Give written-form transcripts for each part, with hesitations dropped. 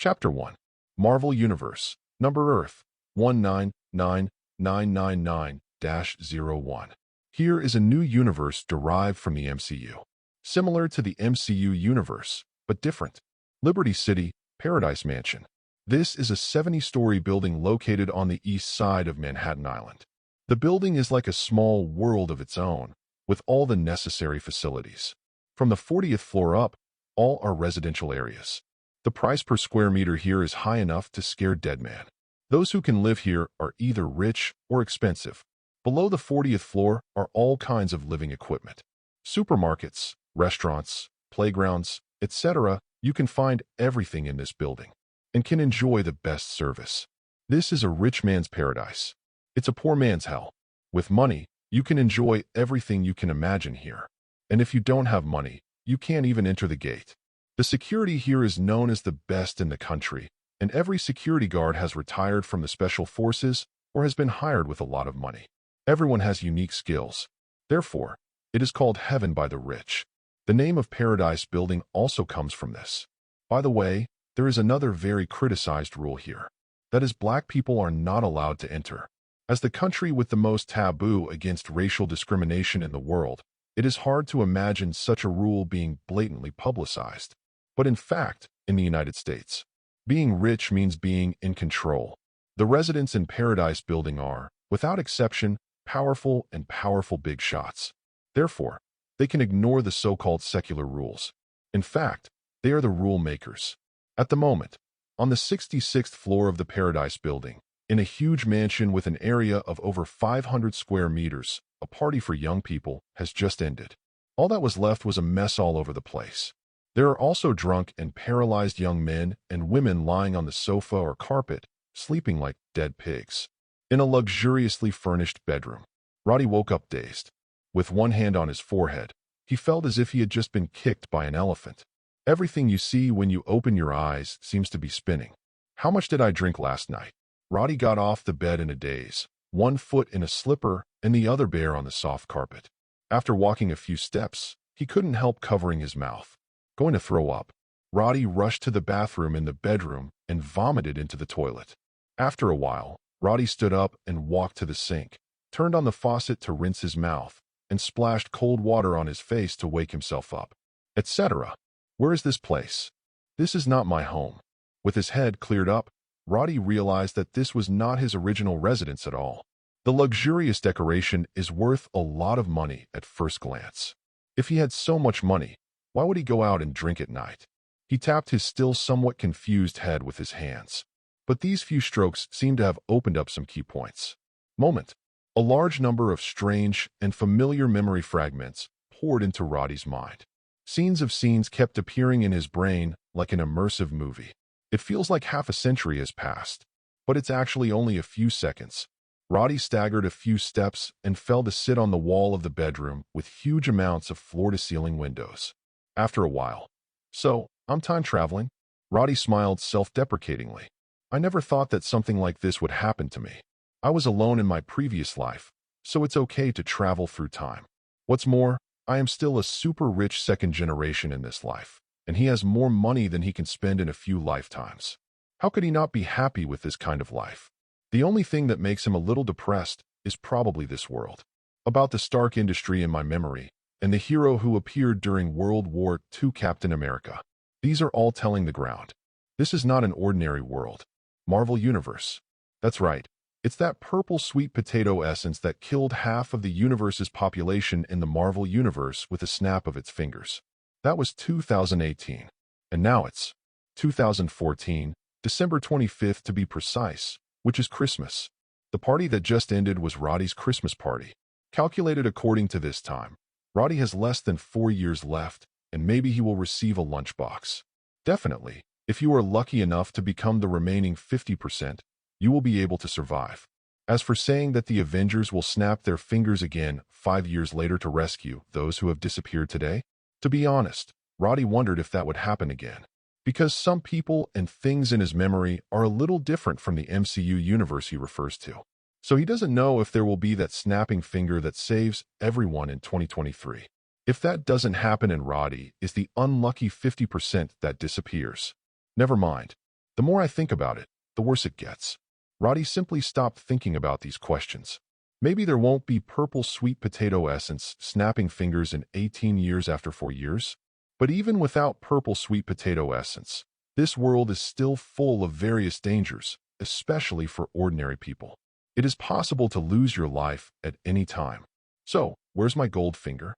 Chapter 1. Marvel Universe. Number Earth. 199999-01. Here is a new universe derived from the MCU. Similar to the MCU universe, but different. Liberty City, Paradise Mansion. This is a 70-story building located on the east side of Manhattan Island. The building is like a small world of its own, with all the necessary facilities. From the 40th floor up, all are residential areas. The price per square meter here is high enough to scare dead man. Those who can live here are either rich or expensive. Below the 40th floor are all kinds of living equipment. Supermarkets, restaurants, playgrounds, etc. You can find everything in this building and can enjoy the best service. This is a rich man's paradise. It's a poor man's hell. With money, you can enjoy everything you can imagine here. And if you don't have money, you can't even enter the gate. The security here is known as the best in the country, and every security guard has retired from the special forces or has been hired with a lot of money. Everyone has unique skills. Therefore, it is called heaven by the rich. The name of Paradise Building also comes from this. By the way, there is another very criticized rule here. That is, black people are not allowed to enter. As the country with the most taboo against racial discrimination in the world, it is hard to imagine such a rule being blatantly publicized. But in fact, in the United States, being rich means being in control. The residents in Paradise Building are, without exception, powerful and powerful big shots. Therefore, they can ignore the so-called secular rules. In fact, they are the rule makers. At the moment, on the 66th floor of the Paradise Building, in a huge mansion with an area of over 500 square meters, a party for young people has just ended. All that was left was a mess all over the place. There are also drunk and paralyzed young men and women lying on the sofa or carpet, sleeping like dead pigs. In a luxuriously furnished bedroom, Roddy woke up dazed. With one hand on his forehead, he felt as if he had just been kicked by an elephant. Everything you see when you open your eyes seems to be spinning. How much did I drink last night? Roddy got off the bed in a daze, one foot in a slipper and the other bare on the soft carpet. After walking a few steps, he couldn't help covering his mouth. Going to throw up, Roddy rushed to the bathroom in the bedroom and vomited into the toilet. After a while, Roddy stood up and walked to the sink, turned on the faucet to rinse his mouth, and splashed cold water on his face to wake himself up, etc. Where is this place? This is not my home. With his head cleared up, Roddy realized that this was not his original residence at all. The luxurious decoration is worth a lot of money at first glance. If he had so much money, why would he go out and drink at night? He tapped his still somewhat confused head with his hands. But these few strokes seemed to have opened up some key points. Moment. A large number of strange and familiar memory fragments poured into Roddy's mind. Scenes kept appearing in his brain like an immersive movie. It feels like half a century has passed, but it's actually only a few seconds. Roddy staggered a few steps and fell to sit on the wall of the bedroom with huge amounts of floor-to-ceiling windows. After a while, "So, I'm time traveling?" Roddy smiled self-deprecatingly. "I never thought that something like this would happen to me. I was alone in my previous life, so it's okay to travel through time. What's more, I am still a super rich second generation in this life, and he has more money than he can spend in a few lifetimes. How could he not be happy with this kind of life? The only thing that makes him a little depressed is probably this world. About the Stark industry in my memory, and the hero who appeared during World War II, Captain America. These are all telling the ground. This is not an ordinary world. Marvel Universe. That's right. It's that purple sweet potato essence that killed half of the universe's population in the Marvel Universe with a snap of its fingers. That was 2018. And now it's 2014, December 25th to be precise, which is Christmas. The party that just ended was Roddy's Christmas party. Calculated according to this time, Roddy has less than 4 years left, and maybe he will receive a lunchbox. Definitely, if you are lucky enough to become the remaining 50%, you will be able to survive. As for saying that the Avengers will snap their fingers again 5 years later to rescue those who have disappeared today, to be honest, Roddy wondered if that would happen again. Because some people and things in his memory are a little different from the MCU universe he refers to. So he doesn't know if there will be that snapping finger that saves everyone in 2023. If that doesn't happen and Roddy is the unlucky 50% that disappears. Never mind. The more I think about it, the worse it gets. Roddy simply stopped thinking about these questions. Maybe there won't be purple sweet potato essence snapping fingers in 18 years after 4 years. But even without purple sweet potato essence, this world is still full of various dangers, especially for ordinary people. It is possible to lose your life at any time. So, where's my gold finger?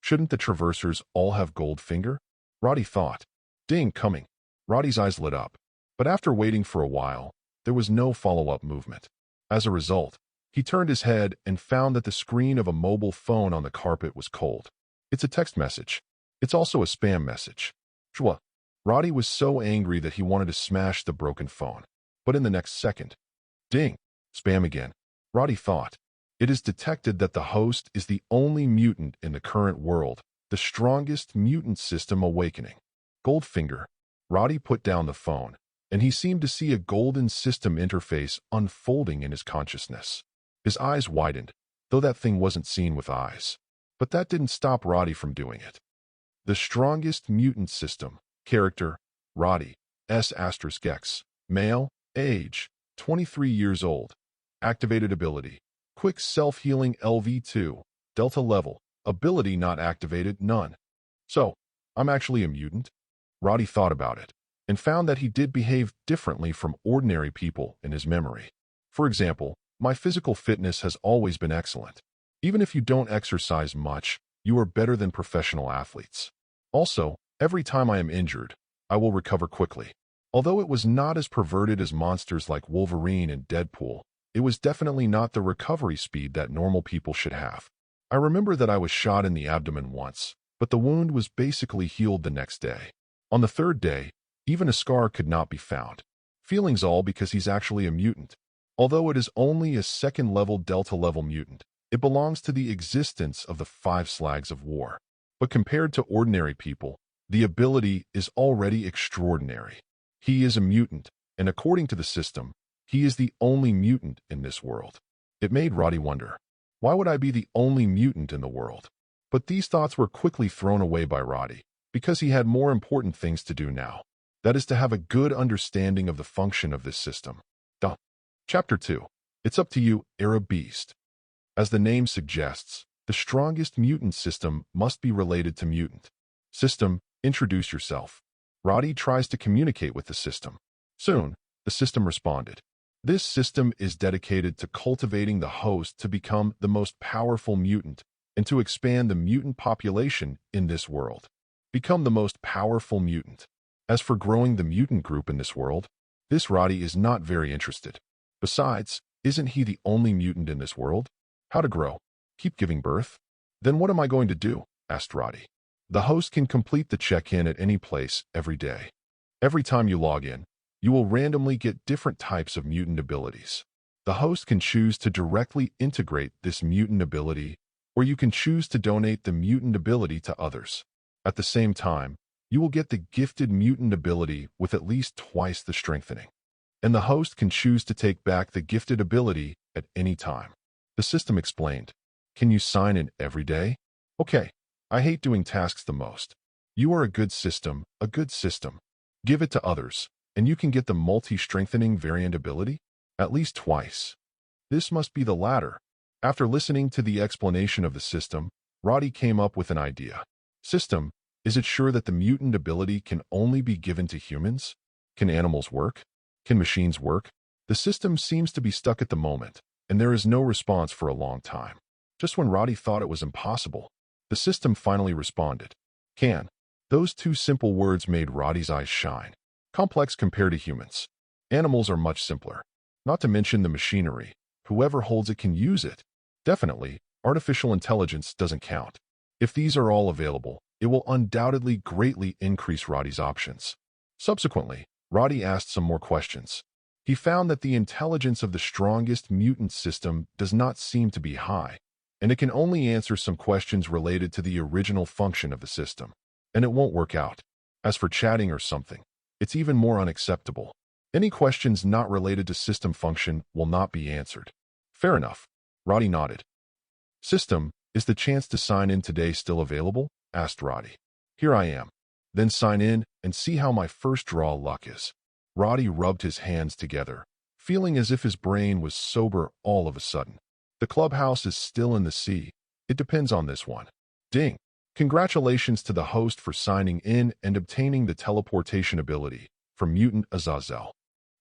Shouldn't the traversers all have gold finger? Roddy thought. Ding, coming. Roddy's eyes lit up. But after waiting for a while, there was no follow-up movement. As a result, he turned his head and found that the screen of a mobile phone on the carpet was cold. It's a text message. It's also a spam message. Shwa. Roddy was so angry that he wanted to smash the broken phone. But in the next second, ding, spam again. Roddy thought. It is detected that the host is the only mutant in the current world, the strongest mutant system awakening. Goldfinger. Roddy put down the phone, and he seemed to see a golden system interface unfolding in his consciousness. His eyes widened, though that thing wasn't seen with eyes. But that didn't stop Roddy from doing it. The strongest mutant system. Character, Roddy, S**X. Male, age, 23 years old. Activated ability, quick self-healing LV2, Delta level, ability not activated, none. So, I'm actually a mutant? Roddy thought about it, and found that he did behave differently from ordinary people in his memory. For example, my physical fitness has always been excellent. Even if you don't exercise much, you are better than professional athletes. Also, every time I am injured, I will recover quickly. Although it was not as perverted as monsters like Wolverine and Deadpool, it was definitely not the recovery speed that normal people should have. I remember that I was shot in the abdomen once, but the wound was basically healed the next day. On the third day, even a scar could not be found. Feelings all because he's actually a mutant. Although it is only a second-level Delta-level mutant, it belongs to the existence of the 5 slags of war. But compared to ordinary people, the ability is already extraordinary. He is a mutant, and according to the system, he is the only mutant in this world. It made Roddy wonder, why would I be the only mutant in the world? But these thoughts were quickly thrown away by Roddy, because he had more important things to do now. That is to have a good understanding of the function of this system. Chapter 2. It's up to you, Arab Beast. As the name suggests, the strongest mutant system must be related to mutant. System, introduce yourself. Roddy tries to communicate with the system. Soon, the system responded. This system is dedicated to cultivating the host to become the most powerful mutant and to expand the mutant population in this world. Become the most powerful mutant. As for growing the mutant group in this world, this Roddy is not very interested. Besides, isn't he the only mutant in this world? How to grow? Keep giving birth? Then what am I going to do? Asked Roddy. The host can complete the check-in at any place every day. Every time you log in, you will randomly get different types of mutant abilities. The host can choose to directly integrate this mutant ability, or you can choose to donate the mutant ability to others. At the same time, you will get the gifted mutant ability with at least twice the strengthening. And the host can choose to take back the gifted ability at any time. The system explained. Can you sign in every day? Okay, I hate doing tasks the most. You are a good system, a good system. Give it to others, and you can get the multi-strengthening variant ability at least twice. This must be the latter. After listening to the explanation of the system, Roddy came up with an idea. System, is it sure that the mutant ability can only be given to humans? Can animals work? Can machines work? The system seems to be stuck at the moment, and there is no response for a long time. Just when Roddy thought it was impossible, the system finally responded. Can. Those 2 simple words made Roddy's eyes shine. Complex compared to humans. Animals are much simpler. Not to mention the machinery. Whoever holds it can use it. Definitely, artificial intelligence doesn't count. If these are all available, it will undoubtedly greatly increase Roddy's options. Subsequently, Roddy asked some more questions. He found that the intelligence of the strongest mutant system does not seem to be high, and it can only answer some questions related to the original function of the system. And it won't work out. As for chatting or something, it's even more unacceptable. Any questions not related to system function will not be answered. Fair enough. Roddy nodded. System, is the chance to sign in today still available? Asked Roddy. Here I am. Then sign in and see how my first draw luck is. Roddy rubbed his hands together, feeling as if his brain was sober all of a sudden. The clubhouse is still in the sea. It depends on this one. Ding! Congratulations to the host for signing in and obtaining the teleportation ability from Mutant Azazel.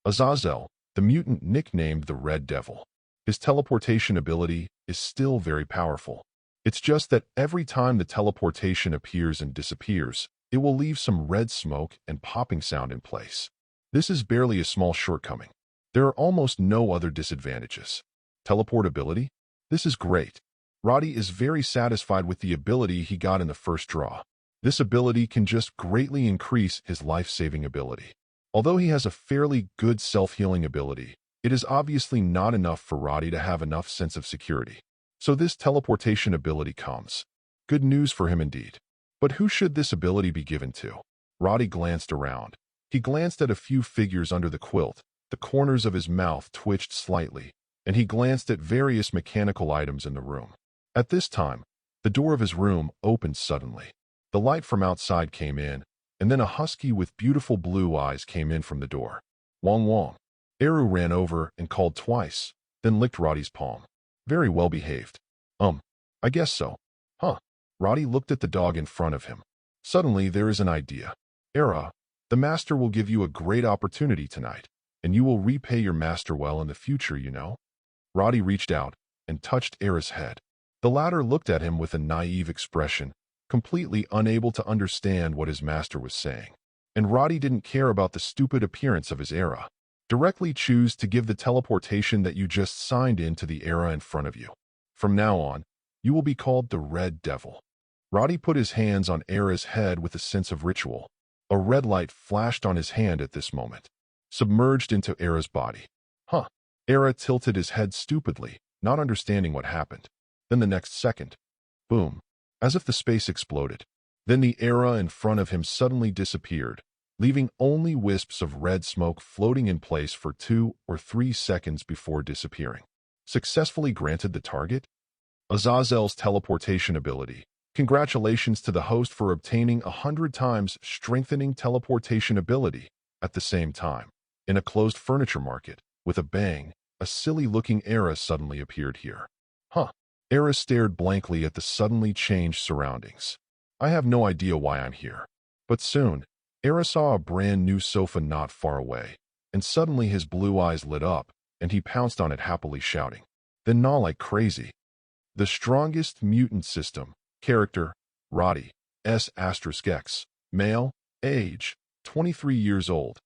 Azazel, the mutant nicknamed the Red Devil. His teleportation ability is still very powerful. It's just that every time the teleportation appears and disappears, it will leave some red smoke and popping sound in place. This is barely a small shortcoming. There are almost no other disadvantages. Teleportability? This is great. Roddy is very satisfied with the ability he got in the first draw. This ability can just greatly increase his life-saving ability. Although he has a fairly good self-healing ability, it is obviously not enough for Roddy to have enough sense of security. So this teleportation ability comes. Good news for him indeed. But who should this ability be given to? Roddy glanced around. He glanced at a few figures under the quilt. The corners of his mouth twitched slightly, and he glanced at various mechanical items in the room. At this time, the door of his room opened suddenly. The light from outside came in, and then a husky with beautiful blue eyes came in from the door. Wong Wong. Eru ran over and called twice, then licked Roddy's palm. Very well behaved. I guess so. Huh. Roddy looked at the dog in front of him. Suddenly, there is an idea. Era, the master will give you a great opportunity tonight, and you will repay your master well in the future, you know. Roddy reached out and touched Era's head. The latter looked at him with a naive expression, completely unable to understand what his master was saying. And Roddy didn't care about the stupid appearance of his Era. Directly choose to give the teleportation that you just signed in to the Era in front of you. From now on, you will be called the Red Devil. Roddy put his hands on Era's head with a sense of ritual. A red light flashed on his hand at this moment, submerged into Era's body. Huh. Era tilted his head stupidly, not understanding what happened. Then the next second, boom, as if the space exploded. Then the Era in front of him suddenly disappeared, leaving only wisps of red smoke floating in place for 2 or 3 seconds before disappearing. Successfully granted the target? Azazel's teleportation ability. Congratulations to the host for obtaining 100 times strengthening teleportation ability at the same time. In a closed furniture market, with a bang, a silly-looking Era suddenly appeared here. Huh. Era stared blankly at the suddenly changed surroundings. I have no idea why I'm here. But soon, Era saw a brand new sofa not far away, and suddenly his blue eyes lit up, and he pounced on it happily shouting. Then gnaw like crazy. The strongest mutant system. Character, Roddy, S**X. Male, age, 23 years old.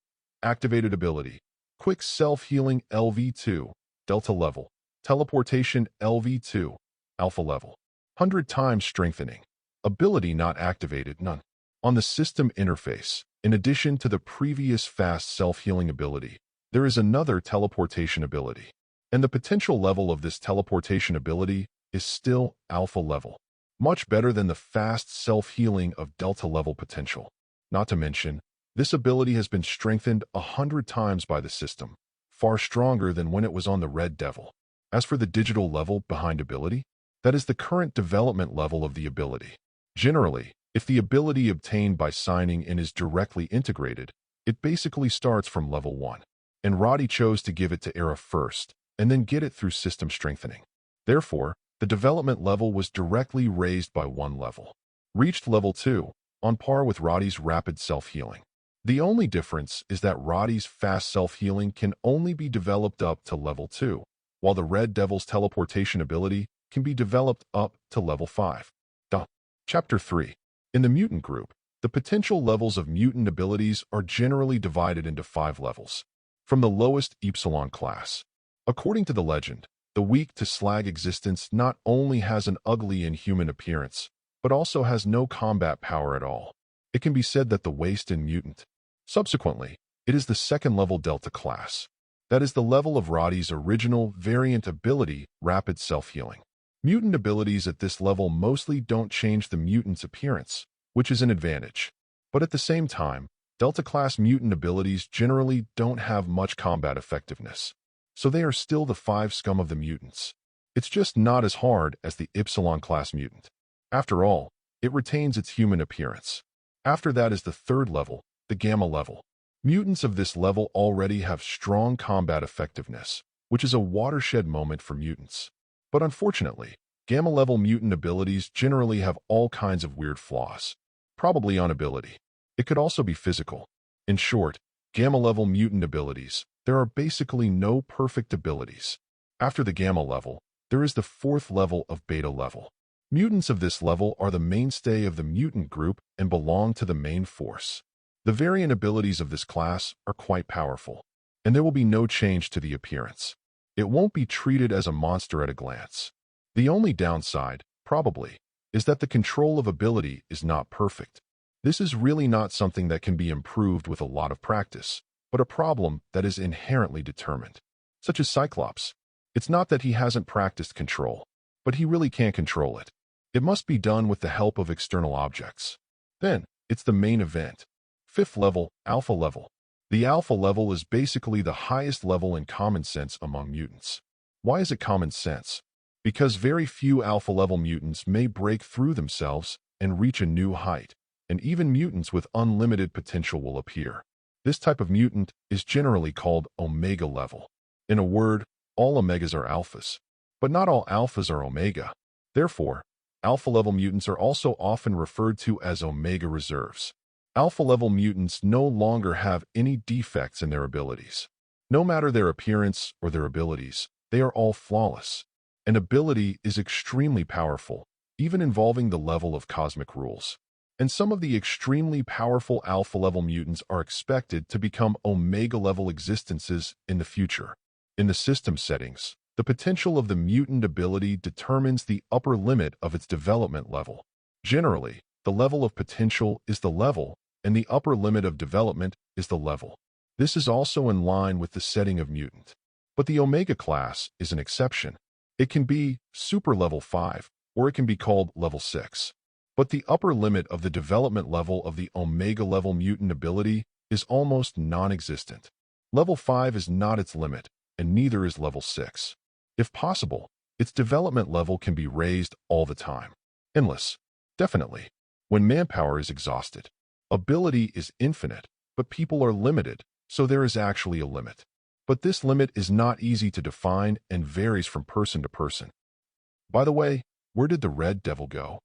Activated ability, quick self-healing LV2, Delta level. Teleportation LV2, Alpha level. 100 times strengthening. Ability not activated, none. On the system interface, in addition to the previous fast self-healing ability, there is another teleportation ability. And the potential level of this teleportation ability is still Alpha level. Much better than the fast self-healing of Delta level potential. Not to mention, this ability has been strengthened 100 times by the system, far stronger than when it was on the Red Devil. As for the digital level behind ability, that is the current development level of the ability. Generally, if the ability obtained by signing in is directly integrated, it basically starts from level 1. And Roddy chose to give it to Era first, and then get it through system strengthening. Therefore, the development level was directly raised by 1 level. Reached level 2, on par with Roddy's rapid self-healing. The only difference is that Roddy's fast self-healing can only be developed up to level 2, while the Red Devil's teleportation ability can be developed up to level 5. Chapter 3. In the mutant group, the potential levels of mutant abilities are generally divided into 5 levels. From the lowest Epsilon class. According to the legend, the weak to slag existence not only has an ugly inhuman appearance, but also has no combat power at all. It can be said that the waste in mutant. Subsequently, it is the 2nd level Delta class. That is the level of Roddy's original variant ability, rapid self-healing. Mutant abilities at this level mostly don't change the mutant's appearance, which is an advantage. But at the same time, Delta-class mutant abilities generally don't have much combat effectiveness, so they are still the 5 scum of the mutants. It's just not as hard as the Epsilon-class mutant. After all, it retains its human appearance. After that is the 3rd level, the Gamma level. Mutants of this level already have strong combat effectiveness, which is a watershed moment for mutants. But unfortunately, Gamma-level mutant abilities generally have all kinds of weird flaws. Probably on ability. It could also be physical. In short, Gamma-level mutant abilities, there are basically no perfect abilities. After the Gamma level, there is the fourth level of Beta level. Mutants of this level are the mainstay of the mutant group and belong to the main force. The variant abilities of this class are quite powerful, and there will be no change to the appearance. It won't be treated as a monster at a glance. The only downside, probably, is that the control of ability is not perfect. This is really not something that can be improved with a lot of practice, but a problem that is inherently determined. Such as Cyclops. It's not that he hasn't practiced control, but he really can't control it. It must be done with the help of external objects. Then, it's the main event. Fifth level, Alpha level. The Alpha level is basically the highest level in common sense among mutants. Why is it common sense? Because very few Alpha-level mutants may break through themselves and reach a new height, and even mutants with unlimited potential will appear. This type of mutant is generally called Omega level. In a word, all Omegas are Alphas. But not all Alphas are Omega. Therefore, Alpha-level mutants are also often referred to as Omega reserves. Alpha-level mutants no longer have any defects in their abilities. No matter their appearance or their abilities, they are all flawless. An ability is extremely powerful, even involving the level of cosmic rules. And some of the extremely powerful Alpha-level mutants are expected to become Omega-level existences in the future. In the system settings, the potential of the mutant ability determines the upper limit of its development level. Generally, the level of potential is the level, and the upper limit of development is the level. This is also in line with the setting of mutant. But the Omega class is an exception. It can be Super Level 5, or it can be called Level 6. But the upper limit of the development level of the Omega-level mutant ability is almost non-existent. Level 5 is not its limit, and neither is Level 6. If possible, its development level can be raised all the time. Endless. Definitely. When manpower is exhausted. Ability is infinite, but people are limited, so there is actually a limit. But this limit is not easy to define and varies from person to person. By the way, where did the Red Devil go?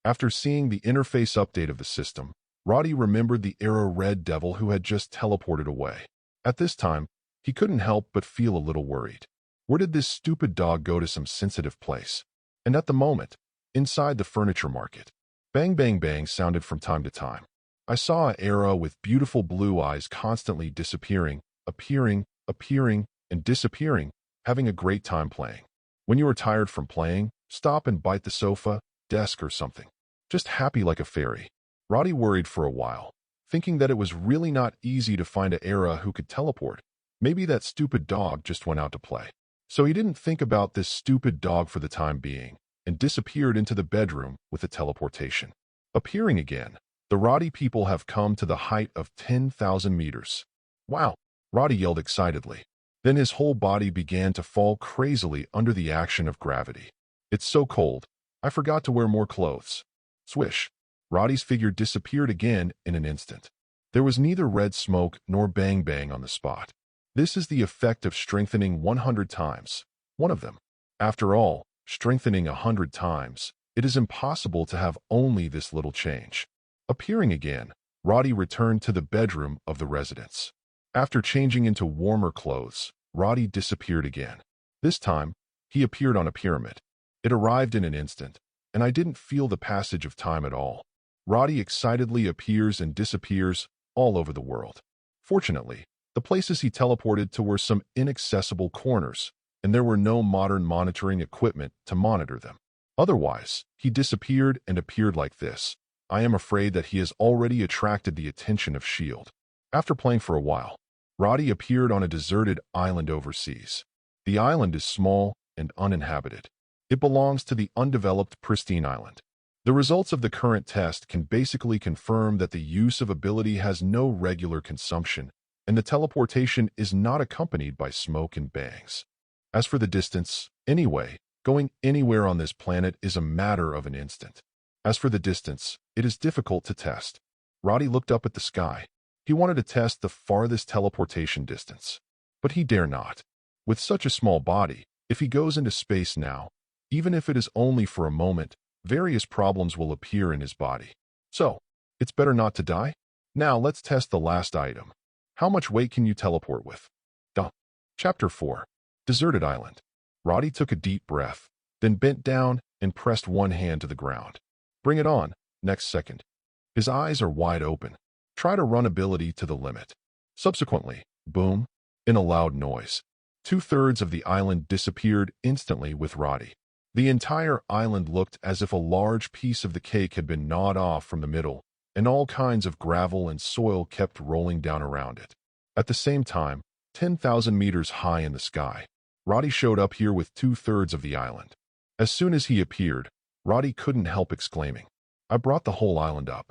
After seeing the interface update of the system, Roddy remembered the Arrow Red Devil who had just teleported away. At this time, he couldn't help but feel a little worried. Where did this stupid dog go to some sensitive place? And at the moment, inside the furniture market, bang bang bang sounded from time to time. I saw an Arrow with beautiful blue eyes constantly disappearing, appearing, and disappearing, having a great time playing. When you are tired from playing, stop and bite the sofa, desk, or something. Just happy like a fairy. Roddy worried for a while, thinking that it was really not easy to find an Era who could teleport. Maybe that stupid dog just went out to play. So he didn't think about this stupid dog for the time being, and disappeared into the bedroom with the teleportation. Appearing again, the Roddy people have come to the height of 10,000 meters. Wow! Roddy yelled excitedly. Then his whole body began to fall crazily under the action of gravity. It's so cold. I forgot to wear more clothes. Swish. Roddy's figure disappeared again in an instant. There was neither red smoke nor bang bang on the spot. This is the effect of strengthening 100 times. One of them. After all, strengthening 100 times, it is impossible to have only this little change. Appearing again, Roddy returned to the bedroom of the residence. After changing into warmer clothes, Roddy disappeared again. This time, he appeared on a pyramid. It arrived in an instant, and I didn't feel the passage of time at all. Roddy excitedly appears and disappears all over the world. Fortunately, the places he teleported to were some inaccessible corners, and there were no modern monitoring equipment to monitor them. Otherwise, he disappeared and appeared like this. I am afraid that he has already attracted the attention of S.H.I.E.L.D. After playing for a while, Roddy appeared on a deserted island overseas. The island is small and uninhabited. It belongs to the undeveloped pristine island. The results of the current test can basically confirm that the use of ability has no regular consumption, and the teleportation is not accompanied by smoke and bangs. As for the distance, anyway, going anywhere on this planet is a matter of an instant. As for the distance, it is difficult to test. Roddy looked up at the sky. He wanted to test the farthest teleportation distance. But he dare not. With such a small body, if he goes into space now, even if it is only for a moment, various problems will appear in his body. So, it's better not to die? Now let's test the last item. How much weight can you teleport with? Duh. Chapter 4. Deserted Island. Roddy took a deep breath, then bent down and pressed one hand to the ground. Bring it on. Next second. His eyes are wide open. Try to run ability to the limit. Subsequently, boom, in a loud noise. 2/3 of the island disappeared instantly with Roddy. The entire island looked as if a large piece of the cake had been gnawed off from the middle, and all kinds of gravel and soil kept rolling down around it. At the same time, 10,000 meters high in the sky, Roddy showed up here with 2/3 of the island. As soon as he appeared, Roddy couldn't help exclaiming, "I brought the whole island up."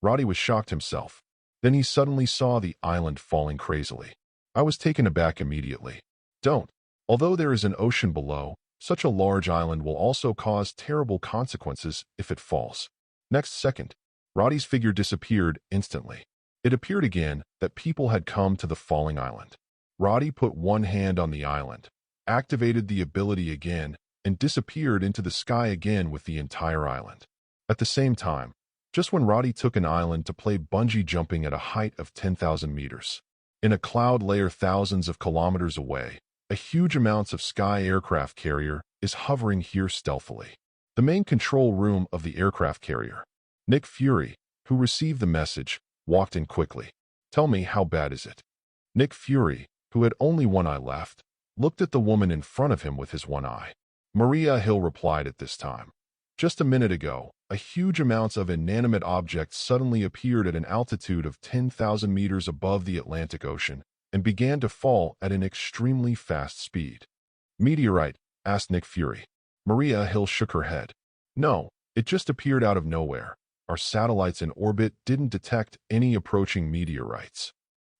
Roddy was shocked himself. Then he suddenly saw the island falling crazily. I was taken aback immediately. Don't. Although there is an ocean below, such a large island will also cause terrible consequences if it falls. Next second, Roddy's figure disappeared instantly. It appeared again that people had come to the falling island. Roddy put one hand on the island, activated the ability again, and disappeared into the sky again with the entire island. At the same time, just when Roddy took an island to play bungee jumping at a height of 10,000 meters. In a cloud layer thousands of kilometers away, a huge amounts of sky aircraft carrier is hovering here stealthily. The main control room of the aircraft carrier. Nick Fury, who received the message, walked in quickly. Tell me, how bad is it? Nick Fury, who had only one eye left, looked at the woman in front of him with his one eye. Maria Hill replied at this time. Just a minute ago, a huge amounts of inanimate objects suddenly appeared at an altitude of 10,000 meters above the Atlantic Ocean and began to fall at an extremely fast speed. Meteorite? Asked Nick Fury. Maria Hill shook her head. No, it just appeared out of nowhere. Our satellites in orbit didn't detect any approaching meteorites.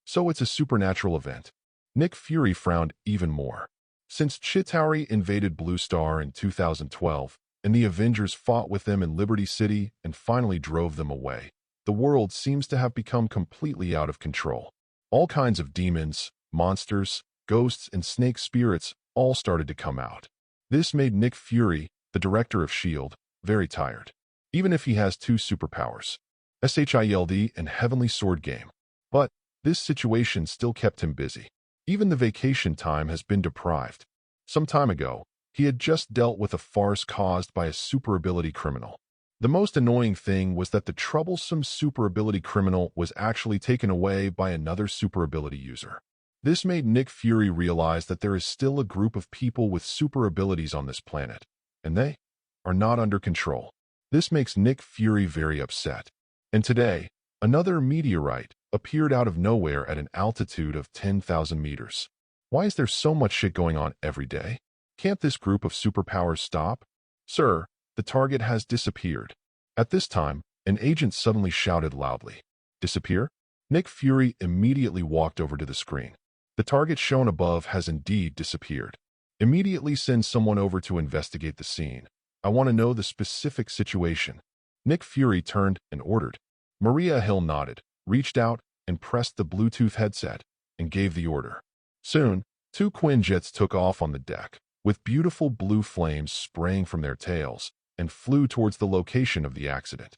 So it's a supernatural event. Nick Fury frowned even more. Since Chitauri invaded Blue Star in 2012, and the Avengers fought with them in Liberty City and finally drove them away, the world seems to have become completely out of control. All kinds of demons, monsters, ghosts, and snake spirits all started to come out. This made Nick Fury, the director of S.H.I.E.L.D., very tired. Even if he has 2 superpowers, S.H.I.E.L.D. and Heavenly Sword Game. But this situation still kept him busy. Even the vacation time has been deprived. Some time ago, he had just dealt with a farce caused by a super ability criminal. The most annoying thing was that the troublesome super ability criminal was actually taken away by another super ability user. This made Nick Fury realize that there is still a group of people with super abilities on this planet, and they are not under control. This makes Nick Fury very upset. And today, another meteorite appeared out of nowhere at an altitude of 10,000 meters. Why is there so much shit going on every day? Can't this group of superpowers stop? Sir, the target has disappeared. At this time, an agent suddenly shouted loudly. Disappear? Nick Fury immediately walked over to the screen. The target shown above has indeed disappeared. Immediately send someone over to investigate the scene. I want to know the specific situation. Nick Fury turned and ordered. Maria Hill nodded, reached out, and pressed the Bluetooth headset, and gave the order. Soon, 2 Quinjets took off on the deck, with beautiful blue flames spraying from their tails, and flew towards the location of the accident.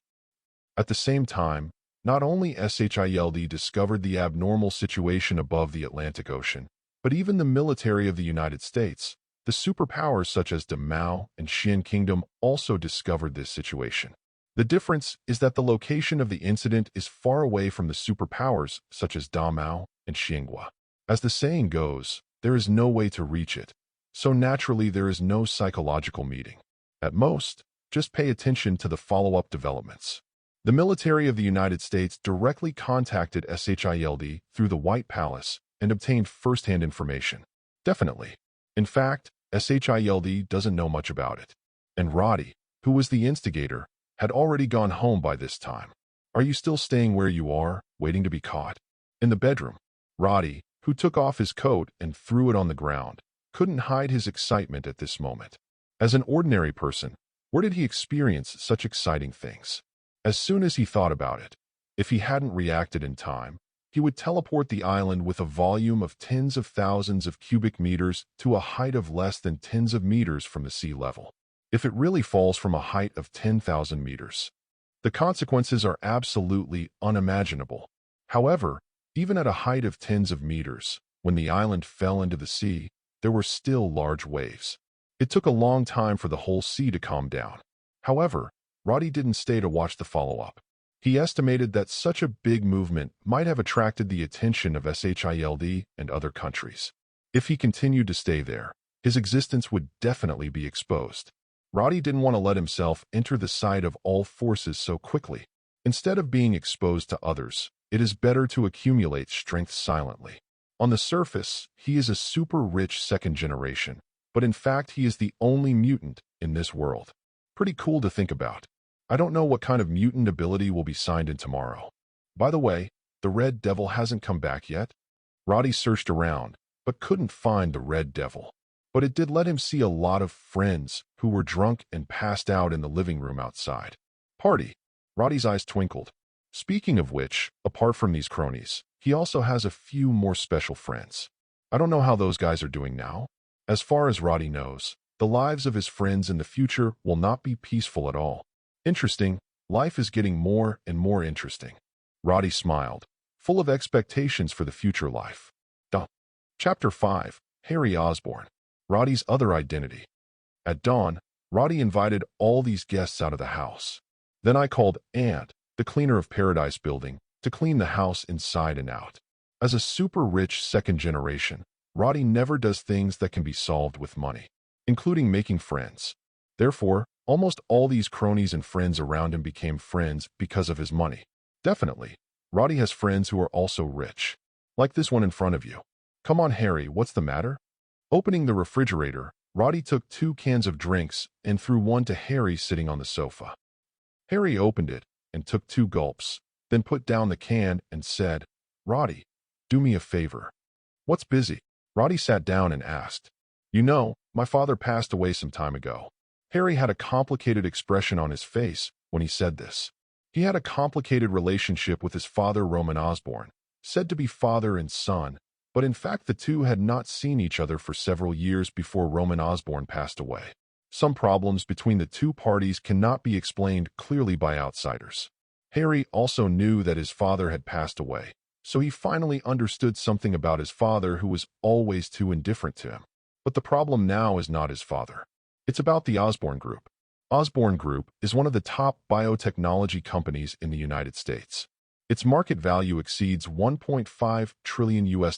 At the same time, not only S.H.I.E.L.D. discovered the abnormal situation above the Atlantic Ocean, but even the military of the United States, the superpowers such as the Mao and Xian Kingdom also discovered this situation. The difference is that the location of the incident is far away from the superpowers such as Da Mao and Xinghua. As the saying goes, there is no way to reach it, so naturally there is no psychological meeting. At most, just pay attention to the follow-up developments. The military of the United States directly contacted S.H.I.E.L.D. through the White Palace and obtained first-hand information. Definitely. In fact, S.H.I.E.L.D. doesn't know much about it. And Roddy, who was the instigator, had already gone home by this time. Are you still staying where you are, waiting to be caught? In the bedroom, Roddy, who took off his coat and threw it on the ground, couldn't hide his excitement at this moment. As an ordinary person, where did he experience such exciting things? As soon as he thought about it, if he hadn't reacted in time, He would teleport the island with a volume of tens of thousands of cubic meters to a height of less than tens of meters from the sea level. If it really falls from a height of 10,000 meters, the consequences are absolutely unimaginable. However, even at a height of tens of meters, when the island fell into the sea, there were still large waves. It took a long time for the whole sea to calm down. However, Roddy didn't stay to watch the follow-up. He estimated that such a big movement might have attracted the attention of SHIELD and other countries. If he continued to stay there, his existence would definitely be exposed. Roddy didn't want to let himself enter the sight of all forces so quickly. Instead of being exposed to others, it is better to accumulate strength silently. On the surface, he is a super rich second generation, but in fact he is the only mutant in this world. Pretty cool to think about. I don't know what kind of mutant ability will be signed in tomorrow. By the way, the Red Devil hasn't come back yet. Roddy searched around, but couldn't find the Red Devil. But it did let him see a lot of friends who were drunk and passed out in the living room outside. Party. Roddy's eyes twinkled. Speaking of which, apart from these cronies, he also has a few more special friends. I don't know how those guys are doing now. As far as Roddy knows, the lives of his friends in the future will not be peaceful at all. Interesting, life is getting more and more interesting. Roddy smiled, full of expectations for the future life. Chapter 5, Harry Osborn, Roddy's other identity. At dawn, Roddy invited all these guests out of the house. Then I called Aunt, the cleaner of Paradise Building, to clean the house inside and out. As a super rich second generation, Roddy never does things that can be solved with money, including making friends. Therefore, almost all these cronies and friends around him became friends because of his money. Definitely, Roddy has friends who are also rich. Like this one in front of you. Come on, Harry, what's the matter? Opening the refrigerator, Roddy took 2 cans of drinks and threw one to Harry sitting on the sofa. Harry opened it and took 2 gulps, then put down the can and said, "Roddy, do me a favor." "What's busy?" Roddy sat down and asked. "You know, my father passed away some time ago." Harry had a complicated expression on his face when he said this. He had a complicated relationship with his father, Roman Osborn, said to be father and son, but in fact the two had not seen each other for several years before Roman Osborn passed away. Some problems between the two parties cannot be explained clearly by outsiders. Harry also knew that his father had passed away, so he finally understood something about his father who was always too indifferent to him. But the problem now is not his father. It's about the Osborn Group. Osborn Group is one of the top biotechnology companies in the United States. Its market value exceeds $1.5 trillion US.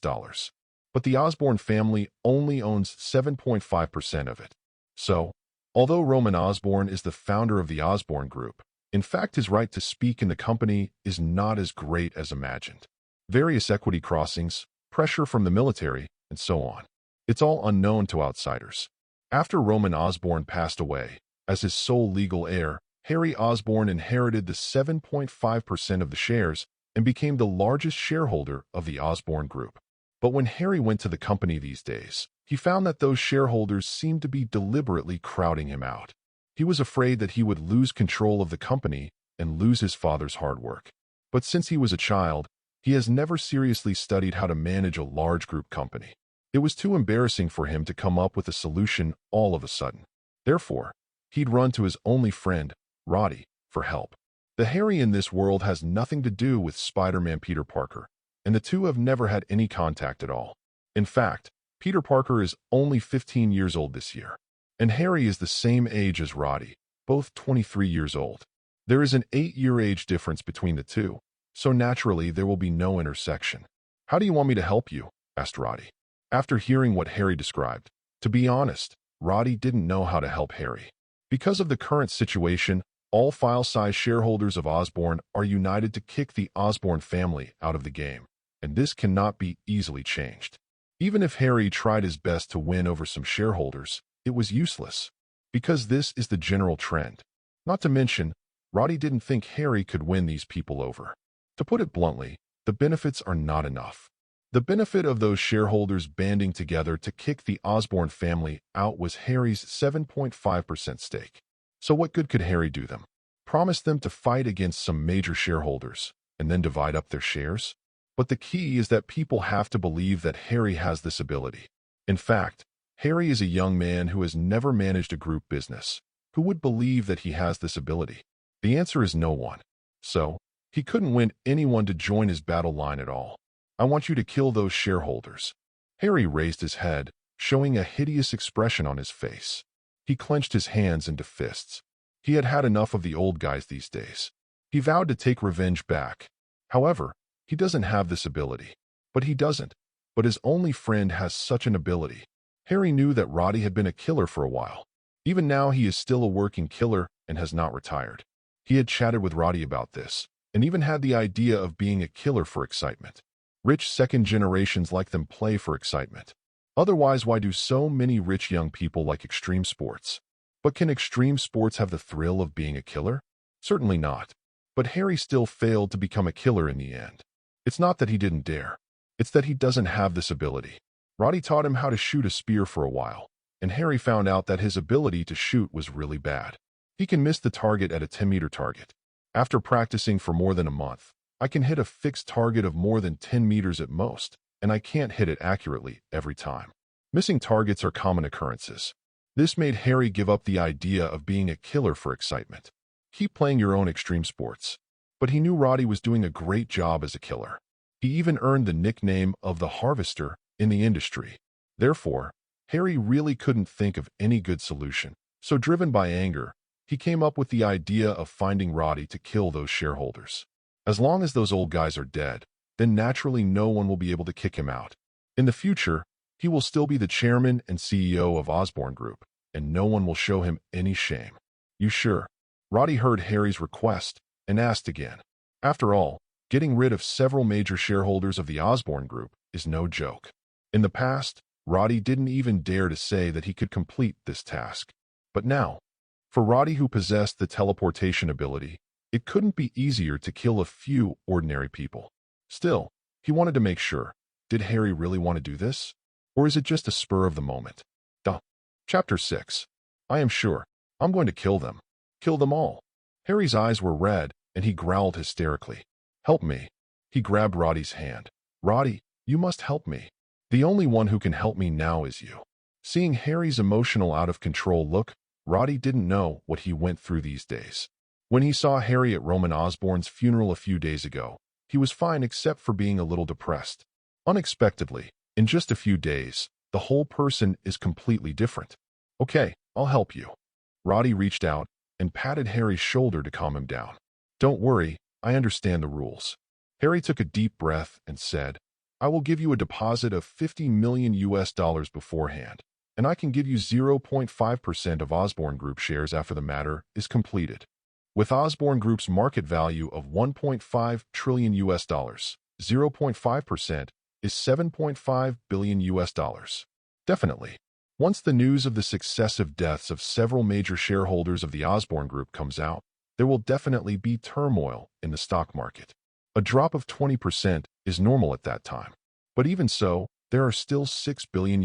But the Osborn family only owns 7.5% of it. So, although Roman Osborn is the founder of the Osborn Group, in fact his right to speak in the company is not as great as imagined. Various equity crossings, pressure from the military, and so on. It's all unknown to outsiders. After Roman Osborn passed away, as his sole legal heir, Harry Osborn inherited the 7.5% of the shares and became the largest shareholder of the Osborn Group. But when Harry went to the company these days, he found that those shareholders seemed to be deliberately crowding him out. He was afraid that he would lose control of the company and lose his father's hard work. But since he was a child, he has never seriously studied how to manage a large group company. It was too embarrassing for him to come up with a solution all of a sudden. Therefore, he'd run to his only friend, Roddy, for help. The Harry in this world has nothing to do with Spider-Man Peter Parker, and the two have never had any contact at all. In fact, Peter Parker is only 15 years old this year, and Harry is the same age as Roddy, both 23 years old. There is an 8-year age difference between the two, so naturally there will be no intersection. "How do you want me to help you?" asked Roddy. After hearing what Harry described, to be honest, Roddy didn't know how to help Harry. Because of the current situation, all file-size shareholders of Osborn are united to kick the Osborn family out of the game, and this cannot be easily changed. Even if Harry tried his best to win over some shareholders, it was useless, because this is the general trend. Not to mention, Roddy didn't think Harry could win these people over. To put it bluntly, the benefits are not enough. The benefit of those shareholders banding together to kick the Osborn family out was Harry's 7.5% stake. So what good could Harry do them? Promise them to fight against some major shareholders, and then divide up their shares? But the key is that people have to believe that Harry has this ability. In fact, Harry is a young man who has never managed a group business. Who would believe that he has this ability? The answer is no one. So, he couldn't win anyone to join his battle line at all. I want you to kill those shareholders. Harry raised his head, showing a hideous expression on his face. He clenched his hands into fists. He had had enough of the old guys these days. He vowed to take revenge back. However, he doesn't have this ability. But he doesn't. But his only friend has such an ability. Harry knew that Roddy had been a killer for a while. Even now he is still a working killer and has not retired. He had chatted with Roddy about this, and even had the idea of being a killer for excitement. Rich second generations like them play for excitement. Otherwise, why do so many rich young people like extreme sports? But can extreme sports have the thrill of being a killer? Certainly not. But Harry still failed to become a killer in the end. It's not that he didn't dare. It's that he doesn't have this ability. Roddy taught him how to shoot a spear for a while, and Harry found out that his ability to shoot was really bad. He can miss the target at a 10-meter target. After practicing for more than a month, I can hit a fixed target of more than 10 meters at most, and I can't hit it accurately every time. Missing targets are common occurrences. This made Harry give up the idea of being a killer for excitement. Keep playing your own extreme sports. But he knew Roddy was doing a great job as a killer. He even earned the nickname of the Harvester in the industry. Therefore, Harry really couldn't think of any good solution. So driven by anger, he came up with the idea of finding Roddy to kill those shareholders. As long as those old guys are dead, then naturally no one will be able to kick him out. In the future, he will still be the chairman and CEO of Osborne Group, and no one will show him any shame. You sure? Roddy heard Harry's request and asked again. After all, getting rid of several major shareholders of the Osborne Group is no joke. In the past, Roddy didn't even dare to say that he could complete this task. But now, for Roddy who possessed the teleportation ability, it couldn't be easier to kill a few ordinary people. Still, he wanted to make sure. Did Harry really want to do this? Or is it just a spur of the moment? Chapter 6. I am sure. I'm going to kill them. Kill them all. Harry's eyes were red, and he growled hysterically. Help me. He grabbed Roddy's hand. Roddy, you must help me. The only one who can help me now is you. Seeing Harry's emotional out-of-control look, Roddy didn't know what he went through these days. When he saw Harry at Roman Osborne's funeral a few days ago, he was fine except for being a little depressed. Unexpectedly, in just a few days, the whole person is completely different. Okay, I'll help you. Roddy reached out and patted Harry's shoulder to calm him down. Don't worry, I understand the rules. Harry took a deep breath and said, I will give you a deposit of $50 million beforehand, and I can give you 0.5% of Osborne Group shares after the matter is completed. With Osborne Group's market value of $1.5 trillion, 0.5% is $7.5 billion. Definitely. Once the news of the successive deaths of several major shareholders of the Osborne Group comes out, there will definitely be turmoil in the stock market. A drop of 20% is normal at that time. But even so, there are still $6 billion.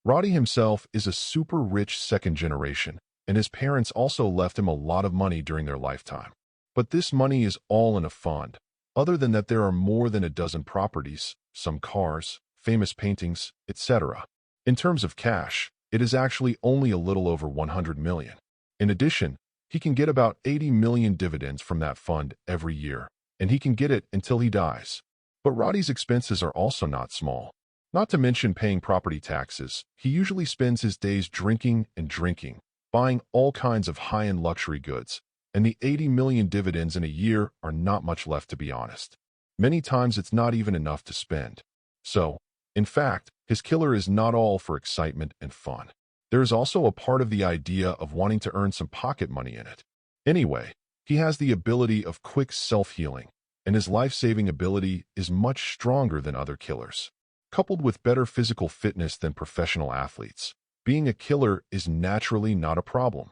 Roddy himself is a super rich second generation, and his parents also left him a lot of money during their lifetime. But this money is all in a fund. Other than that, there are more than a dozen properties, some cars, famous paintings, etc. In terms of cash, it is actually only a little over 100 million. In addition, he can get about 80 million dividends from that fund every year, and he can get it until he dies. But Roddy's expenses are also not small. Not to mention paying property taxes, he usually spends his days drinking and drinking, buying all kinds of high-end luxury goods, and the 80 million dividends in a year are not much left, to be honest. Many times it's not even enough to spend. So, in fact, his killer is not all for excitement and fun. There is also a part of the idea of wanting to earn some pocket money in it. Anyway, he has the ability of quick self-healing, and his life-saving ability is much stronger than other killers. Coupled with better physical fitness than professional athletes, being a killer is naturally not a problem.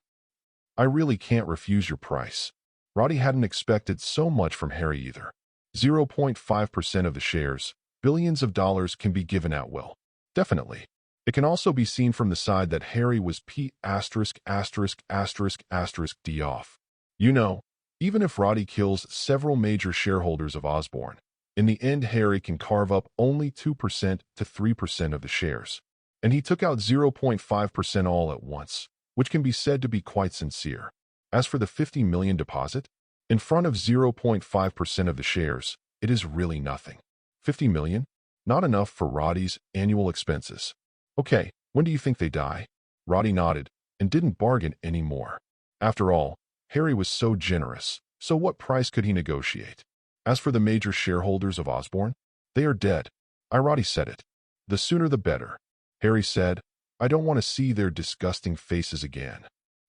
I really can't refuse your price. Roddy hadn't expected so much from Harry either. 0.5% of the shares, billions of dollars, can be given at will. Definitely. It can also be seen from the side that Harry was P************ D off. You know, even if Roddy kills several major shareholders of Osborne, In the end, Harry can carve up only 2% to 3% of the shares. And he took out 0.5% all at once, which can be said to be quite sincere. As for the 50 million deposit, in front of 0.5% of the shares, it is really nothing. 50 million? Not enough for Roddy's annual expenses. Okay, when do you think they die? Roddy nodded and didn't bargain anymore. After all, Harry was so generous, so what price could he negotiate? As for the major shareholders of Osborne, they are dead. Roddy said it. The sooner the better. Harry said, I don't want to see their disgusting faces again.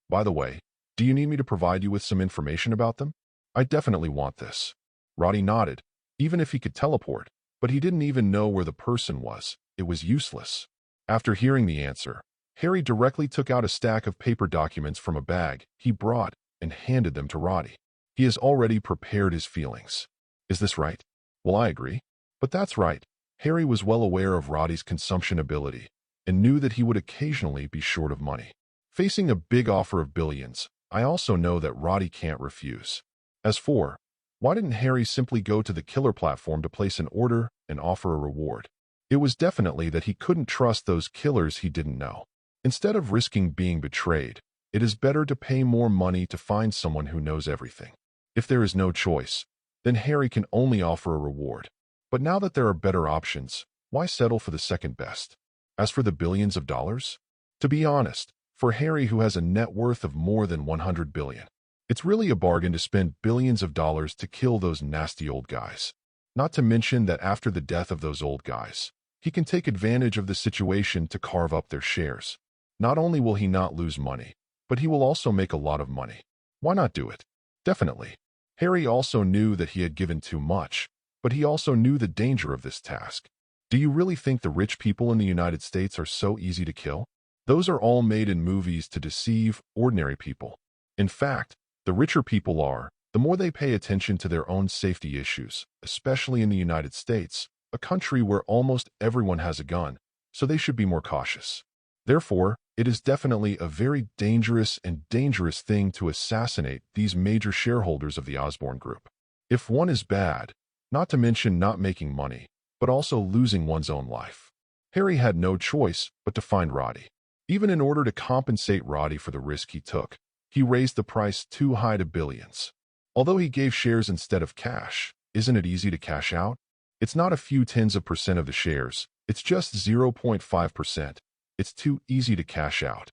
By the way, do you need me to provide you with some information about them? I definitely want this. Roddy nodded, even if he could teleport, but he didn't even know where the person was. It was useless. After hearing the answer, Harry directly took out a stack of paper documents from a bag he brought and handed them to Roddy. He has already prepared his feelings. Is this right? Well, I agree. But that's right. Harry was well aware of Roddy's consumption ability and knew that he would occasionally be short of money. Facing a big offer of billions, I also know that Roddy can't refuse. As for, why didn't Harry simply go to the killer platform to place an order and offer a reward? It was definitely that he couldn't trust those killers he didn't know. Instead of risking being betrayed, it is better to pay more money to find someone who knows everything. If there is no choice, then Harry can only offer a reward. But now that there are better options, why settle for the second best? As for the billions of dollars? To be honest, for Harry, who has a net worth of more than 100 billion, it's really a bargain to spend billions of dollars to kill those nasty old guys. Not to mention that after the death of those old guys, he can take advantage of the situation to carve up their shares. Not only will he not lose money, but he will also make a lot of money. Why not do it? Definitely. Harry also knew that he had given too much, but he also knew the danger of this task. Do you really think the rich people in the United States are so easy to kill? Those are all made in movies to deceive ordinary people. In fact, the richer people are, the more they pay attention to their own safety issues, especially in the United States, a country where almost everyone has a gun, so they should be more cautious. Therefore, it is definitely a very dangerous thing to assassinate these major shareholders of the Osborne Group. If one is bad, not to mention not making money, but also losing one's own life. Harry had no choice but to find Roddy. Even in order to compensate Roddy for the risk he took, he raised the price too high to billions. Although he gave shares instead of cash, isn't it easy to cash out? It's not a few tens of percent of the shares, it's just 0.5%. It's too easy to cash out.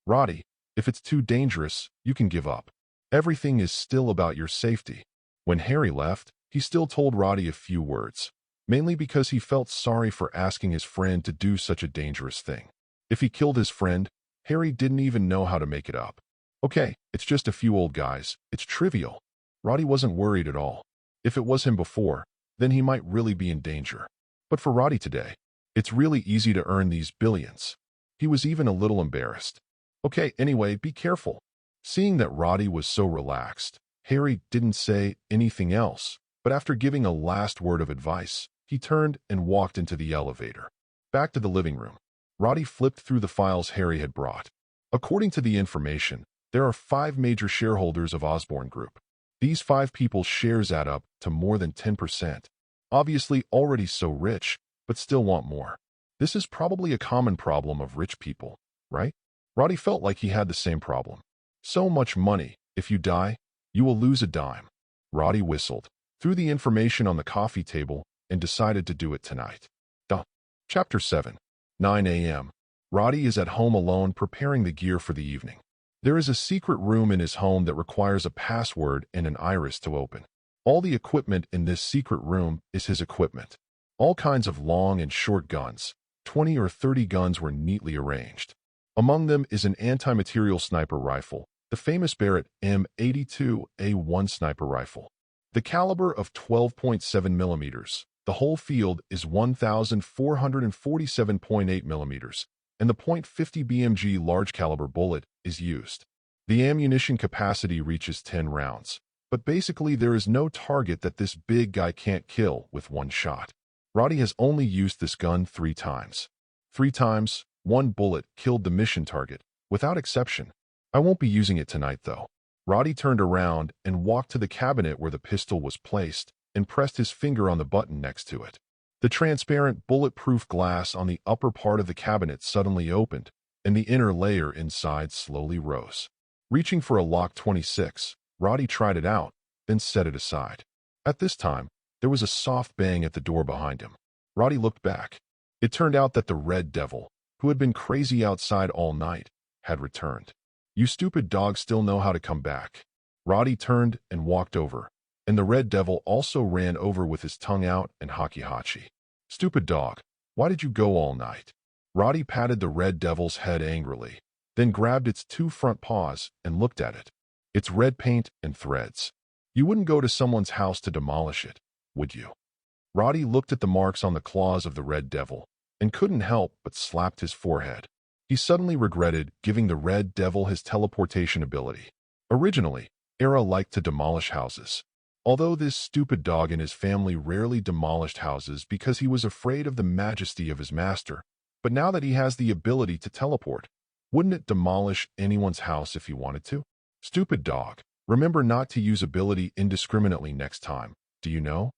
Roddy, if it's too dangerous, you can give up. Everything is still about your safety. When Harry left, he still told Roddy a few words, mainly because he felt sorry for asking his friend to do such a dangerous thing. If he killed his friend, Harry didn't even know how to make it up. Okay, it's just a few old guys. It's trivial. Roddy wasn't worried at all. If it was him before, then he might really be in danger. But for Roddy today, it's really easy to earn these billions. He was even a little embarrassed. Okay, anyway, be careful. Seeing that Roddy was so relaxed, Harry didn't say anything else, but after giving a last word of advice, he turned and walked into the elevator. Back to the living room. Roddy flipped through the files Harry had brought. According to the information, there are 5 major shareholders of Osborne Group. These 5 people's shares add up to more than 10%. Obviously already so rich, but still want more. This is probably a common problem of rich people, right? Roddy felt like he had the same problem. So much money, if you die, you will lose a dime. Roddy whistled, threw the information on the coffee table, and decided to do it tonight. Chapter 7. 9 a.m. Roddy is at home alone preparing the gear for the evening. There is a secret room in his home that requires a password and an iris to open. All the equipment in this secret room is his equipment. All kinds of long and short guns. 20 or 30 guns were neatly arranged. Among them is an anti-material sniper rifle, the famous Barrett M82A1 sniper rifle. The caliber of 12.7 millimeters. The whole field is 1,447.8 millimeters, and the .50 BMG large caliber bullet is used. The ammunition capacity reaches 10 rounds, but basically there is no target that this big guy can't kill with one shot. Roddy has only used this gun 3 times. 3 times, 1 bullet killed the mission target, without exception. I won't be using it tonight though. Roddy turned around and walked to the cabinet where the pistol was placed and pressed his finger on the button next to it. The transparent, bulletproof glass on the upper part of the cabinet suddenly opened, and the inner layer inside slowly rose. Reaching for a lock 26, Roddy tried it out, then set it aside. At this time, there was a soft bang at the door behind him. Roddy looked back. It turned out that the Red Devil, who had been crazy outside all night, had returned. "You stupid dogs still know how to come back." Roddy turned and walked over, and the Red Devil also ran over with his tongue out and hachi-hachi. "Stupid dog, why did you go all night?" Roddy patted the Red Devil's head angrily, then grabbed its two front paws and looked at it. It's red paint and threads. You wouldn't go to someone's house to demolish it, would you? Roddy looked at the marks on the claws of the Red Devil and couldn't help but slapped his forehead. He suddenly regretted giving the Red Devil his teleportation ability. Originally, Era liked to demolish houses. Although this stupid dog and his family rarely demolished houses because he was afraid of the majesty of his master, but now that he has the ability to teleport, wouldn't it demolish anyone's house if he wanted to? Stupid dog, remember not to use ability indiscriminately next time, do you know?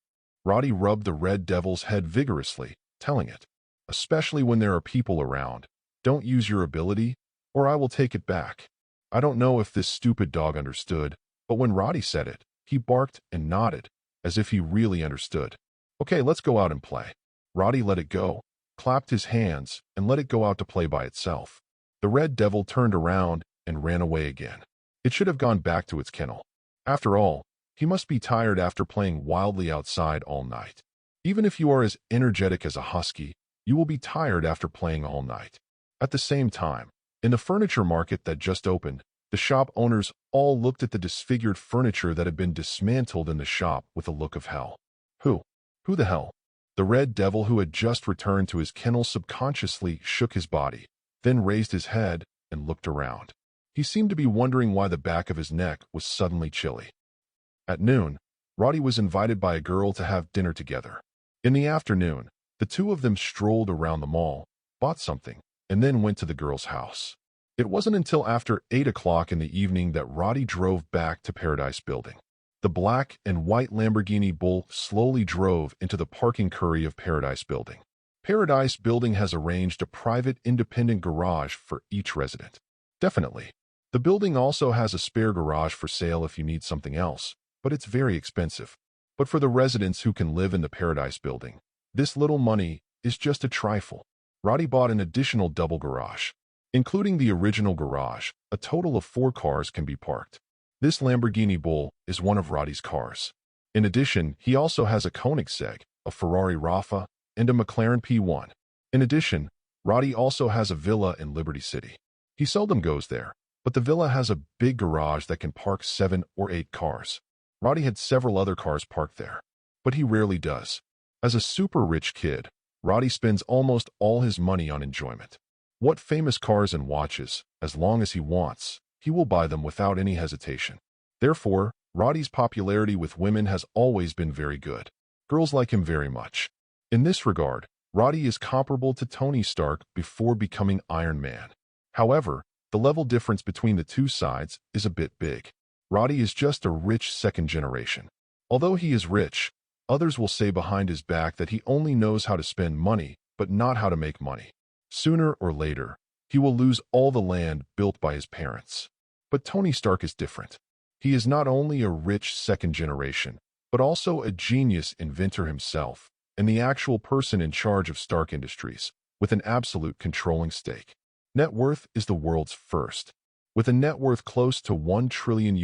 Roddy rubbed the Red Devil's head vigorously, telling it, especially when there are people around, don't use your ability, or I will take it back. I don't know if this stupid dog understood, but when Roddy said it, he barked and nodded, as if he really understood. Okay, let's go out and play. Roddy let it go, clapped his hands, and let it go out to play by itself. The Red Devil turned around and ran away again. It should have gone back to its kennel. After all, he must be tired after playing wildly outside all night. Even if you are as energetic as a husky, you will be tired after playing all night. At the same time, in the furniture market that just opened, the shop owners all looked at the disfigured furniture that had been dismantled in the shop with a look of hell. Who the hell? The Red Devil, who had just returned to his kennel, subconsciously shook his body, then raised his head and looked around. He seemed to be wondering why the back of his neck was suddenly chilly. At noon, Roddy was invited by a girl to have dinner together. In the afternoon, the two of them strolled around the mall, bought something, and then went to the girl's house. It wasn't until after 8 o'clock in the evening that Roddy drove back to Paradise Building. The black and white Lamborghini Bull slowly drove into the parking curry of Paradise Building. Paradise Building has arranged a private independent garage for each resident. Definitely. The building also has a spare garage for sale if you need something else, but it's very expensive. But for the residents who can live in the Paradise Building, this little money is just a trifle. Roddy bought an additional double garage. Including the original garage, a total of 4 cars can be parked. This Lamborghini Bull is one of Roddy's cars. In addition, he also has a Koenigsegg, a Ferrari Rafa, and a McLaren P1. In addition, Roddy also has a villa in Liberty City. He seldom goes there, but the villa has a big garage that can park 7 or 8 cars. Roddy had several other cars parked there, but he rarely does. As a super rich kid, Roddy spends almost all his money on enjoyment. What famous cars and watches, as long as he wants, he will buy them without any hesitation. Therefore, Roddy's popularity with women has always been very good. Girls like him very much. In this regard, Roddy is comparable to Tony Stark before becoming Iron Man. However, the level difference between the two sides is a bit big. Roddy is just a rich second generation. Although he is rich, others will say behind his back that he only knows how to spend money, but not how to make money. Sooner or later, he will lose all the land built by his parents. But Tony Stark is different. He is not only a rich second generation, but also a genius inventor himself, and the actual person in charge of Stark Industries, with an absolute controlling stake. Net worth is the world's first. With a net worth close to $1 trillion,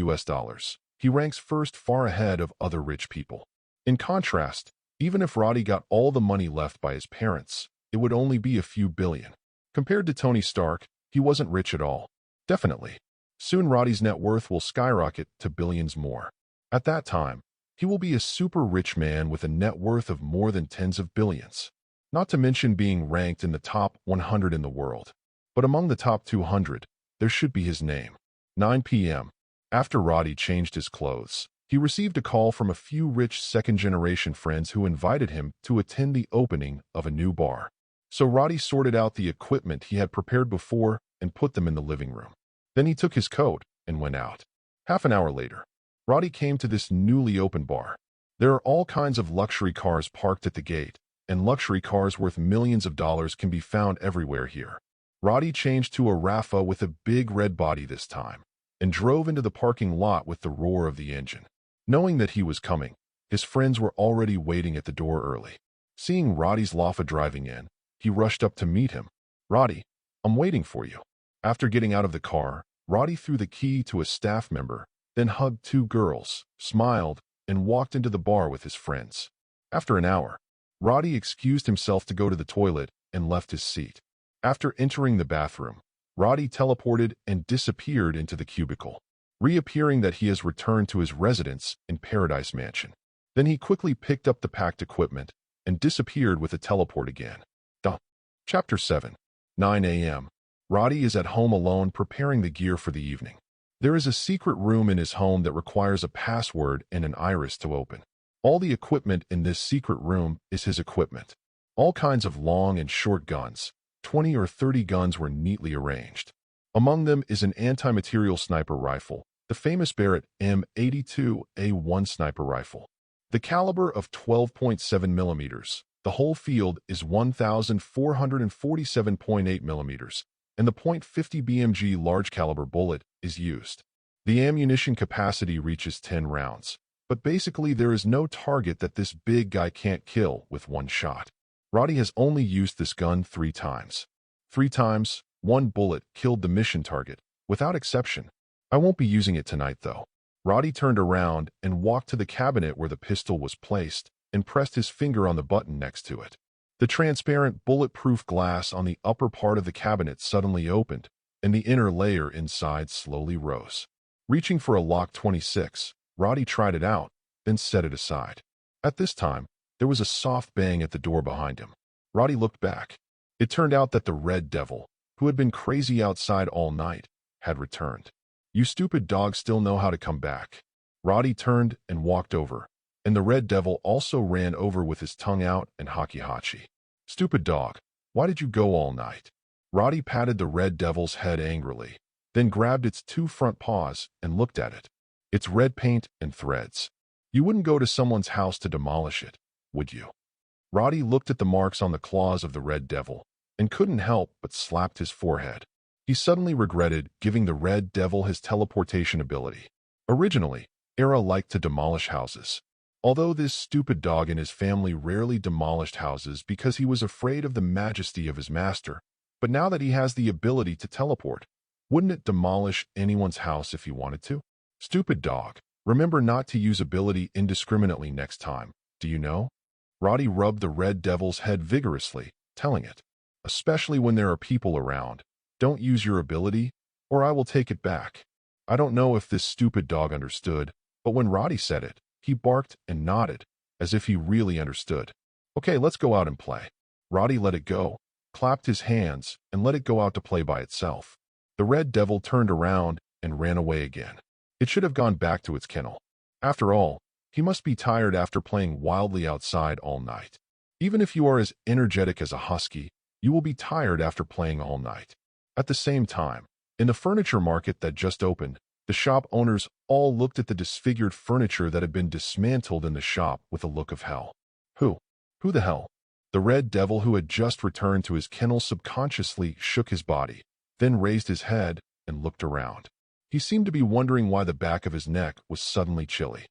he ranks first, far ahead of other rich people. In contrast, even if Roddy got all the money left by his parents, it would only be a few billion. Compared to Tony Stark, he wasn't rich at all. Definitely. Soon Roddy's net worth will skyrocket to billions more. At that time, he will be a super rich man with a net worth of more than tens of billions. Not to mention being ranked in the top 100 in the world. But among the top 200, there should be his name. 9 p.m. After Roddy changed his clothes, he received a call from a few rich second-generation friends who invited him to attend the opening of a new bar. So Roddy sorted out the equipment he had prepared before and put them in the living room. Then he took his coat and went out. Half an hour later, Roddy came to this newly opened bar. There are all kinds of luxury cars parked at the gate, and luxury cars worth millions of dollars can be found everywhere here. Roddy changed to a Rafa with a big red body this time, and drove into the parking lot with the roar of the engine. Knowing that he was coming, his friends were already waiting at the door early. Seeing Roddy's Lafa driving in, he rushed up to meet him. "Roddy, I'm waiting for you." After getting out of the car, Roddy threw the key to a staff member, then hugged two girls, smiled, and walked into the bar with his friends. After an hour, Roddy excused himself to go to the toilet and left his seat. After entering the bathroom, Roddy teleported and disappeared into the cubicle, reappearing that he has returned to his residence in Paradise Mansion. Then he quickly picked up the packed equipment and disappeared with a teleport again. Chapter 7. 9 a.m. Roddy is at home alone preparing the gear for the evening. There is a secret room in his home that requires a password and an iris to open. All the equipment in this secret room is his equipment. All kinds of long and short guns, 20 or 30 guns were neatly arranged. Among them is an anti-material sniper rifle, the famous Barrett M82A1 sniper rifle. The caliber of 12.7 millimeters. The whole field is 1,447.8 millimeters, and the .50 BMG large caliber bullet is used. The ammunition capacity reaches 10 rounds, but basically there is no target that this big guy can't kill with one shot. Roddy has only used this gun 3 times. 3 times, one bullet killed the mission target, without exception. I won't be using it tonight though. Roddy turned around and walked to the cabinet where the pistol was placed and pressed his finger on the button next to it. The transparent bulletproof glass on the upper part of the cabinet suddenly opened, and the inner layer inside slowly rose. Reaching for a lock 26, Roddy tried it out, then set it aside. At this time, there was a soft bang at the door behind him. Roddy looked back. It turned out that the Red Devil, who had been crazy outside all night, had returned. "You stupid dogs still know how to come back." Roddy turned and walked over, and the Red Devil also ran over with his tongue out and hachi-hachi. "Stupid dog, why did you go all night?" Roddy patted the Red Devil's head angrily, then grabbed its 2 front paws and looked at it. It's red paint and threads. You wouldn't go to someone's house to demolish it, would you? Roddy looked at the marks on the claws of the Red Devil and couldn't help but slapped his forehead. He suddenly regretted giving the Red Devil his teleportation ability. Originally, Era liked to demolish houses. Although this stupid dog and his family rarely demolished houses because he was afraid of the majesty of his master, but now that he has the ability to teleport, wouldn't it demolish anyone's house if he wanted to? Stupid dog, remember not to use ability indiscriminately next time, do you know? Roddy rubbed the Red Devil's head vigorously, telling it, especially when there are people around, don't use your ability, or I will take it back. I don't know if this stupid dog understood, but when Roddy said it, he barked and nodded, as if he really understood. Okay, let's go out and play. Roddy let it go, clapped his hands, and let it go out to play by itself. The Red Devil turned around and ran away again. It should have gone back to its kennel. After all, he must be tired after playing wildly outside all night. Even if you are as energetic as a husky, you will be tired after playing all night. At the same time, in the furniture market that just opened, the shop owners all looked at the disfigured furniture that had been dismantled in the shop with a look of hell. Who the hell? The Red Devil, who had just returned to his kennel, subconsciously shook his body, then raised his head and looked around. He seemed to be wondering why the back of his neck was suddenly chilly.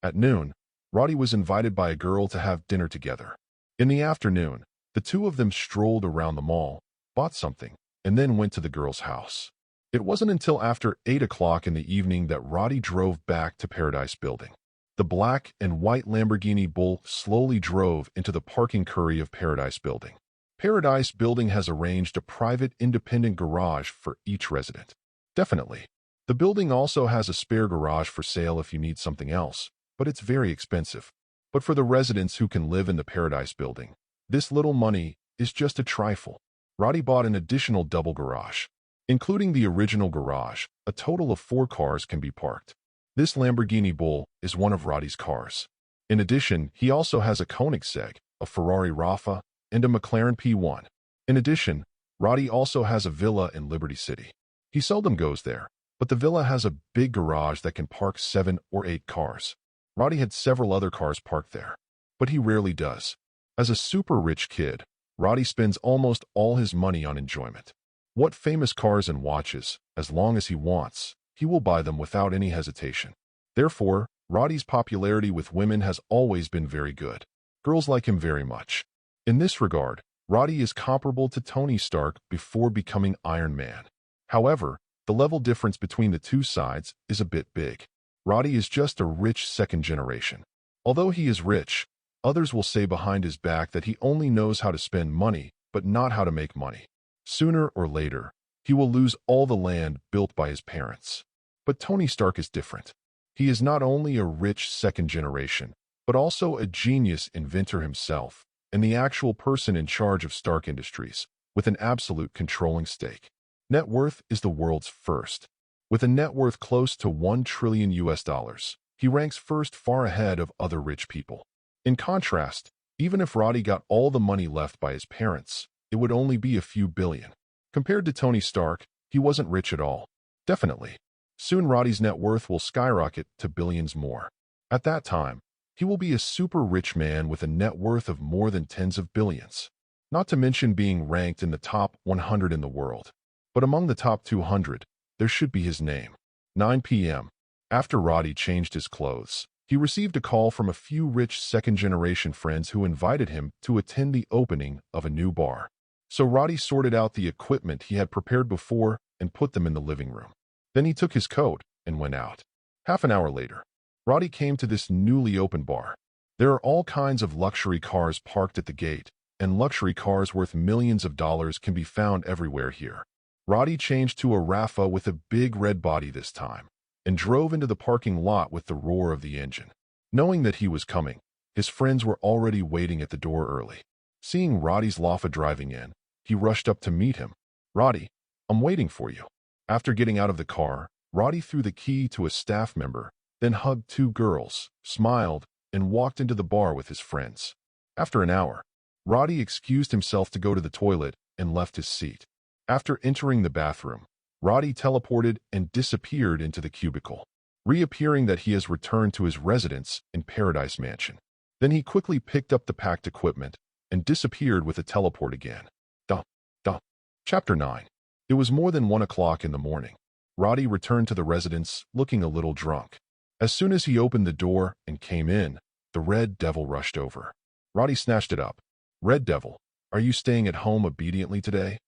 At noon, Roddy was invited by a girl to have dinner together. In the afternoon, the two of them strolled around the mall, bought something, and then went to the girl's house. It wasn't until after 8 o'clock in the evening that Roddy drove back to Paradise Building. The black and white Lamborghini Bull slowly drove into the parking curry of Paradise Building. Paradise Building has arranged a private independent garage for each resident. Definitely. The building also has a spare garage for sale if you need something else, but it's very expensive. But for the residents who can live in the Paradise Building, this little money is just a trifle. Roddy bought an additional double garage. Including the original garage, a total of 4 cars can be parked. This Lamborghini Bull is one of Roddy's cars. In addition, he also has a Koenigsegg, a Ferrari Rafa, and a McLaren P1. In addition, Roddy also has a villa in Liberty City. He seldom goes there, but the villa has a big garage that can park 7 or 8 cars. Roddy had several other cars parked there, but he rarely does. As a super rich kid, Roddy spends almost all his money on enjoyment. What famous cars and watches, as long as he wants, he will buy them without any hesitation. Therefore, Roddy's popularity with women has always been very good. Girls like him very much. In this regard, Roddy is comparable to Tony Stark before becoming Iron Man. However, the level difference between the two sides is a bit big. Roddy is just a rich second generation. Although he is rich, others will say behind his back that he only knows how to spend money, but not how to make money. Sooner or later, he will lose all the land built by his parents. But Tony Stark is different. He is not only a rich second generation, but also a genius inventor himself, and the actual person in charge of Stark Industries, with an absolute controlling stake. Net worth is the world's first. With a net worth close to $1 trillion, he ranks first, far ahead of other rich people. In contrast, even if Roddy got all the money left by his parents, it would only be a few billion. Compared to Tony Stark, he wasn't rich at all. Definitely. Soon Roddy's net worth will skyrocket to billions more. At that time, he will be a super rich man with a net worth of more than tens of billions. Not to mention being ranked in the top 100 in the world. But among the top 200, there should be his name. 9 p.m. After Roddy changed his clothes, he received a call from a few rich second-generation friends who invited him to attend the opening of a new bar. So Roddy sorted out the equipment he had prepared before and put them in the living room. Then he took his coat and went out. Half an hour later, Roddy came to this newly opened bar. There are all kinds of luxury cars parked at the gate, and luxury cars worth millions of dollars can be found everywhere here. Roddy changed to a Rafa with a big red body this time, and drove into the parking lot with the roar of the engine. Knowing that he was coming, his friends were already waiting at the door early. Seeing Roddy's Lafa driving in, he rushed up to meet him. "Roddy, I'm waiting for you." After getting out of the car, Roddy threw the key to a staff member, then hugged two girls, smiled, and walked into the bar with his friends. After an hour, Roddy excused himself to go to the toilet and left his seat. After entering the bathroom, Roddy teleported and disappeared into the cubicle, reappearing that he has returned to his residence in Paradise Mansion. Then he quickly picked up the packed equipment and disappeared with a teleport again. Chapter 9. It was more than 1 o'clock in the morning. Roddy returned to the residence looking a little drunk. As soon as he opened the door and came in, the Red Devil rushed over. Roddy snatched it up. "Red Devil, are you staying at home obediently today?"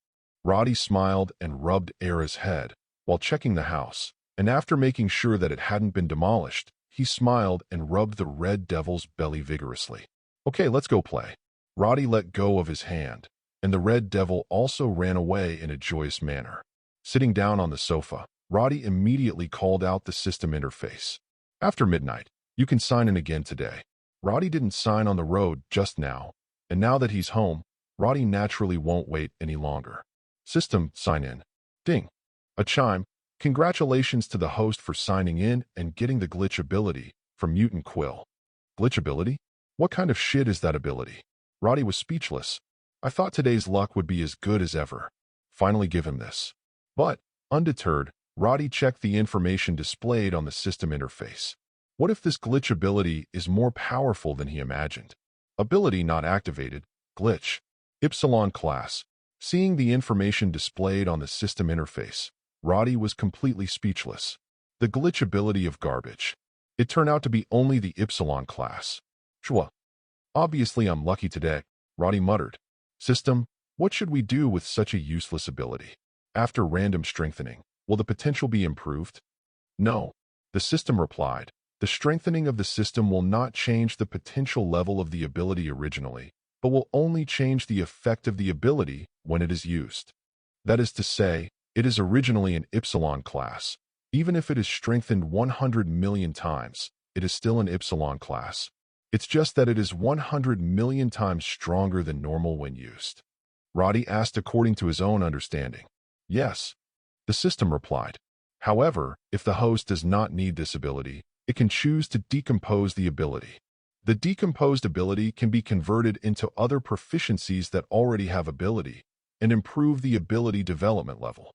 Roddy smiled and rubbed Era's head while checking the house, and after making sure that it hadn't been demolished, he smiled and rubbed the Red Devil's belly vigorously. "Okay, let's go play." Roddy let go of his hand, and the Red Devil also ran away in a joyous manner. Sitting down on the sofa, Roddy immediately called out the system interface. "After midnight, you can sign in again today." Roddy didn't sign on the road just now, and now that he's home, Roddy naturally won't wait any longer. "System, sign in." Ding. A chime. Congratulations to the host for signing in and getting the glitch ability from Mutant Quill. Glitch ability? What kind of shit is that ability? Roddy was speechless. I thought today's luck would be as good as ever. Finally give him this. But, undeterred, Roddy checked the information displayed on the system interface. What if this glitch ability is more powerful than he imagined? Ability not activated. Glitch. Ypsilon class. Seeing the information displayed on the system interface, Roddy was completely speechless. The glitch ability of garbage. It turned out to be only the Ypsilon class. Shwa. Obviously I'm lucky today, Roddy muttered. System, what should we do with such a useless ability? After random strengthening, will the potential be improved? No. The system replied. The strengthening of the system will not change the potential level of the ability originally, but will only change the effect of the ability when it is used. That is to say, it is originally an Ypsilon class. Even if it is strengthened 100 million times, it is still an Ypsilon class. It's just that it is 100 million times stronger than normal when used. Roddy asked according to his own understanding. Yes. The system replied. However, if the host does not need this ability, it can choose to decompose the ability. The decomposed ability can be converted into other proficiencies that already have ability and improve the ability development level.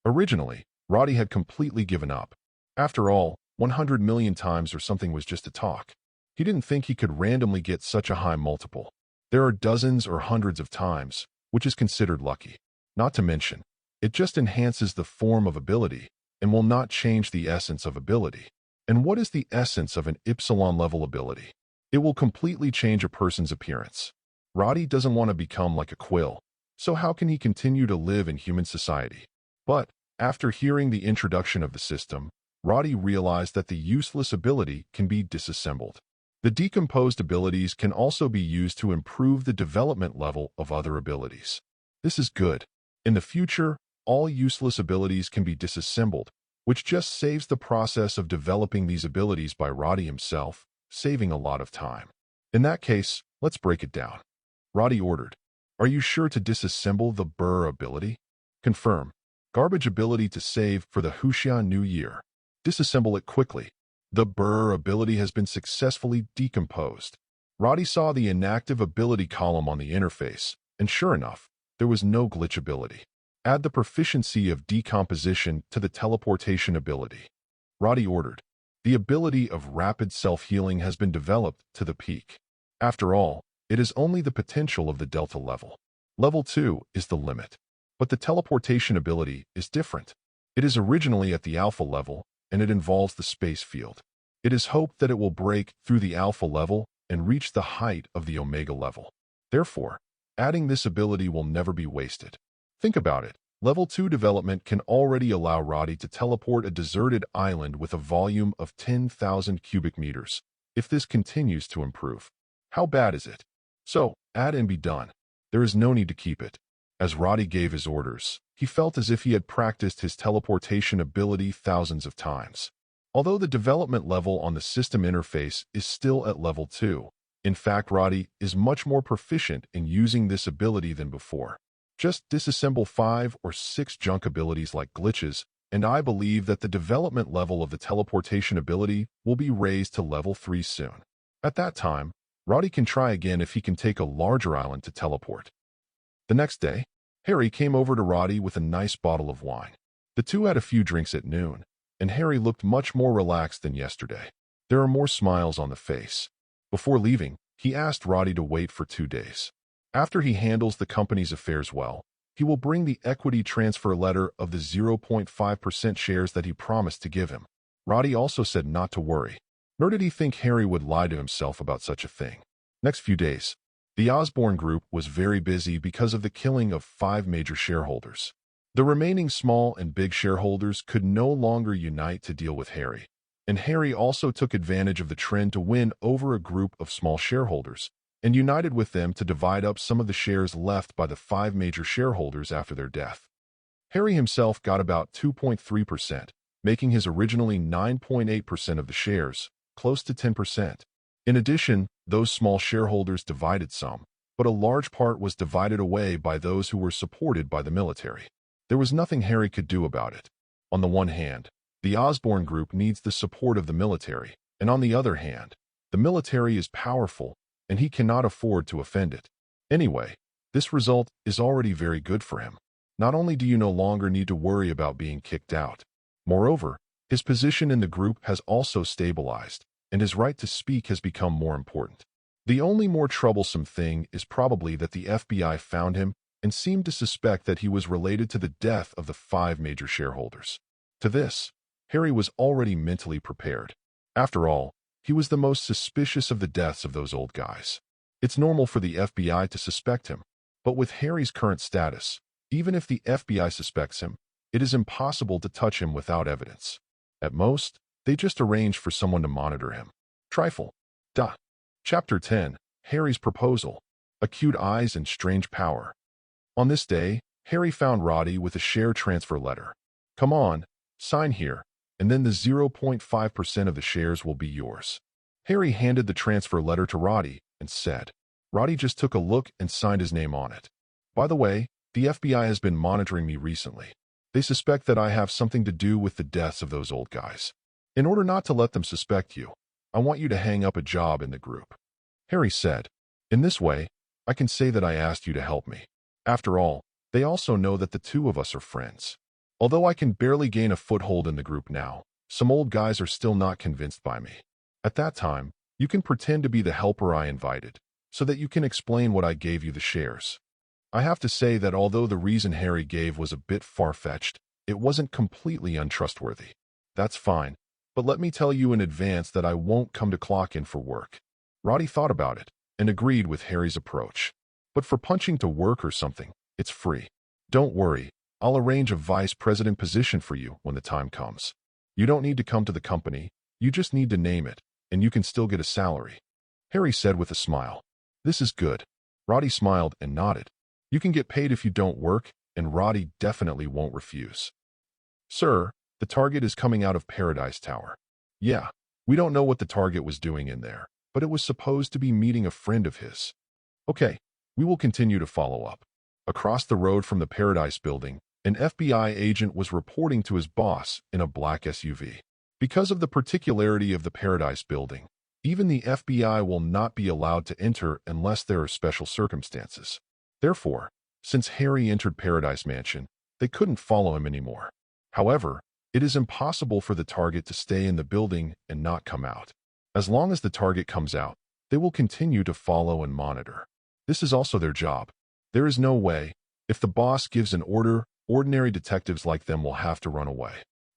Originally, Roddy had completely given up. After all, 100 million times or something was just a talk. He didn't think he could randomly get such a high multiple. There are dozens or hundreds of times, which is considered lucky. Not to mention, it just enhances the form of ability and will not change the essence of ability. And what is the essence of an epsilon-level ability? It will completely change a person's appearance. Roddy doesn't want to become like a quill, so how can he continue to live in human society? But, after hearing the introduction of the system, Roddy realized that the useless ability can be disassembled. The decomposed abilities can also be used to improve the development level of other abilities. This is good. In the future, all useless abilities can be disassembled, which just saves the process of developing these abilities by Roddy himself, saving a lot of time. In that case, let's break it down. Roddy ordered, "Are you sure to disassemble the Burr ability?" "Confirm. Garbage ability to save for the Huxian New Year. Disassemble it quickly. The Burr ability has been successfully decomposed." Roddy saw the inactive ability column on the interface, and sure enough, there was no glitch ability. Add the proficiency of decomposition to the teleportation ability. Roddy ordered, "The ability of rapid self-healing has been developed to the peak. After all, it is only the potential of the Delta level. Level 2 is the limit. But the teleportation ability is different. It is originally at the Alpha level, and it involves the space field. It is hoped that it will break through the Alpha level and reach the height of the Omega level. Therefore, adding this ability will never be wasted." Think about it. Level 2 development can already allow Roddy to teleport a deserted island with a volume of 10,000 cubic meters. If this continues to improve, how bad is it? So, add and be done. There is no need to keep it. As Roddy gave his orders, he felt as if he had practiced his teleportation ability thousands of times. Although the development level on the system interface is still at level 2, in fact Roddy is much more proficient in using this ability than before. Just disassemble 5 or 6 junk abilities like glitches, and I believe that the development level of the teleportation ability will be raised to level 3 soon. At that time, Roddy can try again if he can take a larger island to teleport. The next day, Harry came over to Roddy with a nice bottle of wine. The two had a few drinks at noon, and Harry looked much more relaxed than yesterday. There are more smiles on the face. Before leaving, he asked Roddy to wait for 2 days. After he handles the company's affairs well, he will bring the equity transfer letter of the 0.5% shares that he promised to give him. Roddy also said not to worry, nor did he think Harry would lie to himself about such a thing. Next few days, the Osborne Group was very busy because of the killing of 5 major shareholders. The remaining small and big shareholders could no longer unite to deal with Harry, and Harry also took advantage of the trend to win over a group of small shareholders, and united with them to divide up some of the shares left by the 5 major shareholders after their death. Harry himself got about 2.3%, making his originally 9.8% of the shares, close to 10%. In addition, those small shareholders divided some, but a large part was divided away by those who were supported by the military. There was nothing Harry could do about it. On the one hand, the Osborne Group needs the support of the military, and on the other hand, the military is powerful, and he cannot afford to offend it. Anyway, this result is already very good for him. Not only do you no longer need to worry about being kicked out, moreover, his position in the group has also stabilized, and his right to speak has become more important. The only more troublesome thing is probably that the FBI found him and seemed to suspect that he was related to the death of the 5 major shareholders. To this, Harry was already mentally prepared. After all, he was the most suspicious of the deaths of those old guys. It's normal for the FBI to suspect him, but with Harry's current status, even if the FBI suspects him, it is impossible to touch him without evidence. At most, they just arrange for someone to monitor him. Trifle. Duh. Chapter 10, Harry's Proposal. Acute Eyes and Strange Power. On this day, Harry found Roddy with a share transfer letter. "Come on, sign here, and then the 0.5% of the shares will be yours." Harry handed the transfer letter to Roddy and said. Roddy just took a look and signed his name on it. "By the way, the FBI has been monitoring me recently. They suspect that I have something to do with the deaths of those old guys. In order not to let them suspect you, I want you to hang up a job in the group." Harry said, "In this way, I can say that I asked you to help me. After all, they also know that the two of us are friends. Although I can barely gain a foothold in the group now, some old guys are still not convinced by me. At that time, You can pretend to be the helper I invited, so that you can explain what I gave you the shares. I have to say that although the reason Harry gave was a bit far-fetched, it wasn't completely untrustworthy. That's fine, but let me tell you in advance that I won't come to clock in for work. Roddy thought about it and agreed with Harry's approach. But for punching to work or something, it's free. Don't worry, I'll arrange a vice president position for you when the time comes. You don't need to come to the company, you just need to name it, and you can still get a salary. Harry said with a smile. This is good. Roddy smiled and nodded. You can get paid if you don't work, and Roddy definitely won't refuse. Sir, the target is coming out of Paradise Tower. Yeah, we don't know what the target was doing in there, but it was supposed to be meeting a friend of his. Okay, we will continue to follow up. Across the road from the Paradise building, an FBI agent was reporting to his boss in a black SUV. Because of the particularity of the Paradise building, even the FBI will not be allowed to enter unless there are special circumstances. Therefore, since Harry entered Paradise Mansion, they couldn't follow him anymore. However, it is impossible for the target to stay in the building and not come out. As long as the target comes out, they will continue to follow and monitor. This is also their job. There is no way, if the boss gives an order, ordinary detectives like them will have to run away.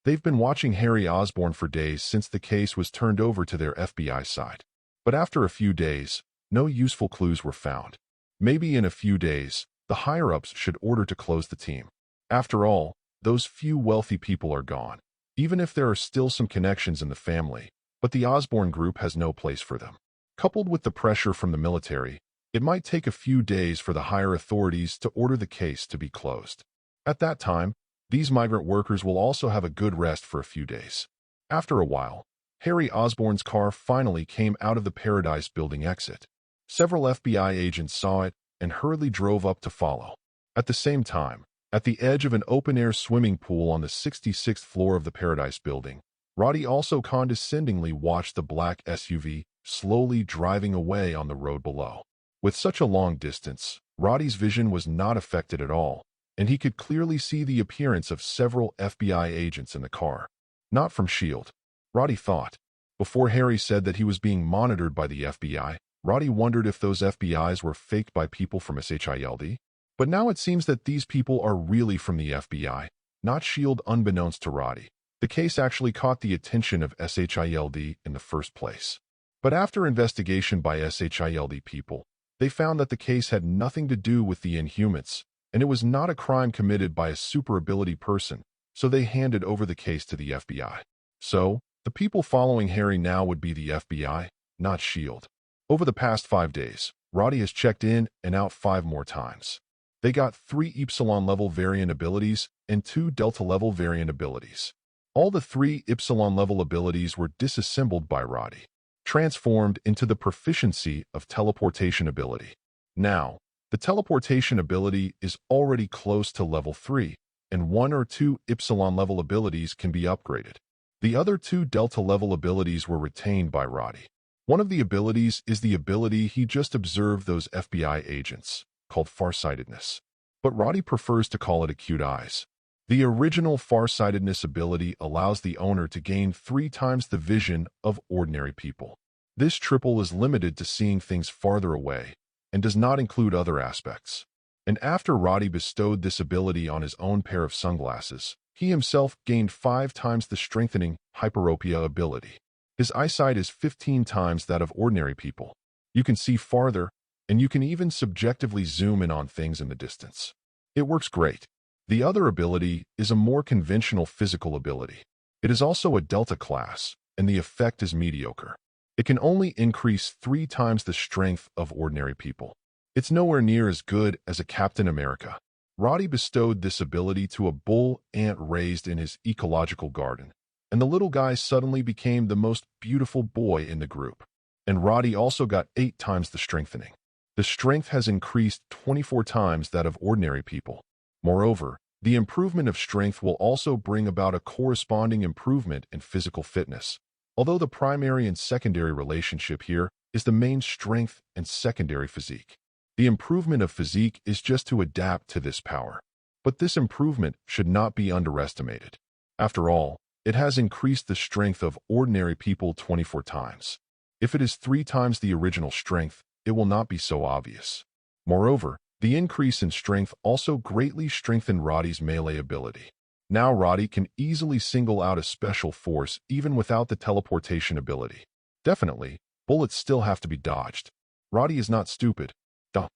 They've been watching Harry Osborn for days since the case was turned over to their FBI side. But after a few days, no useful clues were found. Maybe in a few days, the higher-ups should order to close the team. After all, those few wealthy people are gone, even if there are still some connections in the family, but the Osborn group has no place for them. Coupled with the pressure from the military, it might take a few days for the higher authorities to order the case to be closed. At that time, these migrant workers will also have a good rest for a few days. After a while, Harry Osborn's car finally came out of the Paradise building exit. Several FBI agents saw it and hurriedly drove up to follow. At the same time, at the edge of an open-air swimming pool on the 66th floor of the Paradise building, Roddy also condescendingly watched the black SUV slowly driving away on the road below. With such a long distance, Roddy's vision was not affected at all, and he could clearly see the appearance of several FBI agents in the car. Not from S.H.I.E.L.D., Roddy thought. Before Harry said that he was being monitored by the FBI, Roddy wondered if those FBIs were faked by people from S.H.I.E.L.D. But now it seems that these people are really from the FBI, not S.H.I.E.L.D. Unbeknownst to Roddy, the case actually caught the attention of S.H.I.E.L.D. in the first place. But after investigation by S.H.I.E.L.D. people, they found that the case had nothing to do with the Inhumans, and it was not a crime committed by a super-ability person, so they handed over the case to the FBI. So, the people following Harry now would be the FBI, not S.H.I.E.L.D. Over the past 5 days, Roddy has checked in and out 5 more times. They got 3 Epsilon-level variant abilities and 2 Delta-level variant abilities. All the 3 Epsilon-level abilities were disassembled by Roddy, transformed into the proficiency of teleportation ability. Now, the teleportation ability is already close to level 3, and 1 or 2 Epsilon-level abilities can be upgraded. The other 2 Delta-level abilities were retained by Roddy. One of the abilities is the ability he just observed those FBI agents, called farsightedness. But Roddy prefers to call it acute eyes. The original farsightedness ability allows the owner to gain 3 times the vision of ordinary people. This triple is limited to seeing things farther away, and does not include other aspects. And after Roddy bestowed this ability on his own pair of sunglasses, he himself gained 5 times the strengthening hyperopia ability. His eyesight is 15 times that of ordinary people. You can see farther, and you can even subjectively zoom in on things in the distance. It works great. The other ability is a more conventional physical ability. It is also a Delta class, and the effect is mediocre. It can only increase 3 times the strength of ordinary people. It's nowhere near as good as a Captain America. Roddy bestowed this ability to a bull ant raised in his ecological garden, and the little guy suddenly became the most beautiful boy in the group. And Roddy also got 8 times the strengthening. The strength has increased 24 times that of ordinary people. Moreover, the improvement of strength will also bring about a corresponding improvement in physical fitness, although the primary and secondary relationship here is the main strength and secondary physique. The improvement of physique is just to adapt to this power. But this improvement should not be underestimated. After all, it has increased the strength of ordinary people 24 times. If it is 3 times the original strength, it will not be so obvious. Moreover, the increase in strength also greatly strengthened Roddy's melee ability. Now Roddy can easily single out a special force even without the teleportation ability. Definitely, bullets still have to be dodged. Roddy is not stupid. Duh.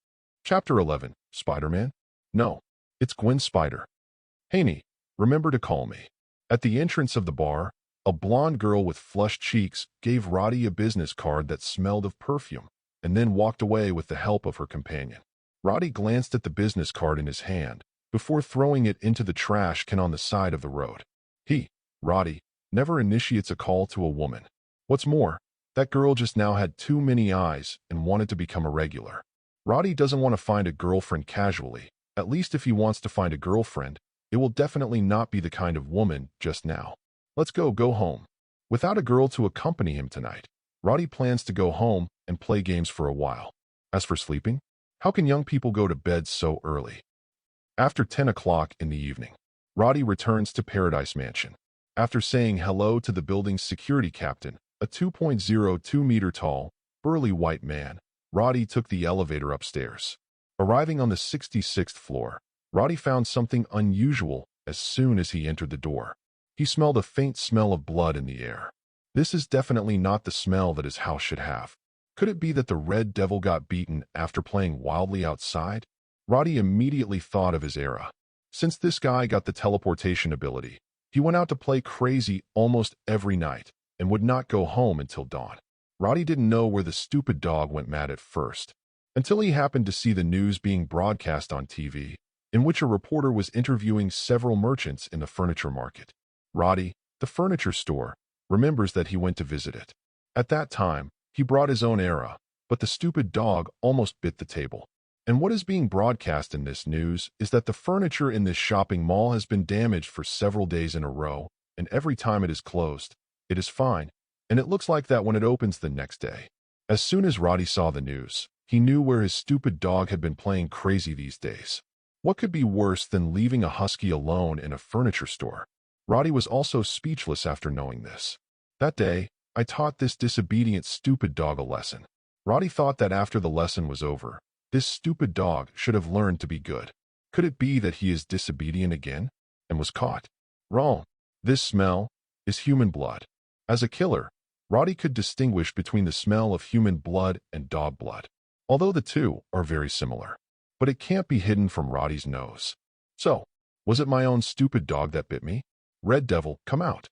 Chapter 11. Spider-Man? No. It's Gwen Spider. Haney, remember to call me. At the entrance of the bar, a blonde girl with flushed cheeks gave Roddy a business card that smelled of perfume, and then walked away with the help of her companion. Roddy glanced at the business card in his hand, before throwing it into the trash can on the side of the road. He, Roddy, never initiates a call to a woman. What's more, that girl just now had too many eyes and wanted to become a regular. Roddy doesn't want to find a girlfriend casually. At least if he wants to find a girlfriend, it will definitely not be the kind of woman just now. Let's go home. Without a girl to accompany him tonight, Roddy plans to go home and play games for a while. As for sleeping, how can young people go to bed so early? After 10 o'clock in the evening, Roddy returns to Paradise Mansion. After saying hello to the building's security captain, a 2.02-meter tall, burly white man, Roddy took the elevator upstairs. Arriving on the 66th floor, Roddy found something unusual as soon as he entered the door. He smelled a faint smell of blood in the air. This is definitely not the smell that his house should have. Could it be that the Red Devil got beaten after playing wildly outside? Roddy immediately thought of his era. Since this guy got the teleportation ability, he went out to play crazy almost every night and would not go home until dawn. Roddy didn't know where the stupid dog went mad at first, until he happened to see the news being broadcast on TV, in which a reporter was interviewing several merchants in the furniture market. Roddy, the furniture store, remembers that he went to visit it. At that time, he brought his own era, but the stupid dog almost bit the table. And what is being broadcast in this news is that the furniture in this shopping mall has been damaged for several days in a row, and every time it is closed, it is fine, and it looks like that when it opens the next day. As soon as Roddy saw the news, he knew where his stupid dog had been playing crazy these days. What could be worse than leaving a husky alone in a furniture store? Roddy was also speechless after knowing this. That day, I taught this disobedient stupid dog a lesson. Roddy thought that after the lesson was over, this stupid dog should have learned to be good. Could it be that he is disobedient again and was caught? Wrong. This smell is human blood. As a killer, Roddy could distinguish between the smell of human blood and dog blood, although the two are very similar. But it can't be hidden from Roddy's nose. So, was it my own stupid dog that bit me? Red Devil, come out.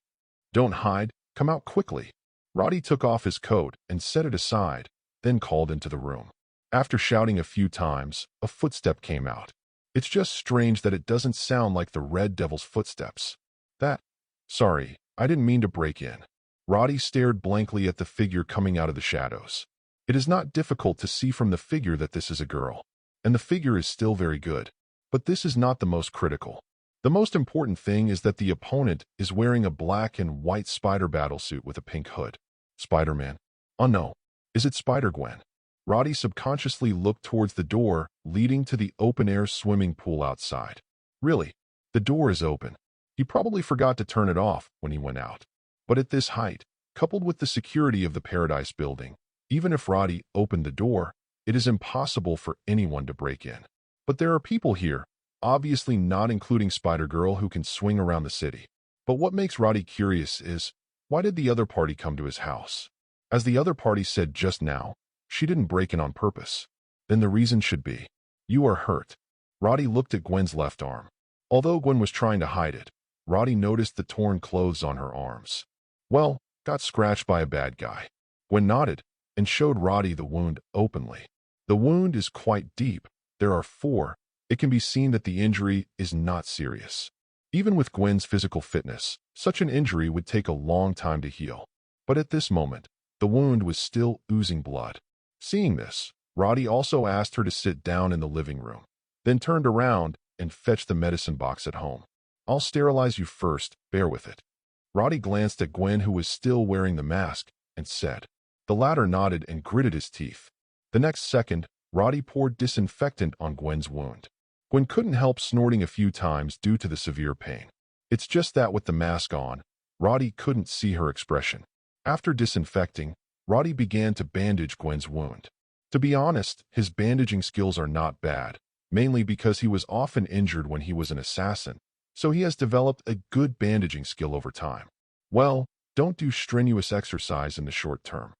Don't hide, come out quickly. Roddy took off his coat and set it aside, then called into the room. After shouting a few times, a footstep came out. It's just strange that it doesn't sound like the Red Devil's footsteps. Sorry, I didn't mean to break in. Roddy stared blankly at the figure coming out of the shadows. It is not difficult to see from the figure that this is a girl, and the figure is still very good. But this is not the most critical. The most important thing is that the opponent is wearing a black and white spider battlesuit with a pink hood. Spider-Man. Oh no, is it Spider-Gwen? Roddy subconsciously looked towards the door leading to the open-air swimming pool outside. Really, the door is open. He probably forgot to turn it off when he went out. But at this height, coupled with the security of the Paradise building, even if Roddy opened the door, it is impossible for anyone to break in. But there are people here, obviously not including Spider-Girl, who can swing around the city. But what makes Roddy curious is, why did the other party come to his house? As the other party said just now, she didn't break in on purpose. Then the reason should be, you are hurt. Roddy looked at Gwen's left arm. Although Gwen was trying to hide it, Roddy noticed the torn clothes on her arms. Well, got scratched by a bad guy. Gwen nodded and showed Roddy the wound openly. The wound is quite deep. There are 4. It can be seen that the injury is not serious. Even with Gwen's physical fitness, such an injury would take a long time to heal. But at this moment, the wound was still oozing blood. Seeing this, Roddy also asked her to sit down in the living room, then turned around and fetched the medicine box at home. I'll sterilize you first, bear with it. Roddy glanced at Gwen, who was still wearing the mask, and said. The latter nodded and gritted his teeth. The next second, Roddy poured disinfectant on Gwen's wound. Gwen couldn't help snorting a few times due to the severe pain. It's just that with the mask on, Roddy couldn't see her expression. After disinfecting, Roddy began to bandage Gwen's wound. To be honest, his bandaging skills are not bad, mainly because he was often injured when he was an assassin, so he has developed a good bandaging skill over time. Well, don't do strenuous exercise in the short term.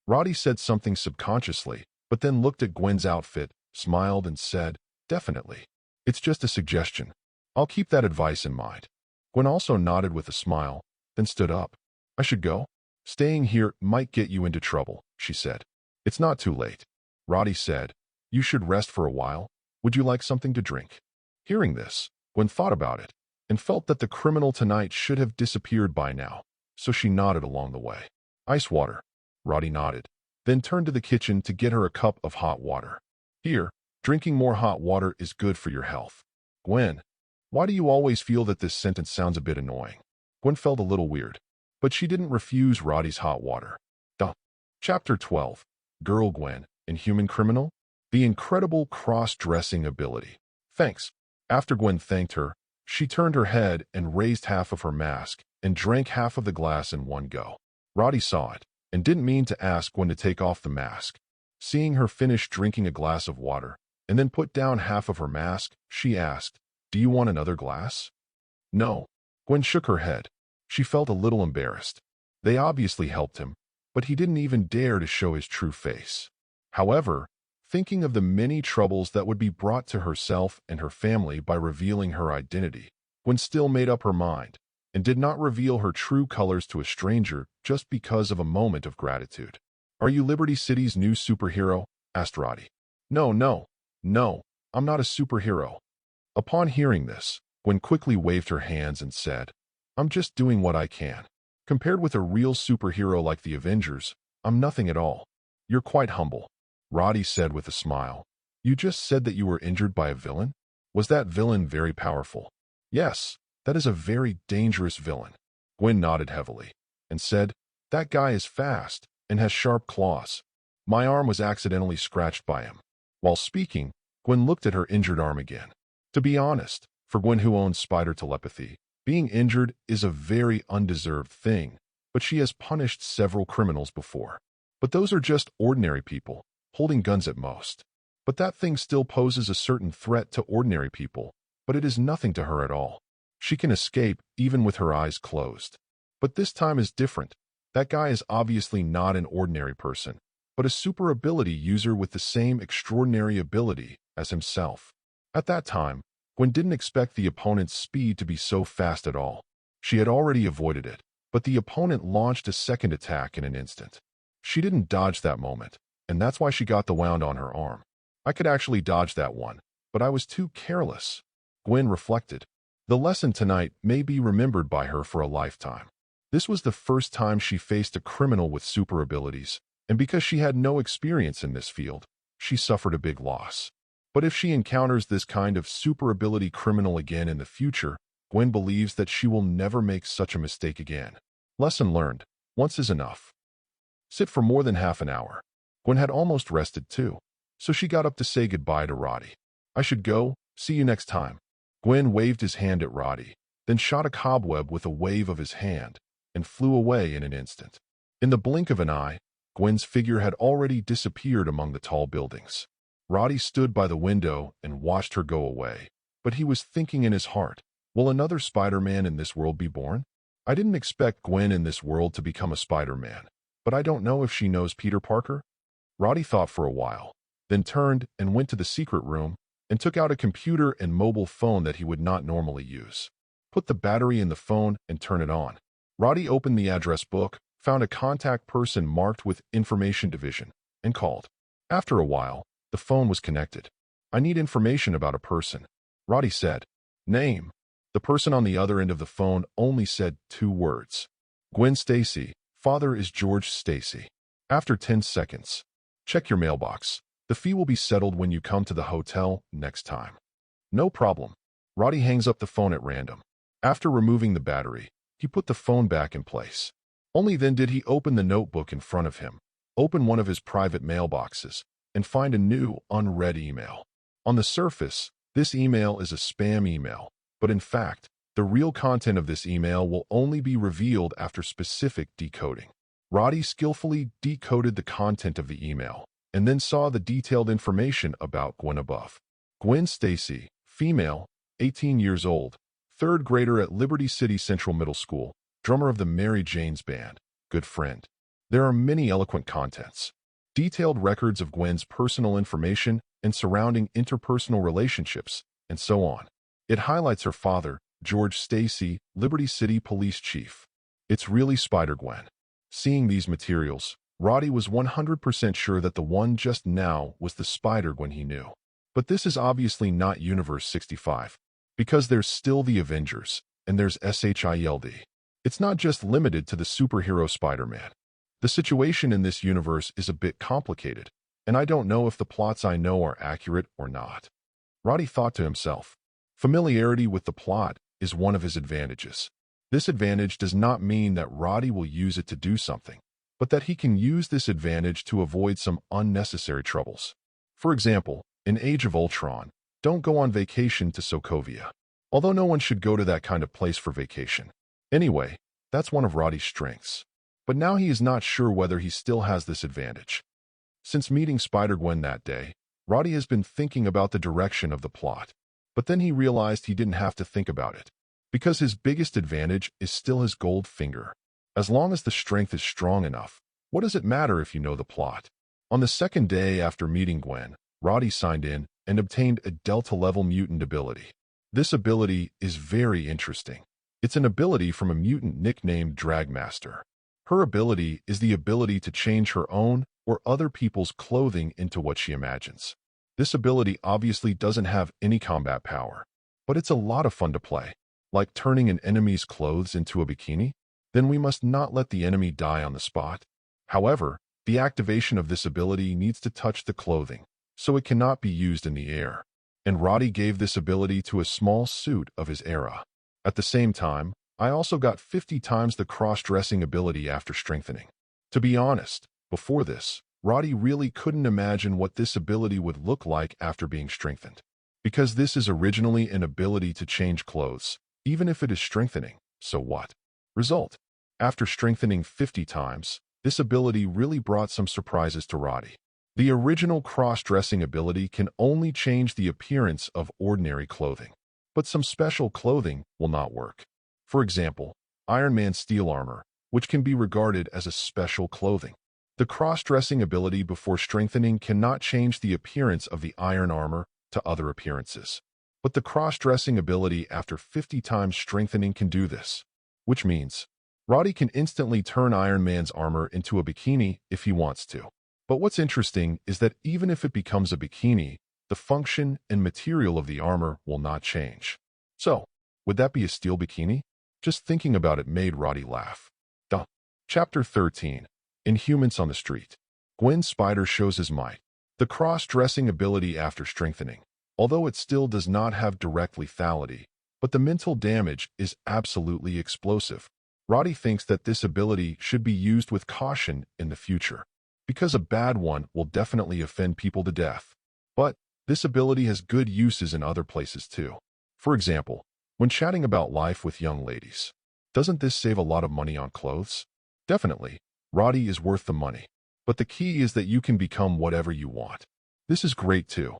Roddy said something subconsciously, but then looked at Gwen's outfit, smiled, and said, "Definitely. It's just a suggestion. I'll keep that advice in mind." Gwen also nodded with a smile, then stood up. "I should go? Staying here might get you into trouble," she said. "It's not too late." Roddy said, "You should rest for a while. Would you like something to drink?" Hearing this, Gwen thought about it, and felt that the criminal tonight should have disappeared by now, so she nodded along the way. "Ice water." Roddy nodded, then turned to the kitchen to get her a cup of hot water. "Here, drinking more hot water is good for your health." "Gwen, why do you always feel that this sentence sounds a bit annoying?" Gwen felt a little weird, but she didn't refuse Roddy's hot water. Chapter 12. Girl Gwen, Inhuman Criminal? The Incredible Cross-Dressing Ability. "Thanks." After Gwen thanked her, she turned her head and raised half of her mask and drank half of the glass in one go. Roddy saw it and didn't mean to ask Gwen to take off the mask. Seeing her finish drinking a glass of water and then put down half of her mask, she asked, "Do you want another glass?" "No." Gwen shook her head. She felt a little embarrassed. They obviously helped him, but he didn't even dare to show his true face. However, thinking of the many troubles that would be brought to herself and her family by revealing her identity, Gwen still made up her mind and did not reveal her true colors to a stranger just because of a moment of gratitude. "Are you Liberty City's new superhero?" asked Roddy. No, I'm not a superhero." Upon hearing this, Gwen quickly waved her hands and said, "I'm just doing what I can. Compared with a real superhero like the Avengers, I'm nothing at all." "You're quite humble," Roddy said with a smile. "You just said that you were injured by a villain? Was that villain very powerful?" "Yes, that is a very dangerous villain." Gwen nodded heavily and said, "That guy is fast and has sharp claws. My arm was accidentally scratched by him." While speaking, Gwen looked at her injured arm again. To be honest, for Gwen who owns spider telepathy, being injured is a very undeserved thing, but she has punished several criminals before. But those are just ordinary people, holding guns at most. But that thing still poses a certain threat to ordinary people, but it is nothing to her at all. She can escape even with her eyes closed. But this time is different. That guy is obviously not an ordinary person, but a super ability user with the same extraordinary ability as himself. At that time, Gwen didn't expect the opponent's speed to be so fast at all. She had already avoided it, but the opponent launched a second attack in an instant. She didn't dodge that moment, and that's why she got the wound on her arm. "I could actually dodge that one, but I was too careless." Gwen reflected. The lesson tonight may be remembered by her for a lifetime. This was the first time she faced a criminal with super abilities, and because she had no experience in this field, she suffered a big loss. But if she encounters this kind of super ability criminal again in the future, Gwen believes that she will never make such a mistake again. Lesson learned: once is enough. Sit for more than half an hour. Gwen had almost rested too, so she got up to say goodbye to Roddy. "I should go. See you next time." Gwen waved his hand at Roddy, then shot a cobweb with a wave of his hand, and flew away in an instant. In the blink of an eye, Gwen's figure had already disappeared among the tall buildings. Roddy stood by the window and watched her go away, but he was thinking in his heart, will another Spider-Man in this world be born? I didn't expect Gwen in this world to become a Spider-Man, but I don't know if she knows Peter Parker. Roddy thought for a while, then turned and went to the secret room and took out a computer and mobile phone that he would not normally use. Put the battery in the phone and turn it on. Roddy opened the address book, found a contact person marked with Information Division, and called. After a while, the phone was connected. "I need information about a person," Roddy said. "Name." The person on the other end of the phone only said 2 words. "Gwen Stacy. Father is George Stacy." After 10 seconds, "Check your mailbox. The fee will be settled when you come to the hotel next time." "No problem." Roddy hangs up the phone at random. After removing the battery, he put the phone back in place. Only then did he open the notebook in front of him, open one of his private mailboxes, and find a new, unread email. On the surface, this email is a spam email, but in fact, the real content of this email will only be revealed after specific decoding. Roddy skillfully decoded the content of the email and then saw the detailed information about Gwen above. Gwen Stacy, female, 18 years old, third grader at Liberty City Central Middle School, drummer of the Mary Jane's Band, good friend. There are many eloquent contents. Detailed records of Gwen's personal information and surrounding interpersonal relationships, and so on. It highlights her father, George Stacy, Liberty City Police Chief. It's really Spider-Gwen. Seeing these materials, Roddy was 100% sure that the one just now was the Spider-Gwen he knew. But this is obviously not Universe 65, because there's still the Avengers, and there's SHIELD. It's not just limited to the superhero Spider-Man. The situation in this universe is a bit complicated, and I don't know if the plots I know are accurate or not. Roddy thought to himself. Familiarity with the plot is one of his advantages. This advantage does not mean that Roddy will use it to do something, but that he can use this advantage to avoid some unnecessary troubles. For example, in Age of Ultron, don't go on vacation to Sokovia. Although no one should go to that kind of place for vacation. Anyway, that's one of Roddy's strengths. But now he is not sure whether he still has this advantage. Since meeting Spider-Gwen that day, Roddy has been thinking about the direction of the plot. But then he realized he didn't have to think about it, because his biggest advantage is still his gold finger. As long as the strength is strong enough, what does it matter if you know the plot? On the second day after meeting Gwen, Roddy signed in and obtained a Delta-level mutant ability. This ability is very interesting. It's an ability from a mutant nicknamed Dragmaster. Her ability is the ability to change her own or other people's clothing into what she imagines. This ability obviously doesn't have any combat power, but it's a lot of fun to play. Like turning an enemy's clothes into a bikini? Then we must not let the enemy die on the spot. However, the activation of this ability needs to touch the clothing, so it cannot be used in the air. And Roddy gave this ability to a small suit of his era. At the same time, I also got 50 times the cross-dressing ability after strengthening. To be honest, before this, Roddy really couldn't imagine what this ability would look like after being strengthened. Because this is originally an ability to change clothes, even if it is strengthening, so what? Result: after strengthening 50 times, this ability really brought some surprises to Roddy. The original cross-dressing ability can only change the appearance of ordinary clothing, but some special clothing will not work. For example, Iron Man's steel armor, which can be regarded as a special clothing. The cross-dressing ability before strengthening cannot change the appearance of the iron armor to other appearances. But the cross-dressing ability after 50 times strengthening can do this, which means Roddy can instantly turn Iron Man's armor into a bikini if he wants to. But what's interesting is that even if it becomes a bikini, the function and material of the armor will not change. So, would that be a steel bikini? Just thinking about it made Roddy laugh. Duh. Chapter 13. Inhumans on the Street. Gwen Spider shows his might. The cross-dressing ability after strengthening. Although it still does not have direct lethality, but the mental damage is absolutely explosive. Roddy thinks that this ability should be used with caution in the future, because a bad one will definitely offend people to death. But this ability has good uses in other places too. For example, when chatting about life with young ladies. Doesn't this save a lot of money on clothes? Definitely, Roddy is worth the money. But the key is that you can become whatever you want. This is great too.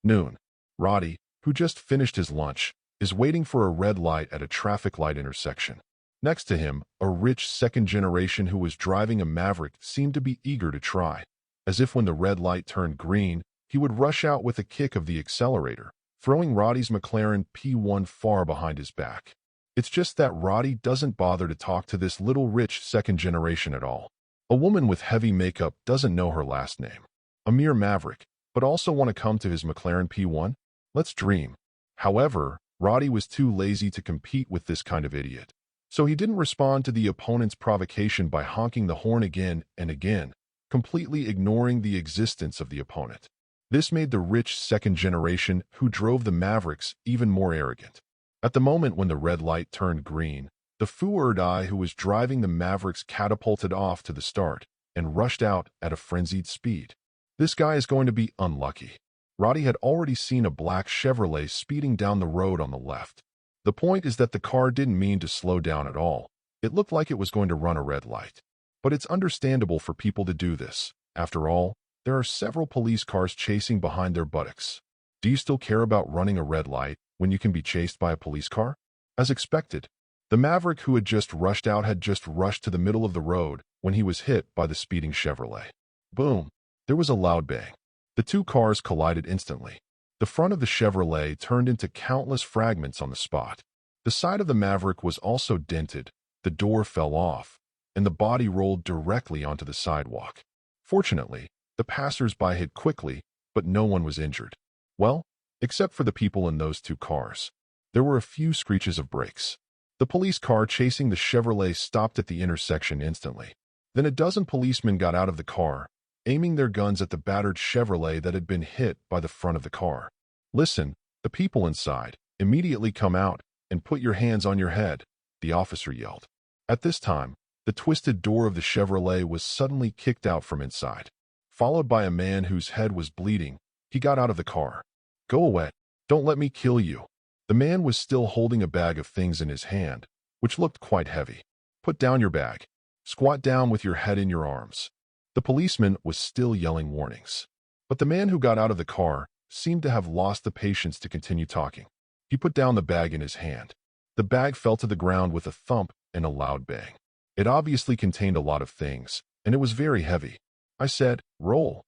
Noon. Roddy, who just finished his lunch, is waiting for a red light at a traffic light intersection. Next to him, a rich second generation who was driving a Maverick seemed to be eager to try. As if when the red light turned green, he would rush out with a kick of the accelerator, throwing Roddy's McLaren P1 far behind his back. It's just that Roddy doesn't bother to talk to this little rich second generation at all. A woman with heavy makeup doesn't know her last name. A mere Maverick, but also want to come to his McLaren P1? Let's dream. However, Roddy was too lazy to compete with this kind of idiot. So he didn't respond to the opponent's provocation by honking the horn again and again, completely ignoring the existence of the opponent. This made the rich second generation who drove the Mavericks even more arrogant. At the moment when the red light turned green, the Fuerdai who was driving the Mavericks catapulted off to the start and rushed out at a frenzied speed. This guy is going to be unlucky. Roddy had already seen a black Chevrolet speeding down the road on the left. The point is that the car didn't mean to slow down at all. It looked like it was going to run a red light. But it's understandable for people to do this. After all, there are several police cars chasing behind their buttocks. Do you still care about running a red light when you can be chased by a police car? As expected, the maverick who had just rushed out had just rushed to the middle of the road when he was hit by the speeding Chevrolet. Boom! There was a loud bang. The two cars collided instantly. The front of the Chevrolet turned into countless fragments on the spot. The side of the Maverick was also dented, the door fell off, and the body rolled directly onto the sidewalk. Fortunately, the passers-by hid quickly, but no one was injured. Well, except for the people in those two cars. There were a few screeches of brakes. The police car chasing the Chevrolet stopped at the intersection instantly. Then a dozen policemen got out of the car, aiming their guns at the battered Chevrolet that had been hit by the front of the car. "Listen, the people inside, immediately come out and put your hands on your head," the officer yelled. At this time, the twisted door of the Chevrolet was suddenly kicked out from inside. Followed by a man whose head was bleeding, he got out of the car. "Go away. Don't let me kill you." The man was still holding a bag of things in his hand, which looked quite heavy. "Put down your bag. Squat down with your head in your arms." The policeman was still yelling warnings. But the man who got out of the car seemed to have lost the patience to continue talking. He put down the bag in his hand. The bag fell to the ground with a thump and a loud bang. It obviously contained a lot of things, and it was very heavy. I said, "Roll."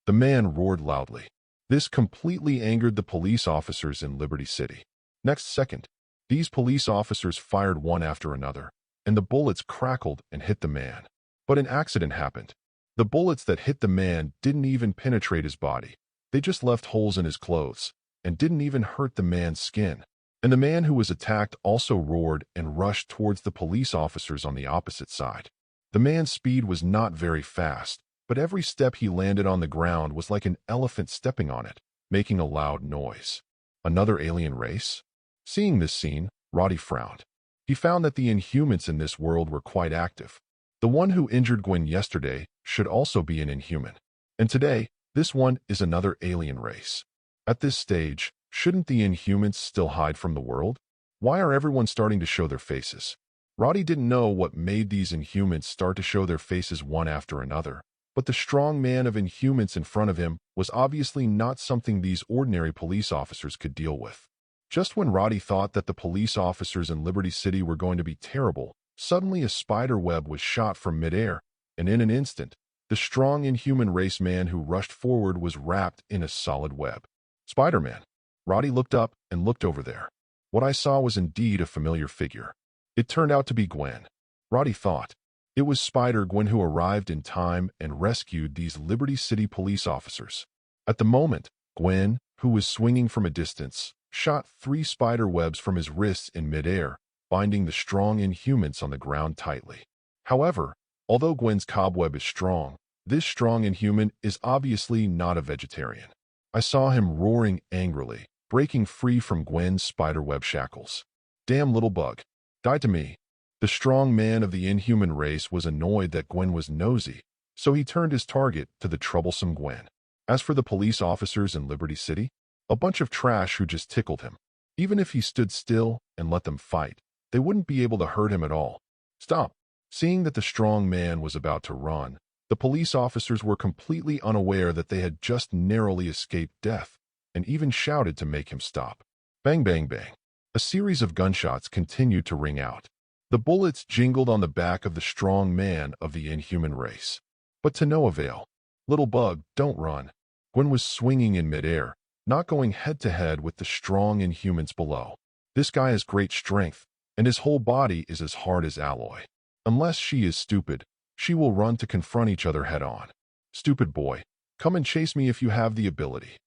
The man roared loudly. This completely angered the police officers in Liberty City. Next second, these police officers fired one after another, and the bullets crackled and hit the man. But an accident happened. The bullets that hit the man didn't even penetrate his body. They just left holes in his clothes, and didn't even hurt the man's skin. And the man who was attacked also roared and rushed towards the police officers on the opposite side. The man's speed was not very fast, but every step he landed on the ground was like an elephant stepping on it, making a loud noise. Another alien race? Seeing this scene, Roddy frowned. He found that the Inhumans in this world were quite active. The one who injured Gwen yesterday should also be an Inhuman. And today, this one is another alien race. At this stage, shouldn't the Inhumans still hide from the world? Why are everyone starting to show their faces? Roddy didn't know what made these Inhumans start to show their faces one after another, but the strong man of Inhumans in front of him was obviously not something these ordinary police officers could deal with. Just when Roddy thought that the police officers in Liberty City were going to be terrible, suddenly a spider web was shot from midair, and in an instant, the strong Inhuman race man who rushed forward was wrapped in a solid web. "Spider-Man." Roddy looked up and looked over there. What I saw was indeed a familiar figure. It turned out to be Gwen. Roddy thought. It was Spider-Gwen who arrived in time and rescued these Liberty City police officers. At the moment, Gwen, who was swinging from a distance, shot 3 spider webs from his wrists in midair, binding the strong Inhumans on the ground tightly. However, although Gwen's cobweb is strong, this strong Inhuman is obviously not a vegetarian. I saw him roaring angrily, breaking free from Gwen's spiderweb shackles. "Damn little bug. Die to me." The strong man of the Inhuman race was annoyed that Gwen was nosy, so he turned his target to the troublesome Gwen. As for the police officers in Liberty City, a bunch of trash who just tickled him. Even if he stood still and let them fight, they wouldn't be able to hurt him at all. "Stop." Seeing that the strong man was about to run, the police officers were completely unaware that they had just narrowly escaped death, and even shouted to make him stop. Bang, bang, bang. A series of gunshots continued to ring out. The bullets jingled on the back of the strong man of the Inhuman race. But to no avail. "Little bug, don't run." Gwen was swinging in midair, not going head-to-head with the strong Inhumans below. This guy has great strength, and his whole body is as hard as alloy. Unless she is stupid, she will run to confront each other head-on. "Stupid boy, come and chase me if you have the ability."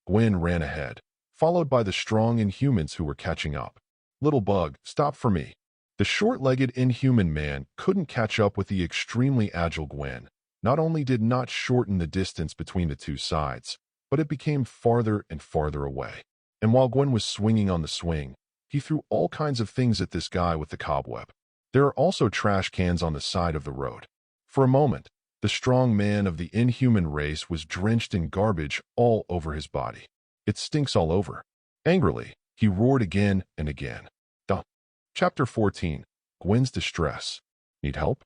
Gwen ran ahead, followed by the strong Inhumans who were catching up. "Little bug, stop for me." The short-legged Inhuman man couldn't catch up with the extremely agile Gwen. Not only did not shorten the distance between the two sides, but it became farther and farther away. And while Gwen was swinging on the swing, he threw all kinds of things at this guy with the cobweb. There are also trash cans on the side of the road. For a moment, the strong man of the Inhuman race was drenched in garbage all over his body. "It stinks all over." Angrily, he roared again and again. Chapter 14. Gwen's Distress. Need help?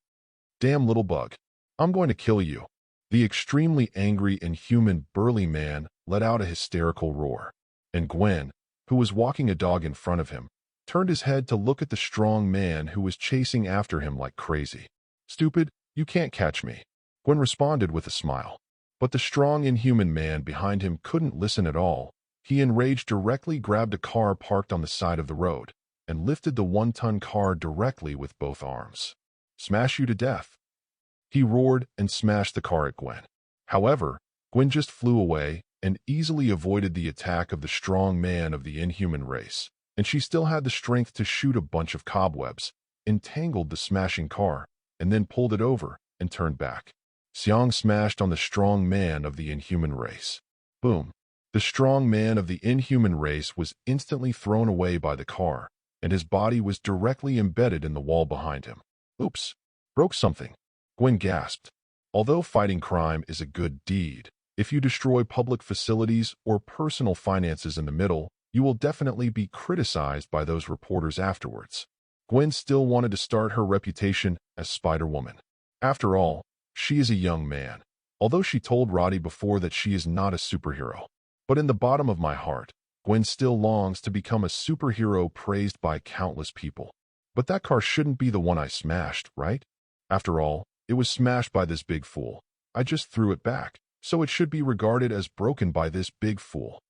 Damn little bug. I'm going to kill you. The extremely angry and human burly man let out a hysterical roar, and Gwen, who was walking a dog in front of him, turned his head to look at the strong man who was chasing after him like crazy. Stupid, you can't catch me. Gwen responded with a smile. But the strong inhuman man behind him couldn't listen at all. He, enraged, directly grabbed a car parked on the side of the road and lifted the 1-ton car directly with both arms. Smash you to death. He roared and smashed the car at Gwen. However, Gwen just flew away and easily avoided the attack of the strong man of the inhuman race, and she still had the strength to shoot a bunch of cobwebs, entangled the smashing car, and then pulled it over and turned back. Xiang smashed on the strong man of the inhuman race. Boom. The strong man of the inhuman race was instantly thrown away by the car, and his body was directly embedded in the wall behind him. Oops. Broke something. Gwen gasped. Although fighting crime is a good deed, if you destroy public facilities or personal finances in the middle, you will definitely be criticized by those reporters afterwards. Gwen still wanted to start her reputation as Spider-Woman. After all, she is a young man, although she told Roddy before that she is not a superhero. But in the bottom of my heart, Gwen still longs to become a superhero praised by countless people. But that car shouldn't be the one I smashed, right? After all, it was smashed by this big fool. I just threw it back, so it should be regarded as broken by this big fool.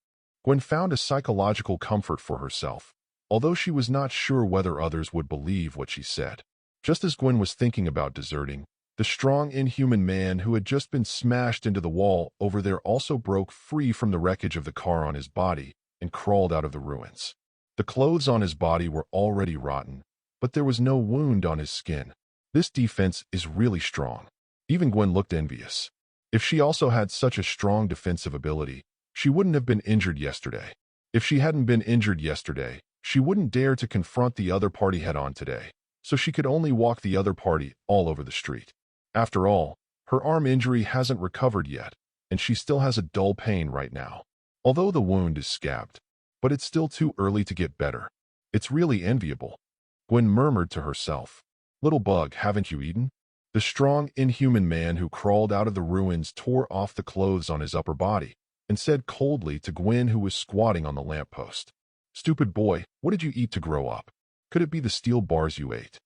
Gwen found a psychological comfort for herself, although she was not sure whether others would believe what she said. Just as Gwen was thinking about deserting, the strong inhuman man who had just been smashed into the wall over there also broke free from the wreckage of the car on his body and crawled out of the ruins. The clothes on his body were already rotten, but there was no wound on his skin. This defense is really strong. Even Gwen looked envious. If she also had such a strong defensive ability, she wouldn't have been injured yesterday. If she hadn't been injured yesterday, she wouldn't dare to confront the other party head-on today, so she could only walk the other party all over the street. After all, her arm injury hasn't recovered yet, and she still has a dull pain right now. Although the wound is scabbed, but it's still too early to get better. It's really enviable. Gwen murmured to herself. Little bug, haven't you eaten? The strong, inhuman man who crawled out of the ruins tore off the clothes on his upper body and said coldly to Gwen, who was squatting on the lamppost. Stupid boy, what did you eat to grow up? Could it be the steel bars you ate?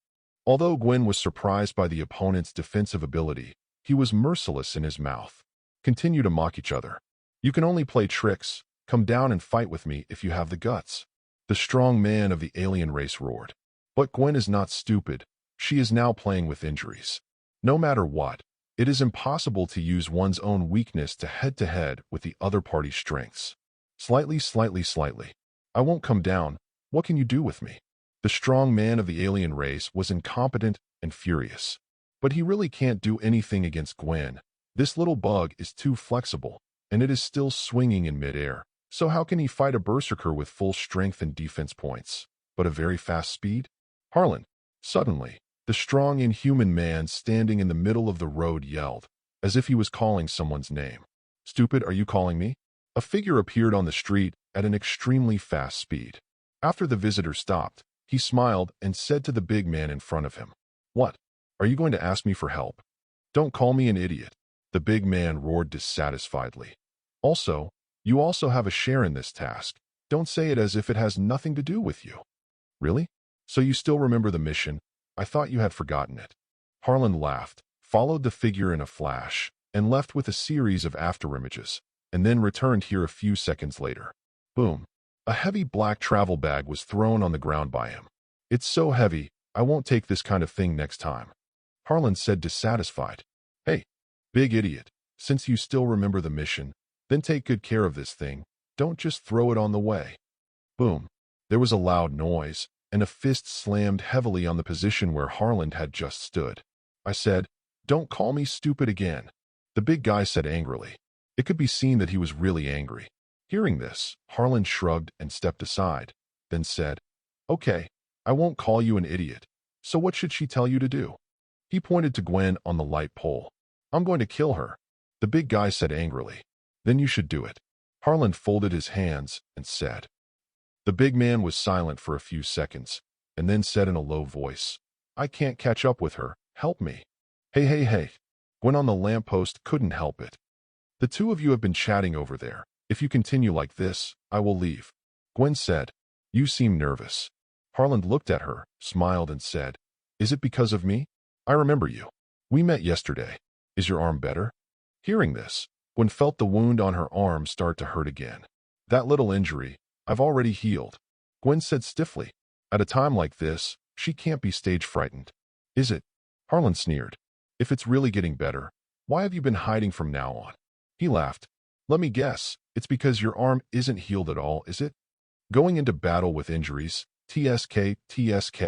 Although Gwen was surprised by the opponent's defensive ability, he was merciless in his mouth. Continue to mock each other. You can only play tricks. Come down and fight with me if you have the guts. The strong man of the alien race roared. But Gwen is not stupid. She is now playing with injuries. No matter what, it is impossible to use one's own weakness to head with the other party's strengths. Slightly. I won't come down. What can you do with me? The strong man of the alien race was incompetent and furious. But he really can't do anything against Gwen. This little bug is too flexible, and it is still swinging in midair. So how can he fight a berserker with full strength and defense points, but a very fast speed? Harlan. Suddenly, the strong inhuman man standing in the middle of the road yelled, as if he was calling someone's name. Stupid, are you calling me? A figure appeared on the street at an extremely fast speed. After the visitor stopped, he smiled and said to the big man in front of him, What? Are you going to ask me for help? Don't call me an idiot. The big man roared dissatisfiedly. Also, you also have a share in this task. Don't say it as if it has nothing to do with you. Really? So you still remember the mission? I thought you had forgotten it. Harlan laughed, followed the figure in a flash, and left with a series of afterimages, and then returned here a few seconds later. Boom. A heavy black travel bag was thrown on the ground by him. It's so heavy, I won't take this kind of thing next time. Harlan said dissatisfied. Hey, big idiot, since you still remember the mission, then take good care of this thing. Don't just throw it on the way. Boom. There was a loud noise, and a fist slammed heavily on the position where Harlan had just stood. I said, Don't call me stupid again. The big guy said angrily. It could be seen that he was really angry. Hearing this, Harlan shrugged and stepped aside, then said, Okay, I won't call you an idiot. So what should she tell you to do? He pointed to Gwen on the light pole. I'm going to kill her. The big guy said angrily. Then you should do it. Harlan folded his hands and said. The big man was silent for a few seconds, and then said in a low voice, I can't catch up with her. Help me. Hey, hey, hey. Gwen on the lamppost couldn't help it. The two of you have been chatting over there. If you continue like this, I will leave. Gwen said. You seem nervous. Harlan looked at her, smiled and said, Is it because of me? I remember you. We met yesterday. Is your arm better? Hearing this, Gwen felt the wound on her arm start to hurt again. That little injury, I've already healed. Gwen said stiffly. At a time like this, she can't be stage frightened. Is it? Harlan sneered. If it's really getting better, why have you been hiding from now on? He laughed. Let me guess, it's because your arm isn't healed at all, is it? Going into battle with injuries, TSK, TSK.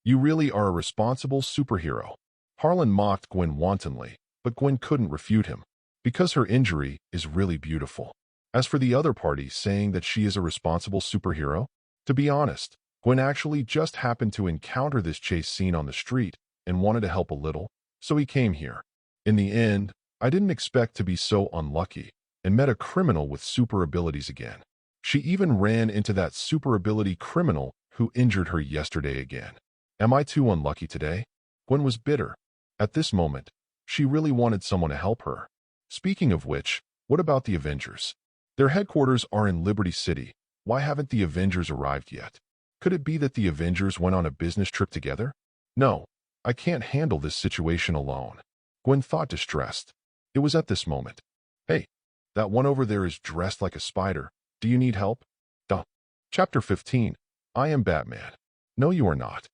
You really are a responsible superhero. Harlan mocked Gwen wantonly, but Gwen couldn't refute him, because her injury is really beautiful. As for the other party saying that she is a responsible superhero, to be honest, Gwen actually just happened to encounter this chase scene on the street and wanted to help a little, so he came here. In the end, I didn't expect to be so unlucky and met a criminal with super abilities again. She even ran into that super ability criminal who injured her yesterday again. Am I too unlucky today? Gwen was bitter. At this moment, she really wanted someone to help her. Speaking of which, what about the Avengers? Their headquarters are in Liberty City. Why haven't the Avengers arrived yet? Could it be that the Avengers went on a business trip together? No, I can't handle this situation alone. Gwen thought distressed. It was at this moment. Hey, that one over there is dressed like a spider. Do you need help? Duh. Chapter 15. I am Batman. No, you are not.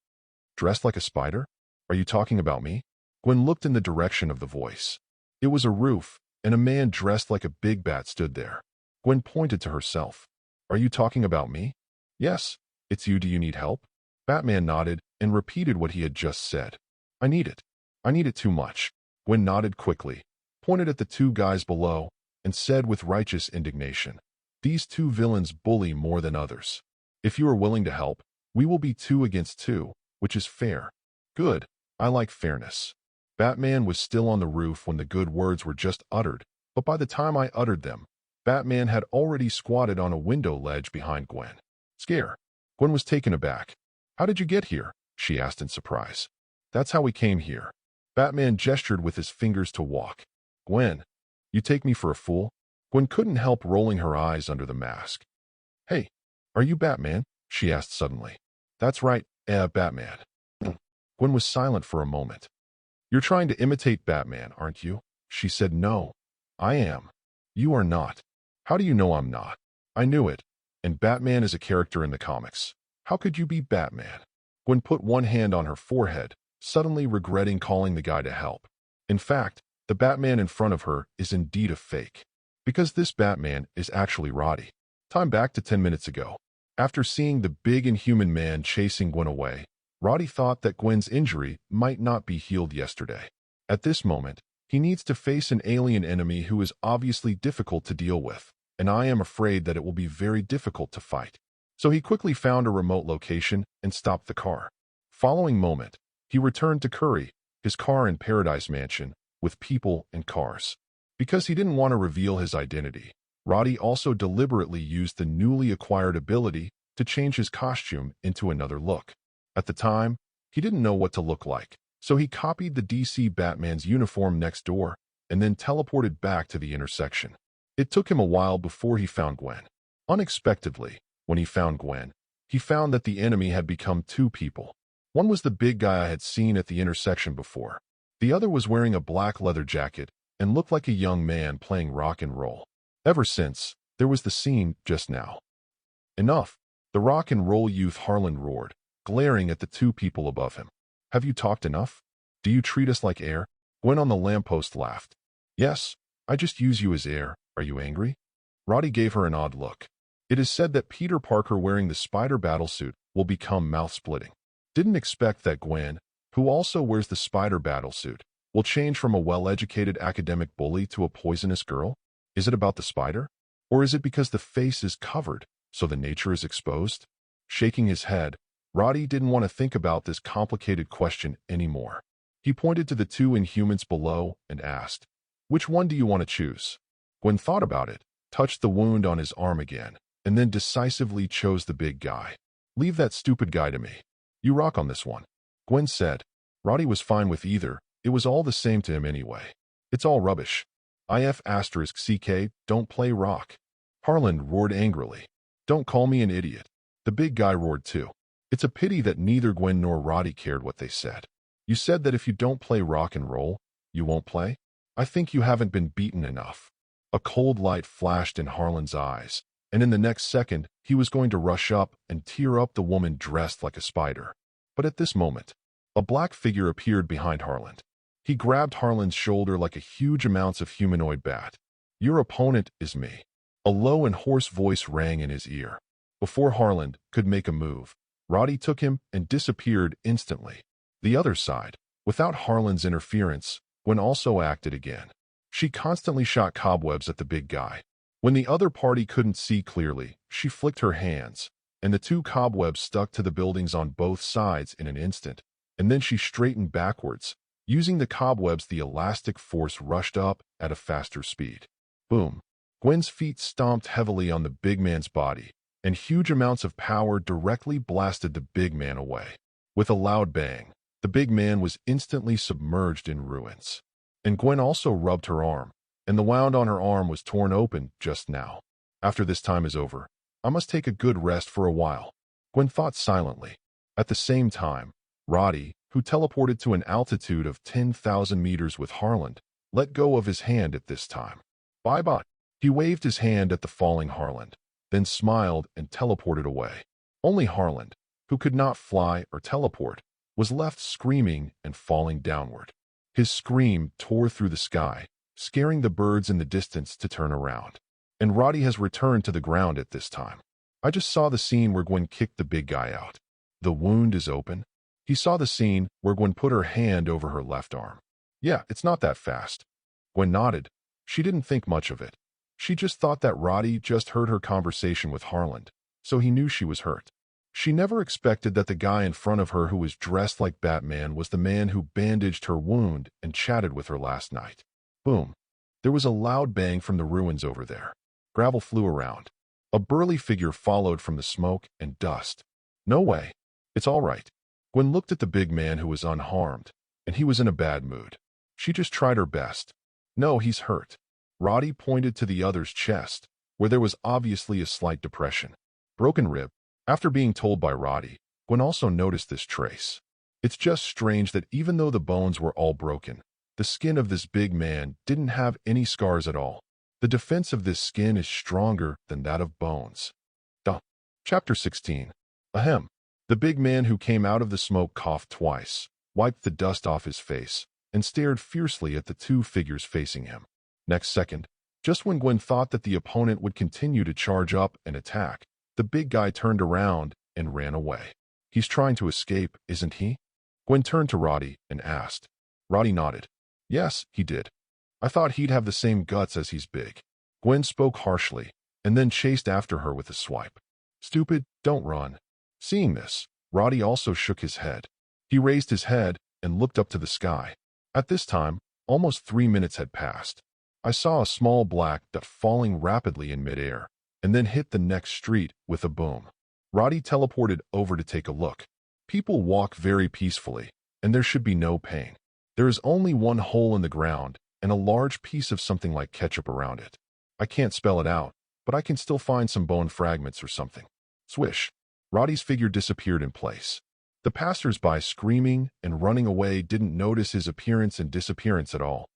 Dressed like a spider? Are you talking about me? Gwen looked in the direction of the voice. It was a roof, and a man dressed like a big bat stood there. Gwen pointed to herself. Are you talking about me? Yes, it's you. Do you need help? Batman nodded and repeated what he had just said. I need it. I need it too much. Gwen nodded quickly, pointed at the two guys below, and said with righteous indignation, These two villains bully more than others. If you are willing to help, we will be 2 against 2, which is fair. Good. I like fairness. Batman was still on the roof when the good words were just uttered, but by the time I uttered them, Batman had already squatted on a window ledge behind Gwen. Scare. Gwen was taken aback. How did you get here? She asked in surprise. That's how we came here. Batman gestured with his fingers to walk. Gwen, you take me for a fool? Gwen couldn't help rolling her eyes under the mask. Hey, are you Batman? She asked suddenly. That's right, Batman. Gwen was silent for a moment. You're trying to imitate Batman, aren't you? She said no. I am. You are not. How do you know I'm not? I knew it. And Batman is a character in the comics. How could you be Batman? Gwen put one hand on her forehead, suddenly regretting calling the guy to help. In fact, the Batman in front of her is indeed a fake. Because this Batman is actually Roddy. Time back to 10 minutes ago. After seeing the big inhuman man chasing Gwen away, Roddy thought that Gwen's injury might not be healed yesterday. At this moment, he needs to face an alien enemy who is obviously difficult to deal with, and I am afraid that it will be very difficult to fight. So he quickly found a remote location and stopped the car. Following moment, he returned to Curry, his car in Paradise Mansion, with people and cars. Because he didn't want to reveal his identity, Roddy also deliberately used the newly acquired ability to change his costume into another look. At the time, he didn't know what to look like, so he copied the DC Batman's uniform next door and then teleported back to the intersection. It took him a while before he found Gwen. Unexpectedly, when he found Gwen, he found that the enemy had become 2 people. One was the big guy I had seen at the intersection before. The other was wearing a black leather jacket and looked like a young man playing rock and roll. Ever since, there was the scene just now. Enough, the rock and roll youth Harlan roared, glaring at the 2 people above him. Have you talked enough? Do you treat us like air? Gwen on the lamppost laughed. Yes, I just use you as air. Are you angry? Roddy gave her an odd look. It is said that Peter Parker wearing the spider battlesuit will become mouth-splitting. Didn't expect that Gwen, who also wears the spider battlesuit, will change from a well-educated academic bully to a poisonous girl? Is it about the spider? Or is it because the face is covered, so the nature is exposed? Shaking his head, Roddy didn't want to think about this complicated question anymore. He pointed to the 2 Inhumans below and asked, Which one do you want to choose? Gwen thought about it, touched the wound on his arm again, and then decisively chose the big guy. Leave that stupid guy to me. You rock on this one. Gwen said. Roddy was fine with either, It was all the same to him anyway. It's all rubbish. IF*CK, don't play rock. Harland roared angrily. Don't call me an idiot. The big guy roared too. It's a pity that neither Gwen nor Roddy cared what they said. You said that if you don't play rock and roll, you won't play? I think you haven't been beaten enough. A cold light flashed in Harland's eyes, and in the next second, he was going to rush up and tear up the woman dressed like a spider. But at this moment, a black figure appeared behind Harland. He grabbed Harland's shoulder like a huge amounts of humanoid bat. Your opponent is me. A low and hoarse voice rang in his ear. Before Harland could make a move, Roddy took him and disappeared instantly. The other side, without Harland's interference, Gwen also acted again. She constantly shot cobwebs at the big guy. When the other party couldn't see clearly, she flicked her hands, and the two cobwebs stuck to the buildings on both sides in an instant, and then she straightened backwards. Using the cobwebs, the elastic force rushed up at a faster speed. Boom! Gwen's feet stomped heavily on the big man's body, and huge amounts of power directly blasted the big man away. With a loud bang, the big man was instantly submerged in ruins. And Gwen also rubbed her arm, and the wound on her arm was torn open just now. After this time is over, I must take a good rest for a while, Gwen thought silently. At the same time, Roddy, who teleported to an altitude of 10,000 meters with Harland, let go of his hand at this time. Bye-bye. He waved his hand at the falling Harland, then smiled and teleported away. Only Harland, who could not fly or teleport, was left screaming and falling downward. His scream tore through the sky, scaring the birds in the distance to turn around. And Roddy has returned to the ground at this time. I just saw the scene where Gwen kicked the big guy out. The wound is open. He saw the scene where Gwen put her hand over her left arm. Yeah, it's not that fast. Gwen nodded. She didn't think much of it. She just thought that Roddy just heard her conversation with Harland, so he knew she was hurt. She never expected that the guy in front of her who was dressed like Batman was the man who bandaged her wound and chatted with her last night. Boom. There was a loud bang from the ruins over there. Gravel flew around. A burly figure followed from the smoke and dust. No way. It's all right. Gwen looked at the big man who was unharmed, and he was in a bad mood. She just tried her best. No, he's hurt. Roddy pointed to the other's chest, where there was obviously a slight depression. Broken rib. After being told by Roddy, Gwen also noticed this trace. It's just strange that even though the bones were all broken, the skin of this big man didn't have any scars at all. The defense of this skin is stronger than that of bones. Chapter 16. Ahem. The big man who came out of the smoke coughed twice, wiped the dust off his face, and stared fiercely at the two figures facing him. Next second, just when Gwen thought that the opponent would continue to charge up and attack, the big guy turned around and ran away. He's trying to escape, isn't he? Gwen turned to Roddy and asked. Roddy nodded. Yes, he did. I thought he'd have the same guts as he's big. Gwen spoke harshly, and then chased after her with a swipe. Stupid, don't run. Seeing this, Roddy also shook his head. He raised his head and looked up to the sky. At this time, almost 3 minutes had passed. I saw a small black dot falling rapidly in midair, and then hit the next street with a boom. Roddy teleported over to take a look. People walk very peacefully, and there should be no pain. There is only one hole in the ground and a large piece of something like ketchup around it. I can't spell it out, but I can still find some bone fragments or something. Swish. Roddy's figure disappeared in place. The passers-by screaming and running away didn't notice his appearance and disappearance at all.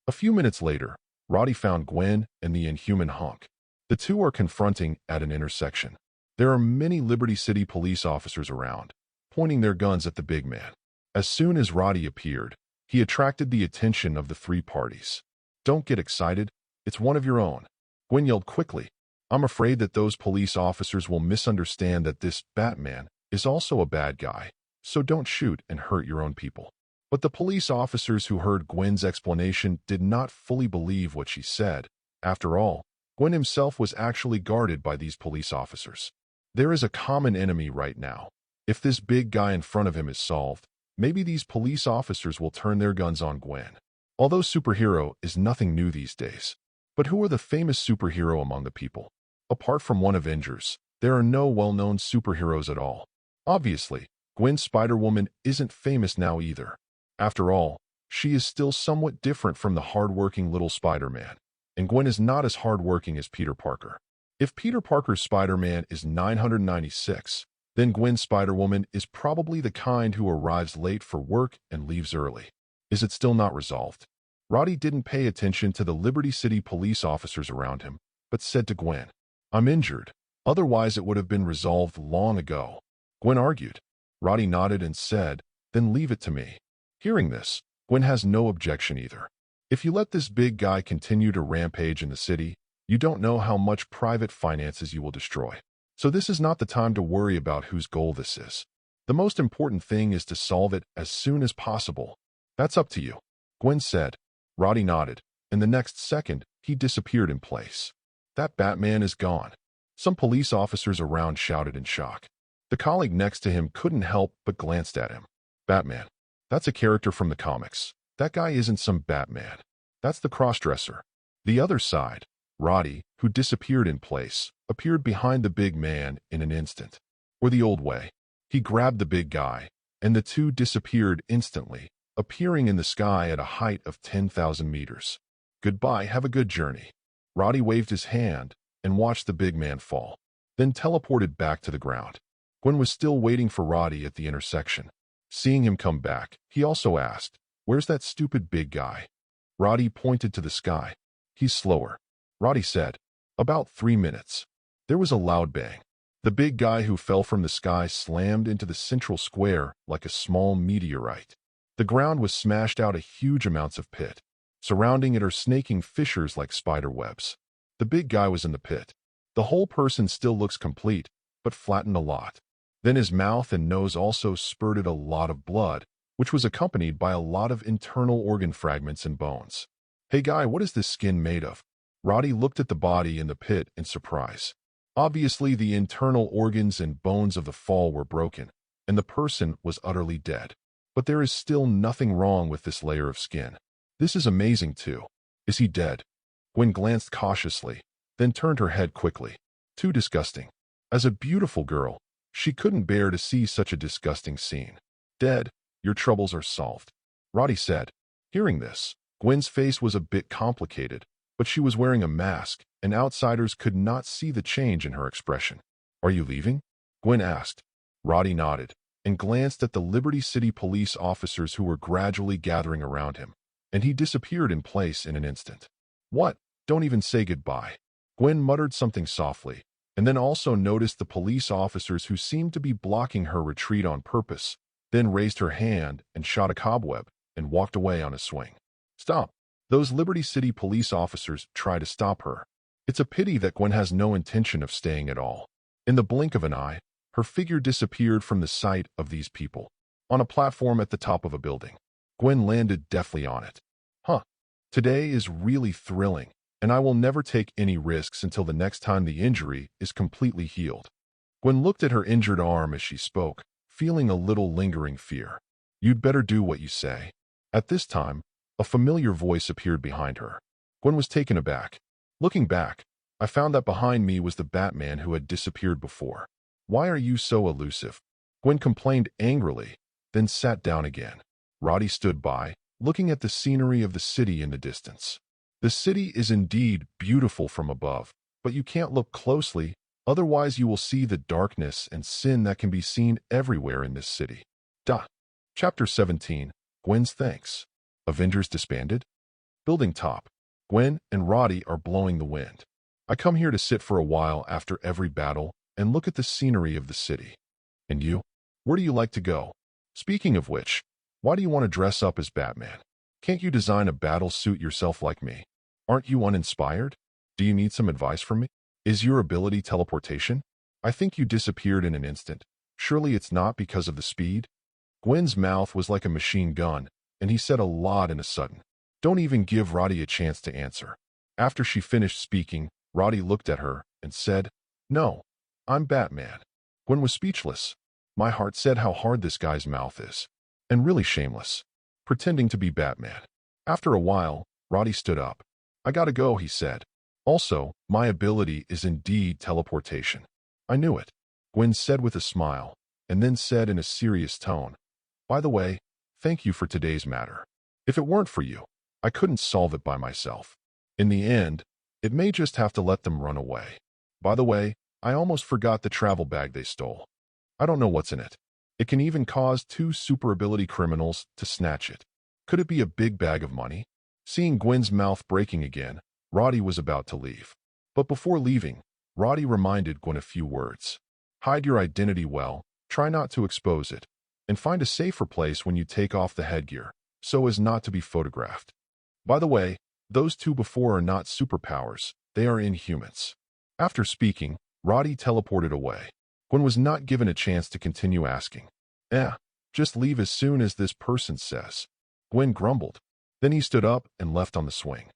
A few minutes later, Roddy found Gwen and the inhuman hunk. The two are confronting at an intersection. There are many Liberty City police officers around, pointing their guns at the big man. As soon as Roddy appeared, he attracted the attention of the three parties. Don't get excited. It's one of your own. Gwen yelled quickly. I'm afraid that those police officers will misunderstand that this Batman is also a bad guy, so don't shoot and hurt your own people. But the police officers who heard Gwen's explanation did not fully believe what she said. After all, Gwen himself was actually guarded by these police officers. There is a common enemy right now. If this big guy in front of him is solved, maybe these police officers will turn their guns on Gwen. Although superhero is nothing new these days. But who are the famous superhero among the people? Apart from one Avengers, there are no well-known superheroes at all. Obviously, Gwen Spider-Woman isn't famous now either. After all, she is still somewhat different from the hardworking little Spider-Man. And Gwen is not as hardworking as Peter Parker. If Peter Parker's Spider-Man is 996, then Gwen's Spider-Woman is probably the kind who arrives late for work and leaves early. Is it still not resolved? Roddy didn't pay attention to the Liberty City police officers around him, but said to Gwen, "I'm injured. Otherwise it would have been resolved long ago." Gwen argued. Roddy nodded and said, "Then leave it to me." Hearing this, Gwen has no objection either. If you let this big guy continue to rampage in the city, you don't know how much private finances you will destroy. So this is not the time to worry about whose goal this is. The most important thing is to solve it as soon as possible. That's up to you, Gwen said. Roddy nodded, and the next second, he disappeared in place. That Batman is gone. Some police officers around shouted in shock. The colleague next to him couldn't help but glanced at him. Batman. That's a character from the comics. That guy isn't some Batman. That's the crossdresser. The other side, Roddy, who disappeared in place, appeared behind the big man in an instant. Or the old way. He grabbed the big guy, and the two disappeared instantly, appearing in the sky at a height of 10,000 meters. Goodbye, have a good journey. Roddy waved his hand and watched the big man fall, then teleported back to the ground. Gwen was still waiting for Roddy at the intersection. Seeing him come back, he also asked, "Where's that stupid big guy?" Roddy pointed to the sky. "He's slower." Roddy said, "About 3 minutes." There was a loud bang. The big guy who fell from the sky slammed into the central square like a small meteorite. The ground was smashed out a huge amounts of pit. Surrounding it are snaking fissures like spider webs. The big guy was in the pit. The whole person still looks complete, but flattened a lot. Then his mouth and nose also spurted a lot of blood, which was accompanied by a lot of internal organ fragments and bones. "Hey guy, what is this skin made of?" Roddy looked at the body in the pit in surprise. Obviously, the internal organs and bones of the fall were broken, and the person was utterly dead. But there is still nothing wrong with this layer of skin. This is amazing too. Is he dead? Gwen glanced cautiously, then turned her head quickly. Too disgusting. As a beautiful girl, she couldn't bear to see such a disgusting scene. "Dead, your troubles are solved," Roddy said. Hearing this, Gwen's face was a bit complicated, but she was wearing a mask, and outsiders could not see the change in her expression. "Are you leaving?" Gwen asked. Roddy nodded, and glanced at the Liberty City police officers who were gradually gathering around him, and he disappeared in place in an instant. "What? Don't even say goodbye." Gwen muttered something softly, and then also noticed the police officers who seemed to be blocking her retreat on purpose, then raised her hand and shot a cobweb and walked away on a swing. "Stop." Those Liberty City police officers try to stop her. It's a pity that Gwen has no intention of staying at all. In the blink of an eye, her figure disappeared from the sight of these people. On a platform at the top of a building, Gwen landed deftly on it. "Huh. Today is really thrilling, and I will never take any risks until the next time the injury is completely healed." Gwen looked at her injured arm as she spoke, feeling a little lingering fear. "You'd better do what you say." At this time, a familiar voice appeared behind her. Gwen was taken aback. Looking back, I found that behind me was the Batman who had disappeared before. "Why are you so elusive?" Gwen complained angrily, then sat down again. Roddy stood by, looking at the scenery of the city in the distance. The city is indeed beautiful from above, but you can't look closely, otherwise you will see the darkness and sin that can be seen everywhere in this city. Chapter 17, Gwen's Thanks. Avengers disbanded? Building top. Gwen and Roddy are blowing the wind. I come here to sit for a while after every battle and look at the scenery of the city. And you? Where do you like to go? Speaking of which, why do you want to dress up as Batman? Can't you design a battle suit yourself like me? Aren't you uninspired? Do you need some advice from me? Is your ability teleportation? I think you disappeared in an instant. Surely it's not because of the speed? Gwen's mouth was like a machine gun, and he said a lot in a sudden. Don't even give Roddy a chance to answer. After she finished speaking, Roddy looked at her and said, "No, I'm Batman." Gwen was speechless. My heart said how hard this guy's mouth is. And really shameless. Pretending to be Batman. After a while, Roddy stood up. "I gotta go," he said. "Also, my ability is indeed teleportation." "I knew it," Gwen said with a smile, and then said in a serious tone, "By the way, thank you for today's matter. If it weren't for you, I couldn't solve it by myself. In the end, it may just have to let them run away. By the way, I almost forgot the travel bag they stole. I don't know what's in it. It can even cause two super ability criminals to snatch it. Could it be a big bag of money? Seeing Gwen's mouth breaking again, Roddy was about to leave. But before leaving, Roddy reminded Gwen a few words. Hide your identity well, try not to expose it, and find a safer place when you take off the headgear, so as not to be photographed. By the way, those two before are not superpowers, they are inhumans. After speaking, Roddy teleported away. Gwen was not given a chance to continue asking. Just leave as soon as this person says. Gwen grumbled. Then he stood up and left on the swing.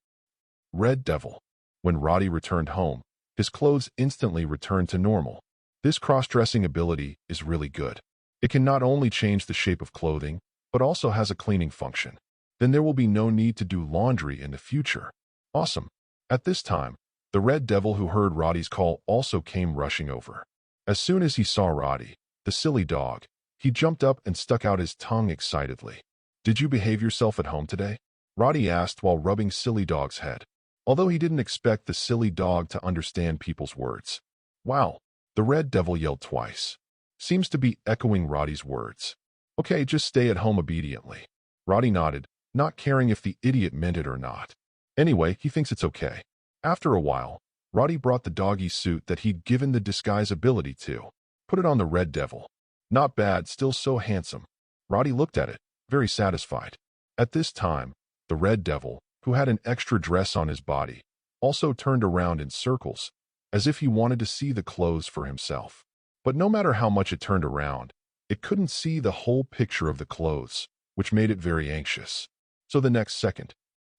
Red Devil. When Roddy returned home, his clothes instantly returned to normal. This cross-dressing ability is really good. It can not only change the shape of clothing, but also has a cleaning function. Then there will be no need to do laundry in the future. Awesome. At this time, the Red Devil who heard Roddy's call also came rushing over. As soon as he saw Roddy, the silly dog, he jumped up and stuck out his tongue excitedly. Did you behave yourself at home today? Roddy asked while rubbing Silly Dog's head, although he didn't expect the silly dog to understand people's words. Wow, the Red Devil yelled twice. Seems to be echoing Roddy's words. Okay, just stay at home obediently. Roddy nodded, not caring if the idiot meant it or not. Anyway, he thinks it's okay. After a while, Roddy brought the doggy suit that he'd given the disguise ability to. Put it on the Red Devil. Not bad, still so handsome. Roddy looked at it, very satisfied. At this time, the Red Devil, who had an extra dress on his body, also turned around in circles, as if he wanted to see the clothes for himself. But no matter how much it turned around, it couldn't see the whole picture of the clothes, which made it very anxious. So the next second,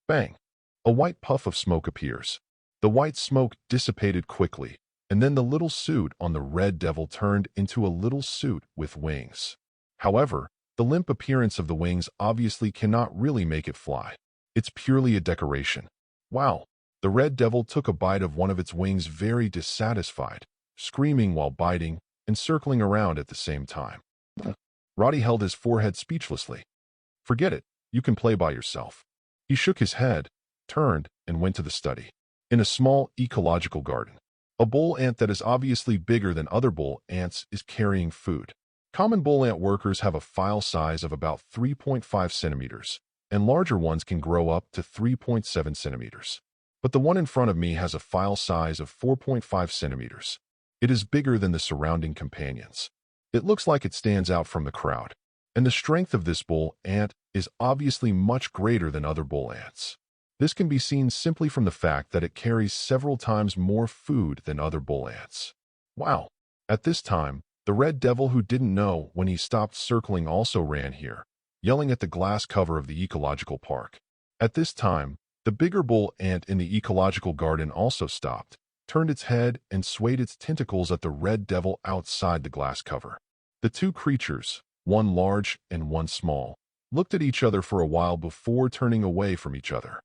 bang, a white puff of smoke appears. The white smoke dissipated quickly, and then the little suit on the Red Devil turned into a little suit with wings. However, the limp appearance of the wings obviously cannot really make it fly. It's purely a decoration. Wow, the Red Devil took a bite of one of its wings very dissatisfied, screaming while biting and circling around at the same time. Roddy held his forehead speechlessly. Forget it, you can play by yourself. He shook his head, turned, and went to the study. In a small ecological garden, a bull ant that is obviously bigger than other bull ants is carrying food. Common bull ant workers have a file size of about 3.5 centimeters, and larger ones can grow up to 3.7 centimeters. But the one in front of me has a file size of 4.5 centimeters. It is bigger than the surrounding companions. It looks like it stands out from the crowd, and the strength of this bull ant is obviously much greater than other bull ants. This can be seen simply from the fact that it carries several times more food than other bull ants. Wow! At this time, the Red Devil who didn't know when he stopped circling also ran here, yelling at the glass cover of the ecological park. At this time, the bigger bull ant in the ecological garden also stopped, turned its head, and swayed its tentacles at the Red Devil outside the glass cover. The two creatures, one large and one small, looked at each other for a while before turning away from each other.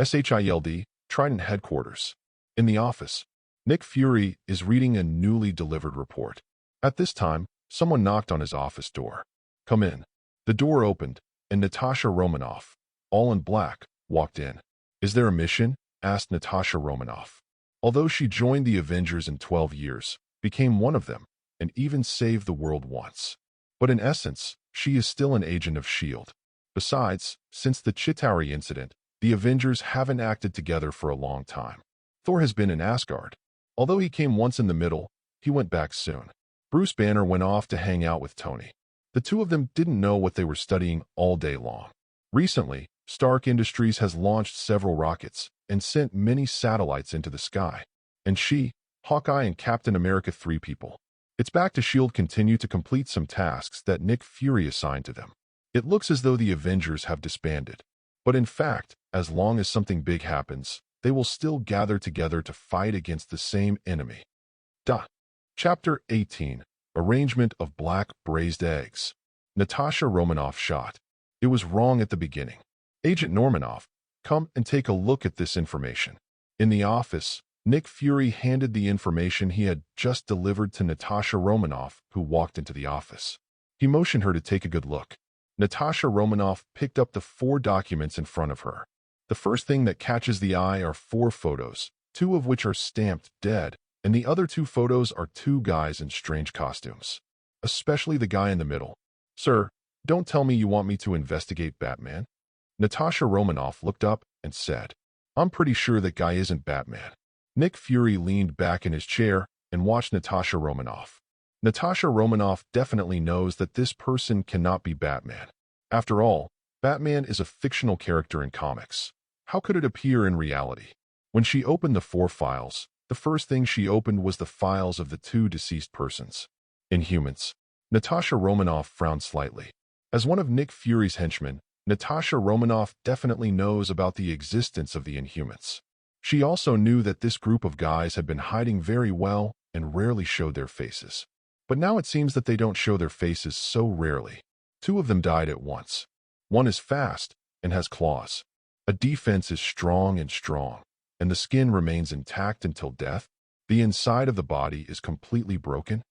SHILD, Trident Headquarters. In the office, Nick Fury is reading a newly delivered report. At this time, someone knocked on his office door. Come in. The door opened, and Natasha Romanoff, all in black, walked in. Is there a mission? Asked Natasha Romanoff. Although she joined the Avengers in 12 years, became one of them, and even saved the world once. But in essence, she is still an agent of S.H.I.E.L.D. Besides, since the Chitauri incident, the Avengers haven't acted together for a long time. Thor has been in Asgard. Although he came once in the middle, he went back soon. Bruce Banner went off to hang out with Tony. The two of them didn't know what they were studying all day long. Recently, Stark Industries has launched several rockets and sent many satellites into the sky. And she, Hawkeye and Captain America 3 people. It's back to S.H.I.E.L.D. continue to complete some tasks that Nick Fury assigned to them. It looks as though the Avengers have disbanded. But in fact, as long as something big happens, they will still gather together to fight against the same enemy. Chapter 18. Arrangement of Black Braised Eggs. Natasha Romanoff shot. It was wrong at the beginning. Agent Normanoff, come and take a look at this information. In the office, Nick Fury handed the information he had just delivered to Natasha Romanoff, who walked into the office. He motioned her to take a good look. Natasha Romanoff picked up the 4 documents in front of her. The first thing that catches the eye are 4 photos, 2 of which are stamped dead, and the other 2 photos are 2 guys in strange costumes. Especially the guy in the middle. "Sir, don't tell me you want me to investigate Batman?" Natasha Romanoff looked up and said, "I'm pretty sure that guy isn't Batman." Nick Fury leaned back in his chair and watched Natasha Romanoff. Natasha Romanoff definitely knows that this person cannot be Batman. After all, Batman is a fictional character in comics. How could it appear in reality? When she opened the 4 files, the first thing she opened was the files of the 2 deceased persons. Inhumans. Natasha Romanoff frowned slightly. As one of Nick Fury's henchmen, Natasha Romanoff definitely knows about the existence of the Inhumans. She also knew that this group of guys had been hiding very well and rarely showed their faces. But now it seems that they don't show their faces so rarely. 2 of them died at once. One is fast and has claws. A defense is strong, and the skin remains intact until death. The inside of the body is completely broken.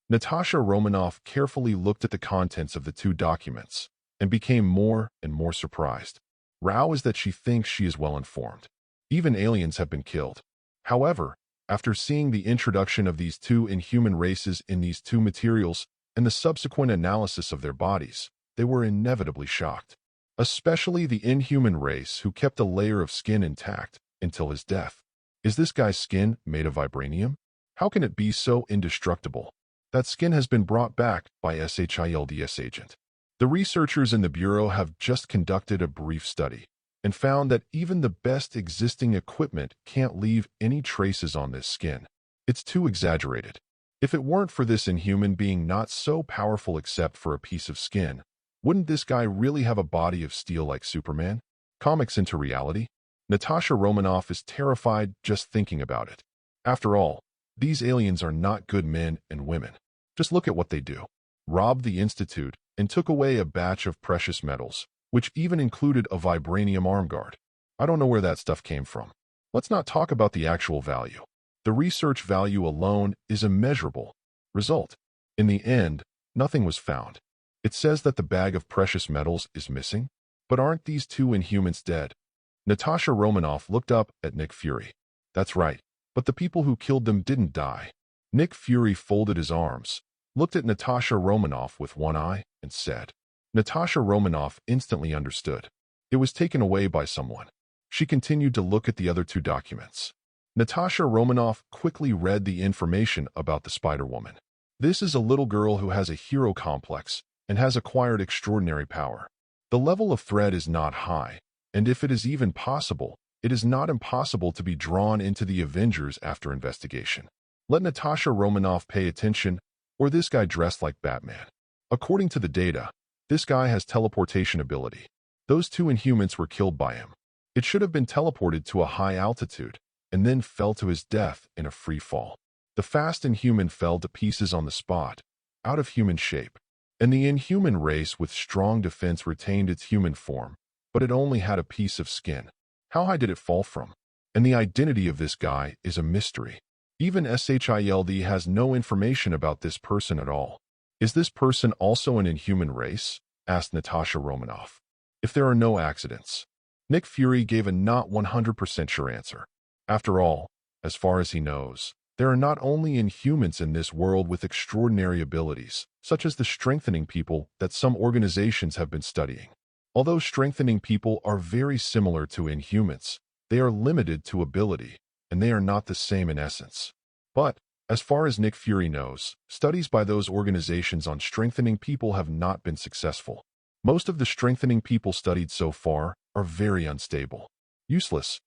Natasha Romanoff carefully looked at the contents of the 2 documents and became more and more surprised. Row is that she thinks she is well informed. Even aliens have been killed. However, after seeing the introduction of these 2 inhuman races in these 2 materials and the subsequent analysis of their bodies, they were inevitably shocked. Especially the inhuman race who kept a layer of skin intact until his death. Is this guy's skin made of vibranium? How can it be so indestructible? That skin has been brought back by SHIELD's agent. The researchers in the Bureau have just conducted a brief study and found that even the best existing equipment can't leave any traces on this skin. It's too exaggerated. If it weren't for this inhuman being not so powerful except for a piece of skin, wouldn't this guy really have a body of steel like Superman? Comics into reality? Natasha Romanoff is terrified just thinking about it. After all, these aliens are not good men and women. Just look at what they do. Robbed the Institute and took away a batch of precious metals, which even included a vibranium arm guard. I don't know where that stuff came from. Let's not talk about the actual value. The research value alone is immeasurable. Result: in the end, nothing was found. It says that the bag of precious metals is missing, but aren't these 2 Inhumans dead? Natasha Romanoff looked up at Nick Fury. That's right, but the people who killed them didn't die. Nick Fury folded his arms, looked at Natasha Romanoff with one eye, and said. Natasha Romanoff instantly understood. It was taken away by someone. She continued to look at the other 2 documents. Natasha Romanoff quickly read the information about the Spider-Woman. This is a little girl who has a hero complex and has acquired extraordinary power. The level of threat is not high, and if it is even possible, it is not impossible to be drawn into the Avengers after investigation. Let Natasha Romanoff pay attention, or this guy dressed like Batman. According to the data, this guy has teleportation ability. Those 2 Inhumans were killed by him. It should have been teleported to a high altitude, and then fell to his death in a free fall. The fast Inhuman fell to pieces on the spot, out of human shape. And the Inhuman race with strong defense retained its human form, but it only had a piece of skin. How high did it fall from? And the identity of this guy is a mystery. Even SHIELD has no information about this person at all. Is this person also an Inhuman race? Asked Natasha Romanoff. If there are no accidents. Nick Fury gave a not 100% sure answer. After all, as far as he knows, there are not only Inhumans in this world with extraordinary abilities, such as the strengthening people that some organizations have been studying. Although strengthening people are very similar to Inhumans, they are limited to ability, and they are not the same in essence. But, as far as Nick Fury knows, studies by those organizations on strengthening people have not been successful. Most of the strengthening people studied so far are very unstable. Useless.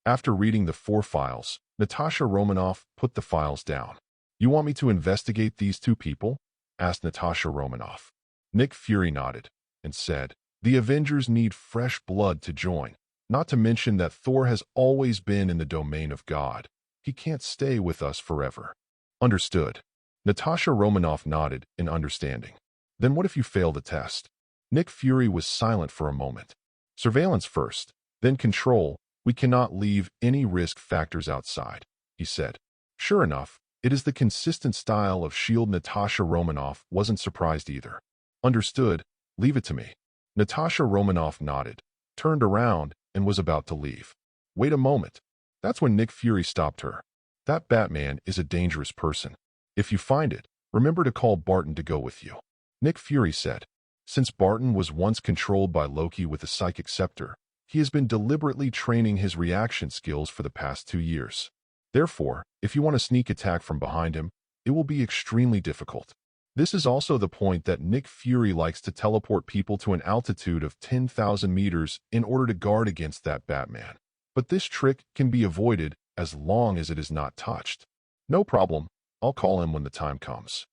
After reading the 4 files, Natasha Romanoff put the files down. You want me to investigate these 2 people? Asked Natasha Romanoff. Nick Fury nodded and said, The Avengers need fresh blood to join, not to mention that Thor has always been in the domain of God. He can't stay with us forever. Understood. Natasha Romanoff nodded in understanding. Then what if you fail the test? Nick Fury was silent for a moment. Surveillance first, then control. We cannot leave any risk factors outside, he said. Sure enough, it is the consistent style of S.H.I.E.L.D. Natasha Romanoff wasn't surprised either. Understood, leave it to me. Natasha Romanoff nodded, turned around, and was about to leave. Wait a moment. That's when Nick Fury stopped her. That Batman is a dangerous person. If you find it, remember to call Barton to go with you. Nick Fury said. Since Barton was once controlled by Loki with a psychic scepter, he has been deliberately training his reaction skills for the past 2 years. Therefore, if you want to sneak attack from behind him, it will be extremely difficult. This is also the point that Nick Fury likes to teleport people to an altitude of 10,000 meters in order to guard against that Batman. But this trick can be avoided as long as it is not touched. No problem, I'll call him when the time comes.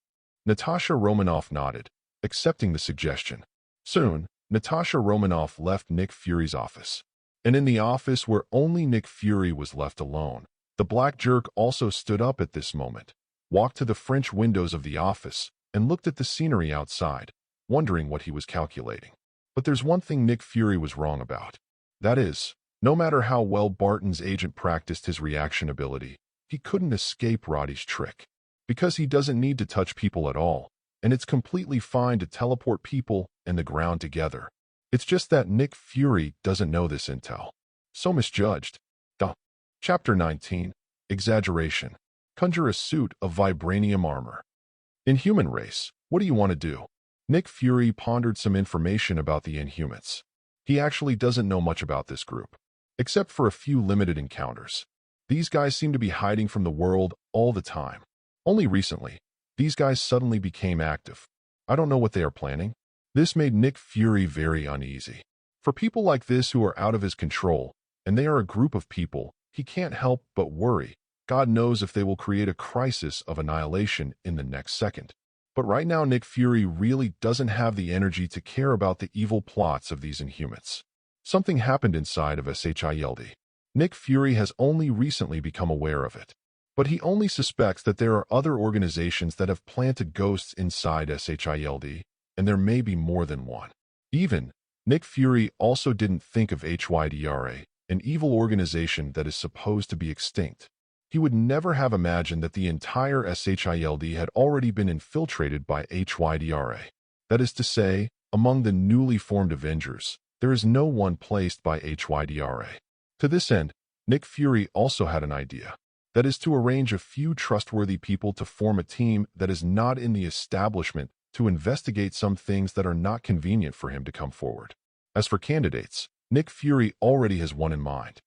Natasha Romanoff nodded, accepting the suggestion. Soon, Natasha Romanoff left Nick Fury's office. And in the office where only Nick Fury was left alone, the black jerk also stood up at this moment, walked to the French windows of the office, and looked at the scenery outside, wondering what he was calculating. But there's one thing Nick Fury was wrong about. That is, no matter how well Barton's agent practiced his reaction ability, he couldn't escape Roddy's trick. Because he doesn't need to touch people at all, and it's completely fine to teleport people and the ground together. It's just that Nick Fury doesn't know this intel. So misjudged. Chapter 19. Exaggeration. Conjure a suit of vibranium armor. Inhuman race, what do you want to do? Nick Fury pondered some information about the Inhumans. He actually doesn't know much about this group, except for a few limited encounters. These guys seem to be hiding from the world all the time. Only recently, these guys suddenly became active. I don't know what they are planning. This made Nick Fury very uneasy. For people like this who are out of his control, and they are a group of people, he can't help but worry. God knows if they will create a crisis of annihilation in the next second. But right now Nick Fury really doesn't have the energy to care about the evil plots of these Inhumans. Something happened inside of SHIELD. Nick Fury has only recently become aware of it. But he only suspects that there are other organizations that have planted ghosts inside SHIELD, and there may be more than one. Even, Nick Fury also didn't think of HYDRA, an evil organization that is supposed to be extinct. He would never have imagined that the entire SHIELD had already been infiltrated by HYDRA. That is to say, among the newly formed Avengers, there is no one placed by HYDRA. To this end, Nick Fury also had an idea. That is to arrange a few trustworthy people to form a team that is not in the establishment to investigate some things that are not convenient for him to come forward. As for candidates, Nick Fury already has one in mind.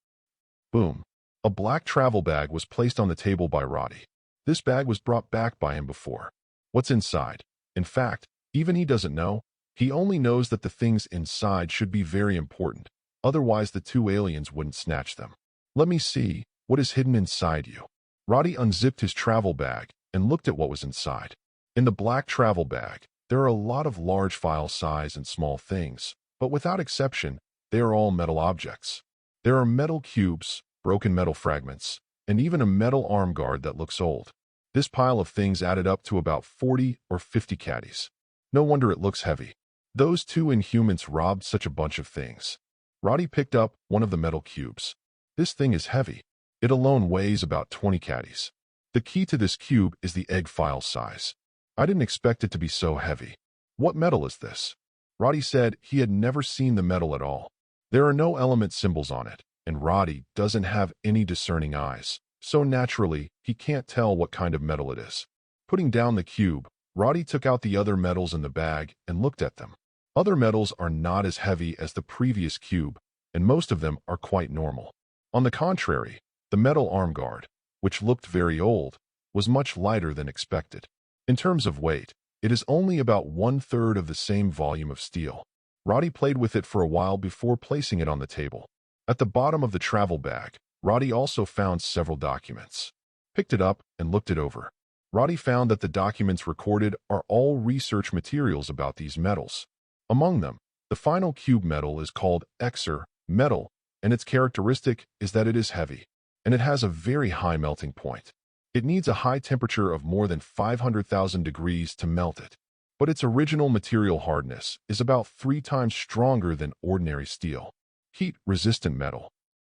Boom. A black travel bag was placed on the table by Roddy. This bag was brought back by him before. What's inside? In fact, even he doesn't know. He only knows that the things inside should be very important. Otherwise, the two aliens wouldn't snatch them. Let me see. What is hidden inside you? Roddy unzipped his travel bag and looked at what was inside. In the black travel bag, there are a lot of large file size and small things, but without exception, they are all metal objects. There are metal cubes, broken metal fragments, and even a metal arm guard that looks old. This pile of things added up to about 40 or 50 caddies. No wonder it looks heavy. Those two Inhumans robbed such a bunch of things. Roddy picked up one of the metal cubes. This thing is heavy. It alone weighs about 20 caddies. The key to this cube is the egg file size. I didn't expect it to be so heavy. What metal is this? Roddy said he had never seen the metal at all. There are no element symbols on it, and Roddy doesn't have any discerning eyes, so naturally, he can't tell what kind of metal it is. Putting down the cube, Roddy took out the other metals in the bag and looked at them. Other metals are not as heavy as the previous cube, and most of them are quite normal. On the contrary, the metal arm guard, which looked very old, was much lighter than expected. In terms of weight, it is only about 1/3 of the same volume of steel. Roddy played with it for a while before placing it on the table. At the bottom of the travel bag, Roddy also found several documents. Picked it up and looked it over. Roddy found that the documents recorded are all research materials about these metals. Among them, the final cube metal is called Xer metal, and its characteristic is that it is heavy, and it has a very high melting point. It needs a high temperature of more than 500,000 degrees to melt it, but its original material hardness is about 3 times stronger than ordinary steel. Heat-resistant metal.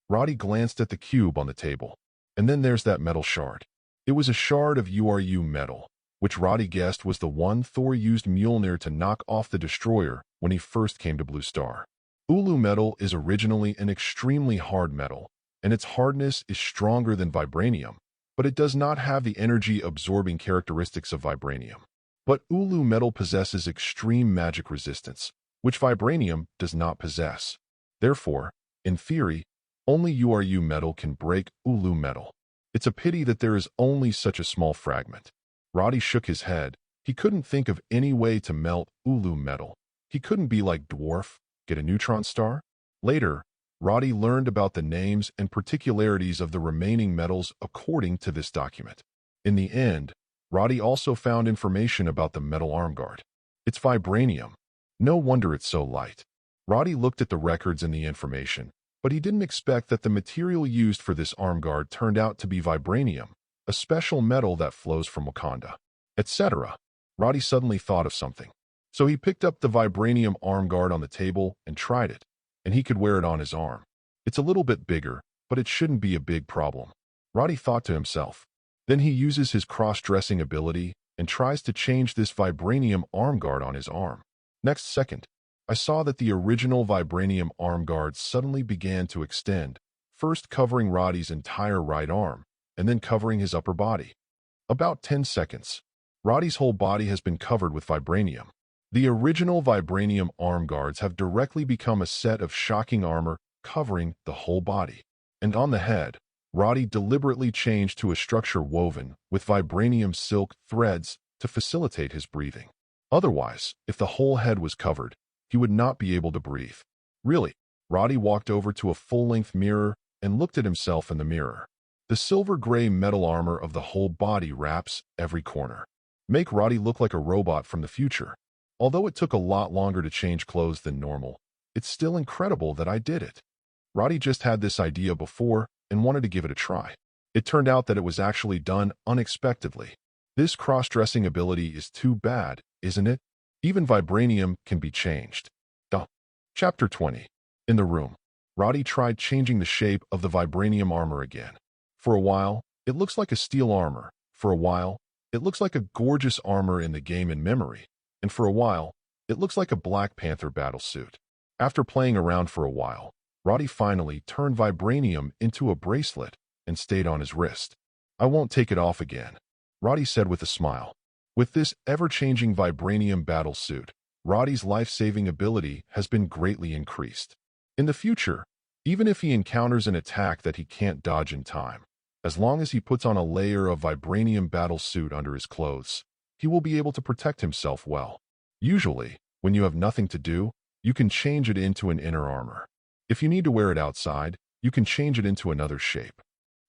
Roddy glanced at the cube on the table, and then there's that metal shard. It was a shard of URU metal, which Roddy guessed was the one Thor used Mjolnir to knock off the destroyer when he first came to Blue Star. Ulu metal is originally an extremely hard metal, and its hardness is stronger than vibranium, but it does not have the energy-absorbing characteristics of vibranium. But Ulu metal possesses extreme magic resistance, which vibranium does not possess. Therefore, in theory, only URU metal can break Ulu metal. It's a pity that there is only such a small fragment. Roddy shook his head. He couldn't think of any way to melt Ulu metal. He couldn't be like Dwarf, get a neutron star. Later, Roddy learned about the names and particularities of the remaining metals according to this document. In the end, Roddy also found information about the metal arm guard. It's vibranium. No wonder it's so light. Roddy looked at the records and the information, but he didn't expect that the material used for this arm guard turned out to be vibranium, a special metal that flows from Wakanda, etc. Roddy suddenly thought of something. So he picked up the vibranium arm guard on the table and tried it, and he could wear it on his arm. It's a little bit bigger, but it shouldn't be a big problem, Roddy thought to himself. Then he uses his cross-dressing ability and tries to change this vibranium arm guard on his arm. Next second, I saw that the original vibranium arm guard suddenly began to extend, first covering Roddy's entire right arm, and then covering his upper body. About 10 seconds. Roddy's whole body has been covered with vibranium. The original vibranium arm guards have directly become a set of shocking armor covering the whole body. And on the head, Roddy deliberately changed to a structure woven with vibranium silk threads to facilitate his breathing. Otherwise, if the whole head was covered, he would not be able to breathe. Really, Roddy walked over to a full-length mirror and looked at himself in the mirror. The silver-gray metal armor of the whole body wraps every corner. Make Roddy look like a robot from the future. Although it took a lot longer to change clothes than normal, it's still incredible that I did it. Roddy just had this idea before and wanted to give it a try. It turned out that it was actually done unexpectedly. This cross-dressing ability is too bad, isn't it? Even vibranium can be changed. Chapter 20. In the room, Roddy tried changing the shape of the vibranium armor again. For a while, it looks like a steel armor. For a while, it looks like a gorgeous armor in the game in memory. And for a while, it looks like a Black Panther battlesuit. After playing around for a while, Roddy finally turned vibranium into a bracelet and stayed on his wrist. I won't take it off again, Roddy said with a smile. With this ever-changing vibranium battlesuit, Roddy's life-saving ability has been greatly increased. In the future, even if he encounters an attack that he can't dodge in time, as long as he puts on a layer of vibranium battlesuit under his clothes, he will be able to protect himself well. Usually, when you have nothing to do, you can change it into an inner armor. If you need to wear it outside, you can change it into another shape.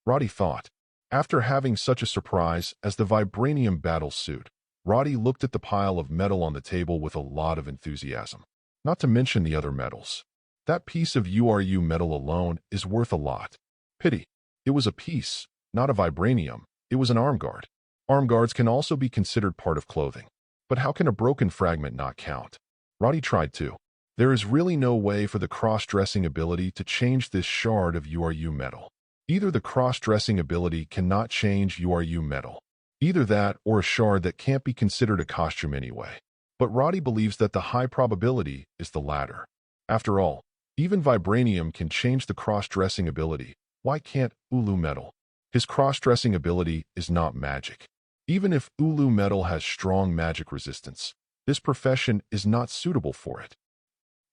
Roddy thought. After having such a surprise as the vibranium battlesuit, Roddy looked at the pile of metal on the table with a lot of enthusiasm. Not to mention the other metals. That piece of URU metal alone is worth a lot. Pity. It was a piece, not a vibranium. It was an arm guard. Arm guards can also be considered part of clothing. But how can a broken fragment not count? Roddy tried to. There is really no way for the cross-dressing ability to change this shard of URU metal. Either the cross-dressing ability cannot change URU metal. Either that or a shard that can't be considered a costume anyway. But Roddy believes that the high probability is the latter. After all, even vibranium can change the cross-dressing ability. Why can't Ulu metal? His cross-dressing ability is not magic. Even if Ulu metal has strong magic resistance, this profession is not suitable for it.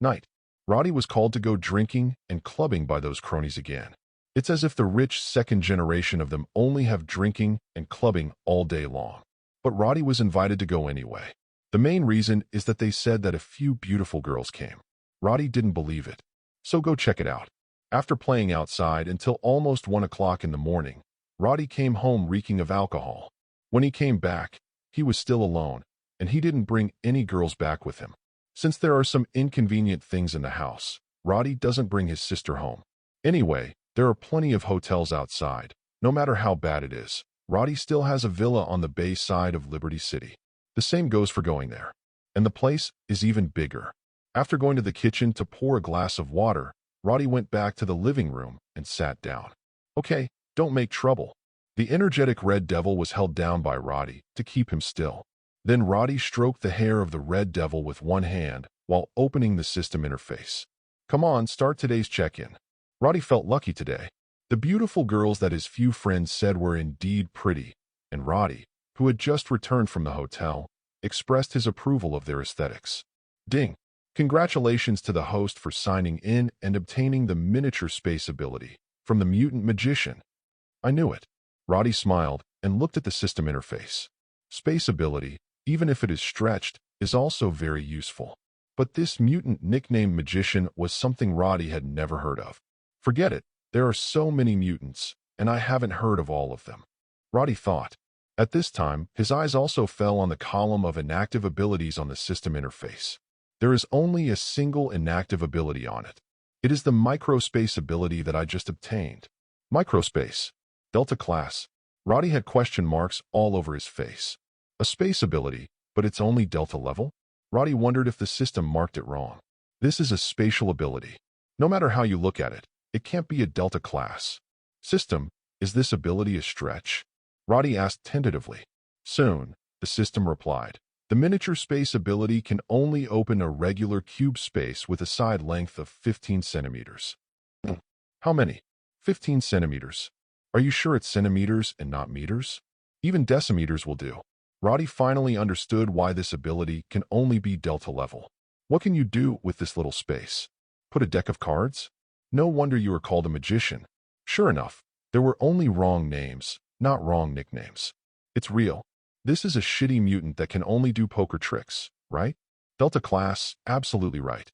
Night. Roddy was called to go drinking and clubbing by those cronies again. It's as if the rich second generation of them only have drinking and clubbing all day long. But Roddy was invited to go anyway. The main reason is that they said that a few beautiful girls came. Roddy didn't believe it. So go check it out. After playing outside until almost 1 o'clock in the morning, Roddy came home reeking of alcohol. When he came back, he was still alone, and he didn't bring any girls back with him. Since there are some inconvenient things in the house, Roddy doesn't bring his sister home. Anyway, there are plenty of hotels outside. No matter how bad it is, Roddy still has a villa on the bay side of Liberty City. The same goes for going there. And the place is even bigger. After going to the kitchen to pour a glass of water, Roddy went back to the living room and sat down. Okay, don't make trouble. The energetic red devil was held down by Roddy to keep him still. Then Roddy stroked the hair of the red devil with one hand while opening the system interface. Come on, start today's check-in. Roddy felt lucky today. The beautiful girls that his few friends said were indeed pretty, and Roddy, who had just returned from the hotel, expressed his approval of their aesthetics. Ding! Congratulations to the host for signing in and obtaining the miniature space ability from the mutant magician. I knew it. Roddy smiled and looked at the system interface. Space ability, even if it is stretched, is also very useful. But this mutant nicknamed magician was something Roddy had never heard of. Forget it, there are so many mutants, and I haven't heard of all of them. Roddy thought. At this time, his eyes also fell on the column of inactive abilities on the system interface. There is only a single inactive ability on it. It is the microspace ability that I just obtained. Microspace. Delta class. Roddy had question marks all over his face. A space ability, but it's only Delta level? Roddy wondered if the system marked it wrong. This is a spatial ability. No matter how you look at it, it can't be a Delta class. System, is this ability a stretch? Roddy asked tentatively. Soon, the system replied. The miniature space ability can only open a regular cube space with a side length of 15 centimeters. How many? 15 centimeters. Are you sure it's centimeters and not meters? Even decimeters will do. Roddy finally understood why this ability can only be Delta level. What can you do with this little space? Put a deck of cards? No wonder you are called a magician. Sure enough, there were only wrong names, not wrong nicknames. It's real. This is a shitty mutant that can only do poker tricks, right? Delta class, absolutely right.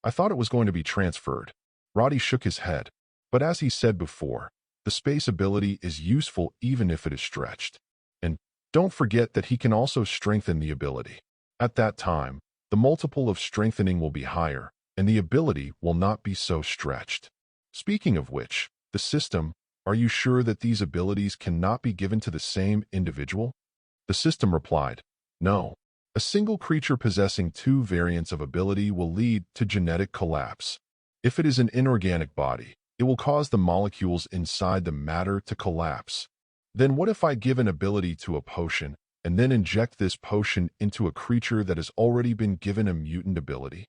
I thought it was going to be transferred. Roddy shook his head. But as he said before, the space ability is useful even if it is stretched. And don't forget that he can also strengthen the ability. At that time, the multiple of strengthening will be higher, and the ability will not be so stretched. Speaking of which, the system, are you sure that these abilities cannot be given to the same individual? The system replied, no. A single creature possessing two variants of ability will lead to genetic collapse. If it is an inorganic body, it will cause the molecules inside the matter to collapse. Then what if I give an ability to a potion and then inject this potion into a creature that has already been given a mutant ability?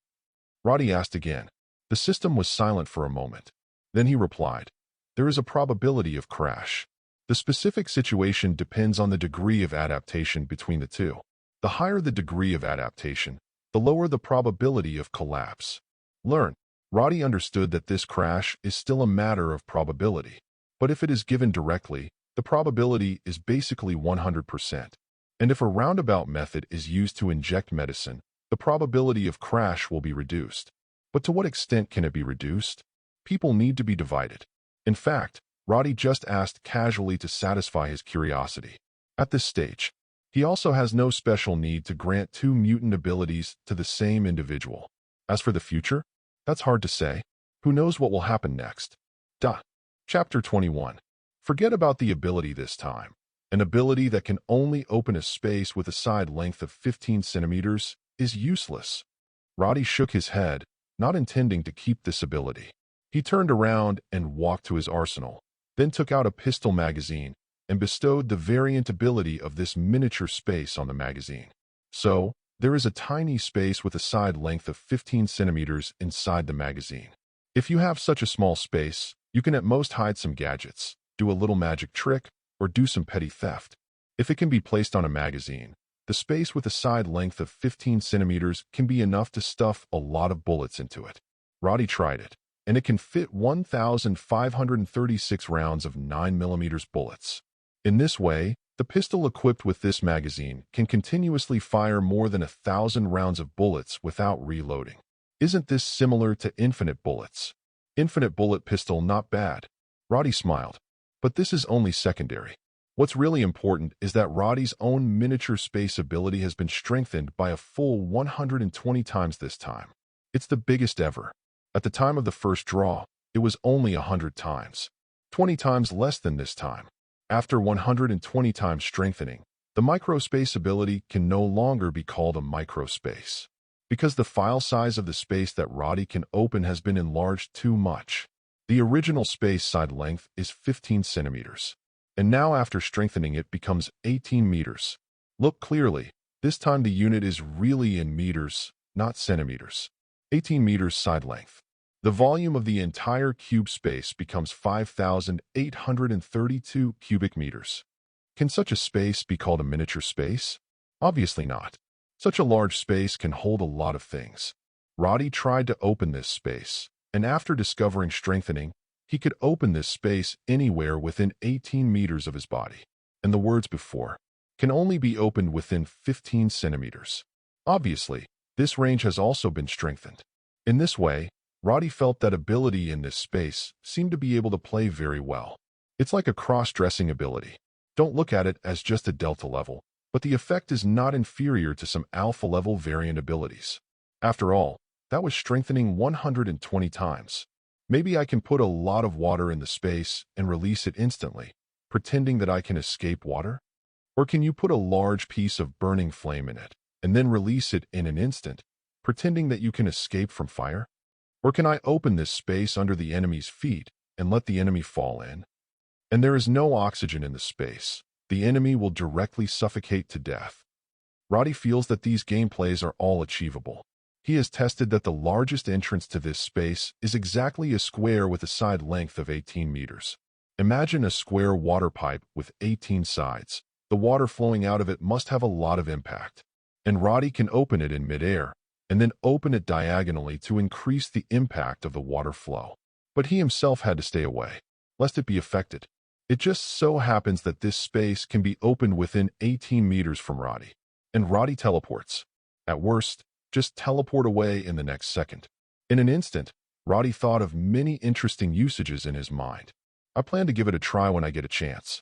Roddy asked again. The system was silent for a moment. Then he replied, there is a probability of crash. The specific situation depends on the degree of adaptation between the two. The higher the degree of adaptation, the lower the probability of collapse. Learn. Roddy understood that this crash is still a matter of probability. But if it is given directly, the probability is basically 100%. And if a roundabout method is used to inject medicine, the probability of crash will be reduced. But to what extent can it be reduced? People need to be divided. In fact, Roddy just asked casually to satisfy his curiosity. At this stage, he also has no special need to grant two mutant abilities to the same individual. As for the future, that's hard to say. Who knows what will happen next? Chapter 21. Forget about the ability this time. An ability that can only open a space with a side length of 15 centimeters is useless. Roddy shook his head, not intending to keep this ability. He turned around and walked to his arsenal, then took out a pistol magazine and bestowed the variant ability of this miniature space on the magazine. So, there is a tiny space with a side length of 15 centimeters inside the magazine. If you have such a small space, you can at most hide some gadgets, do a little magic trick, or do some petty theft. If it can be placed on a magazine, the space with a side length of 15 centimeters can be enough to stuff a lot of bullets into it. Roddy tried it, and it can fit 1,536 rounds of 9mm bullets. In this way, the pistol equipped with this magazine can continuously fire more than 1,000 rounds of bullets without reloading. Isn't this similar to infinite bullets? Infinite bullet pistol, not bad. Roddy smiled. But this is only secondary. What's really important is that Roddy's own miniature space ability has been strengthened by a full 120 times this time. It's the biggest ever. At the time of the first draw, it was only 100 times. 20 times less than this time. After 120 times strengthening, the microspace ability can no longer be called a microspace, because the file size of the space that Roddy can open has been enlarged too much. The original space side length is 15 centimeters. And now after strengthening it becomes 18 meters. Look clearly, this time the unit is really in meters, not centimeters. 18 meters side length. The volume of the entire cube space becomes 5,832 cubic meters. Can such a space be called a miniature space? Obviously not. Such a large space can hold a lot of things. Roddy tried to open this space, and after discovering strengthening, he could open this space anywhere within 18 meters of his body. And the words before can only be opened within 15 centimeters. Obviously, this range has also been strengthened. In this way, Roddy felt that ability in this space seemed to be able to play very well. It's like a cross-dressing ability. Don't look at it as just a delta level, but the effect is not inferior to some alpha level variant abilities. After all, that was strengthening 120 times. Maybe I can put a lot of water in the space and release it instantly, pretending that I can escape water? Or can you put a large piece of burning flame in it, and then release it in an instant, pretending that you can escape from fire? Or can I open this space under the enemy's feet and let the enemy fall in? And there is no oxygen in the space. The enemy will directly suffocate to death. Roddy feels that these gameplays are all achievable. He has tested that the largest entrance to this space is exactly a square with a side length of 18 meters. Imagine a square water pipe with 18 sides. The water flowing out of it must have a lot of impact. And Roddy can open it in midair, and then open it diagonally to increase the impact of the water flow. But he himself had to stay away, lest it be affected. It just so happens that this space can be opened within 18 meters from Roddy. And Roddy teleports. At worst, just teleport away in the next second. In an instant, Roddy thought of many interesting usages in his mind. I plan to give it a try when I get a chance.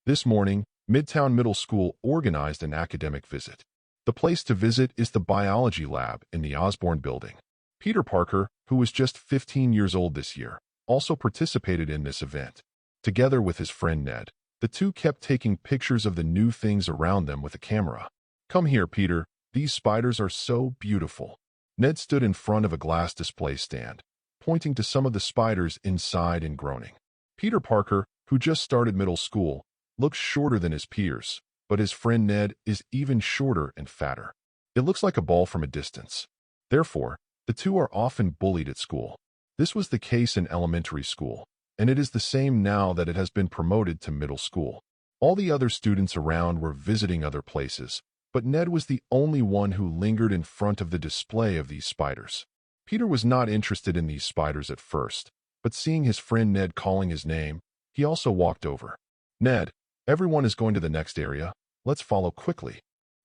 This morning, Midtown Middle School organized an academic visit. The place to visit is the biology lab in the Osborne building. Peter Parker, who was just 15 years old this year, also participated in this event. Together with his friend Ned, the two kept taking pictures of the new things around them with a camera. "Come here, Peter. These spiders are so beautiful." Ned stood in front of a glass display stand, pointing to some of the spiders inside and groaning. Peter Parker, who just started middle school, looks shorter than his peers, but his friend Ned is even shorter and fatter. It looks like a ball from a distance. Therefore, the two are often bullied at school. This was the case in elementary school, and it is the same now that it has been promoted to middle school. All the other students around were visiting other places, but Ned was the only one who lingered in front of the display of these spiders. Peter was not interested in these spiders at first, but seeing his friend Ned calling his name, he also walked over. "Ned, everyone is going to the next area. Let's follow quickly."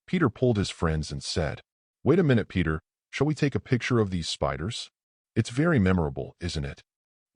Peter pulled his friends and said, "Wait a minute, Peter. Shall we take a picture of these spiders? It's very memorable, isn't it?"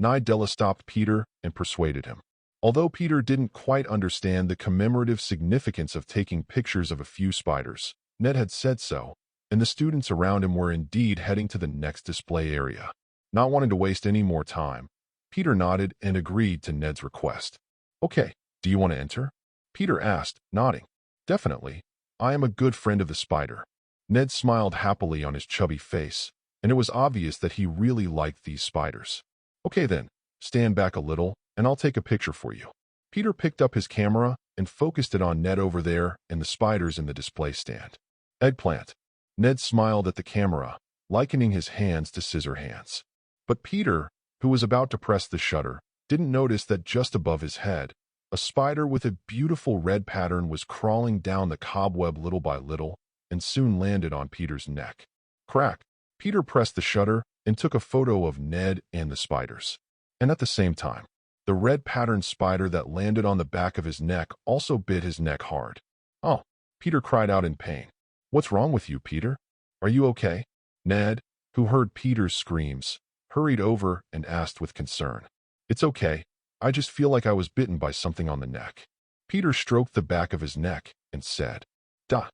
Nidella stopped Peter and persuaded him. Although Peter didn't quite understand the commemorative significance of taking pictures of a few spiders, Ned had said so, and the students around him were indeed heading to the next display area. Not wanting to waste any more time, Peter nodded and agreed to Ned's request. "Okay, do you want to enter?" Peter asked, nodding. "Definitely. I am a good friend of the spider." Ned smiled happily on his chubby face, and it was obvious that he really liked these spiders. "Okay then, stand back a little, and I'll take a picture for you." Peter picked up his camera and focused it on Ned over there and the spiders in the display stand. "Eggplant." Ned smiled at the camera, likening his hands to scissor hands. But Peter, who was about to press the shutter, didn't notice that just above his head, a spider with a beautiful red pattern was crawling down the cobweb little by little and soon landed on Peter's neck. Crack! Peter pressed the shutter and took a photo of Ned and the spiders. And at the same time, the red patterned spider that landed on the back of his neck also bit his neck hard. "Oh!" Peter cried out in pain. "What's wrong with you, Peter? Are you okay?" Ned, who heard Peter's screams, hurried over and asked with concern. "It's okay. I just feel like I was bitten by something on the neck." Peter stroked the back of his neck and said, "Duh."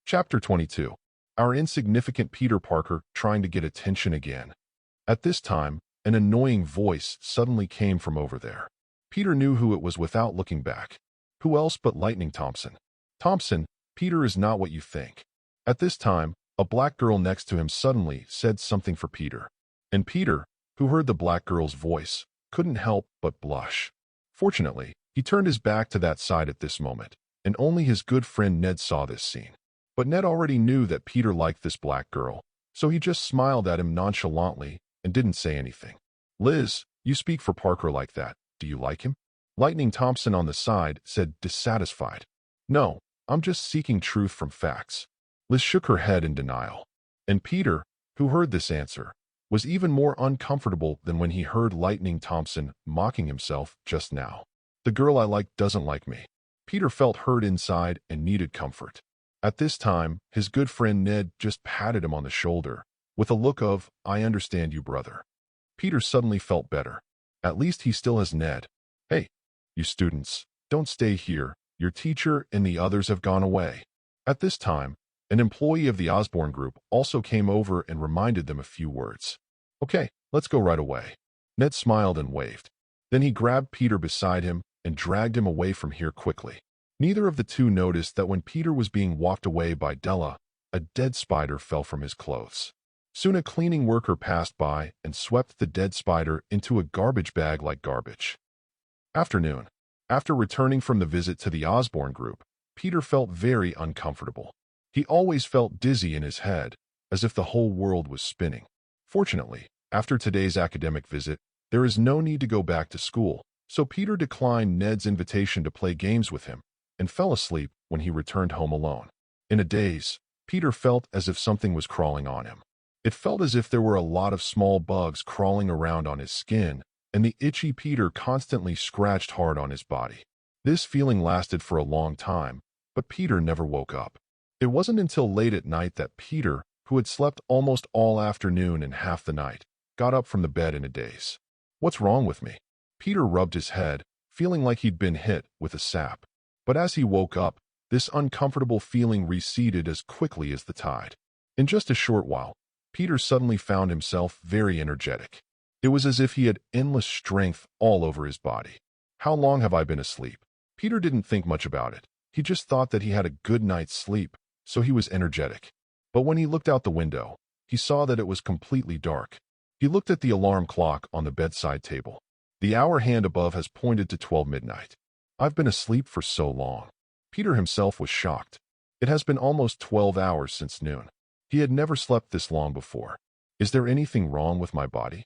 Chapter 22. Our insignificant Peter Parker trying to get attention again. At this time, an annoying voice suddenly came from over there. Peter knew who it was without looking back. Who else but Lightning Thompson? "Thompson, Peter is not what you think." At this time, a black girl next to him suddenly said something for Peter. And Peter, who heard the black girl's voice, couldn't help but blush. Fortunately, He turned his back to that side at this moment, and only his good friend Ned saw this scene. But Ned already knew that Peter liked this black girl, so he just smiled at him nonchalantly and didn't say anything. Liz, you speak for Parker like that. Do you like him? Lightning Thompson on the side said, dissatisfied. No, I'm just seeking truth from facts. Liz shook her head in denial. And Peter, who heard this answer, was even more uncomfortable than when he heard Lightning Thompson mocking himself just now. The girl I like doesn't like me. Peter felt hurt inside and needed comfort. At this time, his good friend Ned just patted him on the shoulder, with a look of, I understand you, brother. Peter suddenly felt better. At least he still has Ned. Hey, you students, don't stay here. Your teacher and the others have gone away. At this time, an employee of the Osborne group also came over and reminded them a few words. Okay, let's go right away. Ned smiled and waved. Then he grabbed Peter beside him and dragged him away from here quickly. Neither of the two noticed that when Peter was being walked away by Della, a dead spider fell from his clothes. Soon a cleaning worker passed by and swept the dead spider into a garbage bag like garbage. Afternoon. After returning from the visit to the Osborne group, Peter felt very uncomfortable. He always felt dizzy in his head, as if the whole world was spinning. Fortunately, after today's academic visit, there is no need to go back to school, so Peter declined Ned's invitation to play games with him and fell asleep when he returned home alone. In a daze, Peter felt as if something was crawling on him. It felt as if there were a lot of small bugs crawling around on his skin, and the itchy Peter constantly scratched hard on his body. This feeling lasted for a long time, but Peter never woke up. It wasn't until late at night that Peter, who had slept almost all afternoon and half the night, got up from the bed in a daze. What's wrong with me? Peter rubbed his head, feeling like he'd been hit with a sap. But as he woke up, this uncomfortable feeling receded as quickly as the tide. In just a short while, Peter suddenly found himself very energetic. It was as if he had endless strength all over his body. How long have I been asleep? Peter didn't think much about it. He just thought that he had a good night's sleep, so he was energetic. But when he looked out the window, he saw that it was completely dark. He looked at the alarm clock on the bedside table. The hour hand above has pointed to 12 midnight. I've been asleep for so long. Peter himself was shocked. It has been almost 12 hours since noon. He had never slept this long before. Is there anything wrong with my body?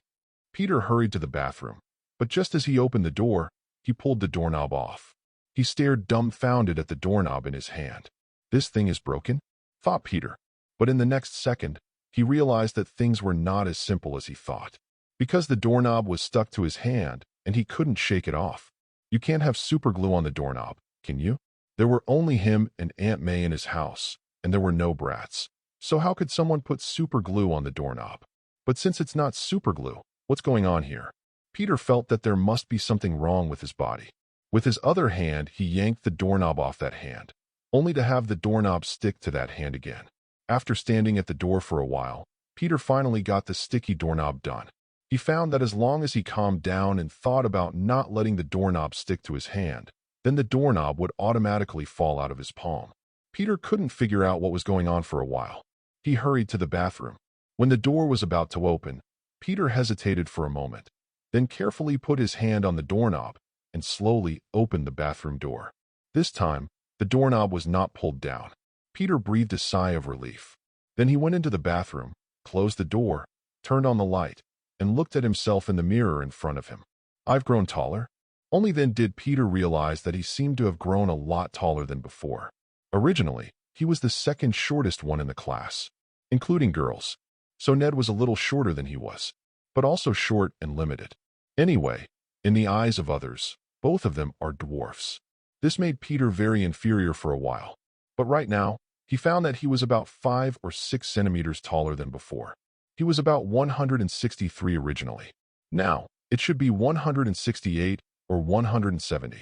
Peter hurried to the bathroom, but just as he opened the door, he pulled the doorknob off. He stared dumbfounded at the doorknob in his hand. This thing is broken? Thought Peter. But in the next second, he realized that things were not as simple as he thought. Because the doorknob was stuck to his hand, and he couldn't shake it off. You can't have superglue on the doorknob, can you? There were only him and Aunt May in his house, and there were no brats. So how could someone put superglue on the doorknob? But since it's not superglue, what's going on here? Peter felt that there must be something wrong with his body. With his other hand, he yanked the doorknob off that hand, only to have the doorknob stick to that hand again. After standing at the door for a while, Peter finally got the sticky doorknob done. He found that as long as he calmed down and thought about not letting the doorknob stick to his hand, then the doorknob would automatically fall out of his palm. Peter couldn't figure out what was going on for a while. He hurried to the bathroom. When the door was about to open, Peter hesitated for a moment, then carefully put his hand on the doorknob and slowly opened the bathroom door. This time, the doorknob was not pulled down. Peter breathed a sigh of relief. Then he went into the bathroom, closed the door, turned on the light, and looked at himself in the mirror in front of him. I've grown taller. Only then did Peter realize that he seemed to have grown a lot taller than before. Originally, he was the second shortest one in the class, including girls. So Ned was a little shorter than he was, but also short and limited. Anyway, in the eyes of others, both of them are dwarfs. This made Peter very inferior for a while. But right now, he found that he was about 5 or 6 centimeters taller than before. He was about 163 originally. Now, it should be 168 or 170.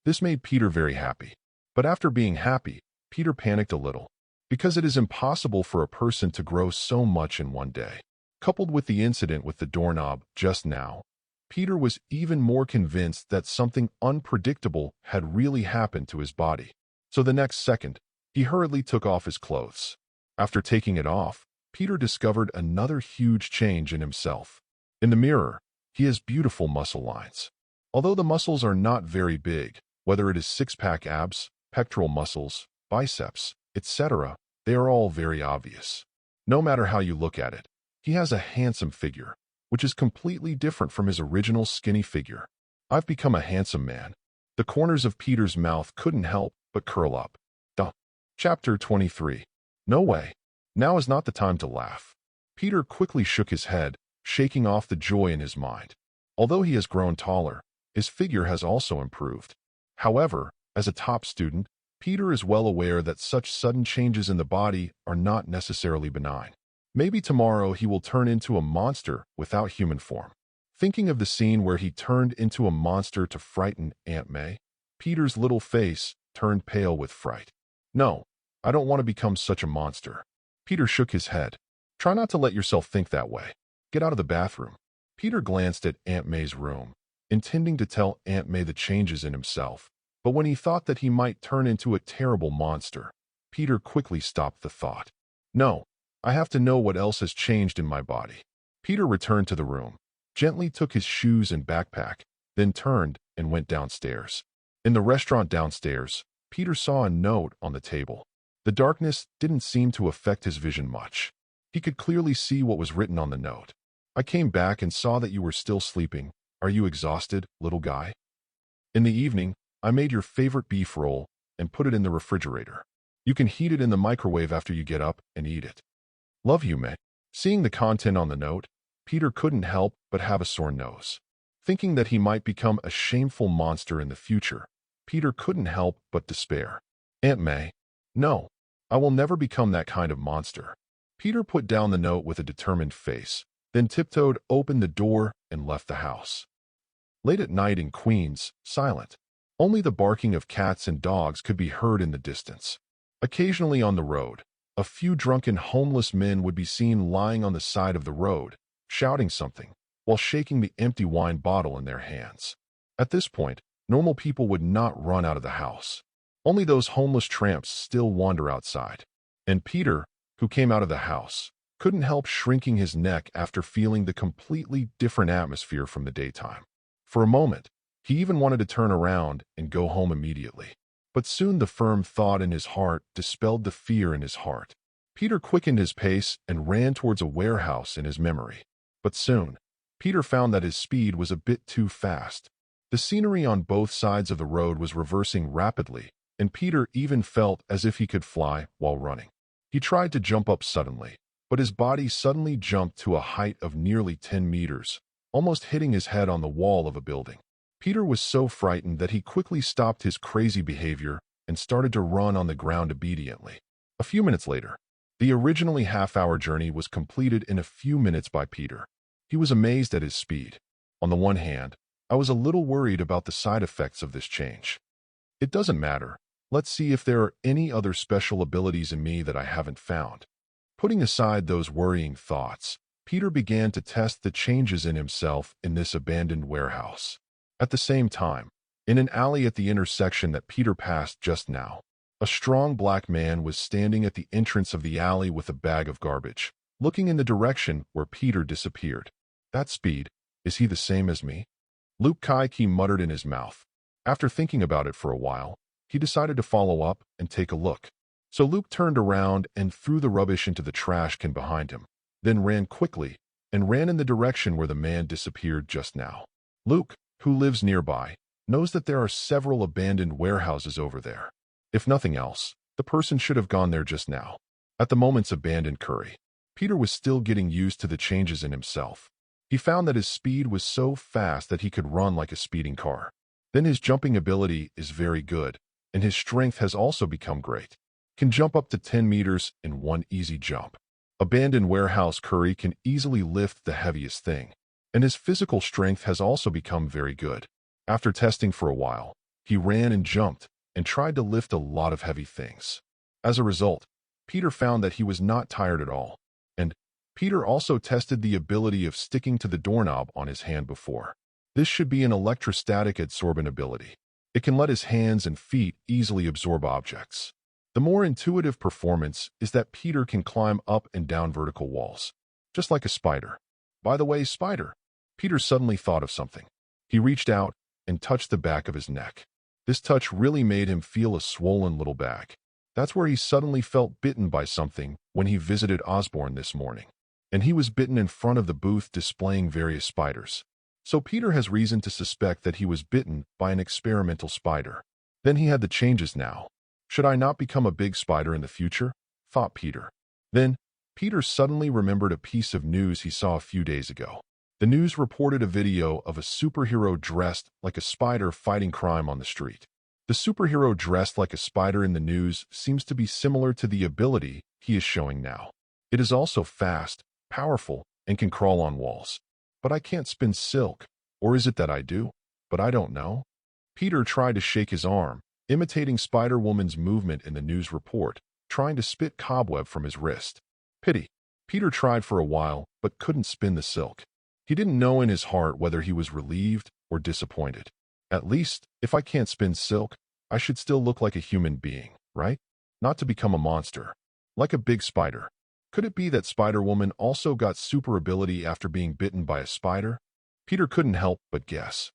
This made Peter very happy. But after being happy, Peter panicked a little, because it is impossible for a person to grow so much in one day. Coupled with the incident with the doorknob just now, Peter was even more convinced that something unpredictable had really happened to his body. So the next second, he hurriedly took off his clothes. After taking it off, Peter discovered another huge change in himself. In the mirror, he has beautiful muscle lines. Although the muscles are not very big, Whether it is six-pack abs, pectoral muscles, biceps, etc., they are all very obvious. No matter how you look at it, he has a handsome figure, which is completely different from his original skinny figure. I've become a handsome man. The corners of Peter's mouth couldn't help but curl up. Duh. Chapter 23. No way. Now is not the time to laugh. Peter quickly shook his head, shaking off the joy in his mind. Although he has grown taller, his figure has also improved. However, as a top student, Peter is well aware that such sudden changes in the body are not necessarily benign. Maybe tomorrow he will turn into a monster without human form. Thinking of the scene where he turned into a monster to frighten Aunt May, Peter's little face turned pale with fright. No, I don't want to become such a monster. Peter shook his head. Try not to let yourself think that way. Get out of the bathroom. Peter glanced at Aunt May's room, intending to tell Aunt May the changes in himself. But when he thought that he might turn into a terrible monster, Peter quickly stopped the thought. No, I have to know what else has changed in my body. Peter returned to the room, gently took his shoes and backpack, then turned and went downstairs. In the restaurant downstairs, Peter saw a note on the table. The darkness didn't seem to affect his vision much. He could clearly see what was written on the note. I came back and saw that you were still sleeping. Are you exhausted, little guy? In the evening, I made your favorite beef roll and put it in the refrigerator. You can heat it in the microwave after you get up and eat it. Love you, May. Seeing the content on the note, Peter couldn't help but have a sore nose. Thinking that he might become a shameful monster in the future, Peter couldn't help but despair. Aunt May, no, I will never become that kind of monster. Peter put down the note with a determined face, then tiptoed open the door and left the house. Late at night in Queens, silent. Only the barking of cats and dogs could be heard in the distance. Occasionally on the road, a few drunken homeless men would be seen lying on the side of the road, shouting something, while shaking the empty wine bottle in their hands. At this point, normal people would not run out of the house. Only those homeless tramps still wander outside. And Peter, who came out of the house, couldn't help shrinking his neck after feeling the completely different atmosphere from the daytime. For a moment, he even wanted to turn around and go home immediately. But soon the firm thought in his heart dispelled the fear in his heart. Peter quickened his pace and ran towards a warehouse in his memory. But soon, Peter found that his speed was a bit too fast. The scenery on both sides of the road was reversing rapidly, and Peter even felt as if he could fly while running. He tried to jump up suddenly, but his body suddenly jumped to a height of nearly 10 meters, almost hitting his head on the wall of a building. Peter was so frightened that he quickly stopped his crazy behavior and started to run on the ground obediently. A few minutes later, the originally half-hour journey was completed in a few minutes by Peter. He was amazed at his speed. On the one hand, I was a little worried about the side effects of this change. It doesn't matter. Let's see if there are any other special abilities in me that I haven't found. Putting aside those worrying thoughts, Peter began to test the changes in himself in this abandoned warehouse. At the same time, in an alley at the intersection that Peter passed just now, a strong black man was standing at the entrance of the alley with a bag of garbage, looking in the direction where Peter disappeared. That speed, is he the same as me? Luke Kaiki muttered in his mouth. After thinking about it for a while, he decided to follow up and take a look. So Luke turned around and threw the rubbish into the trash can behind him, then ran quickly and ran in the direction where the man disappeared just now. Luke, who lives nearby, knows that there are several abandoned warehouses over there. If nothing else, the person should have gone there just now. At the moment's abandoned curry, Peter was still getting used to the changes in himself. He found that his speed was so fast that he could run like a speeding car. Then his jumping ability is very good, and his strength has also become great. Can jump up to 10 meters in one easy jump. Abandoned warehouse curry can easily lift the heaviest thing, and his physical strength has also become very good. After testing for a while, he ran and jumped and tried to lift a lot of heavy things. As a result, Peter found that he was not tired at all, and Peter also tested the ability of sticking to the doorknob on his hand before. This should be an electrostatic adsorbent ability. It can let his hands and feet easily absorb objects. The more intuitive performance is that Peter can climb up and down vertical walls, just like a spider. By the way, spider, Peter suddenly thought of something. He reached out and touched the back of his neck. This touch really made him feel a swollen little back. That's where he suddenly felt bitten by something when he visited Osborne this morning. And he was bitten in front of the booth displaying various spiders. So Peter has reason to suspect that he was bitten by an experimental spider. Then he had the changes now. Should I not become a big spider in the future? Thought Peter. Then, Peter suddenly remembered a piece of news he saw a few days ago. The news reported a video of a superhero dressed like a spider fighting crime on the street. The superhero dressed like a spider in the news seems to be similar to the ability he is showing now. It is also fast, powerful, and can crawl on walls. But I can't spin silk, or is it that I do? But I don't know. Peter tried to shake his arm, imitating Spider-Woman's movement in the news report, trying to spit cobweb from his wrist. Pity. Peter tried for a while, but couldn't spin the silk. He didn't know in his heart whether he was relieved or disappointed. At least, if I can't spin silk, I should still look like a human being, right? Not to become a monster. Like a big spider. Could it be that Spider-Woman also got super ability after being bitten by a spider? Peter couldn't help but guess.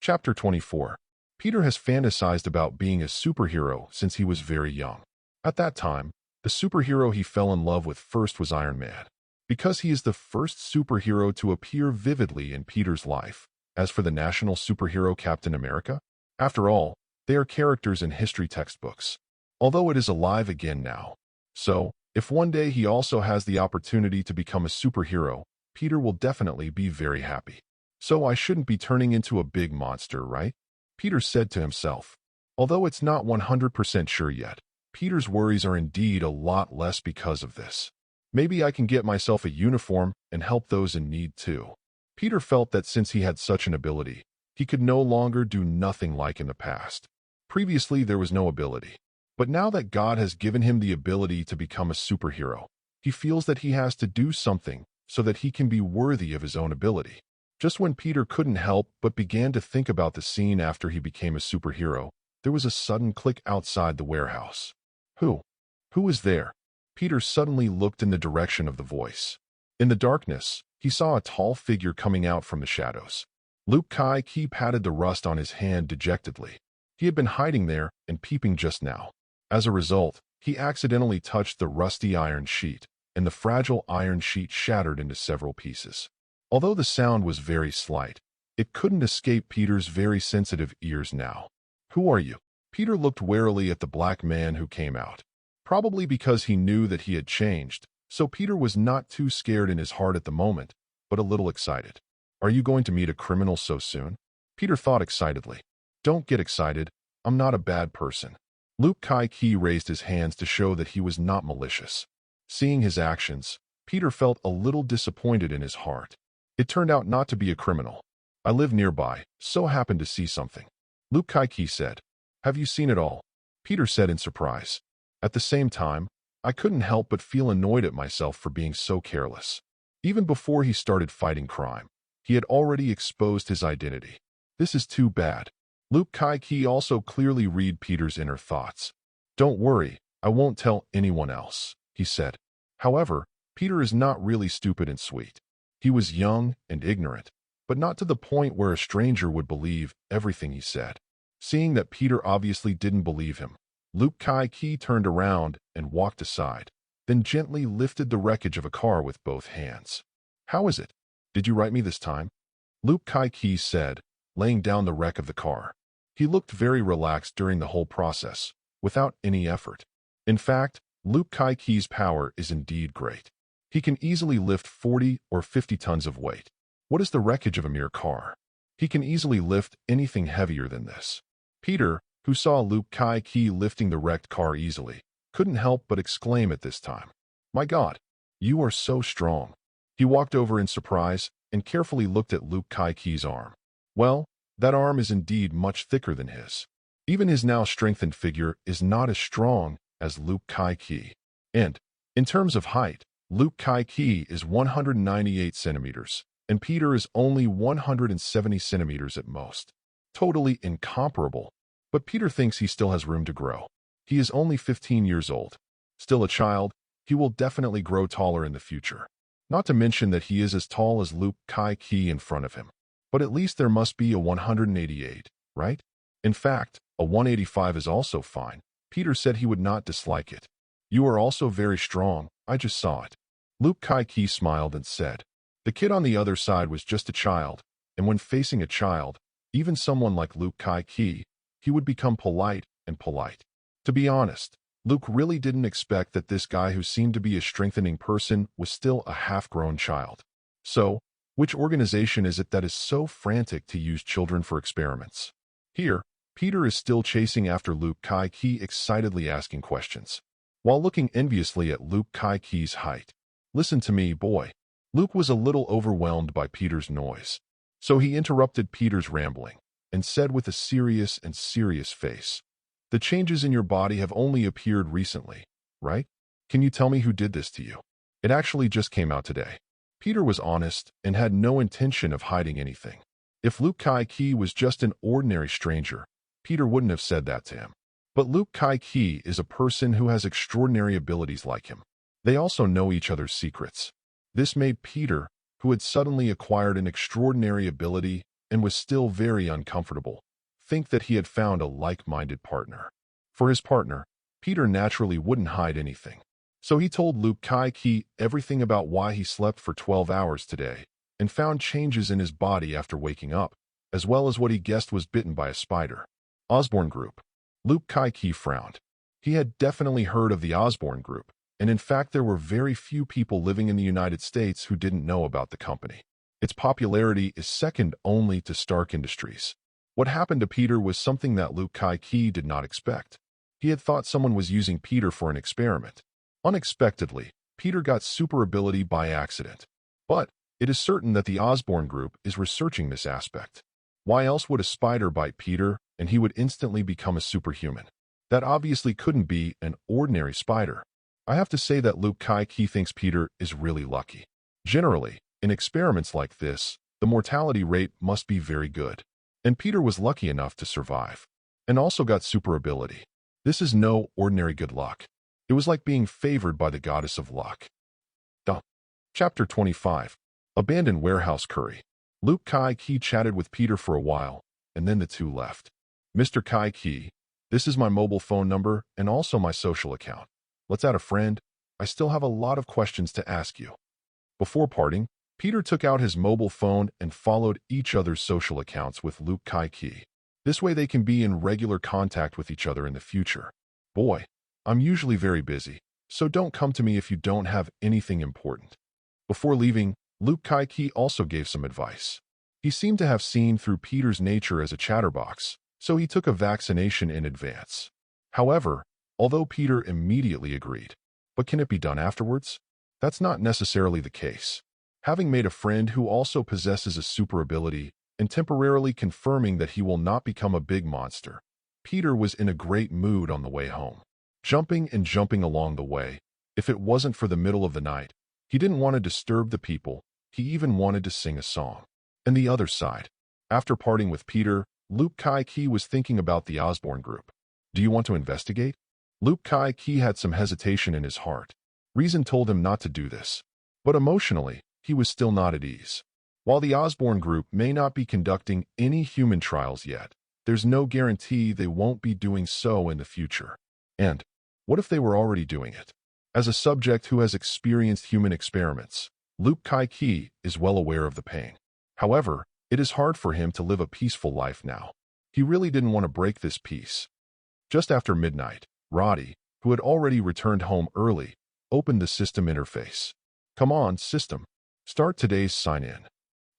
Chapter 24. Peter has fantasized about being a superhero since he was very young. At that time, the superhero he fell in love with first was Iron Man. Because he is the first superhero to appear vividly in Peter's life. As for the national superhero Captain America, after all, they are characters in history textbooks. Although it is alive again now. So, if one day he also has the opportunity to become a superhero, Peter will definitely be very happy. So I shouldn't be turning into a big monster, right? Peter said to himself. Although it's not 100% sure yet, Peter's worries are indeed a lot less because of this. Maybe I can get myself a uniform and help those in need too. Peter felt that since he had such an ability, he could no longer do nothing like in the past. Previously, there was no ability. But now that God has given him the ability to become a superhero, he feels that he has to do something so that he can be worthy of his own ability. Just when Peter couldn't help but began to think about the scene after he became a superhero, there was a sudden click outside the warehouse. Who? Who was there? Peter suddenly looked in the direction of the voice. In the darkness, he saw a tall figure coming out from the shadows. Luke Kai-Ki patted the rust on his hand dejectedly. He had been hiding there and peeping just now. As a result, he accidentally touched the rusty iron sheet, and the fragile iron sheet shattered into several pieces. Although the sound was very slight, it couldn't escape Peter's very sensitive ears now. Who are you? Peter looked warily at the black man who came out. Probably because he knew that he had changed, so Peter was not too scared in his heart at the moment, but a little excited. Are you going to meet a criminal so soon? Peter thought excitedly. Don't get excited. I'm not a bad person. Luke Kai-Ki raised his hands to show that he was not malicious. Seeing his actions, Peter felt a little disappointed in his heart. It turned out not to be a criminal. I live nearby, so happened to see something. Luke Kai-Ki said. Have you seen it all? Peter said in surprise. At the same time, I couldn't help but feel annoyed at myself for being so careless. Even before he started fighting crime, he had already exposed his identity. This is too bad. Luke Kai-Ki also clearly read Peter's inner thoughts. Don't worry, I won't tell anyone else, he said. However, Peter is not really stupid and sweet. He was young and ignorant, but not to the point where a stranger would believe everything he said. Seeing that Peter obviously didn't believe him, Luke Kai-Ki turned around and walked aside, then gently lifted the wreckage of a car with both hands. How is it? Did you write me this time? Luke Kai-Ki said, laying down the wreck of the car. He looked very relaxed during the whole process, without any effort. In fact, Luke Kai-Ki's power is indeed great. He can easily lift 40 or 50 tons of weight. What is the wreckage of a mere car? He can easily lift anything heavier than this. Peter, who saw Luke Kai-Ki lifting the wrecked car easily, couldn't help but exclaim at this time. My God, you are so strong. He walked over in surprise and carefully looked at Luke Kai-Ki's arm. Well, that arm is indeed much thicker than his. Even his now strengthened figure is not as strong as Luke Kai-Ki. And, in terms of height, Luke Kai-Ki is 198 centimeters, and Peter is only 170 centimeters at most. Totally incomparable. But Peter thinks he still has room to grow. He is only 15 years old. Still a child, he will definitely grow taller in the future. Not to mention that he is as tall as Luke Kai-Ki in front of him. But at least there must be a 188, right? In fact, a 185 is also fine. Peter said he would not dislike it. You are also very strong, I just saw it. Luke Kai-Ki smiled and said. The kid on the other side was just a child, and when facing a child, even someone like Luke Kai-Ki, he would become polite and polite. To be honest, Luke really didn't expect that this guy who seemed to be a strengthening person was still a half-grown child. So, which organization is it that is so frantic to use children for experiments? Here, Peter is still chasing after Luke Kai-Ki, excitedly asking questions, while looking enviously at Luke Kai-Ki's height. Listen to me, boy. Luke was a little overwhelmed by Peter's noise, so he interrupted Peter's rambling and said with a serious face, the changes in your body have only appeared recently, right? Can you tell me who did this to you? It actually just came out today. Peter was honest and had no intention of hiding anything. If Luke Kai-Ki was just an ordinary stranger, Peter wouldn't have said that to him. But Luke Kai-Ki is a person who has extraordinary abilities like him. They also know each other's secrets. This made Peter, who had suddenly acquired an extraordinary ability and was still very uncomfortable, think that he had found a like-minded partner. For his partner, Peter naturally wouldn't hide anything. So he told Luke Kai-Ki everything about why he slept for 12 hours today and found changes in his body after waking up, as well as what he guessed was bitten by a spider. Osborne Group. Luke Kai-Ki frowned. He had definitely heard of the Osborne Group, and in fact there were very few people living in the United States who didn't know about the company. Its popularity is second only to Stark Industries. What happened to Peter was something that Luke Kai-Ki did not expect. He had thought someone was using Peter for an experiment. Unexpectedly, Peter got super ability by accident. But it is certain that the Osborne Group is researching this aspect. Why else would a spider bite Peter and he would instantly become a superhuman? That obviously couldn't be an ordinary spider. I have to say that Luke Kai-Ki thinks Peter is really lucky. Generally, in experiments like this, the mortality rate must be very good. And Peter was lucky enough to survive. And also got super ability. This is no ordinary good luck. It was like being favored by the goddess of luck. Chapter 25. Abandoned Warehouse Curry. Luke Kai-Ki chatted with Peter for a while, and then the two left. Mr. Kai-Ki, this is my mobile phone number and also my social account. Let's add a friend. I still have a lot of questions to ask you. Before parting, Peter took out his mobile phone and followed each other's social accounts with Luke Kai-Ki. This way they can be in regular contact with each other in the future. Boy, I'm usually very busy, so don't come to me if you don't have anything important. Before leaving, Luke Kai-Ki also gave some advice. He seemed to have seen through Peter's nature as a chatterbox, so he took a vaccination in advance. However, although Peter immediately agreed, but can it be done afterwards? That's not necessarily the case. Having made a friend who also possesses a super ability and temporarily confirming that he will not become a big monster, Peter was in a great mood on the way home. Jumping and jumping along the way. If it wasn't for the middle of the night, he didn't want to disturb the people. He even wanted to sing a song. And the other side. After parting with Peter, Luke Kai-Ki was thinking about the Osborne Group. Do you want to investigate? Luke Kai-Ki had some hesitation in his heart. Reason told him not to do this. But emotionally, he was still not at ease. While the Osborne Group may not be conducting any human trials yet, there's no guarantee they won't be doing so in the future. And what if they were already doing it? As a subject who has experienced human experiments, Luke Kai-Ki is well aware of the pain. However, it is hard for him to live a peaceful life now. He really didn't want to break this peace. Just after midnight, Roddy, who had already returned home early, opened the system interface. Come on, system. Start today's sign-in.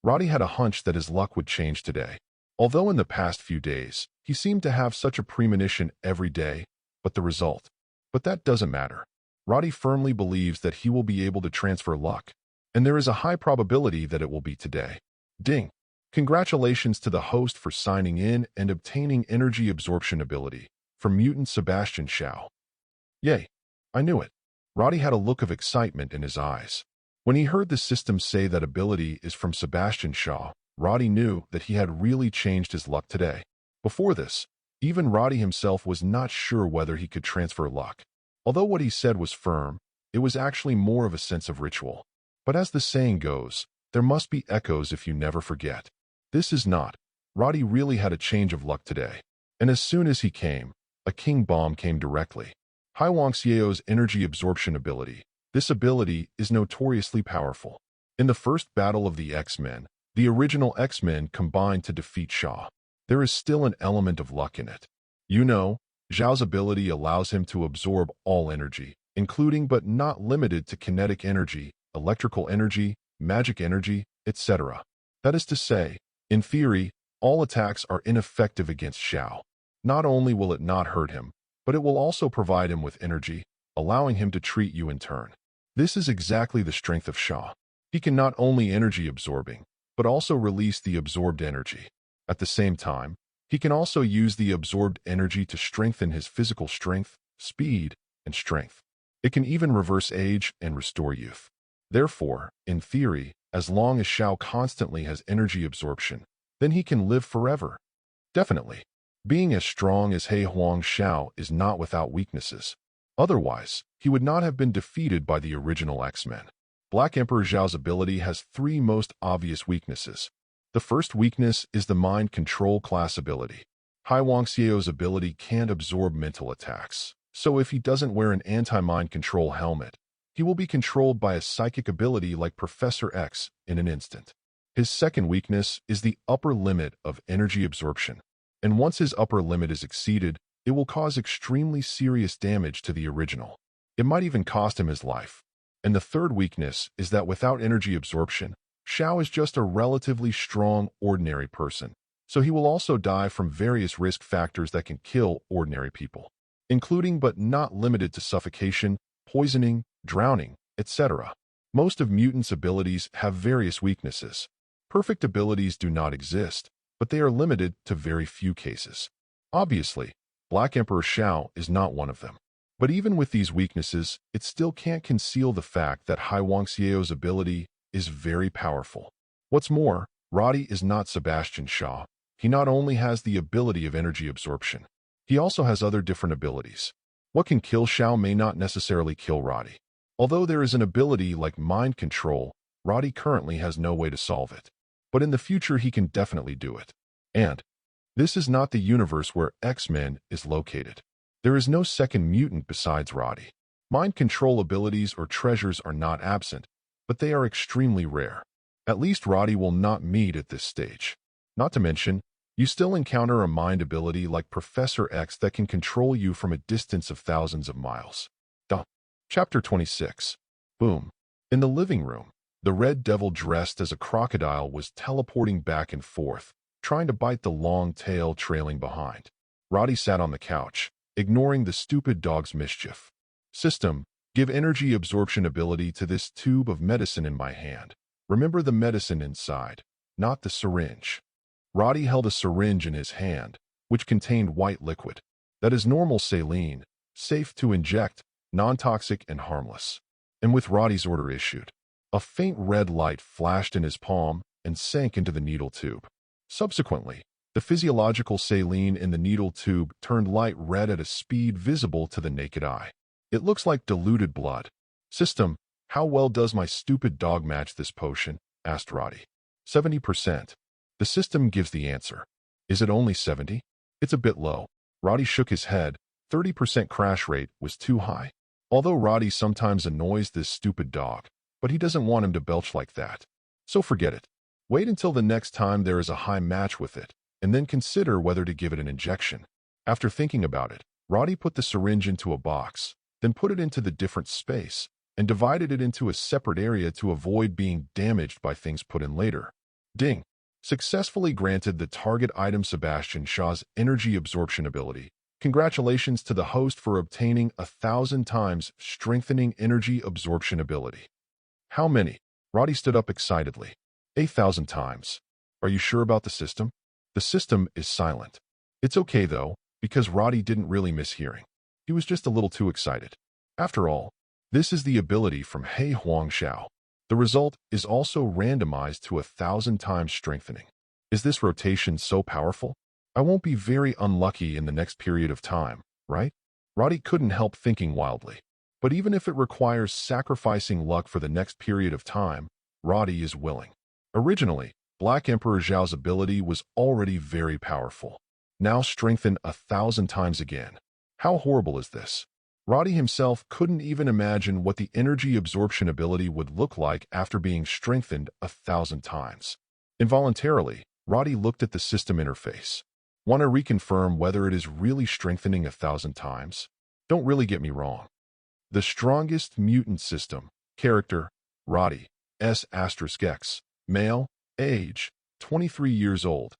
Roddy had a hunch that his luck would change today. Although in the past few days, he seemed to have such a premonition every day, but the result. But that doesn't matter. Roddy firmly believes that he will be able to transfer luck, and there is a high probability that it will be today. Ding! Congratulations to the host for signing in and obtaining energy absorption ability from Mutant Sebastian Shao. Yay! I knew it. Roddy had a look of excitement in his eyes. When he heard the system say that ability is from Sebastian Shaw, Roddy knew that he had really changed his luck today. Before this, even Roddy himself was not sure whether he could transfer luck. Although what he said was firm, it was actually more of a sense of ritual. But as the saying goes, there must be echoes if you never forget. This is not. Roddy really had a change of luck today. And as soon as he came, a king bomb came directly. Hywongsyeo's energy absorption ability. This ability is notoriously powerful. In the first battle of the X-Men, the original X-Men combined to defeat Shaw. There is still an element of luck in it. You know, Zhao's ability allows him to absorb all energy, including but not limited to kinetic energy, electrical energy, magic energy, etc. That is to say, in theory, all attacks are ineffective against Zhao. Not only will it not hurt him, but it will also provide him with energy, allowing him to treat you in turn. This is exactly the strength of Shaw. He can not only energy absorbing, but also release the absorbed energy. At the same time, he can also use the absorbed energy to strengthen his physical strength, speed, and strength. It can even reverse age and restore youth. Therefore, in theory, as long as Shao constantly has energy absorption, then he can live forever. Definitely. Being as strong as He Huang Shao is not without weaknesses. Otherwise, he would not have been defeated by the original X-Men. Black Emperor Zhao's ability has three most obvious weaknesses. The first weakness is the mind control class ability. Hywongsyeo's ability can't absorb mental attacks, so if he doesn't wear an anti-mind control helmet, he will be controlled by a psychic ability like Professor X in an instant. His second weakness is the upper limit of energy absorption, and once his upper limit is exceeded, it will cause extremely serious damage to the original. It might even cost him his life. And the third weakness is that without energy absorption, Shao is just a relatively strong, ordinary person, so he will also die from various risk factors that can kill ordinary people, including but not limited to suffocation, poisoning, drowning, etc. Most of mutants' abilities have various weaknesses. Perfect abilities do not exist, but they are limited to very few cases. Obviously, Black Emperor Shao is not one of them. But even with these weaknesses, it still can't conceal the fact that Hywongsyeo's ability is very powerful. What's more, Roddy is not Sebastian Shaw. He not only has the ability of energy absorption, he also has other different abilities. What can kill Shao may not necessarily kill Roddy. Although there is an ability like mind control, Roddy currently has no way to solve it. But in the future he can definitely do it. And this is not the universe where X-Men is located. There is no second mutant besides Roddy. Mind control abilities or treasures are not absent, but they are extremely rare. At least Roddy will not meet at this stage. Not to mention, you still encounter a mind ability like Professor X that can control you from a distance of thousands of miles. Chapter 26. Boom. In the living room, the Red Devil dressed as a crocodile was teleporting back and forth, trying to bite the long tail trailing behind. Roddy sat on the couch, ignoring the stupid dog's mischief. System, give energy absorption ability to this tube of medicine in my hand. Remember the medicine inside, not the syringe. Roddy held a syringe in his hand, which contained white liquid. That is normal saline, safe to inject, non-toxic and harmless. And with Roddy's order issued, a faint red light flashed in his palm and sank into the needle tube. Subsequently, the physiological saline in the needle tube turned light red at a speed visible to the naked eye. It looks like diluted blood. System, how well does my stupid dog match this potion? Asked Roddy. 70%. The system gives the answer. Is it only 70? It's a bit low. Roddy shook his head. 30% crash rate was too high. Although Roddy sometimes annoys this stupid dog, but he doesn't want him to belch like that. So forget it. Wait until the next time there is a high match with it, and then consider whether to give it an injection. After thinking about it, Roddy put the syringe into a box, then put it into the different space, and divided it into a separate area to avoid being damaged by things put in later. Ding! Successfully granted the target item Sebastian Shaw's energy absorption ability. Congratulations to the host for obtaining 1,000 times strengthening energy absorption ability. How many? Roddy stood up excitedly. 1,000 times. Are you sure about the system? The system is silent. It's okay though, because Roddy didn't really miss hearing. He was just a little too excited. After all, this is the ability from He Huang Shao. The result is also randomized to 1,000 times strengthening. Is this rotation so powerful? I won't be very unlucky in the next period of time, right? Roddy couldn't help thinking wildly. But even if it requires sacrificing luck for the next period of time, Roddy is willing. Originally, Black Emperor Zhao's ability was already very powerful. now strengthened 1,000 times again. How horrible is this? Roddy himself couldn't even imagine what the energy absorption ability would look like after being strengthened 1,000 times. Involuntarily, Roddy looked at the system interface. Want to reconfirm whether it is really strengthening 1,000 times? Don't really get me wrong. The strongest mutant system, character, Roddy, S**X, male, age, 23 years old,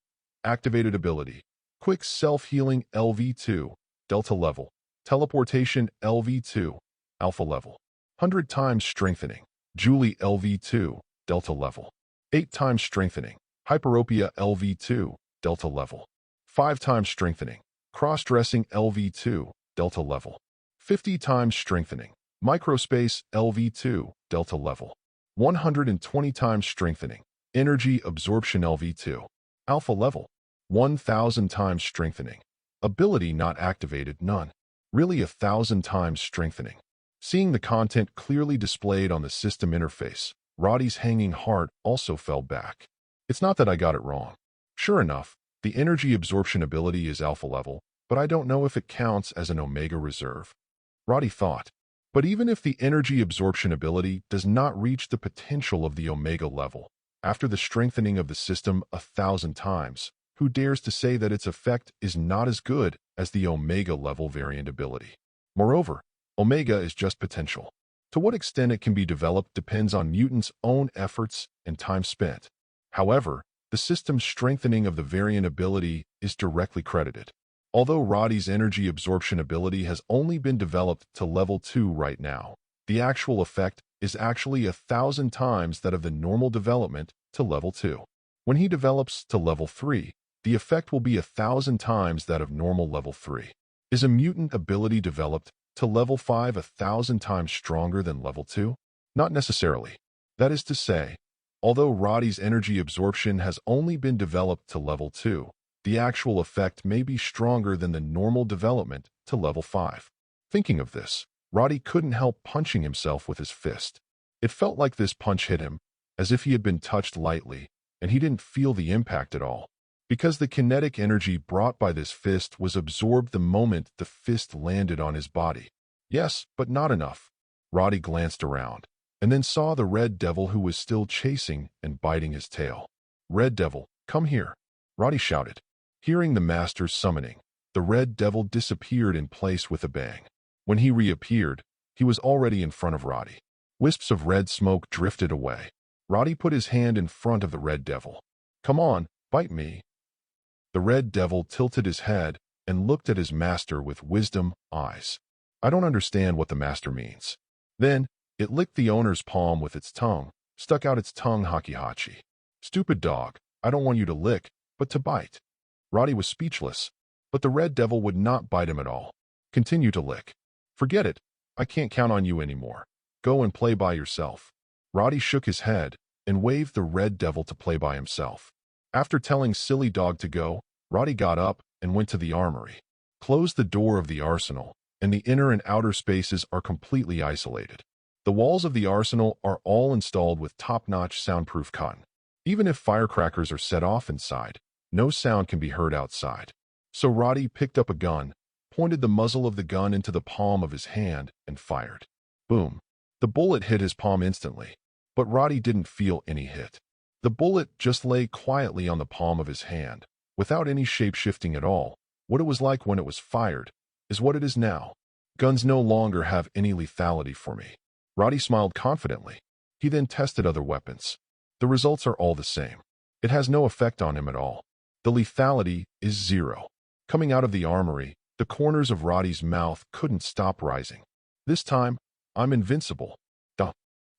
activated ability, quick self-healing LV2, delta level, teleportation LV2, alpha level, 100 times strengthening, Julie LV2, delta level, 8 times strengthening, hyperopia LV2, delta level, 5 times strengthening, cross-dressing LV2, delta level, 50 times strengthening, microspace LV2, delta level, 120 times strengthening, energy absorption LV2, alpha level, 1,000 times strengthening, ability not activated none, really 1,000 times strengthening. Seeing the content clearly displayed on the system interface, Roddy's hanging heart also fell back. It's not that I got it wrong. Sure enough, the energy absorption ability is alpha level, but I don't know if it counts as an omega reserve. Roddy thought. But even if the energy absorption ability does not reach the potential of the omega level, after the strengthening of the system 1,000 times, who dares to say that its effect is not as good as the omega level variant ability? Moreover, omega is just potential. To what extent it can be developed depends on mutants' own efforts and time spent. However, the system's strengthening of the variant ability is directly credited. Although Roddy's energy absorption ability has only been developed to level 2 right now, the actual effect is actually 1,000 times that of the normal development to level 2. When he develops to level 3, the effect will be 1,000 times that of normal level 3. Is a mutant ability developed to level 5 1,000 times stronger than level 2? Not necessarily. That is to say, although Roddy's energy absorption has only been developed to level 2, the actual effect may be stronger than the normal development to level 5. Thinking of this, Roddy couldn't help punching himself with his fist. It felt like this punch hit him, as if he had been touched lightly, and he didn't feel the impact at all. Because the kinetic energy brought by this fist was absorbed the moment the fist landed on his body. Yes, but not enough. Roddy glanced around, and then saw the Red Devil who was still chasing and biting his tail. "Red Devil, come here," Roddy shouted. Hearing the master's summoning, the Red Devil disappeared in place with a bang. When he reappeared, he was already in front of Roddy. Wisps of red smoke drifted away. Roddy put his hand in front of the Red Devil. "Come on, bite me." The Red Devil tilted his head and looked at his master with wisdom eyes. "I don't understand what the master means." Then, it licked the owner's palm with its tongue, stuck out its tongue hachi. "Stupid dog, I don't want you to lick, but to bite." Roddy was speechless, but the Red Devil would not bite him at all. "Continue to lick." "Forget it. I can't count on you anymore. Go and play by yourself." Roddy shook his head and waved the Red Devil to play by himself. After telling Silly Dog to go, Roddy got up and went to the armory. Closed the door of the arsenal, and the inner and outer spaces are completely isolated. The walls of the arsenal are all installed with top-notch soundproof cotton. Even if firecrackers are set off inside, no sound can be heard outside. So Roddy picked up a gun, pointed the muzzle of the gun into the palm of his hand, and fired. Boom. The bullet hit his palm instantly, but Roddy didn't feel any hit. The bullet just lay quietly on the palm of his hand, without any shape-shifting at all. What it was like when it was fired is what it is now. Guns no longer have any lethality for me. Roddy smiled confidently. He then tested other weapons. The results are all the same. It has no effect on him at all. The lethality is 0. Coming out of the armory, the corners of Roddy's mouth couldn't stop rising. This time, I'm invincible. Duh.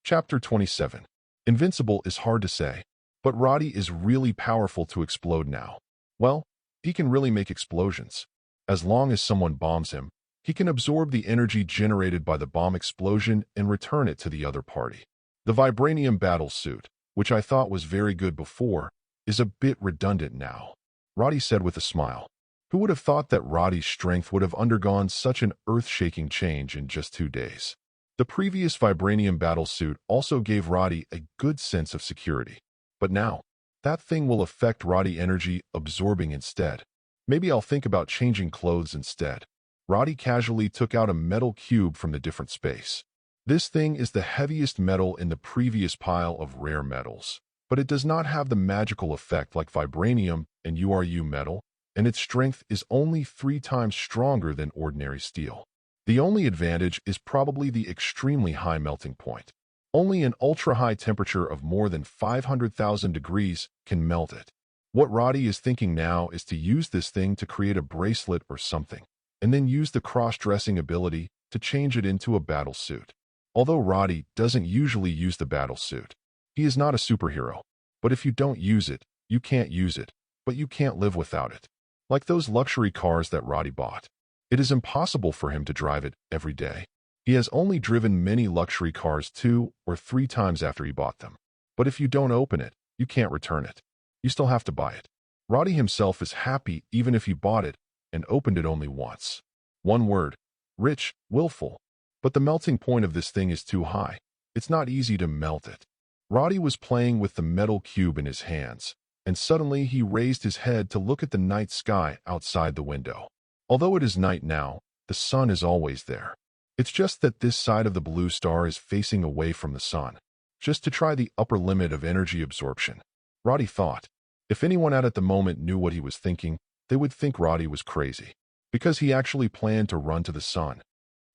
Chapter 27. Invincible is hard to say, but Roddy is really powerful to explode now. Well, he can really make explosions. As long as someone bombs him, he can absorb the energy generated by the bomb explosion and return it to the other party. The vibranium battle suit, which I thought was very good before, is a bit redundant now, Roddy said with a smile. Who would have thought that Roddy's strength would have undergone such an earth-shaking change in just 2 days? The previous vibranium battlesuit also gave Roddy a good sense of security. But now, that thing will affect Roddy energy absorbing instead. Maybe I'll think about changing clothes instead. Roddy casually took out a metal cube from the different space. This thing is the heaviest metal in the previous pile of rare metals, but it does not have the magical effect like vibranium and URU metal, and its strength is only 3 times stronger than ordinary steel. The only advantage is probably the extremely high melting point. Only an ultra-high temperature of more than 500,000 degrees can melt it. What Roddy is thinking now is to use this thing to create a bracelet or something, and then use the cross-dressing ability to change it into a battle suit. Although Roddy doesn't usually use the battle suit, he is not a superhero. But if you don't use it, you can't use it, but you can't live without it. Like those luxury cars that Roddy bought. It is impossible for him to drive it every day. He has only driven many luxury cars 2 or 3 times after he bought them. But if you don't open it, you can't return it. You still have to buy it. Roddy himself is happy even if he bought it and opened it only once. One word: rich, willful. But the melting point of this thing is too high. It's not easy to melt it. Roddy was playing with the metal cube in his hands, and suddenly he raised his head to look at the night sky outside the window. Although it is night now, the sun is always there. It's just that this side of the blue star is facing away from the sun, just to try the upper limit of energy absorption. Roddy thought. If anyone at the moment knew what he was thinking, they would think Roddy was crazy, because he actually planned to run to the sun.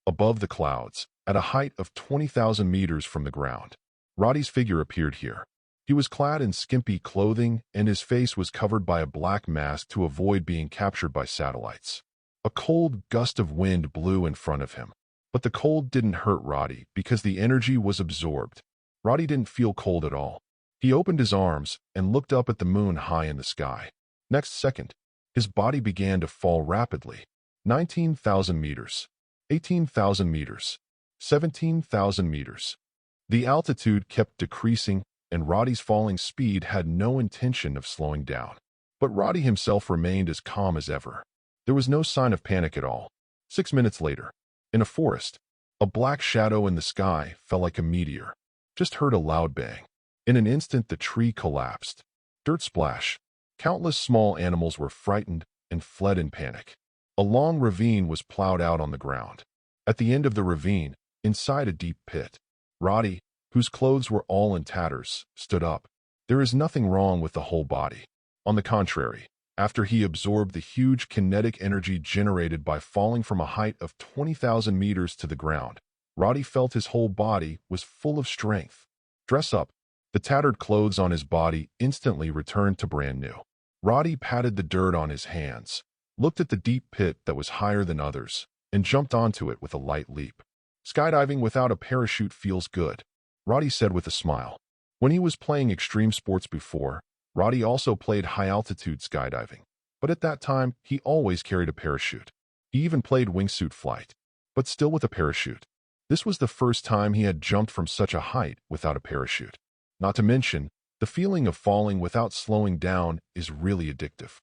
Above the clouds, at a height of 20,000 meters from the ground, Roddy's figure appeared here. He was clad in skimpy clothing, and his face was covered by a black mask to avoid being captured by satellites. A cold gust of wind blew in front of him, but the cold didn't hurt Roddy because the energy was absorbed. Roddy didn't feel cold at all. He opened his arms and looked up at the moon high in the sky. Next second, his body began to fall rapidly. 19,000 meters, 18,000 meters, 17,000 meters. The altitude kept decreasing, and Roddy's falling speed had no intention of slowing down. But Roddy himself remained as calm as ever. There was no sign of panic at all. 6 minutes later, in a forest, a black shadow in the sky fell like a meteor. Just heard a loud bang. In an instant, the tree collapsed. Dirt splash. Countless small animals were frightened and fled in panic. A long ravine was plowed out on the ground. At the end of the ravine, inside a deep pit, Roddy, whose clothes were all in tatters, stood up. There is nothing wrong with the whole body. On the contrary, after he absorbed the huge kinetic energy generated by falling from a height of 20,000 meters to the ground, Roddy felt his whole body was full of strength. Dress up. The tattered clothes on his body instantly returned to brand new. Roddy patted the dirt on his hands, looked at the deep pit that was higher than others, and jumped onto it with a light leap. Skydiving without a parachute feels good, Roddy said with a smile. When he was playing extreme sports before, Roddy also played high-altitude skydiving, but at that time, he always carried a parachute. He even played wingsuit flight, but still with a parachute. This was the first time he had jumped from such a height without a parachute. Not to mention, the feeling of falling without slowing down is really addictive.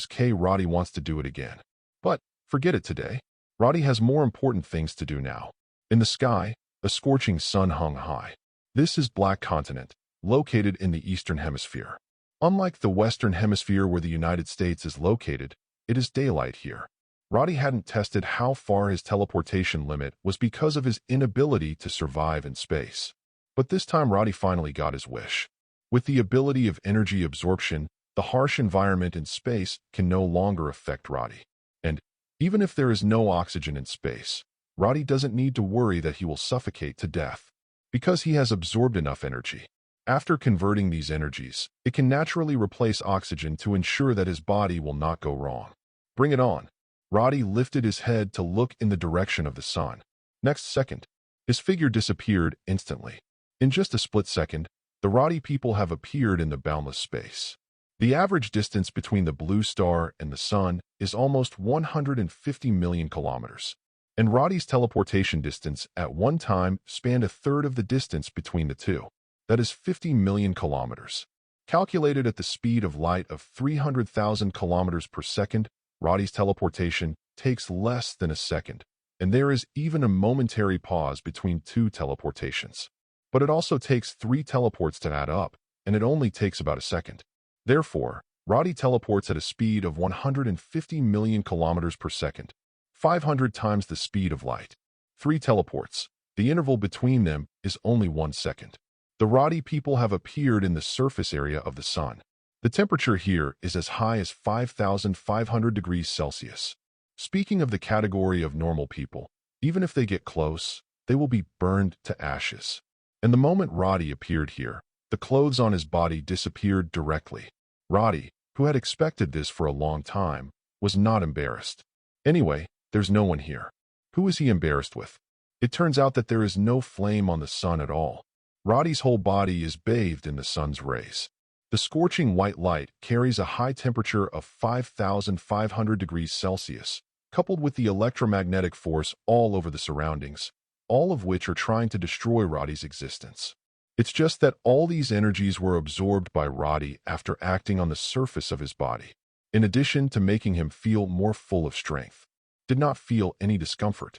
K Roddy wants to do it again. But, forget it today. Roddy has more important things to do now. In the sky, a scorching sun hung high. This is Black Continent, located in the Eastern Hemisphere. Unlike the Western Hemisphere where the United States is located, it is daylight here. Roddy hadn't tested how far his teleportation limit was because of his inability to survive in space. But this time Roddy finally got his wish. With the ability of energy absorption, the harsh environment in space can no longer affect Roddy. And, even if there is no oxygen in space, Roddy doesn't need to worry that he will suffocate to death, because he has absorbed enough energy. After converting these energies, it can naturally replace oxygen to ensure that his body will not go wrong. Bring it on. Roddy lifted his head to look in the direction of the sun. Next second, his figure disappeared instantly. In just a split second, the Roddy people have appeared in the boundless space. The average distance between the blue star and the sun is almost 150 million kilometers. And Roddy's teleportation distance at one time spanned a third of the distance between the two. That is 50 million kilometers. Calculated at the speed of light of 300,000 kilometers per second, Roddy's teleportation takes less than a second, and there is even a momentary pause between two teleportations. But it also takes 3 teleports to add up, and it only takes about a second. Therefore, Roddy teleports at a speed of 150 million kilometers per second, 500 times the speed of light. 3 teleports. The interval between them is only 1 second. The Roddy people have appeared in the surface area of the sun. The temperature here is as high as 5,500 degrees Celsius. Speaking of the category of normal people, even if they get close, they will be burned to ashes. And the moment Roddy appeared here, the clothes on his body disappeared directly. Roddy, who had expected this for a long time, was not embarrassed. Anyway, there's no one here. Who is he embarrassed with? It turns out that there is no flame on the sun at all. Roddy's whole body is bathed in the sun's rays. The scorching white light carries a high temperature of 5,500 degrees Celsius, coupled with the electromagnetic force all over the surroundings, all of which are trying to destroy Roddy's existence. It's just that all these energies were absorbed by Roddy after acting on the surface of his body, in addition to making him feel more full of strength. Did not feel any discomfort.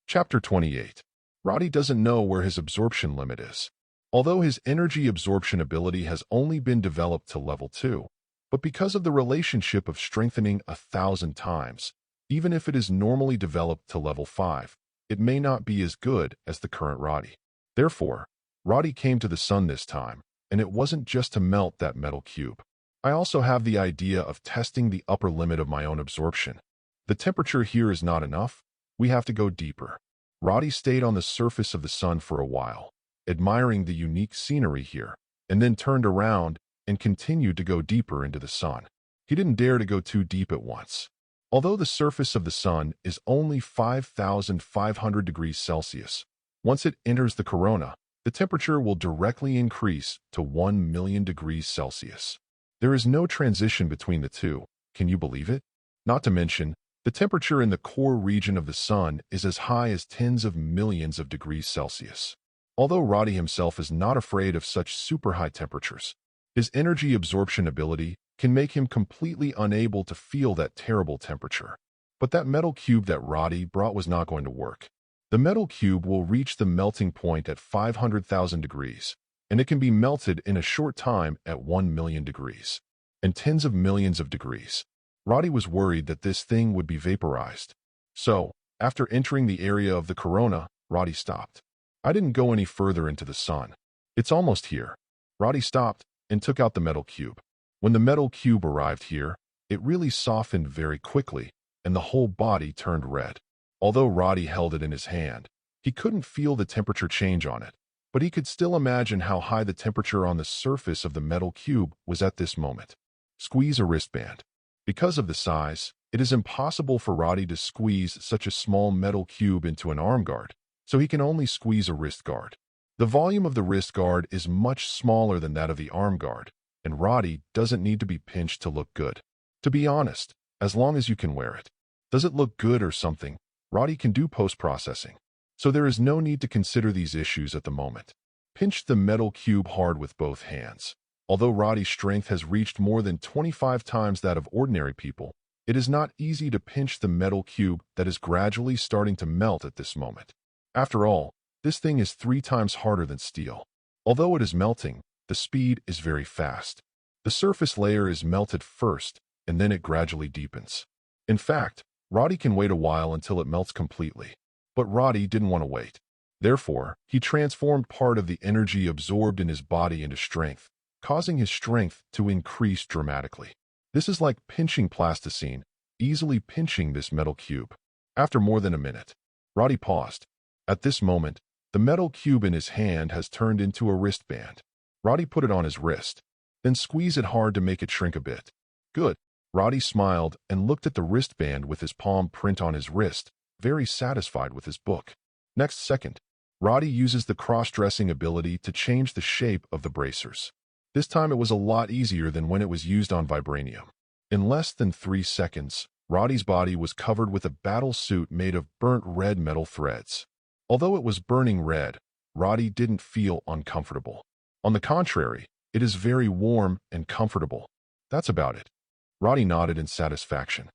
Chapter 28. Roddy doesn't know where his absorption limit is. Although his energy absorption ability has only been developed to level 2, but because of the relationship of strengthening 1,000 times, even if it is normally developed to level 5, it may not be as good as the current Roddy. Therefore, Roddy came to the sun this time, and it wasn't just to melt that metal cube. I also have the idea of testing the upper limit of my own absorption. The temperature here is not enough. We have to go deeper. Roddy stayed on the surface of the sun for a while, admiring the unique scenery here, and then turned around and continued to go deeper into the sun. He didn't dare to go too deep at once. Although the surface of the sun is only 5,500 degrees Celsius, once it enters the corona, the temperature will directly increase to 1 million degrees Celsius. There is no transition between the two. Can you believe it? Not to mention, the temperature in the core region of the sun is as high as tens of millions of degrees Celsius. Although Roddy himself is not afraid of such super high temperatures, his energy absorption ability can make him completely unable to feel that terrible temperature. But that metal cube that Roddy brought was not going to work. The metal cube will reach the melting point at 500,000 degrees, and it can be melted in a short time at 1 million degrees, and tens of millions of degrees. Roddy was worried that this thing would be vaporized. So, after entering the area of the corona, Roddy stopped. I didn't go any further into the sun. It's almost here. Roddy stopped and took out the metal cube. When the metal cube arrived here, it really softened very quickly, and the whole body turned red. Although Roddy held it in his hand, he couldn't feel the temperature change on it, but he could still imagine how high the temperature on the surface of the metal cube was at this moment. Squeeze a wristband. Because of the size, it is impossible for Roddy to squeeze such a small metal cube into an arm guard, so he can only squeeze a wrist guard. The volume of the wrist guard is much smaller than that of the arm guard, and Roddy doesn't need to be pinched to look good. To be honest, as long as you can wear it. Does it look good or something? Roddy can do post-processing, so there is no need to consider these issues at the moment. Pinch the metal cube hard with both hands. Although Roddy's strength has reached more than 25 times that of ordinary people, it is not easy to pinch the metal cube that is gradually starting to melt at this moment. After all, this thing is 3 times harder than steel. Although it is melting, the speed is very fast. The surface layer is melted first, and then it gradually deepens. In fact, Roddy can wait a while until it melts completely. But Roddy didn't want to wait. Therefore, he transformed part of the energy absorbed in his body into strength, causing his strength to increase dramatically. This is like pinching plasticine, easily pinching this metal cube. After more than a minute, Roddy paused. At this moment, the metal cube in his hand has turned into a wristband. Roddy put it on his wrist, then squeezed it hard to make it shrink a bit. Good. Roddy smiled and looked at the wristband with his palm print on his wrist, very satisfied with his book. Next second, Roddy uses the cross-dressing ability to change the shape of the bracers. This time it was a lot easier than when it was used on vibranium. In less than 3 seconds, Roddy's body was covered with a battle suit made of burnt red metal threads. Although it was burning red, Roddy didn't feel uncomfortable. On the contrary, it is very warm and comfortable. That's about it. Roddy nodded in satisfaction.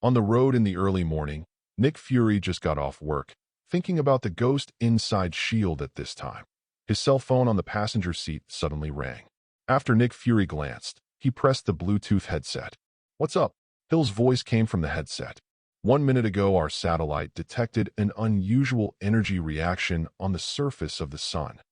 On the road in the early morning, Nick Fury just got off work, thinking about the ghost inside S.H.I.E.L.D. at this time. His cell phone on the passenger seat suddenly rang. After Nick Fury glanced, He pressed the Bluetooth headset. "What's up?" Hill's voice came from the headset. "1 minute ago, our satellite detected an unusual energy reaction on the surface of the sun."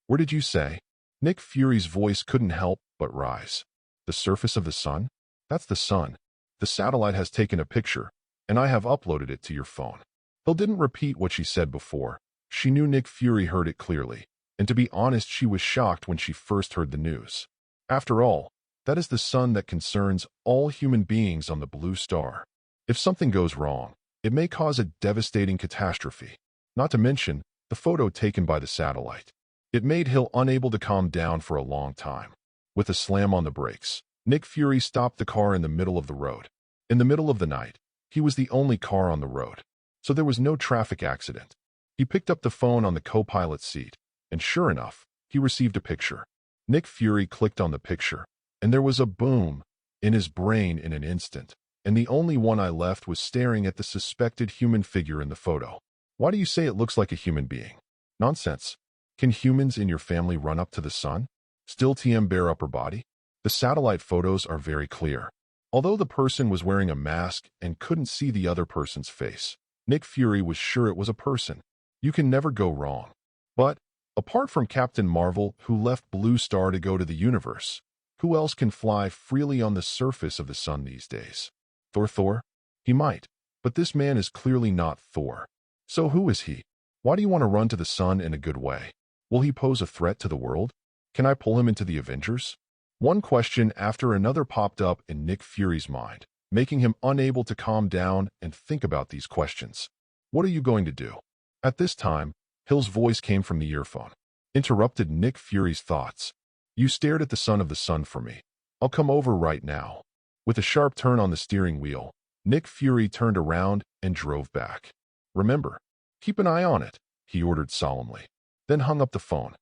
"Where did you say?" Nick Fury's voice couldn't help but rise. "The surface of the sun? That's the sun. The satellite has taken a picture, and I have uploaded it to your phone." Hill didn't repeat what she said before. She knew Nick Fury heard it clearly, and to be honest, she was shocked when she first heard the news. After all, that is the sun that concerns all human beings on the blue star. If something goes wrong, it may cause a devastating catastrophe. Not to mention the photo taken by the satellite. It made Hill unable to calm down for a long time. With a slam on the brakes, Nick Fury stopped the car in the middle of the road. In the middle of the night, he was the only car on the road, so there was no traffic accident. He picked up the phone on the co-pilot's seat, and sure enough, he received a picture. Nick Fury clicked on the picture, and there was a boom in his brain in an instant, and the only one I left was staring at the suspected human figure in the photo. "Why do you say it looks like a human being?" "Nonsense. Can humans in your family run up to the sun? Still TM bare upper body?" The satellite photos are very clear. Although the person was wearing a mask and couldn't see the other person's face, Nick Fury was sure it was a person. You can never go wrong. But, apart from Captain Marvel, who left Blue Star to go to the universe, who else can fly freely on the surface of the sun these days? Thor? He might, but this man is clearly not Thor. So who is he? Why do you want to run to the sun in a good way? Will he pose a threat to the world? Can I pull him into the Avengers? One question after another popped up in Nick Fury's mind, making him unable to calm down and think about these questions. "What are you going to do?" At this time, Hill's voice came from the earphone, interrupted Nick Fury's thoughts. "You stared at the son of the sun for me. I'll come over right now." With a sharp turn on the steering wheel, Nick Fury turned around and drove back. "Remember, keep an eye on it," he ordered solemnly, then hung up the phone.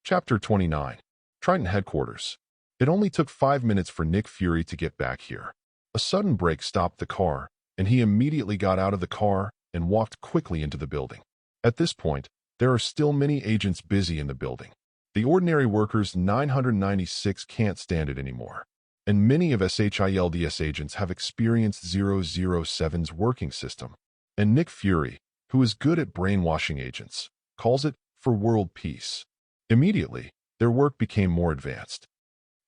Chapter 29. Triton Headquarters. It only took 5 minutes for Nick Fury to get back here. A sudden brake stopped the car, and he immediately got out of the car and walked quickly into the building. At this point, there are still many agents busy in the building. The ordinary workers 996 can't stand it anymore, and many of SHIELD's agents have experienced 007's working system. And Nick Fury, who is good at brainwashing agents, calls it for world peace. Immediately, their work became more advanced.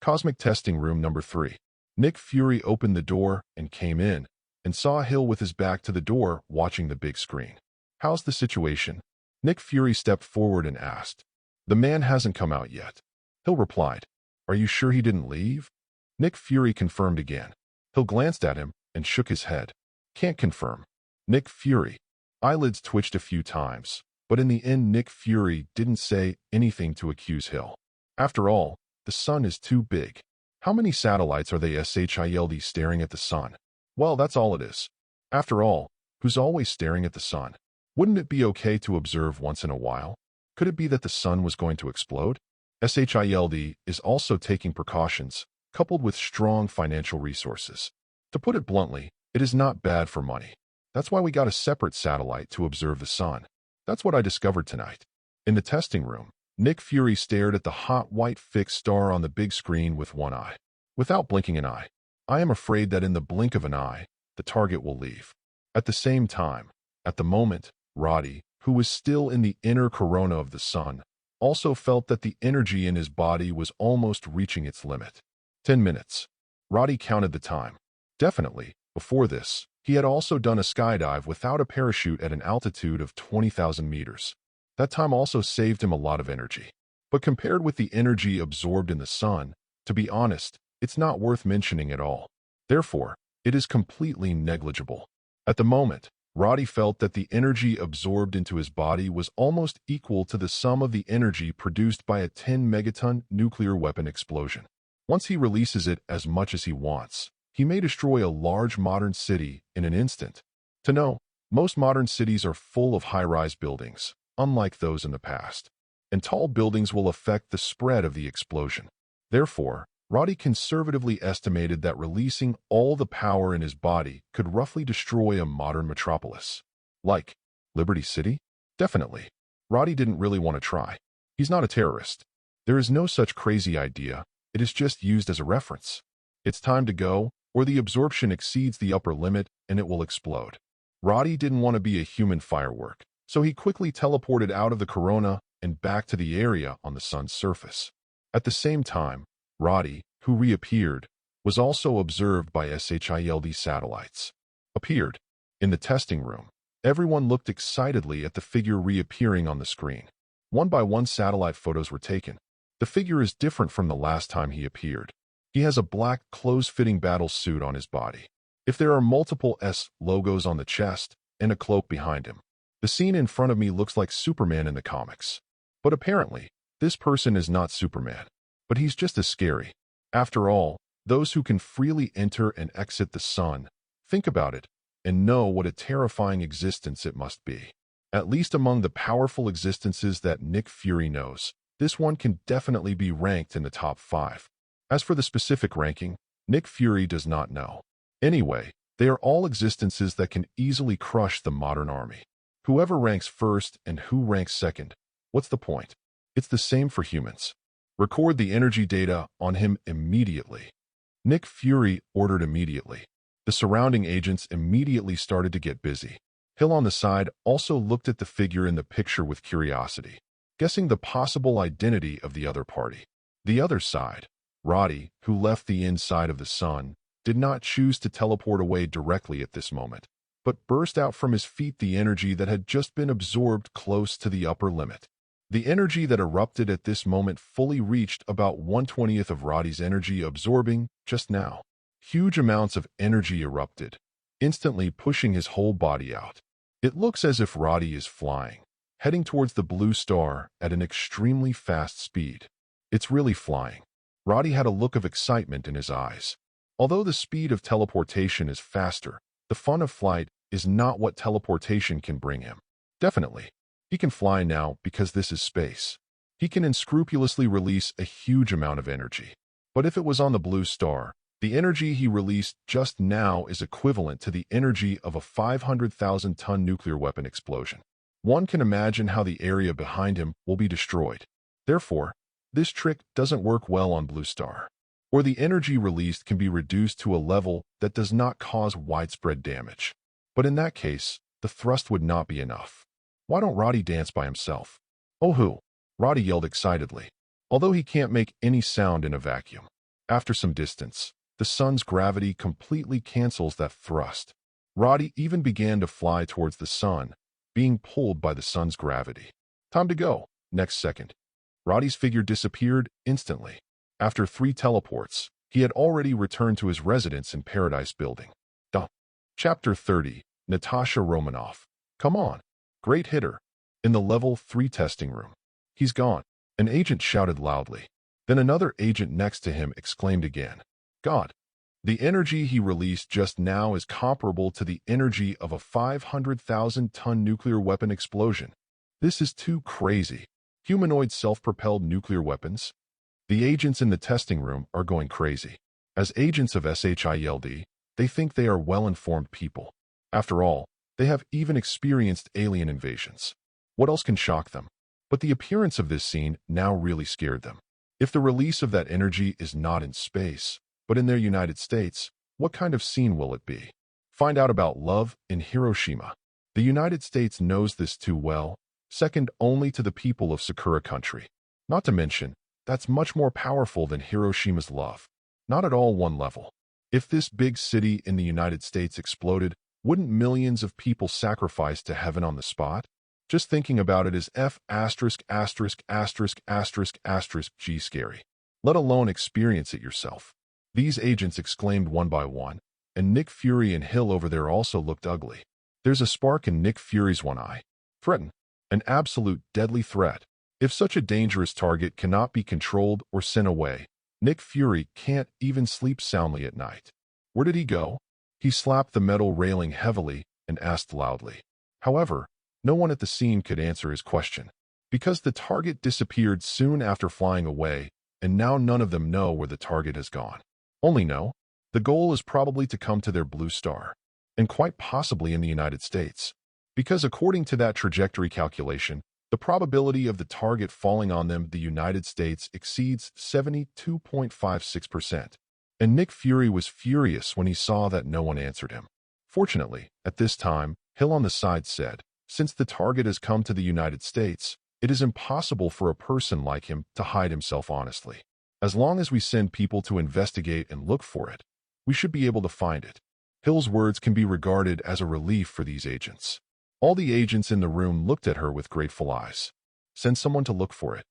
Cosmic Testing Room Number 3. Nick Fury opened the door and came in, and saw Hill with his back to the door watching the big screen. "How's the situation?" Nick Fury stepped forward and asked. "The man hasn't come out yet." Hill replied. "Are you sure he didn't leave?" Nick Fury confirmed again. Hill glanced at him and shook his head. "Can't confirm." Nick Fury. Eyelids twitched a few times, but in the end Nick Fury didn't say anything to accuse Hill. After all, the sun is too big. How many satellites are they SHIELD staring at the sun? Well, that's all it is. After all, who's always staring at the sun? Wouldn't it be okay to observe once in a while? Could it be that the sun was going to explode? SHIELD is also taking precautions, coupled with strong financial resources. To put it bluntly, it is not bad for money. That's why we got a separate satellite to observe the sun. That's what I discovered tonight. In the testing room, Nick Fury stared at the hot white fixed star on the big screen with one eye. Without blinking an eye. I am afraid that in the blink of an eye, the target will leave. At the same time, at the moment, Roddy, who was still in the inner corona of the sun, also felt that the energy in his body was almost reaching its limit. 10 minutes. Roddy counted the time. Definitely, before this, he had also done a skydive without a parachute at an altitude of 20,000 meters. That time also saved him a lot of energy. But compared with the energy absorbed in the sun, to be honest, it's not worth mentioning at all. Therefore, it is completely negligible. At the moment, Roddy felt that the energy absorbed into his body was almost equal to the sum of the energy produced by a 10-megaton nuclear weapon explosion. Once he releases it as much as he wants, he may destroy a large modern city in an instant. To know, most modern cities are full of high-rise buildings, unlike those in the past, and tall buildings will affect the spread of the explosion. Therefore, Roddy conservatively estimated that releasing all the power in his body could roughly destroy a modern metropolis. Like Liberty City? Definitely. Roddy didn't really want to try. He's not a terrorist. There is no such crazy idea. It is just used as a reference. It's time to go, or the absorption exceeds the upper limit and it will explode. Roddy didn't want to be a human firework, so he quickly teleported out of the corona and back to the area on the sun's surface. At the same time, Roddy, who reappeared, was also observed by SHIELD satellites. Appeared. In the testing room, everyone looked excitedly at the figure reappearing on the screen. One by one satellite photos were taken. The figure is different from the last time he appeared. He has a black, close-fitting battle suit on his body. If there are multiple S logos on the chest and a cloak behind him, the scene in front of me looks like Superman in the comics. But apparently, this person is not Superman. But he's just as scary. After all, those who can freely enter and exit the sun, think about it, and know what a terrifying existence it must be. At least among the powerful existences that Nick Fury knows, this one can definitely be ranked in the top 5. As for the specific ranking, Nick Fury does not know. Anyway, they are all existences that can easily crush the modern army. Whoever ranks first and who ranks second, what's the point? It's the same for humans. Record the energy data on him immediately. Nick Fury ordered immediately. The surrounding agents immediately started to get busy. Hill on the side also looked at the figure in the picture with curiosity, guessing the possible identity of the other party. The other side, Roddy, who left the inside of the sun, did not choose to teleport away directly at this moment, but burst out from his feet the energy that had just been absorbed close to the upper limit. The energy that erupted at this moment fully reached about 1/20th of Roddy's energy absorbing just now. Huge amounts of energy erupted, instantly pushing his whole body out. It looks as if Roddy is flying, heading towards the blue star at an extremely fast speed. It's really flying. Roddy had a look of excitement in his eyes. Although the speed of teleportation is faster, the fun of flight is not what teleportation can bring him. Definitely, he can fly now because this is space. He can unscrupulously release a huge amount of energy. But if it was on the blue star, the energy he released just now is equivalent to the energy of a 500,000-ton nuclear weapon explosion. One can imagine how the area behind him will be destroyed. Therefore, this trick doesn't work well on Blue Star. Or the energy released can be reduced to a level that does not cause widespread damage. But in that case, the thrust would not be enough. Why don't Roddy dance by himself? Oh who? Roddy yelled excitedly, although he can't make any sound in a vacuum. After some distance, the sun's gravity completely cancels that thrust. Roddy even began to fly towards the sun, being pulled by the sun's gravity. Time to go. Next second, Roddy's figure disappeared instantly. After 3 teleports, he had already returned to his residence in Paradise Building. Chapter 30, Natasha Romanoff. Come on. Great hitter. In the level 3 testing room. He's gone. An agent shouted loudly. Then another agent next to him exclaimed again. God. The energy he released just now is comparable to the energy of a 500,000-ton nuclear weapon explosion. This is too crazy. Humanoid self-propelled nuclear weapons? The agents in the testing room are going crazy. As agents of SHIELD, they think they are well-informed people. After all, they have even experienced alien invasions. What else can shock them? But the appearance of this scene now really scared them. If the release of that energy is not in space, but in their United States, what kind of scene will it be? Find out about love in Hiroshima. The United States knows this too well, second only to the people of Sakura country. Not to mention, that's much more powerful than Hiroshima's love. Not at all one level. If this big city in the United States exploded, wouldn't millions of people sacrifice to heaven on the spot? Just thinking about it is G scary. Let alone experience it yourself. These agents exclaimed one by one, and Nick Fury and Hill over there also looked ugly. There's a spark in Nick Fury's one eye. Threaten. An absolute deadly threat. If such a dangerous target cannot be controlled or sent away, Nick Fury can't even sleep soundly at night. Where did he go? He slapped the metal railing heavily and asked loudly. However, no one at the scene could answer his question, because the target disappeared soon after flying away, and now none of them know where the target has gone. Only know, the goal is probably to come to their blue star, and quite possibly in the United States, because according to that trajectory calculation, The probability of the target falling on them, the United States, exceeds 72.56%. And Nick Fury was furious when he saw that no one answered him. Fortunately, at this time, Hill on the side said, since the target has come to the United States, it is impossible for a person like him to hide himself honestly. As long as we send people to investigate and look for it, we should be able to find it. Hill's words can be regarded as a relief for these agents. All the agents in the room looked at her with grateful eyes. Send someone to look for it.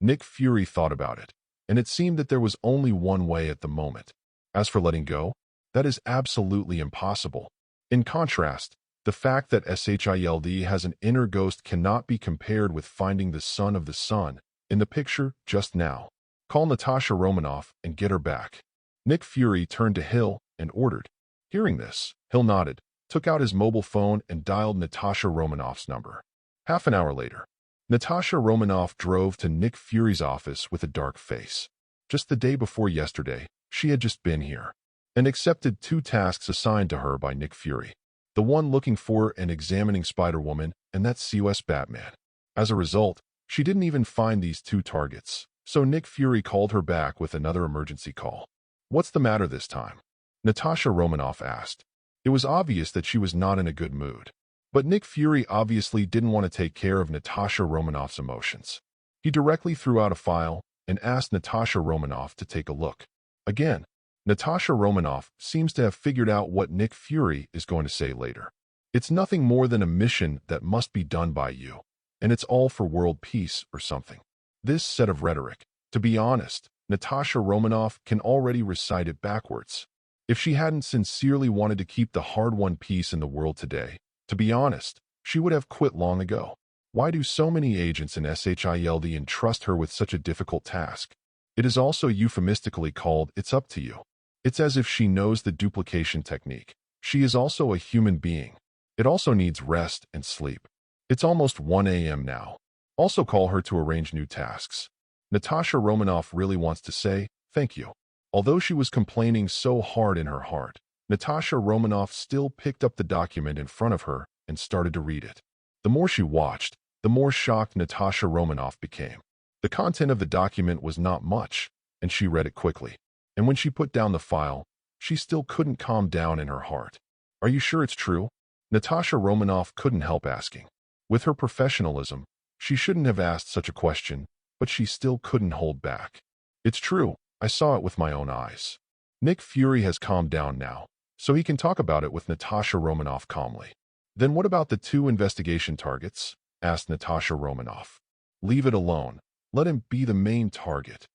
Nick Fury thought about it, and it seemed that there was only one way at the moment. As for letting go, that is absolutely impossible. In contrast, the fact that SHIELD has an inner ghost cannot be compared with finding the son of the sun in the picture just now. Call Natasha Romanoff and get her back. Nick Fury turned to Hill and ordered. Hearing this, Hill nodded, took out his mobile phone and dialed Natasha Romanoff's number. Half an hour later, Natasha Romanoff drove to Nick Fury's office with a dark face. Just the day before yesterday, she had just been here and accepted 2 tasks assigned to her by Nick Fury. The one looking for and examining Spider-Woman, and that COS Batman. As a result, she didn't even find these 2 targets, so Nick Fury called her back with another emergency call. What's the matter this time? Natasha Romanoff asked. It was obvious that she was not in a good mood. But Nick Fury obviously didn't want to take care of Natasha Romanoff's emotions. He directly threw out a file and asked Natasha Romanoff to take a look. Again, Natasha Romanoff seems to have figured out what Nick Fury is going to say later. It's nothing more than a mission that must be done by you, and it's all for world peace or something. This set of rhetoric, to be honest, Natasha Romanoff can already recite it backwards. If she hadn't sincerely wanted to keep the hard-won peace in the world today, to be honest, she would have quit long ago. Why do so many agents in SHIELD entrust her with such a difficult task? It is also euphemistically called, it's up to you. It's as if she knows the duplication technique. She is also a human being. It also needs rest and sleep. It's almost 1 a.m. now. Also call her to arrange new tasks. Natasha Romanoff really wants to say, thank you. Although she was complaining so hard in her heart, Natasha Romanoff still picked up the document in front of her and started to read it. The more she watched, the more shocked Natasha Romanoff became. The content of the document was not much, and she read it quickly. And when she put down the file, she still couldn't calm down in her heart. Are you sure it's true? Natasha Romanoff couldn't help asking. With her professionalism, she shouldn't have asked such a question, but she still couldn't hold back. It's true, I saw it with my own eyes. Nick Fury has calmed down now, so he can talk about it with Natasha Romanoff calmly. Then what about the 2 investigation targets? Asked Natasha Romanoff. Leave it alone. Let him be the main target.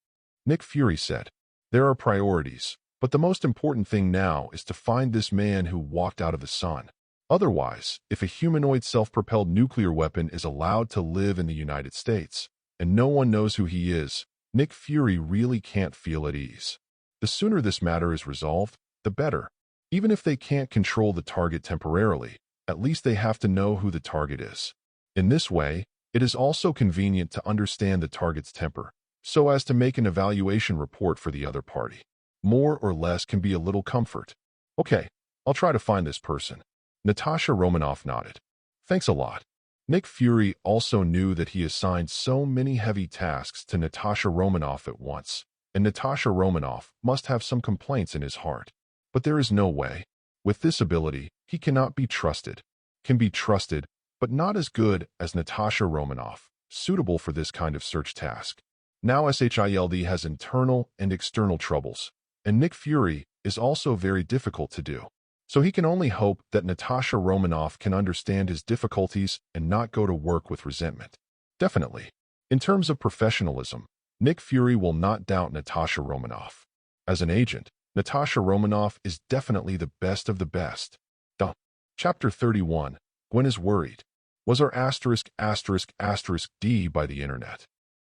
Nick Fury said. There are priorities, but the most important thing now is to find this man who walked out of the sun. Otherwise, if a humanoid self-propelled nuclear weapon is allowed to live in the United States, and no one knows who he is, Nick Fury really can't feel at ease. The sooner this matter is resolved, the better. Even if they can't control the target temporarily, at least they have to know who the target is. In this way, it is also convenient to understand the target's temper, so as to make an evaluation report for the other party. More or less can be a little comfort. Okay, I'll try to find this person. Natasha Romanoff nodded. Thanks a lot. Nick Fury also knew that he assigned so many heavy tasks to Natasha Romanoff at once, and Natasha Romanoff must have some complaints in his heart. But there is no way. With this ability, he cannot be trusted. Can be trusted, but not as good as Natasha Romanoff, suitable for this kind of search task. Now SHIELD has internal and external troubles, and Nick Fury is also very difficult to do. So he can only hope that Natasha Romanoff can understand his difficulties and not go to work with resentment. Definitely. In terms of professionalism, Nick Fury will not doubt Natasha Romanoff. As an agent, Natasha Romanoff is definitely the best of the best. Chapter 31. Gwen is worried. Was our ****D by the internet.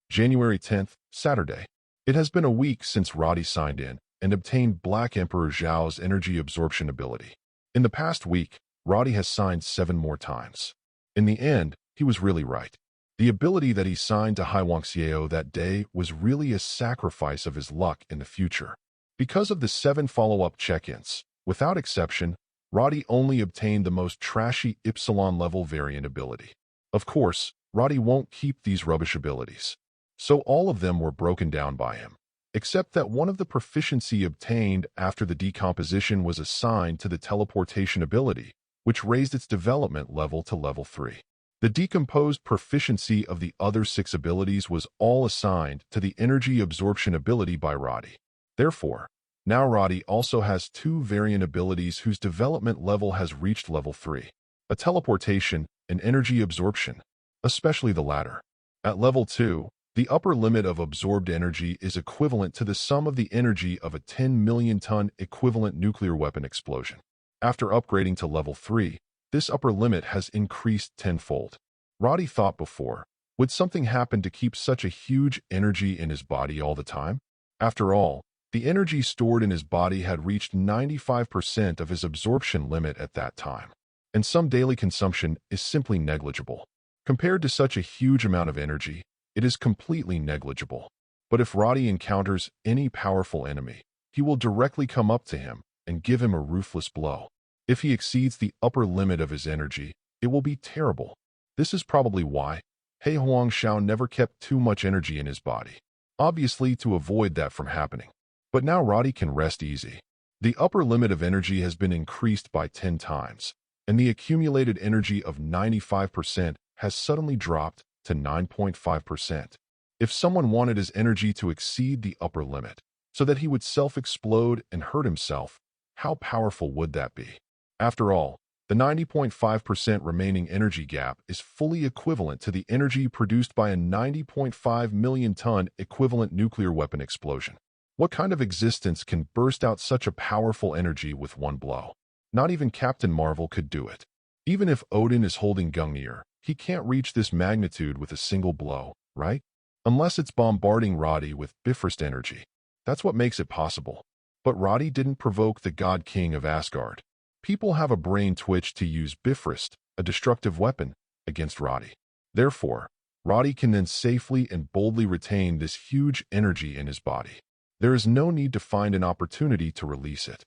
January 10th, Saturday. It has been a week since Roddy signed in and obtained Black Emperor Zhao's energy absorption ability. In the past week, Roddy has signed 7 more times. In the end, he was really right. The ability that he signed to Hywonkxiao that day was really a sacrifice of his luck in the future. Because of the 7 follow-up check-ins, without exception, Roddy only obtained the most trashy Epsilon-level variant ability. Of course, Roddy won't keep these rubbish abilities. So all of them were broken down by him, except that one of the proficiency obtained after the decomposition was assigned to the teleportation ability, which raised its development level to level 3. The decomposed proficiency of the other 6 abilities was all assigned to the energy absorption ability by Roddy. Therefore, now Roddy also has 2 variant abilities whose development level has reached level 3, a teleportation and energy absorption, especially the latter. At level 2, the upper limit of absorbed energy is equivalent to the sum of the energy of a 10 million ton equivalent nuclear weapon explosion. After upgrading to level 3, this upper limit has increased tenfold. Roddy thought before, would something happen to keep such a huge energy in his body all the time? After all, the energy stored in his body had reached 95% of his absorption limit at that time, and some daily consumption is simply negligible. Compared to such a huge amount of energy, it is completely negligible. But if Roddy encounters any powerful enemy, he will directly come up to him and give him a ruthless blow. If he exceeds the upper limit of his energy, it will be terrible. This is probably why He Huangshao never kept too much energy in his body, obviously to avoid that from happening. But now Roddy can rest easy. The upper limit of energy has been increased by 10 times, and the accumulated energy of 95% has suddenly dropped to 9.5%. If someone wanted his energy to exceed the upper limit, so that he would self-explode and hurt himself, how powerful would that be? After all, the 90.5% remaining energy gap is fully equivalent to the energy produced by a 90.5 million ton equivalent nuclear weapon explosion. What kind of existence can burst out such a powerful energy with one blow? Not even Captain Marvel could do it. Even if Odin is holding Gungnir, he can't reach this magnitude with a single blow, right? Unless it's bombarding Roddy with Bifrost energy. That's what makes it possible. But Roddy didn't provoke the God King of Asgard. People have a brain twitch to use Bifrost, a destructive weapon, against Roddy. Therefore, Roddy can then safely and boldly retain this huge energy in his body. There is no need to find an opportunity to release it.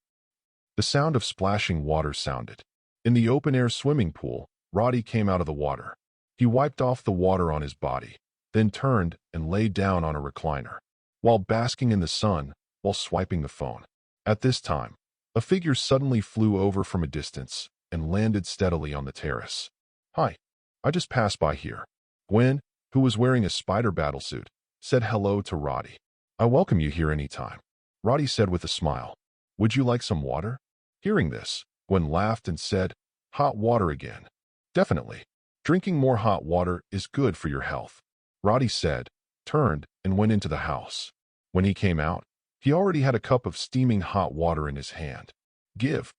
The sound of splashing water sounded. In the open-air swimming pool, Roddy came out of the water. He wiped off the water on his body, then turned and lay down on a recliner, while basking in the sun, while swiping the phone. At this time, a figure suddenly flew over from a distance and landed steadily on the terrace. "Hi, I just passed by here." Gwen, who was wearing a spider battlesuit, said hello to Roddy. "I welcome you here anytime," Roddy said with a smile. "Would you like some water?" Hearing this, Gwen laughed and said, "Hot water again." "Definitely. Drinking more hot water is good for your health," Roddy said, turned, and went into the house. When he came out, he already had a cup of steaming hot water in his hand. "Give."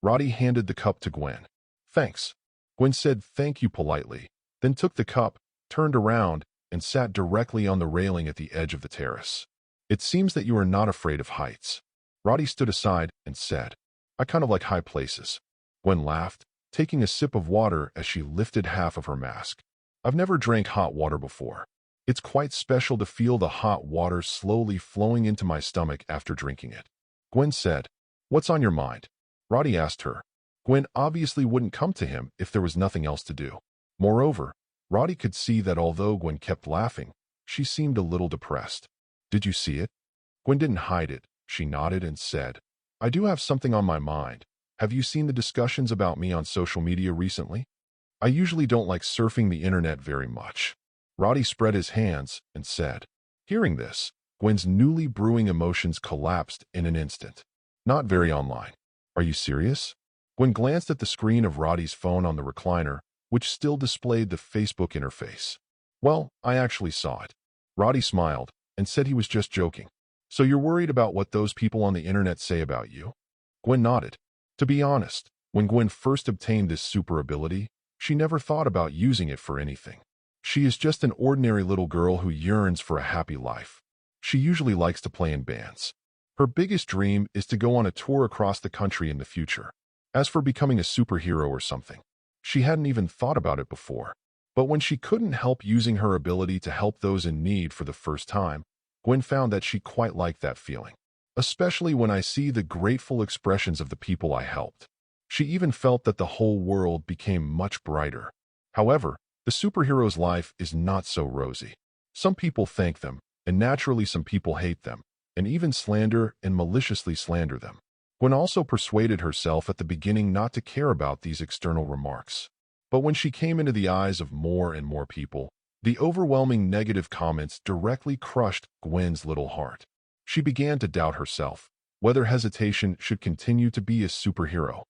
Roddy handed the cup to Gwen. "Thanks." Gwen said thank you politely, then took the cup, turned around, and sat directly on the railing at the edge of the terrace. "It seems that you are not afraid of heights." Roddy stood aside and said, "I kind of like high places." Gwen laughed, taking a sip of water as she lifted half of her mask. "I've never drank hot water before. It's quite special to feel the hot water slowly flowing into my stomach after drinking it." Gwen said, "What's on your mind?" Roddy asked her. Gwen obviously wouldn't come to him if there was nothing else to do. Moreover, Roddy could see that although Gwen kept laughing, she seemed a little depressed. "Did you see it?" Gwen didn't hide it. She nodded and said, "I do have something on my mind. Have you seen the discussions about me on social media recently? I usually don't like surfing the internet very much." Roddy spread his hands and said. Hearing this, Gwen's newly brewing emotions collapsed in an instant. "Not very online." "Are you serious?" Gwen glanced at the screen of Roddy's phone on the recliner, which still displayed the Facebook interface. "Well, I actually saw it." Roddy smiled and said he was just joking. "So you're worried about what those people on the internet say about you?" Gwen nodded. To be honest, when Gwen first obtained this super ability, she never thought about using it for anything. She is just an ordinary little girl who yearns for a happy life. She usually likes to play in bands. Her biggest dream is to go on a tour across the country in the future. As for becoming a superhero or something, she hadn't even thought about it before. But when she couldn't help using her ability to help those in need for the first time, Gwen found that she quite liked that feeling. Especially when I see the grateful expressions of the people I helped. She even felt that the whole world became much brighter. However, The superhero's life is not so rosy. Some people thank them, and naturally some people hate them, and even slander and maliciously slander them. Gwen also persuaded herself at the beginning not to care about these external remarks. But when she came into the eyes of more and more people, the overwhelming negative comments directly crushed Gwen's little heart. She began to doubt herself, whether hesitation should continue to be a superhero.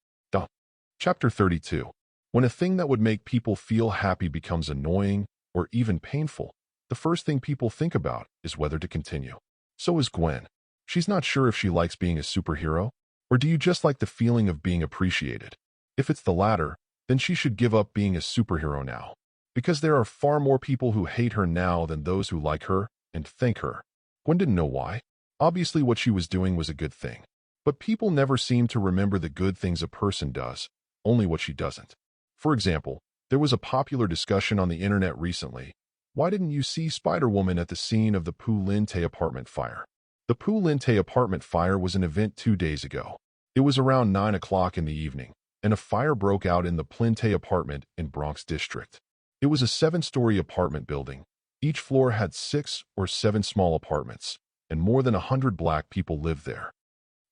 Chapter 32. When a thing that would make people feel happy becomes annoying or even painful, the first thing people think about is whether to continue. So is Gwen. She's not sure if she likes being a superhero, or do you just like the feeling of being appreciated? If it's the latter, then she should give up being a superhero now. Because there are far more people who hate her now than those who like her and thank her. Gwen didn't know why. Obviously what she was doing was a good thing. But people never seem to remember the good things a person does, only what she doesn't. For example, there was a popular discussion on the internet recently. Why didn't you see Spider-Woman at the scene of the Pu-Linte apartment fire? The Pu-Linte apartment fire was an event 2 days ago. It was around 9 o'clock in the evening, and a fire broke out in the Plinte apartment in Bronx District. It was a 7-story apartment building. Each floor had 6 or 7 small apartments, and more than 100 black people lived there.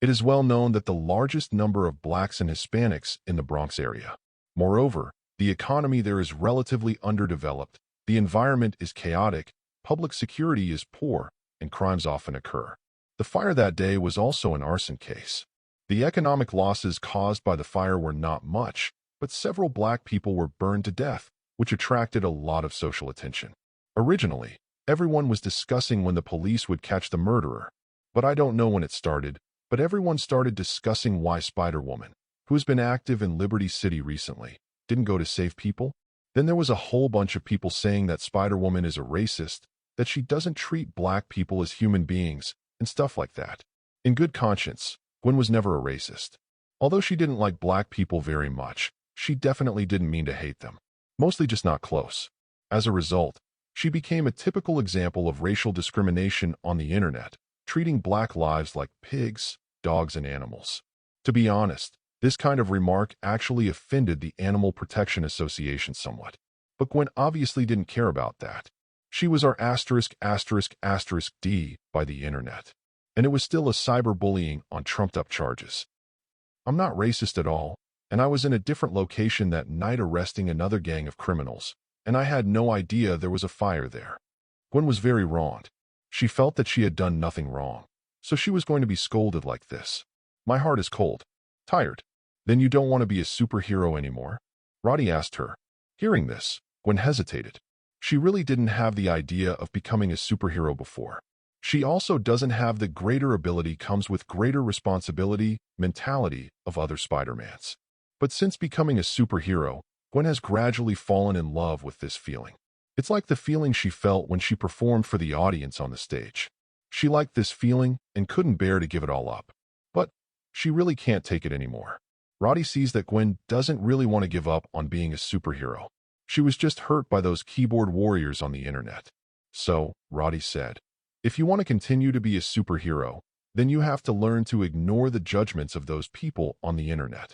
It is well known that the largest number of blacks and Hispanics in the Bronx area. Moreover, the economy there is relatively underdeveloped, the environment is chaotic, public security is poor, and crimes often occur. The fire that day was also an arson case. The economic losses caused by the fire were not much, but several black people were burned to death, which attracted a lot of social attention. Originally, everyone was discussing when the police would catch the murderer, but I don't know when it started, but everyone started discussing why Spider-Woman, who has been active in Liberty City recently, didn't go to save people. Then there was a whole bunch of people saying that Spider-Woman is a racist, that she doesn't treat black people as human beings, and stuff like that. In good conscience, Gwen was never a racist. Although she didn't like black people very much, she definitely didn't mean to hate them. Mostly just not close. As a result, she became a typical example of racial discrimination on the internet, treating black lives like pigs, dogs, and animals. To be honest, this kind of remark actually offended the Animal Protection Association somewhat. But Gwen obviously didn't care about that. She was our ****D by the internet. And it was still a cyberbullying on trumped-up charges. I'm not racist at all, and I was in a different location that night arresting another gang of criminals, and I had no idea there was a fire there. Gwen was very wronged. She felt that she had done nothing wrong, so she was going to be scolded like this. My heart is cold. Tired. Then you don't want to be a superhero anymore? Roddy asked her. Hearing this, Gwen hesitated. She really didn't have the idea of becoming a superhero before. She also doesn't have the greater ability comes with greater responsibility mentality of other Spider-Mans. But since becoming a superhero, Gwen has gradually fallen in love with this feeling. It's like the feeling she felt when she performed for the audience on the stage. She liked this feeling and couldn't bear to give it all up. But she really can't take it anymore. Roddy sees that Gwen doesn't really want to give up on being a superhero. She was just hurt by those keyboard warriors on the internet. So, Roddy said, if you want to continue to be a superhero, then you have to learn to ignore the judgments of those people on the internet.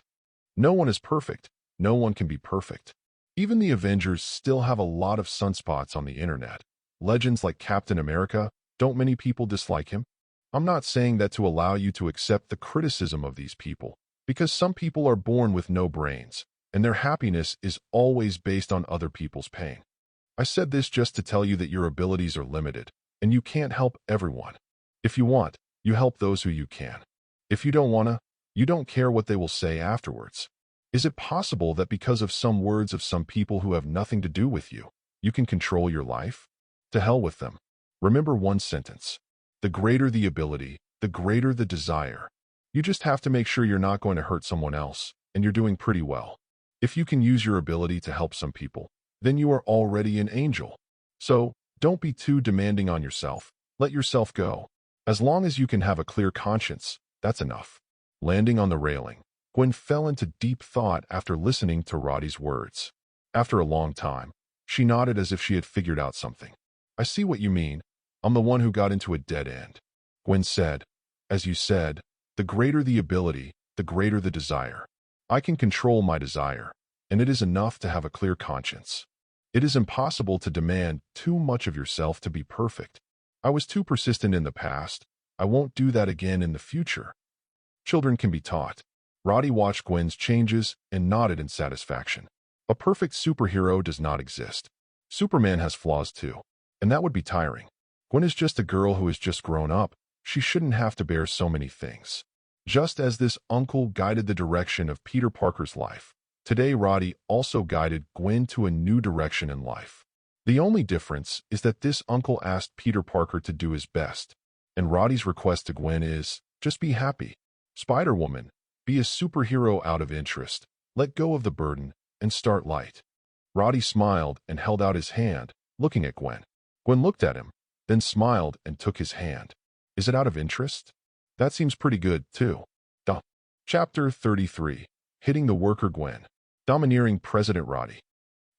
No one is perfect. No one can be perfect. Even the Avengers still have a lot of sunspots on the internet. Legends like Captain America, don't many people dislike him? I'm not saying that to allow you to accept the criticism of these people, because some people are born with no brains, and their happiness is always based on other people's pain. I said this just to tell you that your abilities are limited, and you can't help everyone. If you want, you help those who you can. If you don't wanna, you don't care what they will say afterwards. Is it possible that because of some words of some people who have nothing to do with you, you can control your life? To hell with them. Remember one sentence. The greater the ability, the greater the desire. You just have to make sure you're not going to hurt someone else, and you're doing pretty well. If you can use your ability to help some people, then you are already an angel. So, don't be too demanding on yourself. Let yourself go. As long as you can have a clear conscience, that's enough. Landing on the railing, Gwen fell into deep thought after listening to Roddy's words. After a long time, she nodded as if she had figured out something. I see what you mean. I'm the one who got into a dead end. Gwen said, as you said, the greater the ability, the greater the desire. I can control my desire, and it is enough to have a clear conscience. It is impossible to demand too much of yourself to be perfect. I was too persistent in the past. I won't do that again in the future. Children can be taught. Roddy watched Gwen's changes and nodded in satisfaction. A perfect superhero does not exist. Superman has flaws too, and that would be tiring. Gwen is just a girl who has just grown up. She shouldn't have to bear so many things. Just as this uncle guided the direction of Peter Parker's life, today Roddy also guided Gwen to a new direction in life. The only difference is that this uncle asked Peter Parker to do his best, and Roddy's request to Gwen is, just be happy. Spider-Woman, be a superhero out of interest, let go of the burden, and start light. Roddy smiled and held out his hand, looking at Gwen. Gwen looked at him, then smiled and took his hand. Is it out of interest? That seems pretty good, too. Chapter 33. Hitting the Worker Gwen. Domineering President Roddy.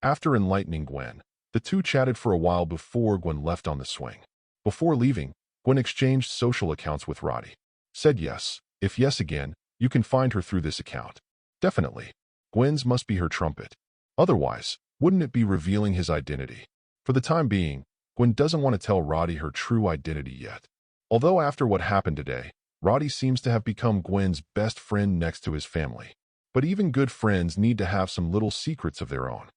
After enlightening Gwen, the two chatted for a while before Gwen left on the swing. Before leaving, Gwen exchanged social accounts with Roddy. Said yes. If yes again, you can find her through this account. Definitely. Gwen's must be her trumpet. Otherwise, wouldn't it be revealing his identity? For the time being, Gwen doesn't want to tell Roddy her true identity yet. Although after what happened today, Roddy seems to have become Gwen's best friend next to his family. But even good friends need to have some little secrets of their own.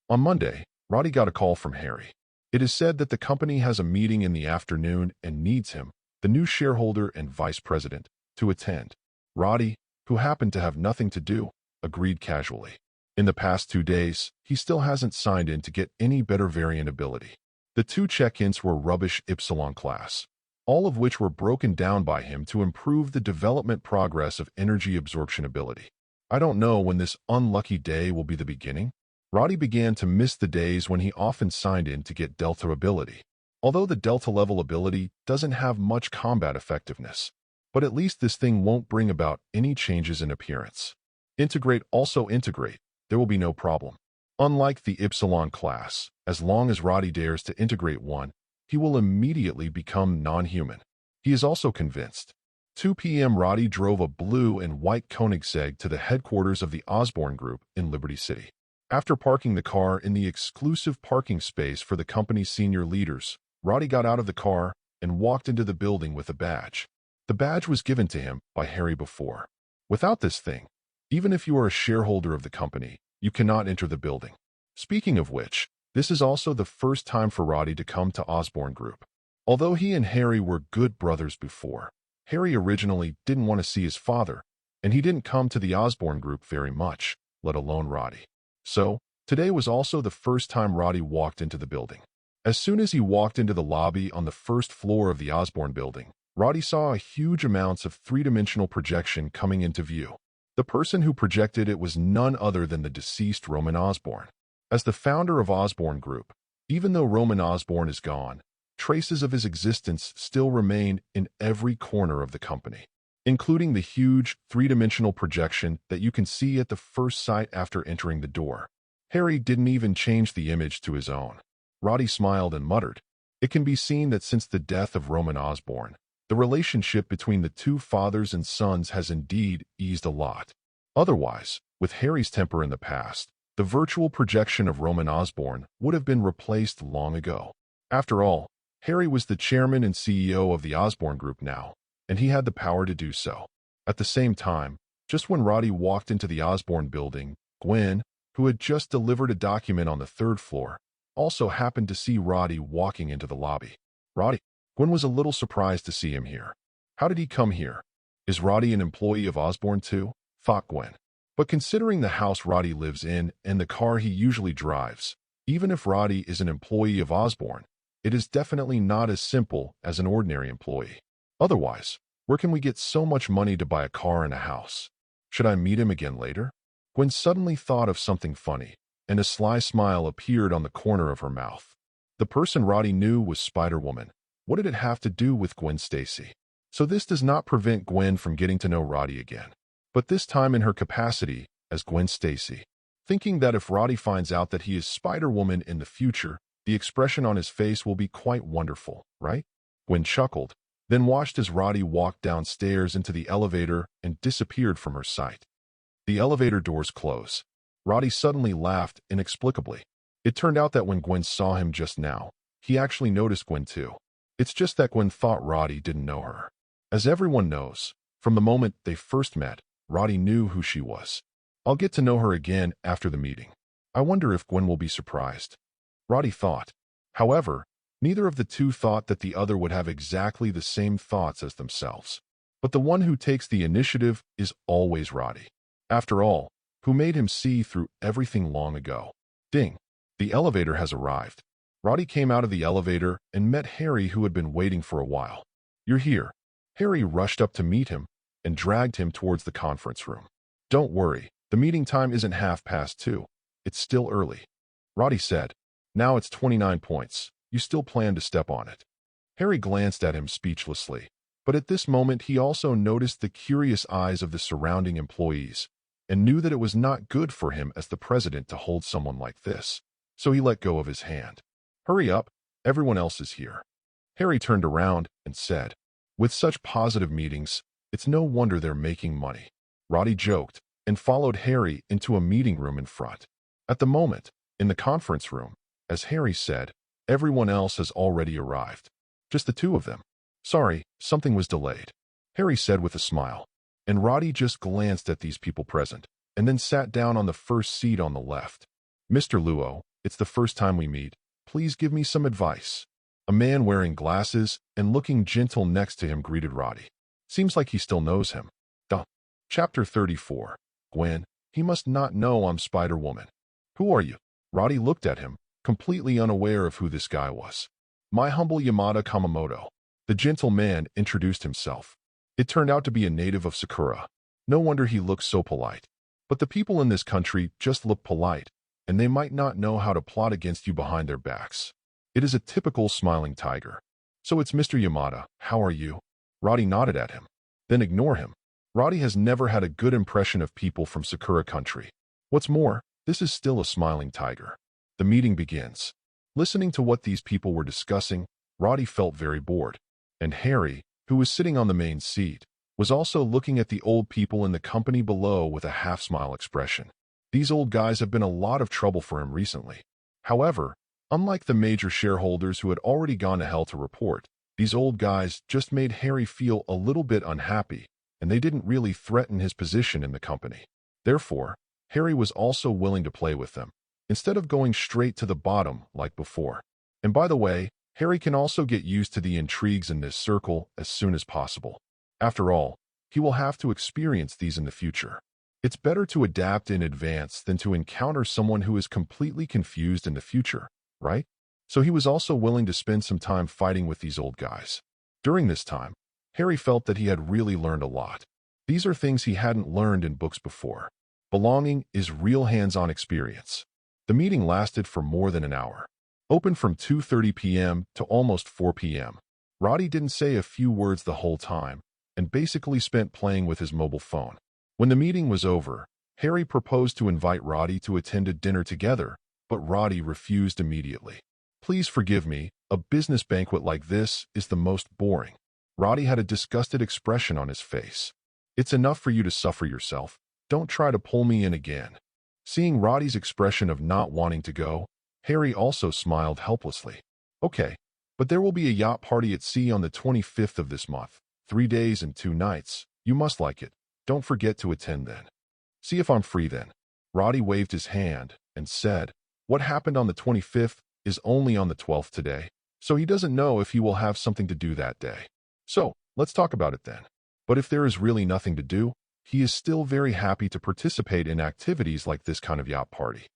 On Monday, Roddy got a call from Harry. It is said that the company has a meeting in the afternoon and needs him, the new shareholder and vice president, to attend. Roddy, who happened to have nothing to do, agreed casually. In the past 2 days, he still hasn't signed in to get any better variant ability. The 2 check-ins were rubbish Epsilon class, all of which were broken down by him to improve the development progress of energy absorption ability. I don't know when this unlucky day will be the beginning. Roddy began to miss the days when he often signed in to get Delta ability. Although the Delta level ability doesn't have much combat effectiveness, but at least this thing won't bring about any changes in appearance. Integrate also integrate, there will be no problem. Unlike the Epsilon class, as long as Roddy dares to integrate one, he will immediately become non-human. He is also convinced. 2 p.m. Roddy drove a blue and white Koenigsegg to the headquarters of the Osborne Group in Liberty City. After parking the car in the exclusive parking space for the company's senior leaders, Roddy got out of the car and walked into the building with a badge. The badge was given to him by Harry before. Without this thing, even if you are a shareholder of the company, you cannot enter the building. Speaking of which, this is also the first time for Roddy to come to Osborne Group. Although he and Harry were good brothers before, Harry originally didn't want to see his father, and he didn't come to the Osborne Group very much, let alone Roddy. So, today was also the first time Roddy walked into the building. As soon as he walked into the lobby on the first floor of the Osborne building, Roddy saw a huge amounts of three-dimensional projection coming into view. The person who projected it was none other than the deceased Roman Osborne. As the founder of Osborne Group, even though Roman Osborne is gone, traces of his existence still remain in every corner of the company, including the huge three-dimensional projection that you can see at the first sight after entering the door. Harry didn't even change the image to his own. Roddy smiled and muttered, "It can be seen that since the death of Roman Osborne, the relationship between the two fathers and sons has indeed eased a lot. Otherwise, with Harry's temper in the past, the virtual projection of Roman Osborne would have been replaced long ago. After all, Harry was the chairman and CEO of the Osborne Group now, and he had the power to do so. At the same time, just when Roddy walked into the Osborne building, Gwen, who had just delivered a document on the 3rd floor, also happened to see Roddy walking into the lobby. Roddy. Gwen was a little surprised to see him here. How did he come here? Is Roddy an employee of Osborne too? Thought Gwen. But considering the house Roddy lives in and the car he usually drives, even if Roddy is an employee of Osborne, it is definitely not as simple as an ordinary employee. Otherwise, where can we get so much money to buy a car and a house? Should I meet him again later? Gwen suddenly thought of something funny, and a sly smile appeared on the corner of her mouth. The person Roddy knew was Spider-Woman. What did it have to do with Gwen Stacy? So this does not prevent Gwen from getting to know Roddy again, but this time in her capacity as Gwen Stacy. Thinking that if Roddy finds out that he is Spider-Woman in the future, the expression on his face will be quite wonderful, right? Gwen chuckled, then watched as Roddy walked downstairs into the elevator and disappeared from her sight. The elevator doors close. Roddy suddenly laughed inexplicably. It turned out that when Gwen saw him just now, he actually noticed Gwen too. It's just that Gwen thought Roddy didn't know her. As everyone knows, from the moment they first met, Roddy knew who she was. I'll get to know her again after the meeting. I wonder if Gwen will be surprised. Roddy thought. However, neither of the two thought that the other would have exactly the same thoughts as themselves. But the one who takes the initiative is always Roddy. After all, who made him see through everything long ago. Ding! The elevator has arrived. Roddy came out of the elevator and met Harry, who had been waiting for a while. You're here. Harry rushed up to meet him and dragged him towards the conference room. Don't worry, the meeting time isn't 2:30. It's still early. Roddy said. Now it's 29 points. You still plan to step on it. Harry glanced at him speechlessly. But at this moment he also noticed the curious eyes of the surrounding employees and knew that it was not good for him as the president to hold someone like this. So he let go of his hand. Hurry up, everyone else is here. Harry turned around and said, with such positive meetings, it's no wonder they're making money. Roddy joked and followed Harry into a meeting room in front. At the moment, in the conference room, as Harry said, everyone else has already arrived. Just the two of them. Sorry, something was delayed. Harry said with a smile. And Roddy just glanced at these people present, and then sat down on the first seat on the left. Mr. Luo, it's the first time we meet. Please give me some advice. A man wearing glasses and looking gentle next to him greeted Roddy. Seems like he still knows him. Duh. Chapter 34. Gwen, he must not know I'm Spider-Woman. Who are you? Roddy looked at him, completely unaware of who this guy was. My humble Yamada Kamamoto. The gentle man introduced himself. It turned out to be a native of Sakura. No wonder he looked so polite. But the people in this country just look polite, and they might not know how to plot against you behind their backs. It is a typical smiling tiger. So it's Mr. Yamada, how are you? Roddy nodded at him. Then ignore him. Roddy has never had a good impression of people from Sakura country. What's more, this is still a smiling tiger. The meeting begins. Listening to what these people were discussing, Roddy felt very bored. And Harry, who was sitting on the main seat, was also looking at the old people in the company below with a half-smile expression. These old guys have been a lot of trouble for him recently. However, unlike the major shareholders who had already gone to hell to report, these old guys just made Harry feel a little bit unhappy, and they didn't really threaten his position in the company. Therefore, Harry was also willing to play with them, instead of going straight to the bottom like before. And by the way, Harry can also get used to the intrigues in this circle as soon as possible. After all, he will have to experience these in the future. It's better to adapt in advance than to encounter someone who is completely confused in the future, right? So he was also willing to spend some time fighting with these old guys. During this time, Harry felt that he had really learned a lot. These are things he hadn't learned in books before. Belonging is real hands-on experience. The meeting lasted for more than an hour. Open from 2:30 p.m. to almost 4 p.m. Roddy didn't say a few words the whole time, and basically spent playing with his mobile phone. When the meeting was over, Harry proposed to invite Roddy to attend a dinner together, but Roddy refused immediately. Please forgive me, a business banquet like this is the most boring. Roddy had a disgusted expression on his face. It's enough for you to suffer yourself. Don't try to pull me in again. Seeing Roddy's expression of not wanting to go, Harry also smiled helplessly. Okay, but there will be a yacht party at sea on the 25th of this month. 3 days and 2 nights. You must like it. Don't forget to attend then. See if I'm free then. Roddy waved his hand and said, what happened on the 25th is only on the 12th today, so he doesn't know if he will have something to do that day. So, let's talk about it then. But if there is really nothing to do, he is still very happy to participate in activities like this kind of yacht party.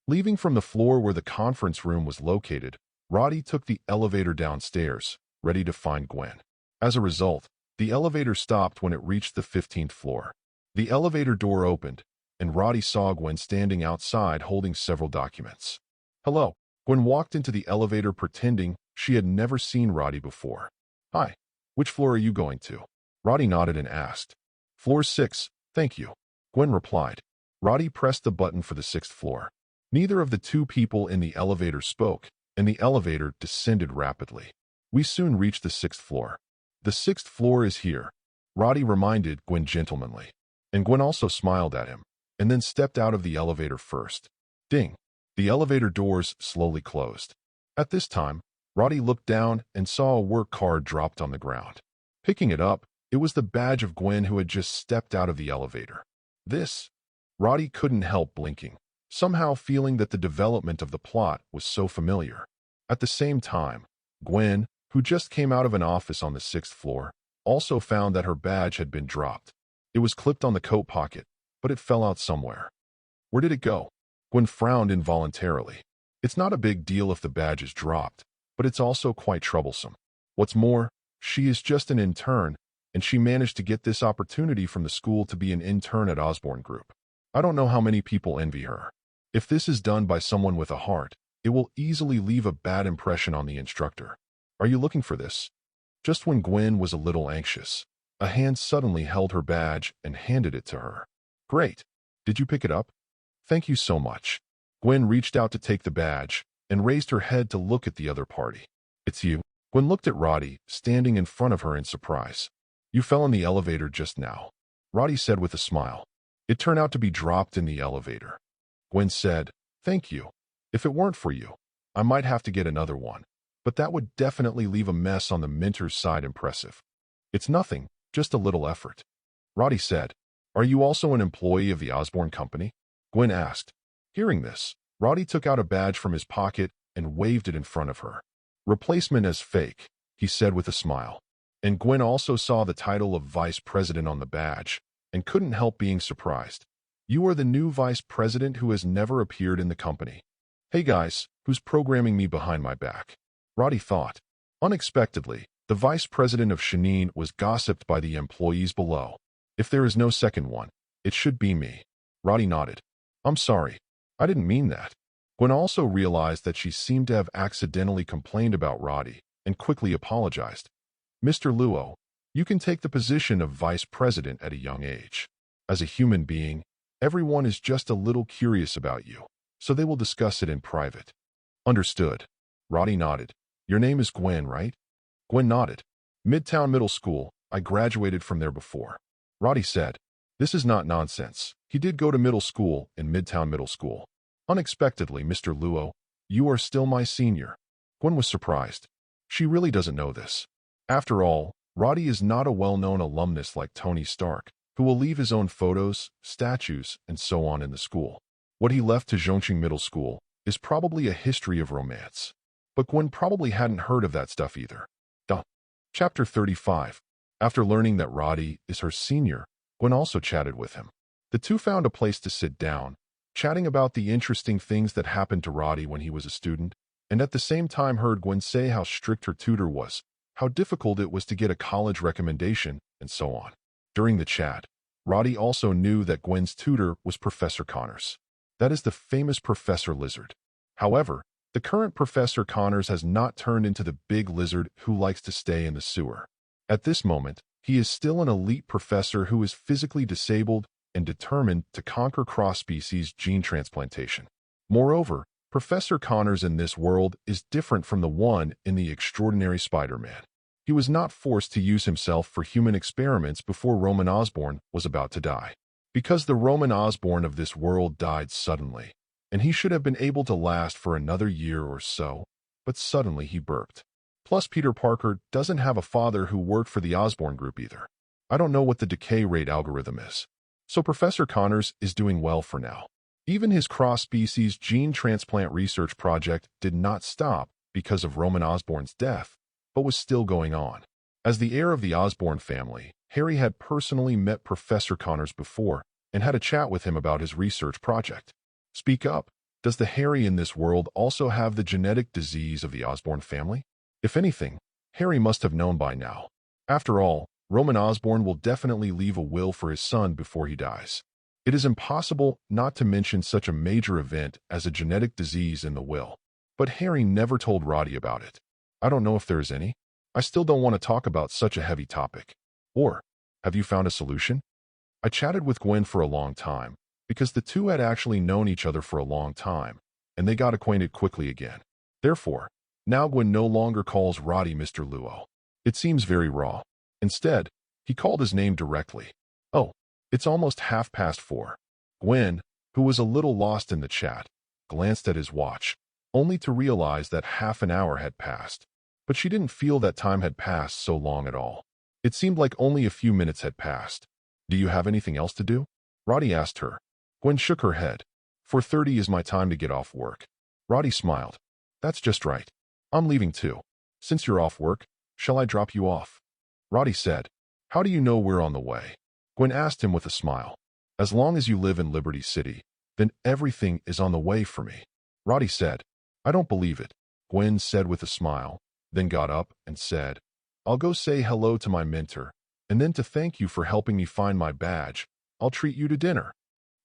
Leaving from the floor where the conference room was located, Roddy took the elevator downstairs, ready to find Gwen. As a result, the elevator stopped when it reached the 15th floor. The elevator door opened, and Roddy saw Gwen standing outside holding several documents. Hello. Gwen walked into the elevator pretending she had never seen Roddy before. Hi. Which floor are you going to? Roddy nodded and asked. Floor 6, thank you. Gwen replied. Roddy pressed the button for the 6th floor. Neither of the two people in the elevator spoke, and the elevator descended rapidly. We soon reached the 6th floor. The 6th floor is here, Roddy reminded Gwen gentlemanly. And Gwen also smiled at him, and then stepped out of the elevator first. Ding. The elevator doors slowly closed. At this time, Roddy looked down and saw a work card dropped on the ground. Picking it up, it was the badge of Gwen who had just stepped out of the elevator. Roddy couldn't help blinking, somehow feeling that the development of the plot was so familiar. At the same time, Gwen, who just came out of an office on the 6th floor, also found that her badge had been dropped. It was clipped on the coat pocket, but it fell out somewhere. Where did it go? Gwen frowned involuntarily. It's not a big deal if the badge is dropped, but it's also quite troublesome. What's more, she is just an intern, and she managed to get this opportunity from the school to be an intern at Osborne Group. I don't know how many people envy her. If this is done by someone with a heart, it will easily leave a bad impression on the instructor. Are you looking for this? Just when Gwen was a little anxious, a hand suddenly held her badge and handed it to her. Great. Did you pick it up? Thank you so much. Gwen reached out to take the badge and raised her head to look at the other party. It's you. Gwen looked at Roddy, standing in front of her in surprise. You fell in the elevator just now, Roddy said with a smile. It turned out to be dropped in the elevator. Gwen said, Thank you. If it weren't for you, I might have to get another one, but that would definitely leave a mess on the minter's side. Impressive. It's nothing, just a little effort. Roddy said, Are you also an employee of the Osborne Company? Gwen asked. Hearing this, Roddy took out a badge from his pocket and waved it in front of her. Replacement as fake, he said with a smile. And Gwen also saw the title of Vice President on the badge and couldn't help being surprised. You are the new Vice President who has never appeared in the company. Hey guys, who's programming me behind my back? Roddy thought. Unexpectedly, the Vice President of Shanine was gossiped by the employees below. If there is no second one, it should be me. Roddy nodded. I'm sorry. I didn't mean that. Gwen also realized that she seemed to have accidentally complained about Roddy and quickly apologized. Mr. Luo, you can take the position of Vice President at a young age. As a human being, everyone is just a little curious about you, so they will discuss it in private. Understood. Roddy nodded. Your name is Gwen, right? Gwen nodded. Midtown Middle School. I graduated from there before. Roddy said. This is not nonsense. He did go to middle school in Midtown Middle School. Unexpectedly, Mr. Luo, you are still my senior. Gwen was surprised. She really doesn't know this. After all, Roddy is not a well-known alumnus like Tony Stark, who will leave his own photos, statues, and so on in the school. What he left to Zhongqing Middle School is probably a history of romance. But Gwen probably hadn't heard of that stuff either. Chapter 35. After learning that Roddy is her senior, Gwen also chatted with him. The two found a place to sit down, chatting about the interesting things that happened to Roddy when he was a student, and at the same time heard Gwen say how strict her tutor was, how difficult it was to get a college recommendation, and so on. During the chat, Roddy also knew that Gwen's tutor was Professor Connors. That is the famous Professor Lizard. However, the current Professor Connors has not turned into the big lizard who likes to stay in the sewer. At this moment, he is still an elite professor who is physically disabled and determined to conquer cross-species gene transplantation. Moreover, Professor Connors in this world is different from the one in The Extraordinary Spider-Man. He was not forced to use himself for human experiments before Roman Osborn was about to die. Because the Roman Osborn of this world died suddenly, and he should have been able to last for another year or so, but suddenly he burped. Plus, Peter Parker doesn't have a father who worked for the Osborne Group either. I don't know what the decay rate algorithm is. So Professor Connors is doing well for now. Even his cross-species gene transplant research project did not stop because of Roman Osborn's death, but was still going on. As the heir of the Osborn family, Harry had personally met Professor Connors before and had a chat with him about his research project. Speak up. Does the Harry in this world also have the genetic disease of the Osborn family? If anything, Harry must have known by now. After all, Roman Osborn will definitely leave a will for his son before he dies. It is impossible not to mention such a major event as a genetic disease in the will. But Harry never told Roddy about it. I don't know if there is any. I still don't want to talk about such a heavy topic. Or, have you found a solution? I chatted with Gwen for a long time, because the two had actually known each other for a long time, and they got acquainted quickly again. Therefore, now Gwen no longer calls Roddy Mr. Luo. It seems very raw. Instead, he called his name directly. Oh, it's almost 4:30. Gwen, who was a little lost in the chat, glanced at his watch, only to realize that half an hour had passed. But she didn't feel that time had passed so long at all. It seemed like only a few minutes had passed. "Do you have anything else to do?" Roddy asked her. Gwen shook her head. "4:30 is my time to get off work." Roddy smiled. "That's just right. I'm leaving too. Since you're off work, shall I drop you off?" Roddy said. "How do you know we're on the way?" Gwen asked him with a smile. "As long as you live in Liberty City, then everything is on the way for me." Roddy said. "I don't believe it," Gwen said with a smile, then got up and said, "I'll go say hello to my mentor, and then to thank you for helping me find my badge, I'll treat you to dinner."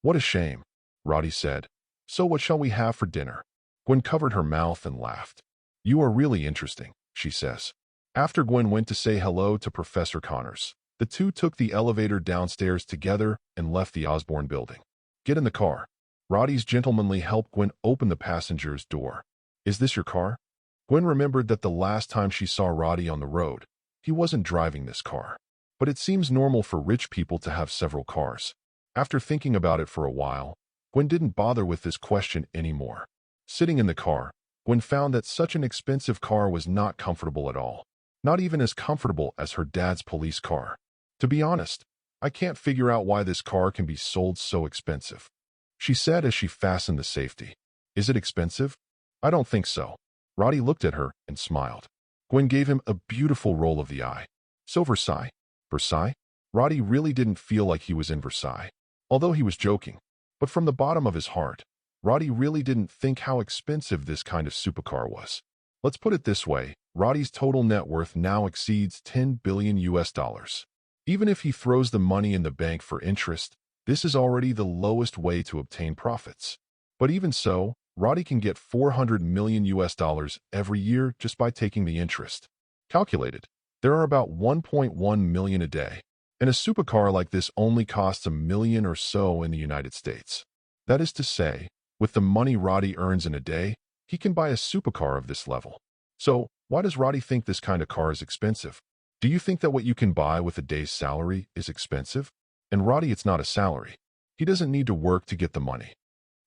"What a shame," Roddy said. "So what shall we have for dinner?" Gwen covered her mouth and laughed. "You are really interesting," she says. After Gwen went to say hello to Professor Connors, the two took the elevator downstairs together and left the Osborne building. "Get in the car." Roddy's gentlemanly helped Gwen open the passenger's door. "Is this your car?" Gwen remembered that the last time she saw Roddy on the road, he wasn't driving this car. But it seems normal for rich people to have several cars. After thinking about it for a while, Gwen didn't bother with this question anymore. Sitting in the car, Gwen found that such an expensive car was not comfortable at all. Not even as comfortable as her dad's police car. "To be honest, I can't figure out why this car can be sold so expensive," she said as she fastened the safety. "Is it expensive?" "I don't think so." Roddy looked at her and smiled. Gwen gave him a beautiful roll of the eye. "So Versailles?" "Versailles?" Roddy really didn't feel like he was in Versailles, although he was joking. But from the bottom of his heart, Roddy really didn't think how expensive this kind of supercar was. Let's put it this way, Roddy's total net worth now exceeds $10 billion. Even if he throws the money in the bank for interest, this is already the lowest way to obtain profits. But even so, Roddy can get $400 million every year just by taking the interest. Calculated, there are about 1.1 million a day, and a supercar like this only costs $1 million or so in the United States. That is to say, with the money Roddy earns in a day, he can buy a supercar of this level. So, why does Roddy think this kind of car is expensive? Do you think that what you can buy with a day's salary is expensive? And Roddy, it's not a salary. He doesn't need to work to get the money.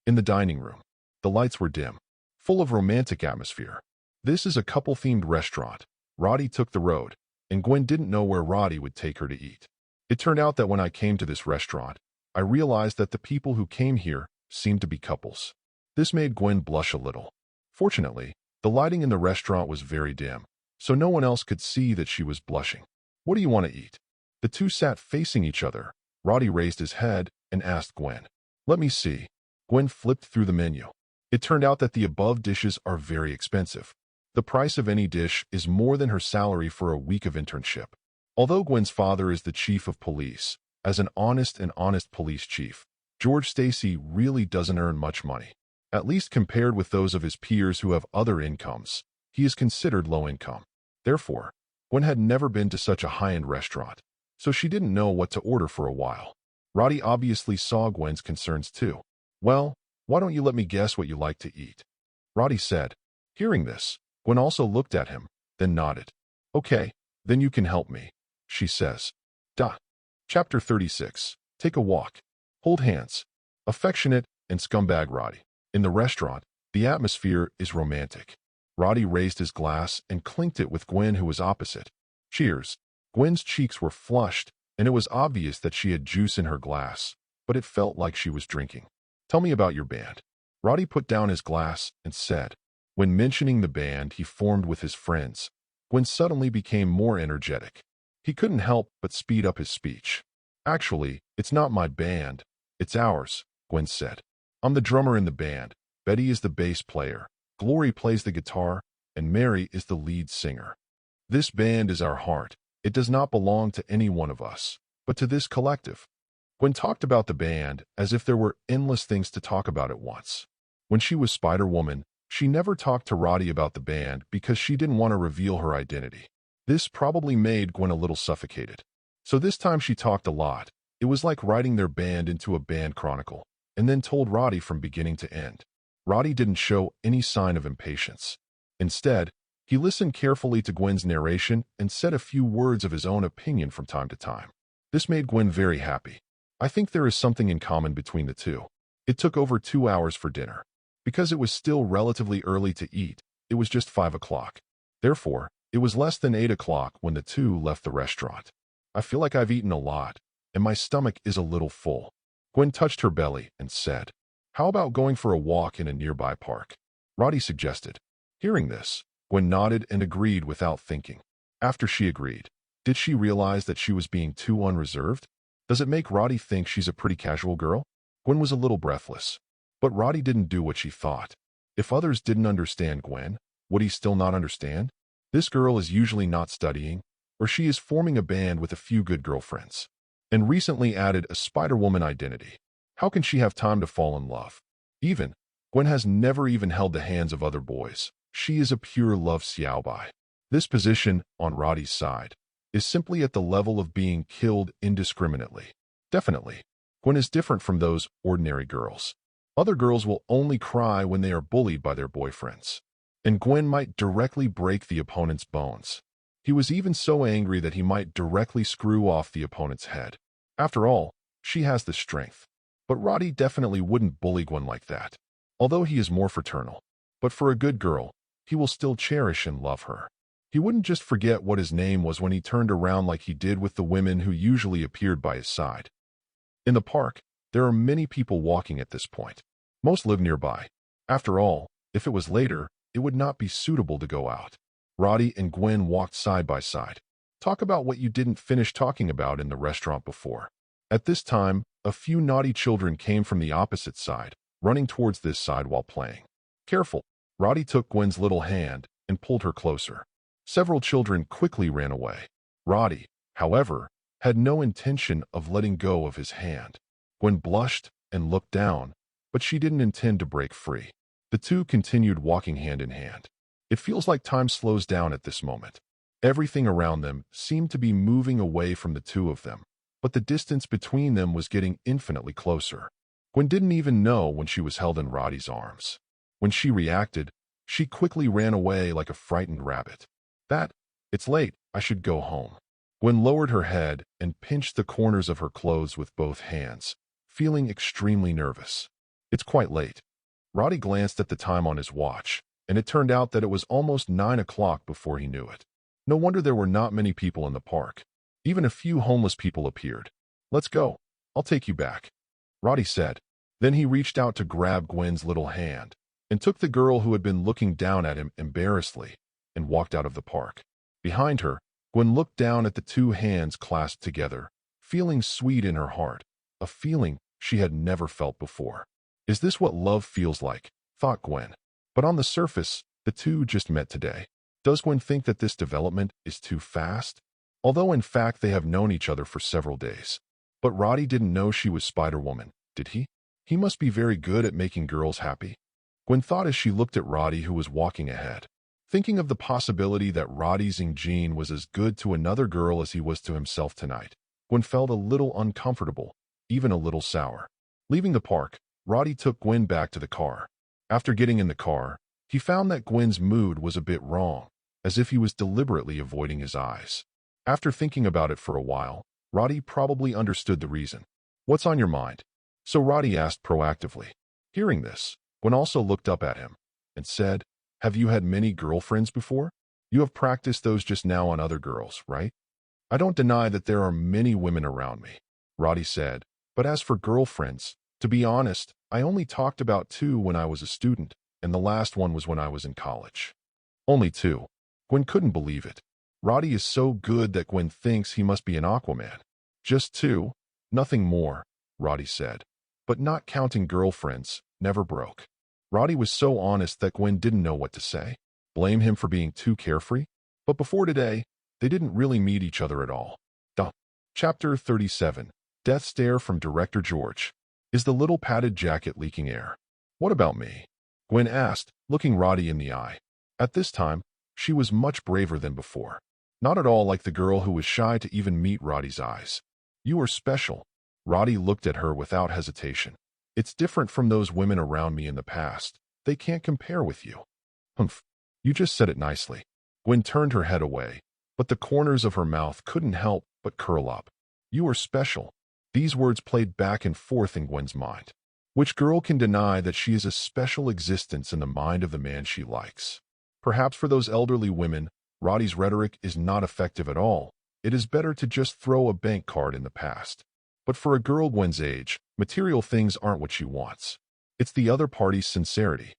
In the dining room, the lights were dim, full of romantic atmosphere. This is a couple-themed restaurant. Roddy took the road, and Gwen didn't know where Roddy would take her to eat. It turned out that when I came to this restaurant, I realized that the people who came here seemed to be couples. This made Gwen blush a little. Fortunately, the lighting in the restaurant was very dim, so no one else could see that she was blushing. "What do you want to eat?" The two sat facing each other. Roddy raised his head and asked Gwen. "Let me see." Gwen flipped through the menu. It turned out that the above dishes are very expensive. The price of any dish is more than her salary for a week of internship. Although Gwen's father is the chief of police, as an honest police chief, George Stacy really doesn't earn much money. At least compared with those of his peers who have other incomes, he is considered low income. Therefore, Gwen had never been to such a high-end restaurant, so she didn't know what to order for a while. Roddy obviously saw Gwen's concerns too. "Well, why don't you let me guess what you like to eat?" Roddy said. Hearing this, Gwen also looked at him, then nodded. "Okay, then you can help me," she says. Chapter 36. Take a walk. Hold hands. Affectionate and scumbag Roddy. In the restaurant, the atmosphere is romantic. Roddy raised his glass and clinked it with Gwen, who was opposite. Cheers. Gwen's cheeks were flushed, and it was obvious that she had juice in her glass, but it felt like she was drinking. "Tell me about your band." Roddy put down his glass and said. When mentioning the band he formed with his friends, Gwen suddenly became more energetic. He couldn't help but speed up his speech. "Actually, it's not my band, it's ours," Gwen said. "I'm the drummer in the band, Betty is the bass player, Glory plays the guitar, and Mary is the lead singer. This band is our heart. It does not belong to any one of us, but to this collective." Gwen talked about the band as if there were endless things to talk about at once. When she was Spider-Woman, she never talked to Roddy about the band because she didn't want to reveal her identity. This probably made Gwen a little suffocated. So this time she talked a lot. It was like writing their band into a band chronicle, and then told Roddy from beginning to end. Roddy didn't show any sign of impatience. Instead, he listened carefully to Gwen's narration and said a few words of his own opinion from time to time. This made Gwen very happy. I think there is something in common between the two. It took over 2 hours for dinner. Because it was still relatively early to eat, it was just 5 o'clock. Therefore, it was less than 8 o'clock when the two left the restaurant. I feel like I've eaten a lot, and my stomach is a little full. Gwen touched her belly and said, "How about going for a walk in a nearby park?" Roddy suggested. Hearing this, Gwen nodded and agreed without thinking. After she agreed, did she realize that she was being too unreserved? Does it make Roddy think she's a pretty casual girl? Gwen was a little breathless. But Roddy didn't do what she thought. If others didn't understand Gwen, would he still not understand? This girl is usually not studying, or she is forming a band with a few good girlfriends, and recently added a Spider-Woman identity. How can she have time to fall in love? Gwen has never even held the hands of other boys. She is a pure love xiaobai. This position, on Roddy's side, is simply at the level of being killed indiscriminately. Definitely, Gwen is different from those ordinary girls. Other girls will only cry when they are bullied by their boyfriends, and Gwen might directly break the opponent's bones. He was even so angry that he might directly screw off the opponent's head. After all, she has the strength. But Roddy definitely wouldn't bully Gwen like that, although he is more fraternal. But for a good girl, he will still cherish and love her. He wouldn't just forget what his name was when he turned around like he did with the women who usually appeared by his side. In the park, there are many people walking at this point. Most live nearby. After all, if it was later, it would not be suitable to go out. Roddy and Gwen walked side by side. Talk about what you didn't finish talking about in the restaurant before. At this time, a few naughty children came from the opposite side, running towards this side while playing. Careful! Roddy took Gwen's little hand and pulled her closer. Several children quickly ran away. Roddy, however, had no intention of letting go of his hand. Gwen blushed and looked down, but she didn't intend to break free. The two continued walking hand in hand. It feels like time slows down at this moment. Everything around them seemed to be moving away from the two of them, but the distance between them was getting infinitely closer. Gwen didn't even know when she was held in Roddy's arms. When she reacted, she quickly ran away like a frightened rabbit. It's late, I should go home. Gwen lowered her head and pinched the corners of her clothes with both hands, feeling extremely nervous. It's quite late. Roddy glanced at the time on his watch, and it turned out that it was almost 9 o'clock before he knew it. No wonder there were not many people in the park. Even a few homeless people appeared. Let's go. I'll take you back, Roddy said. Then he reached out to grab Gwen's little hand and took the girl who had been looking down at him embarrassedly and walked out of the park. Behind her, Gwen looked down at the two hands clasped together, feeling sweet in her heart, a feeling she had never felt before. Is this what love feels like? Thought Gwen. But on the surface, the two just met today. Does Gwen think that this development is too fast? Although in fact they have known each other for several days. But Roddy didn't know she was Spider-Woman, did he? He must be very good at making girls happy. Gwen thought as she looked at Roddy, who was walking ahead. Thinking of the possibility that Roddy Xingjin was as good to another girl as he was to himself tonight, Gwen felt a little uncomfortable, even a little sour. Leaving the park, Roddy took Gwen back to the car. After getting in the car, he found that Gwen's mood was a bit wrong, as if he was deliberately avoiding his eyes. After thinking about it for a while, Roddy probably understood the reason. What's on your mind? So Roddy asked proactively. Hearing this, Gwen also looked up at him and said, have you had many girlfriends before? You have practiced those just now on other girls, right? I don't deny that there are many women around me, Roddy said, but as for girlfriends, to be honest, I only talked about 2 when I was a student, and the last one was when I was in college. Only 2. Gwen couldn't believe it. Roddy is so good that Gwen thinks he must be an Aquaman. Just 2? Nothing more, Roddy said. But not counting girlfriends, never broke. Roddy was so honest that Gwen didn't know what to say. Blame him for being too carefree? But before today, they didn't really meet each other at all. Chapter 37. Death Stare from Director George. Is the little padded jacket leaking air? What about me? Gwen asked, looking Roddy in the eye. At this time, she was much braver than before. Not at all like the girl who was shy to even meet Roddy's eyes. You are special. Roddy looked at her without hesitation. It's different from those women around me in the past. They can't compare with you. Humph. You just said it nicely. Gwen turned her head away, but the corners of her mouth couldn't help but curl up. You are special. These words played back and forth in Gwen's mind. Which girl can deny that she is a special existence in the mind of the man she likes? Perhaps for those elderly women, Roddy's rhetoric is not effective at all. It is better to just throw a bank card in the past. But for a girl Gwen's age, material things aren't what she wants. It's the other party's sincerity.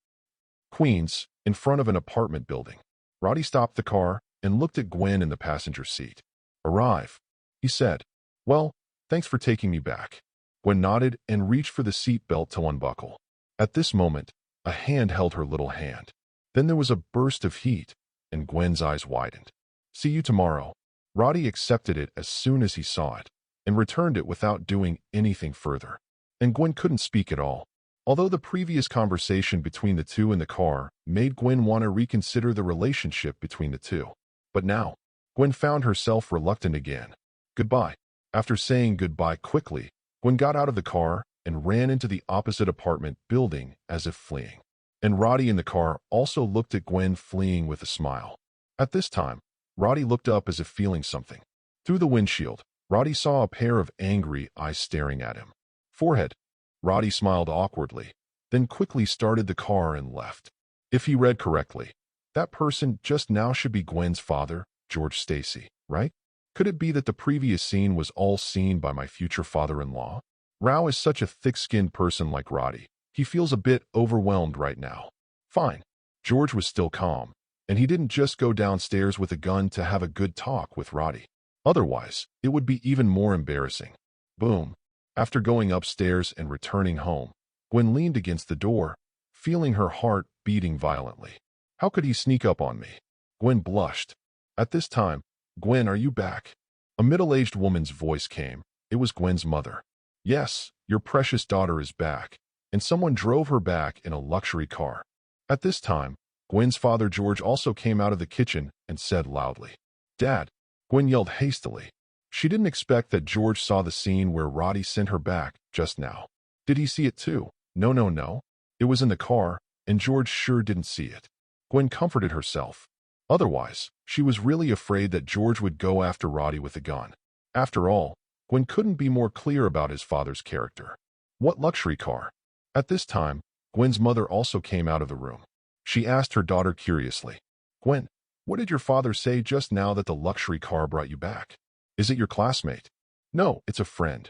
Queens, in front of an apartment building. Roddy stopped the car and looked at Gwen in the passenger seat. "Arrive," he said. "Well, thanks for taking me back." Gwen nodded and reached for the seat belt to unbuckle. At this moment, a hand held her little hand. Then there was a burst of heat, and Gwen's eyes widened. "See you tomorrow." Roddy accepted it as soon as he saw it, and returned it without doing anything further. And Gwen couldn't speak at all. Although the previous conversation between the two in the car made Gwen want to reconsider the relationship between the two. But now, Gwen found herself reluctant again. "Goodbye." After saying goodbye quickly, Gwen got out of the car and ran into the opposite apartment building as if fleeing. And Roddy in the car also looked at Gwen fleeing with a smile. At this time, Roddy looked up as if feeling something. Through the windshield, Roddy saw a pair of angry eyes staring at him. Forehead. Roddy smiled awkwardly, then quickly started the car and left. If he read correctly, that person just now should be Gwen's father, George Stacy, right? Could it be that the previous scene was all seen by my future father-in-law? Rao is such a thick-skinned person like Roddy. He feels a bit overwhelmed right now. Fine. George was still calm, and he didn't just go downstairs with a gun to have a good talk with Roddy. Otherwise, it would be even more embarrassing. Boom. After going upstairs and returning home, Gwen leaned against the door, feeling her heart beating violently. How could he sneak up on me? Gwen blushed. At this time, "Gwen, are you back?" A middle-aged woman's voice came. It was Gwen's mother. "Yes, your precious daughter is back," and someone drove her back in a luxury car. At this time, Gwen's father George also came out of the kitchen and said loudly, "Dad." Gwen yelled hastily. She didn't expect that George saw the scene where Roddy sent her back just now. Did he see it too? No. It was in the car, and George sure didn't see it. Gwen comforted herself. Otherwise, she was really afraid that George would go after Roddy with a gun. After all, Gwen couldn't be more clear about his father's character. What luxury car? At this time, Gwen's mother also came out of the room. She asked her daughter curiously, "Gwen, what did your father say just now that the luxury car brought you back? Is it your classmate?" "No, it's a friend."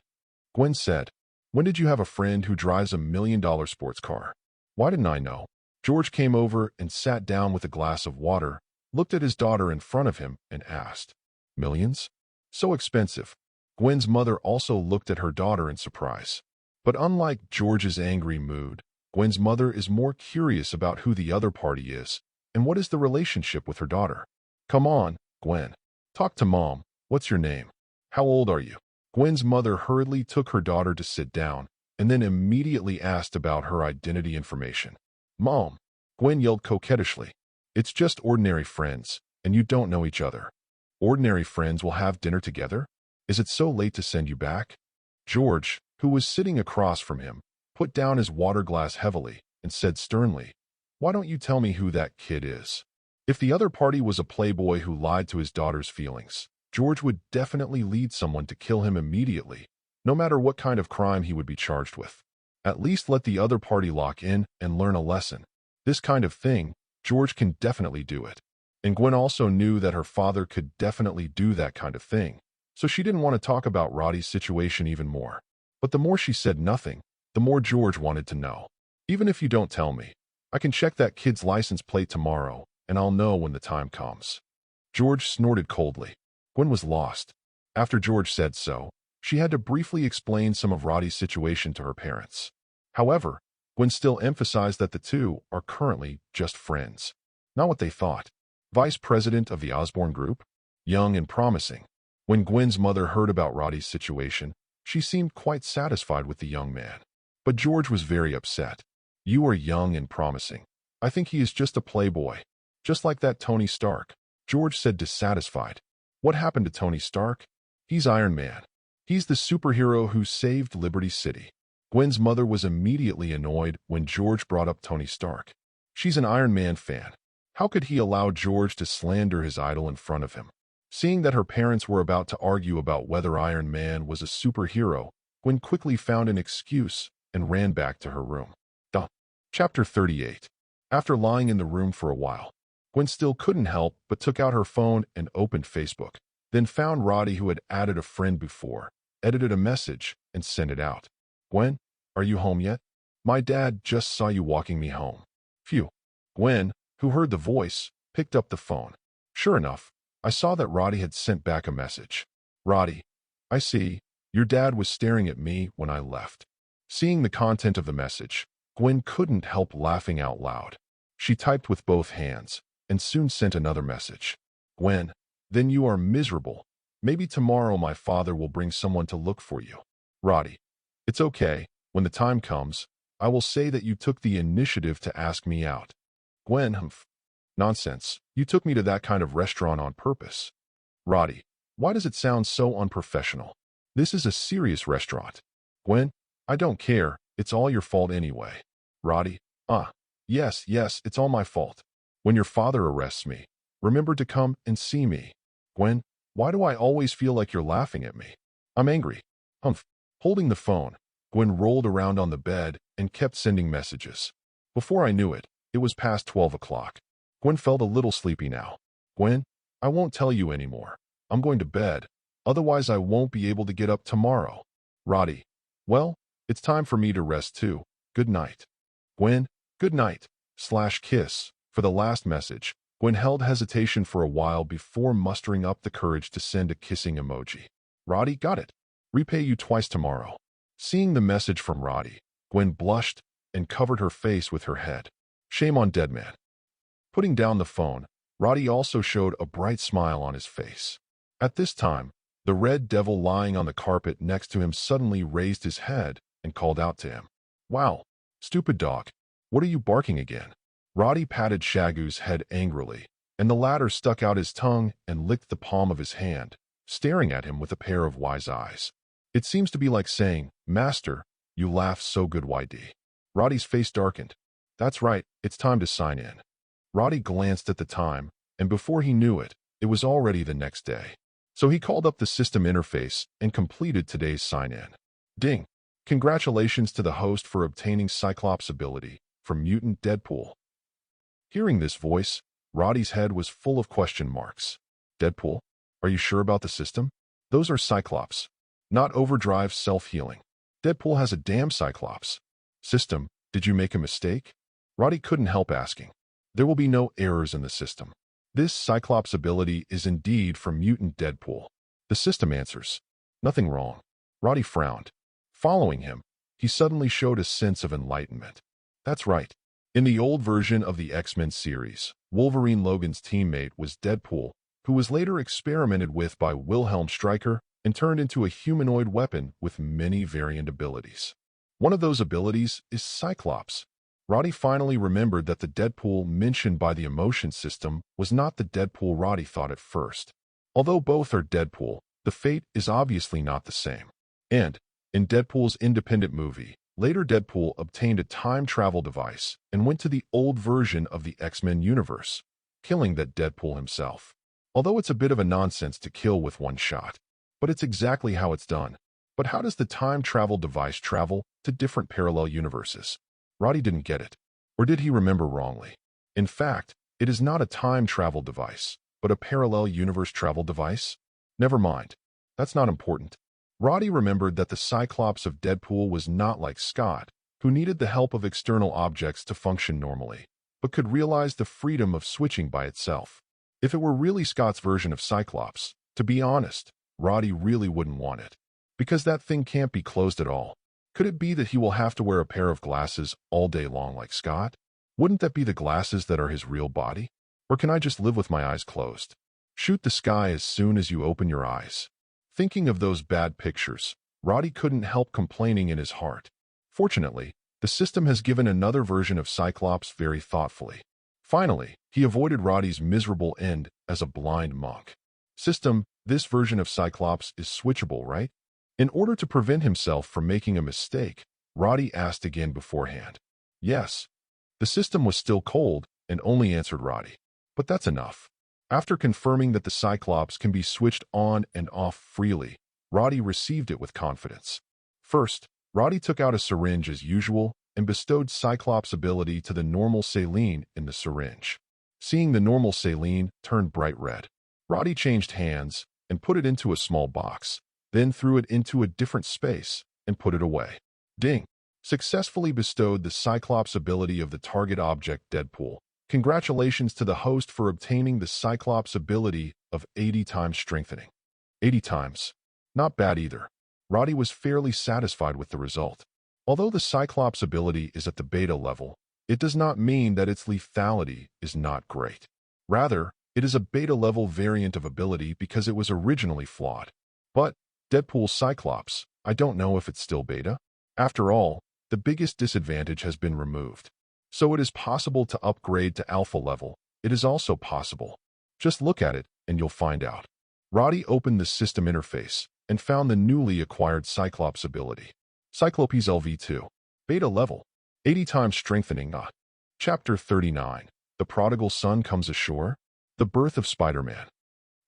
Gwen said, "When did you have a friend who drives a $1 million sports car?" "Why didn't I know?" George came over and sat down with a glass of water, looked at his daughter in front of him, and asked, "Millions? So expensive." Gwen's mother also looked at her daughter in surprise. But unlike George's angry mood, Gwen's mother is more curious about who the other party is and what is the relationship with her daughter. "Come on, Gwen. Talk to Mom. What's your name? How old are you?" Gwen's mother hurriedly took her daughter to sit down and then immediately asked about her identity information. "Mom," Gwen yelled coquettishly, "it's just ordinary friends, and you don't know each other. Ordinary friends will have dinner together? Is it so late to send you back?" George, who was sitting across from him, put down his water glass heavily and said sternly, "Why don't you tell me who that kid is?" If the other party was a playboy who lied to his daughter's feelings, George would definitely lead someone to kill him immediately, no matter what kind of crime he would be charged with. At least let the other party lock in and learn a lesson. This kind of thing, George can definitely do it. And Gwen also knew that her father could definitely do that kind of thing, so she didn't want to talk about Roddy's situation even more. But the more she said nothing, the more George wanted to know. "Even if you don't tell me, I can check that kid's license plate tomorrow, and I'll know when the time comes." George snorted coldly. Gwen was lost. After George said so, she had to briefly explain some of Roddy's situation to her parents. However, Gwen still emphasized that the two are currently just friends. Not what they thought. Vice president of the Osborne Group? Young and promising. When Gwen's mother heard about Roddy's situation, she seemed quite satisfied with the young man. But George was very upset. "You are young and promising. I think he is just a playboy. Just like that Tony Stark," George said dissatisfied. "What happened to Tony Stark? He's Iron Man. He's the superhero who saved Liberty City." Gwen's mother was immediately annoyed when George brought up Tony Stark. She's an Iron Man fan. How could he allow George to slander his idol in front of him? Seeing that her parents were about to argue about whether Iron Man was a superhero, Gwen quickly found an excuse and ran back to her room. Chapter 38. After lying in the room for a while, Gwen still couldn't help but took out her phone and opened Facebook, then found Roddy, who had added a friend before, edited a message, and sent it out. "Gwen, are you home yet? My dad just saw you walking me home." Phew. Gwen, who heard the voice, picked up the phone. Sure enough, I saw that Roddy had sent back a message. "Roddy, I see. Your dad was staring at me when I left." Seeing the content of the message, Gwen couldn't help laughing out loud. She typed with both hands and soon sent another message. "Gwen, then you are miserable. Maybe tomorrow my father will bring someone to look for you." Roddy, "It's okay. When the time comes, I will say that you took the initiative to ask me out." Gwen, "Humph. Nonsense. You took me to that kind of restaurant on purpose." Roddy, "Why does it sound so unprofessional? This is a serious restaurant." Gwen, "I don't care. It's all your fault anyway." Roddy, Yes, it's all my fault. When your father arrests me, remember to come and see me." Gwen, "Why do I always feel like you're laughing at me? I'm angry." Humph. Holding the phone, Gwen rolled around on the bed and kept sending messages. Before I knew it, it was past 12 o'clock. Gwen felt a little sleepy now. "Gwen, I won't tell you anymore. I'm going to bed. Otherwise I won't be able to get up tomorrow." Roddy, "Well, it's time for me to rest too. Good night." Gwen, "Good night, /kiss. For the last message, Gwen held hesitation for a while before mustering up the courage to send a kissing emoji. Roddy, "Got it. Repay you twice tomorrow." Seeing the message from Roddy, Gwen blushed and covered her face with her head. Shame on dead man. Putting down the phone, Roddy also showed a bright smile on his face. At this time, the red devil lying on the carpet next to him suddenly raised his head and called out to him. "Wow, stupid dog. What are you barking again?" Roddy patted Shagu's head angrily, and the latter stuck out his tongue and licked the palm of his hand, staring at him with a pair of wise eyes. It seems to be like saying, "Master, you laugh so good, YD." Roddy's face darkened. "That's right, it's time to sign in." Roddy glanced at the time, and before he knew it, it was already the next day. So he called up the system interface and completed today's sign-in. Ding! Congratulations to the host for obtaining Cyclops ability from Mutant Deadpool. Hearing this voice, Roddy's head was full of question marks. Deadpool? Are you sure about the system? Those are Cyclops, not overdrive self-healing. Deadpool has a damn Cyclops. System, did you make a mistake? Roddy couldn't help asking. There will be no errors in the system. This Cyclops ability is indeed from Mutant Deadpool. The system answers. Nothing wrong. Roddy frowned. Following him, he suddenly showed a sense of enlightenment. That's right. In the old version of the X-Men series, Wolverine Logan's teammate was Deadpool, who was later experimented with by Wilhelm Stryker and turned into a humanoid weapon with many variant abilities. One of those abilities is Cyclops. Roddy finally remembered that the Deadpool mentioned by the emotion system was not the Deadpool Roddy thought at first. Although both are Deadpool, the fate is obviously not the same. And, in Deadpool's independent movie, later Deadpool obtained a time travel device and went to the old version of the X-Men universe, killing that Deadpool himself. Although it's a bit of a nonsense to kill with one shot, but it's exactly how it's done. But how does the time travel device travel to different parallel universes? Roddy didn't get it. Or did he remember wrongly? In fact, it is not a time travel device, but a parallel universe travel device? Never mind. That's not important. Roddy remembered that the Cyclops of Deadpool was not like Scott, who needed the help of external objects to function normally, but could realize the freedom of switching by itself. If it were really Scott's version of Cyclops, to be honest, Roddy really wouldn't want it. Because that thing can't be closed at all. Could it be that he will have to wear a pair of glasses all day long like Scott? Wouldn't that be the glasses that are his real body? Or can I just live with my eyes closed? Shoot the sky as soon as you open your eyes. Thinking of those bad pictures, Roddy couldn't help complaining in his heart. Fortunately, the system has given another version of Cyclops very thoughtfully. Finally, he avoided Roddy's miserable end as a blind monk. System, this version of Cyclops is switchable, right? In order to prevent himself from making a mistake, Roddy asked again beforehand. Yes. The system was still cold and only answered Roddy. But that's enough. After confirming that the Cyclops can be switched on and off freely, Roddy received it with confidence. First, Roddy took out a syringe as usual and bestowed Cyclops' ability to the normal saline in the syringe. Seeing the normal saline turn bright red, Roddy changed hands and put it into a small box, then threw it into a different space and put it away. Ding! Successfully bestowed the Cyclops ability of the target object Deadpool. Congratulations to the host for obtaining the Cyclops ability of 80 times strengthening. 80 times. Not bad either. Roddy was fairly satisfied with the result. Although the Cyclops ability is at the beta level, it does not mean that its lethality is not great. Rather, it is a beta-level variant of ability because it was originally flawed. But Deadpool's Cyclops, I don't know if it's still beta. After all, the biggest disadvantage has been removed. So it is possible to upgrade to alpha level. It is also possible. Just look at it and you'll find out. Roddy opened the system interface and found the newly acquired Cyclops ability. Cyclops LV2. Beta level. 80 times strengthening. Chapter 39. The Prodigal Son Comes Ashore. The Birth of Spider-Man.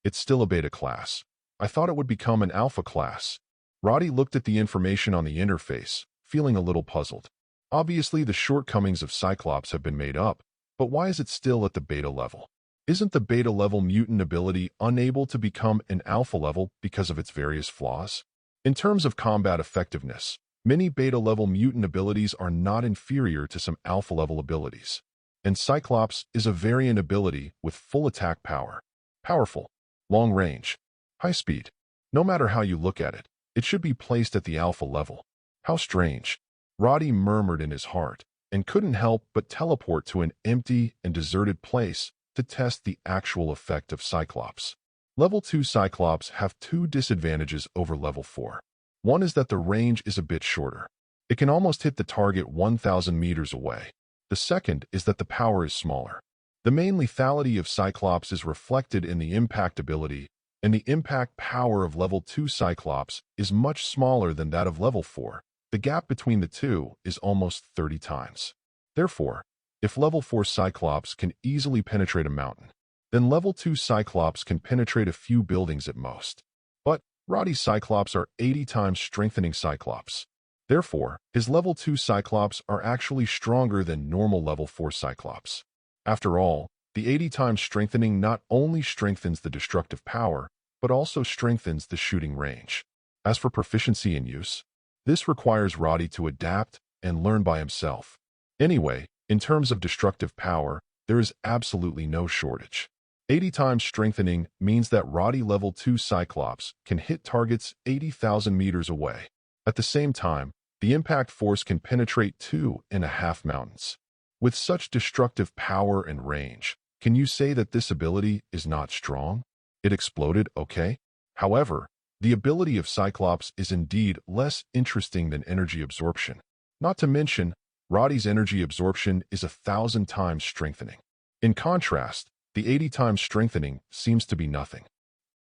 It's still a beta class. I thought it would become an alpha class. Roddy looked at the information on the interface, feeling a little puzzled. Obviously, the shortcomings of Cyclops have been made up, but why is it still at the beta level? Isn't the beta level mutant ability unable to become an alpha level because of its various flaws? In terms of combat effectiveness, many beta level mutant abilities are not inferior to some alpha level abilities. And Cyclops is a variant ability with full attack power. Powerful, long range, high speed. No matter how you look at it, it should be placed at the alpha level. How strange. Roddy murmured in his heart and couldn't help but teleport to an empty and deserted place to test the actual effect of Cyclops. Level 2 Cyclops have two disadvantages over level 4. One is that the range is a bit shorter. It can almost hit the target 1,000 meters away. The second is that the power is smaller. The main lethality of Cyclops is reflected in the impact ability, and the impact power of level 2 Cyclops is much smaller than that of level 4. The gap between the two is almost 30 times. Therefore, if level 4 Cyclops can easily penetrate a mountain, then level 2 Cyclops can penetrate a few buildings at most. But Roddy's Cyclops are 80 times strengthening Cyclops. Therefore, his level 2 Cyclops are actually stronger than normal level 4 Cyclops. After all, the 80 times strengthening not only strengthens the destructive power, but also strengthens the shooting range. As for proficiency in use, this requires Roddy to adapt and learn by himself. Anyway, in terms of destructive power, there is absolutely no shortage. 80 times strengthening means that Roddy level 2 Cyclops can hit targets 80,000 meters away. At the same time, the impact force can penetrate 2.5 mountains. With such destructive power and range, can you say that this ability is not strong? It exploded, okay? However, the ability of Cyclops is indeed less interesting than energy absorption. Not to mention, Roddy's energy absorption is 1,000 times strengthening. In contrast, the 80 times strengthening seems to be nothing.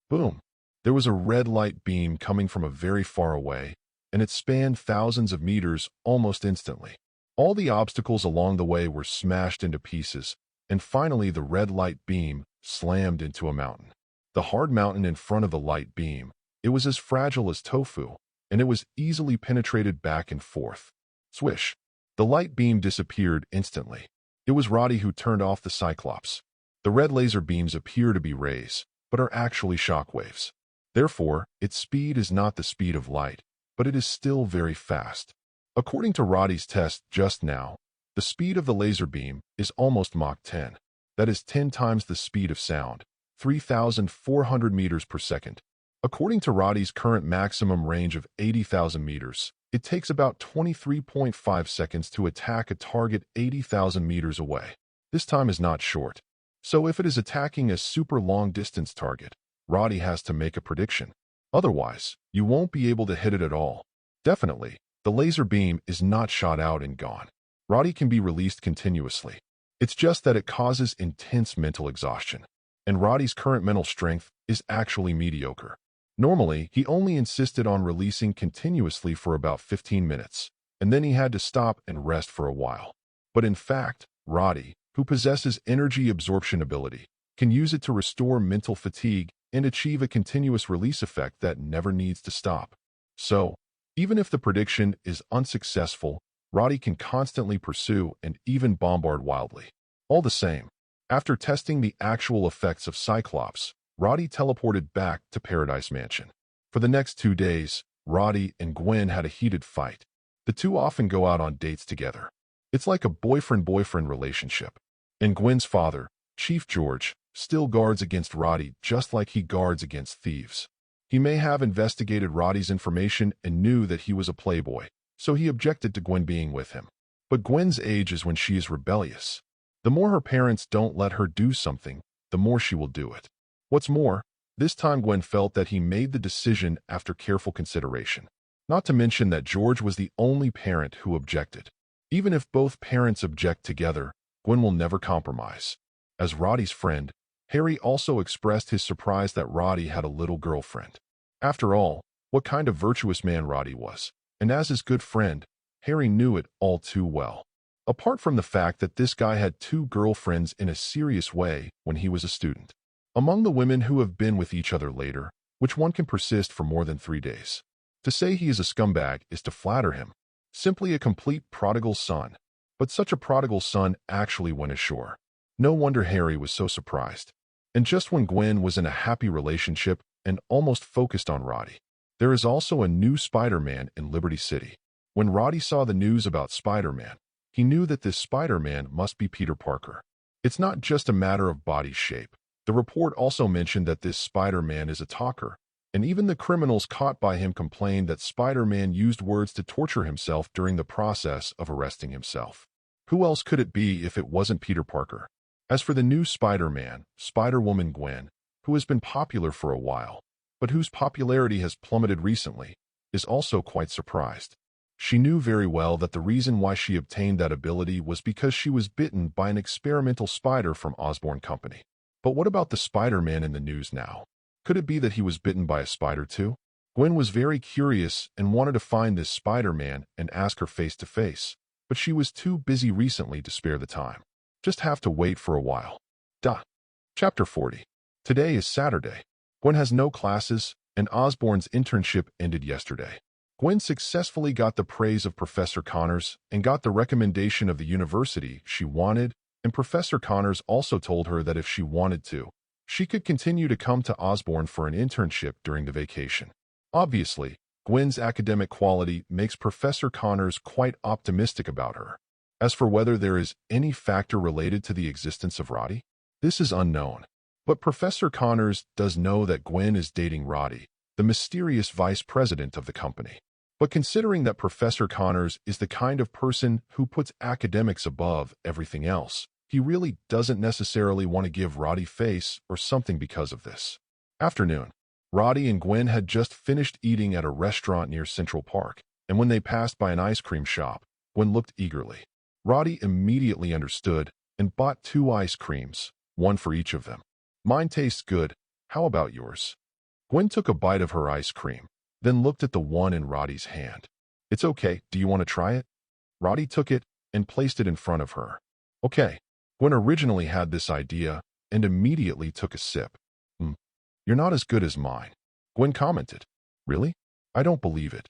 Boom! There was a red light beam coming from a very far away, and it spanned thousands of meters almost instantly. All the obstacles along the way were smashed into pieces, and finally the red light beam slammed into a mountain. The hard mountain in front of the light beam, it was as fragile as tofu, and it was easily penetrated back and forth. Swish! The light beam disappeared instantly. It was Roddy who turned off the Cyclops. The red laser beams appear to be rays, but are actually shockwaves. Therefore, its speed is not the speed of light, but it is still very fast. According to Roddy's test just now, the speed of the laser beam is almost Mach 10. That is 10 times the speed of sound, 3,400 meters per second. According to Roddy's current maximum range of 80,000 meters, it takes about 23.5 seconds to attack a target 80,000 meters away. This time is not short. So if it is attacking a super long-distance target, Roddy has to make a prediction. Otherwise, you won't be able to hit it at all. Definitely, the laser beam is not shot out and gone. Roddy can be released continuously. It's just that it causes intense mental exhaustion. And Roddy's current mental strength is actually mediocre. Normally, he only insisted on releasing continuously for about 15 minutes, and then he had to stop and rest for a while. But in fact, Roddy, who possesses energy absorption ability, can use it to restore mental fatigue and achieve a continuous release effect that never needs to stop. So, Even if the prediction is unsuccessful, Roddy can constantly pursue and even bombard wildly. All the same, after testing the actual effects of Cyclops, Roddy teleported back to Paradise Mansion. For the next 2 days, Roddy and Gwen had a heated fight. The two often go out on dates together. It's like a boyfriend-boyfriend relationship. And Gwen's father, Chief George, still guards against Roddy just like he guards against thieves. He may have investigated Roddy's information and knew that he was a playboy, so he objected to Gwen being with him. But Gwen's age is when she is rebellious. The more her parents don't let her do something, the more she will do it. What's more, this time Gwen felt that he made the decision after careful consideration. Not to mention that George was the only parent who objected. Even if both parents object together, Gwen will never compromise. As Roddy's friend, Harry also expressed his surprise that Roddy had a little girlfriend. After all, what kind of virtuous man Roddy was, and as his good friend, Harry knew it all too well. Apart from the fact that this guy had 2 girlfriends in a serious way when he was a student. Among the women who have been with each other later, which one can persist for more than 3 days. To say he is a scumbag is to flatter him. Simply a complete prodigal son. But such a prodigal son actually went ashore. No wonder Harry was so surprised. And just when Gwen was in a happy relationship and almost focused on Roddy. There is also a new Spider-Man in Liberty City. When Roddy saw the news about Spider-Man, he knew that this Spider-Man must be Peter Parker. It's not just a matter of body shape. The report also mentioned that this Spider-Man is a talker, and even the criminals caught by him complained that Spider-Man used words to torture himself during the process of arresting himself. Who else could it be if it wasn't Peter Parker? As for the new Spider-Man, Spider-Woman Gwen, who has been popular for a while, but whose popularity has plummeted recently, is also quite surprised. She knew very well that the reason why she obtained that ability was because she was bitten by an experimental spider from Osborn Company. But what about the Spider-Man in the news now? Could it be that he was bitten by a spider too? Gwen was very curious and wanted to find this Spider-Man and ask her face to face, but she was too busy recently to spare the time. Just have to wait for a while. Chapter 40. Today is Saturday. Gwen has no classes, and Osborn's internship ended yesterday. Gwen successfully got the praise of Professor Connors and got the recommendation of the university she wanted, and Professor Connors also told her that if she wanted to, she could continue to come to Osborn for an internship during the vacation. Obviously, Gwen's academic quality makes Professor Connors quite optimistic about her. As for whether there is any factor related to the existence of Roddy, this is unknown. But Professor Connors does know that Gwen is dating Roddy, the mysterious vice president of the company. But considering that Professor Connors is the kind of person who puts academics above everything else, he really doesn't necessarily want to give Roddy face or something because of this. Afternoon. Roddy and Gwen had just finished eating at a restaurant near Central Park, and when they passed by an ice cream shop, Gwen looked eagerly. Roddy immediately understood and bought 2 ice creams, one for each of them. Mine tastes good. How about yours? Gwen took a bite of her ice cream, then looked at the one in Roddy's hand. It's okay, do you want to try it? Roddy took it and placed it in front of her. Okay. Gwen originally had this idea and immediately took a sip. You're not as good as mine. Gwen commented. Really? I don't believe it.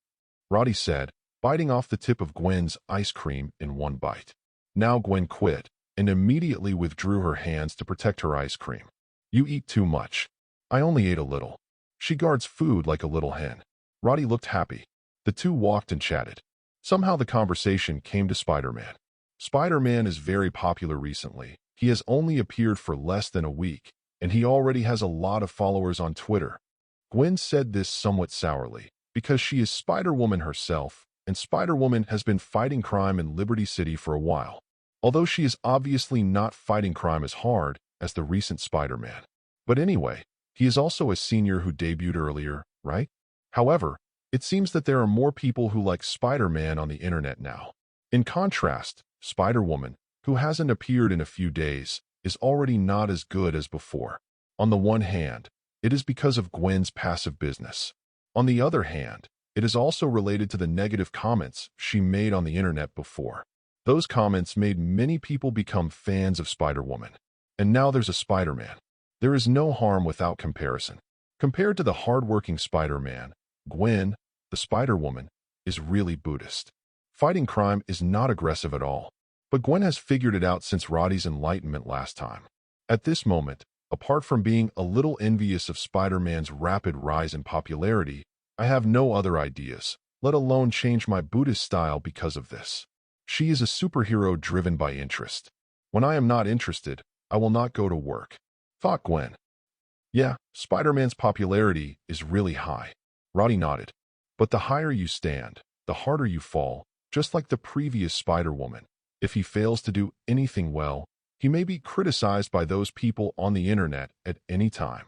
Roddy said, biting off the tip of Gwen's ice cream in one bite. Now Gwen quit and immediately withdrew her hands to protect her ice cream. You eat too much. I only ate a little. She guards food like a little hen. Roddy looked happy. The two walked and chatted. Somehow the conversation came to Spider-Man. Spider-Man is very popular recently. He has only appeared for less than a week, and he already has a lot of followers on Twitter. Gwen said this somewhat sourly, because she is Spider-Woman herself, and Spider-Woman has been fighting crime in Liberty City for a while. Although she is obviously not fighting crime as hard as the recent Spider-Man. But anyway, he is also a senior who debuted earlier, right? However, it seems that there are more people who like Spider-Man on the internet now. In contrast, Spider-Woman, who hasn't appeared in a few days, is already not as good as before. On the one hand, it is because of Gwen's passive business. On the other hand, it is also related to the negative comments she made on the internet before. Those comments made many people become fans of Spider-Woman. And now there's a Spider-Man. There is no harm without comparison. Compared to the hard-working Spider-Man, Gwen, the Spider-Woman, is really Buddhist. Fighting crime is not aggressive at all. But Gwen has figured it out since Roddy's enlightenment last time. At this moment, apart from being a little envious of Spider-Man's rapid rise in popularity, I have no other ideas, let alone change my Buddhist style because of this. She is a superhero driven by interest. When I am not interested, I will not go to work, thought Gwen. Yeah, Spider-Man's popularity is really high. Roddy nodded. But the higher you stand, the harder you fall, just like the previous Spider-Woman. If he fails to do anything well, he may be criticized by those people on the internet at any time.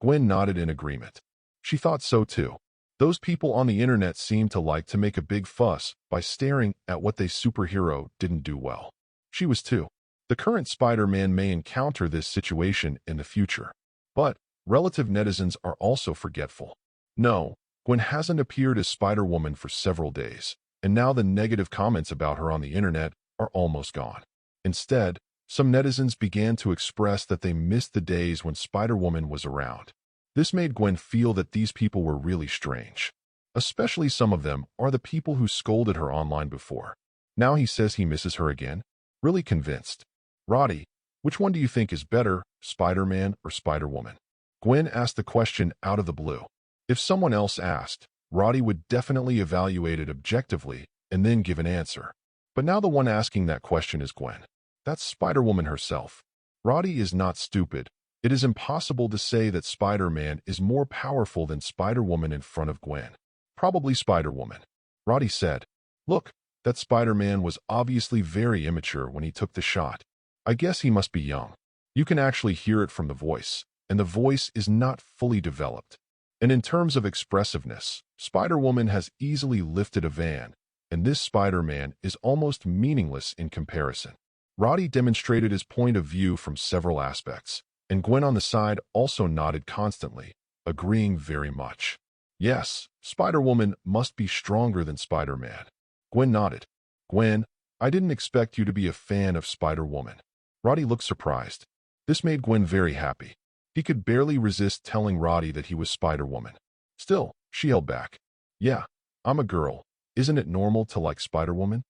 Gwen nodded in agreement. She thought so too. Those people on the internet seemed to like to make a big fuss by staring at what they superhero didn't do well. She was too. The current Spider-Man may encounter this situation in the future. But relative netizens are also forgetful. No, Gwen hasn't appeared as Spider-Woman for several days, and now the negative comments about her on the internet are almost gone. Instead, some netizens began to express that they missed the days when Spider-Woman was around. This made Gwen feel that these people were really strange. Especially some of them are the people who scolded her online before. Now he says he misses her again? Really convinced. Roddy, which one do you think is better, Spider-Man or Spider-Woman? Gwen asked the question out of the blue. If someone else asked, Roddy would definitely evaluate it objectively and then give an answer. But now the one asking that question is Gwen. That's Spider-Woman herself. Roddy is not stupid. It is impossible to say that Spider-Man is more powerful than Spider-Woman in front of Gwen. Probably Spider-Woman. Roddy said, "Look, that Spider-Man was obviously very immature when he took the shot. I guess he must be young. You can actually hear it from the voice, and the voice is not fully developed. And in terms of expressiveness, Spider-Woman has easily lifted a van, and this Spider-Man is almost meaningless in comparison." Roddy demonstrated his point of view from several aspects, and Gwen on the side also nodded constantly, agreeing very much. Yes, Spider-Woman must be stronger than Spider-Man. Gwen nodded. Gwen, I didn't expect you to be a fan of Spider-Woman. Roddy looked surprised. This made Gwen very happy. He could barely resist telling Roddy that he was Spider-Woman. Still, she held back. Yeah, I'm a girl. Isn't it normal to like Spider-Woman?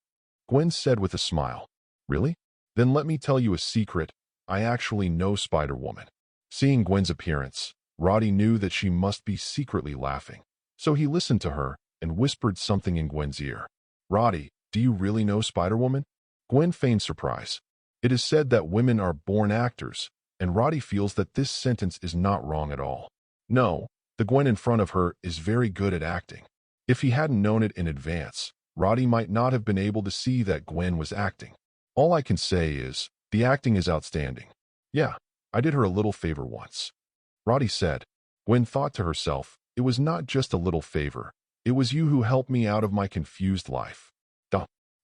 Gwen said with a smile. Really? Then let me tell you a secret. I actually know Spider-Woman. Seeing Gwen's appearance, Roddy knew that she must be secretly laughing. So he listened to her and whispered something in Gwen's ear. Roddy, do you really know Spider-Woman? Gwen feigned surprise. It is said that women are born actors, and Roddy feels that this sentence is not wrong at all. No, the Gwen in front of her is very good at acting. If he hadn't known it in advance, Roddy might not have been able to see that Gwen was acting. All I can say is, the acting is outstanding. Yeah, I did her a little favor once. Roddy said. Gwen thought to herself, it was not just a little favor. It was you who helped me out of my confused life.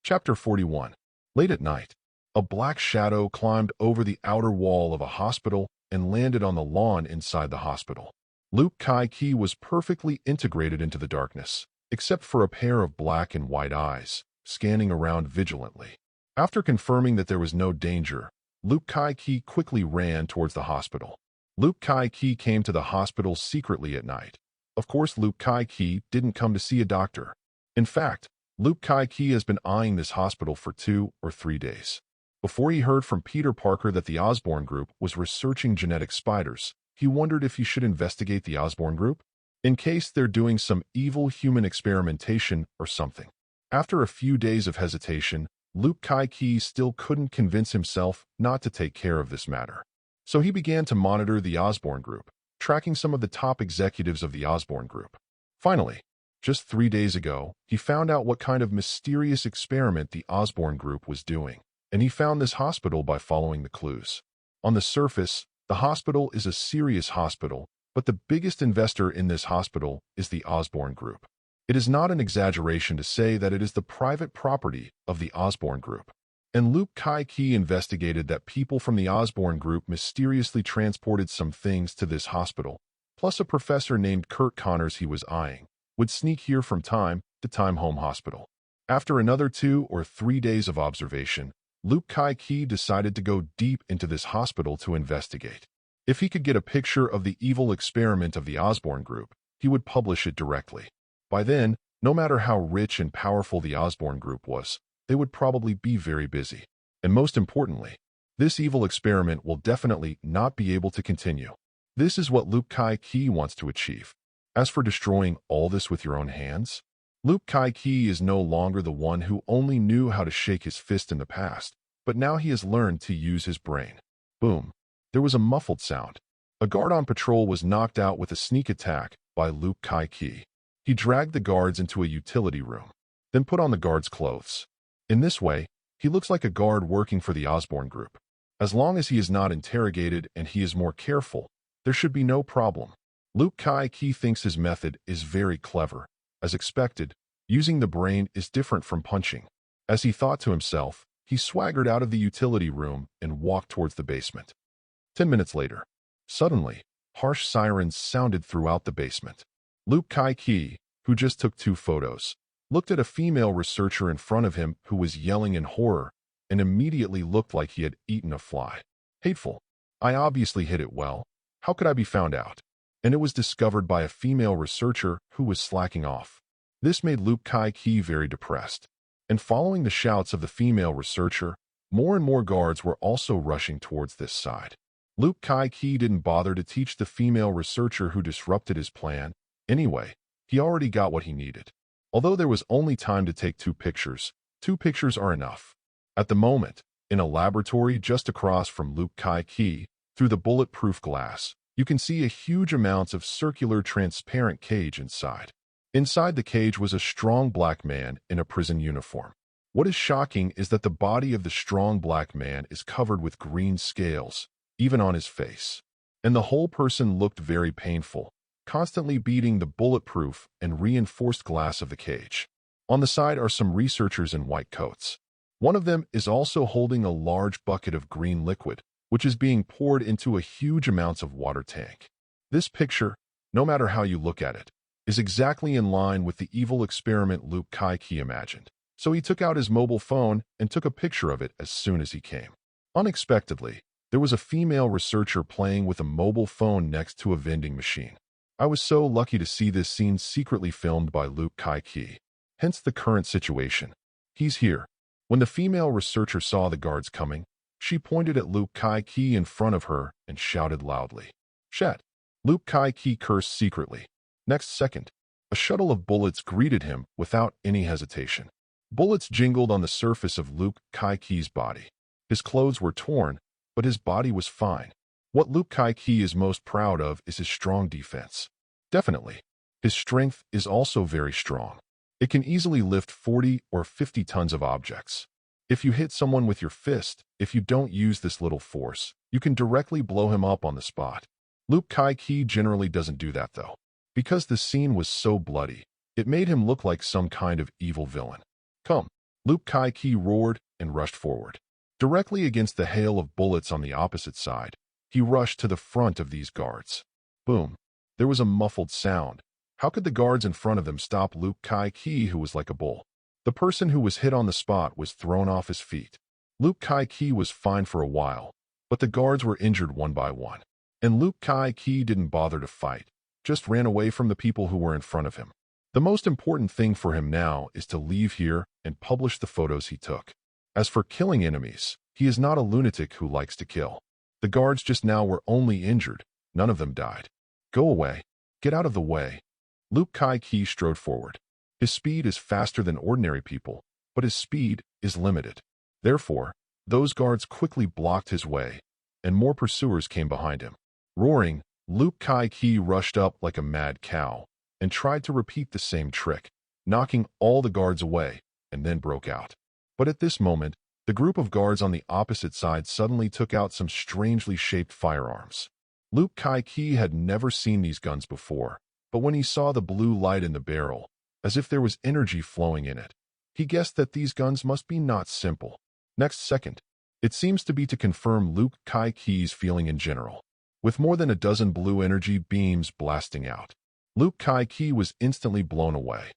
Chapter 41. Late at night, a black shadow climbed over the outer wall of a hospital and landed on the lawn inside the hospital. Luke Kai-Ki was perfectly integrated into the darkness, except for a pair of black and white eyes, scanning around vigilantly. After confirming that there was no danger, Luke Kai-Ki quickly ran towards the hospital. Luke Kai-Ki came to the hospital secretly at night. Of course, Luke Kai-Ki didn't come to see a doctor. In fact, Luke Kai-Ki has been eyeing this hospital for 2 or 3 days. Before he heard from Peter Parker that the Osborn Group was researching genetic spiders, he wondered if he should investigate the Osborn Group, in case they're doing some evil human experimentation or something. After a few days of hesitation, Luke Kai-Ki still couldn't convince himself not to take care of this matter. So he began to monitor the Osborn Group, tracking some of the top executives of the Osborn Group. Finally, just 3 days ago, he found out what kind of mysterious experiment the Osborn Group was doing, and he found this hospital by following the clues. On the surface, the hospital is a serious hospital, but the biggest investor in this hospital is the Osborn Group. It is not an exaggeration to say that it is the private property of the Osborn Group. And Luke Kai-Ki investigated that people from the Osborn Group mysteriously transported some things to this hospital, plus a professor named Kurt Connors he was eyeing, would sneak here from time to time home hospital. After another 2 or 3 days of observation, Luke Kai-Ki decided to go deep into this hospital to investigate. If he could get a picture of the evil experiment of the Osborn Group, he would publish it directly. By then, No matter how rich and powerful the Osborne group was, they would probably be very busy. And most importantly, this evil experiment will definitely not be able to continue. This is what Luke Kai-Ki wants to achieve. As for destroying all this with your own hands, Luke Kai-Ki is no longer the one who only knew how to shake his fist in the past, but now he has learned to use his brain. Boom. There was a muffled sound. A guard on patrol was knocked out with a sneak attack by Luke Kai-Ki. He dragged the guards into a utility room, then put on the guard's clothes. In this way, he looks like a guard working for the Osborne group. As long as he is not interrogated and he is more careful, there should be no problem. Luke Kai-Ki thinks his method is very clever. As expected, using the brain is different from punching. As he thought to himself, he swaggered out of the utility room and walked towards the basement. 10 minutes later, suddenly, harsh sirens sounded throughout the basement. Luke Kai-Ki, who just took 2 photos, looked at a female researcher in front of him who was yelling in horror and immediately looked like he had eaten a fly. Hateful. I obviously hit it well. How could I be found out? And it was discovered by a female researcher who was slacking off. This made Luke Kai-Ki very depressed. And following the shouts of the female researcher, more and more guards were also rushing towards this side. Luke Kai-Ki didn't bother to teach the female researcher who disrupted his plan. Anyway, he already got what he needed. Although there was only time to take 2 pictures, 2 pictures are enough. At the moment, in a laboratory just across from Luke Kai-Ki, through the bulletproof glass, you can see a huge amount of circular transparent cage inside. Inside the cage was a strong black man in a prison uniform. What is shocking is that the body of the strong black man is covered with green scales, even on his face. And the whole person looked very painful, constantly beating the bulletproof and reinforced glass of the cage. On the side are some researchers in white coats. One of them is also holding a large bucket of green liquid, which is being poured into a huge amounts of water tank. This picture, no matter how you look at it, is exactly in line with the evil experiment Luke Kai-Ki imagined. So he took out his mobile phone and took a picture of it as soon as he came. Unexpectedly, there was a female researcher playing with a mobile phone next to a vending machine. I was so lucky to see this scene secretly filmed by Luke Kai-Ki. Hence the current situation. He's here. When the female researcher saw the guards coming, she pointed at Luke Kai-Ki in front of her and shouted loudly. Shat! Luke Kai-Ki cursed secretly. Next second, a shuttle of bullets greeted him without any hesitation. Bullets jingled on the surface of Luke Kai-Ki's body. His clothes were torn, but his body was fine. What Luke Kai-Ki is most proud of is his strong defense. Definitely. His strength is also very strong. It can easily lift 40 or 50 tons of objects. If you hit someone with your fist, if you don't use this little force, you can directly blow him up on the spot. Luke Kai-Ki generally doesn't do that though. Because the scene was so bloody, it made him look like some kind of evil villain. Come! Luke Kai-Ki roared and rushed forward. Directly against the hail of bullets on the opposite side, he rushed to the front of these guards. Boom. There was a muffled sound. How could the guards in front of them stop Luke Kai-Ki, who was like a bull? The person who was hit on the spot was thrown off his feet. Luke Kai-Ki was fine for a while, but the guards were injured one by one. And Luke Kai-Ki didn't bother to fight, just ran away from the people who were in front of him. The most important thing for him now is to leave here and publish the photos he took. As for killing enemies, he is not a lunatic who likes to kill. The guards just now were only injured, none of them died. Go away. Get out of the way. Luke Kai-Ki strode forward. His speed is faster than ordinary people, but his speed is limited. Therefore, those guards quickly blocked his way, and more pursuers came behind him. Roaring, Luke Kai-Ki rushed up like a mad cow and tried to repeat the same trick, knocking all the guards away, and then broke out. But at this moment, the group of guards on the opposite side suddenly took out some strangely shaped firearms. Luke Kai-Ki had never seen these guns before, but when he saw the blue light in the barrel, as if there was energy flowing in it, he guessed that these guns must be not simple. Next second, it seems to be to confirm Luke Kai-Ki's feeling in general. With more than a dozen blue energy beams blasting out, Luke Kai-Ki was instantly blown away.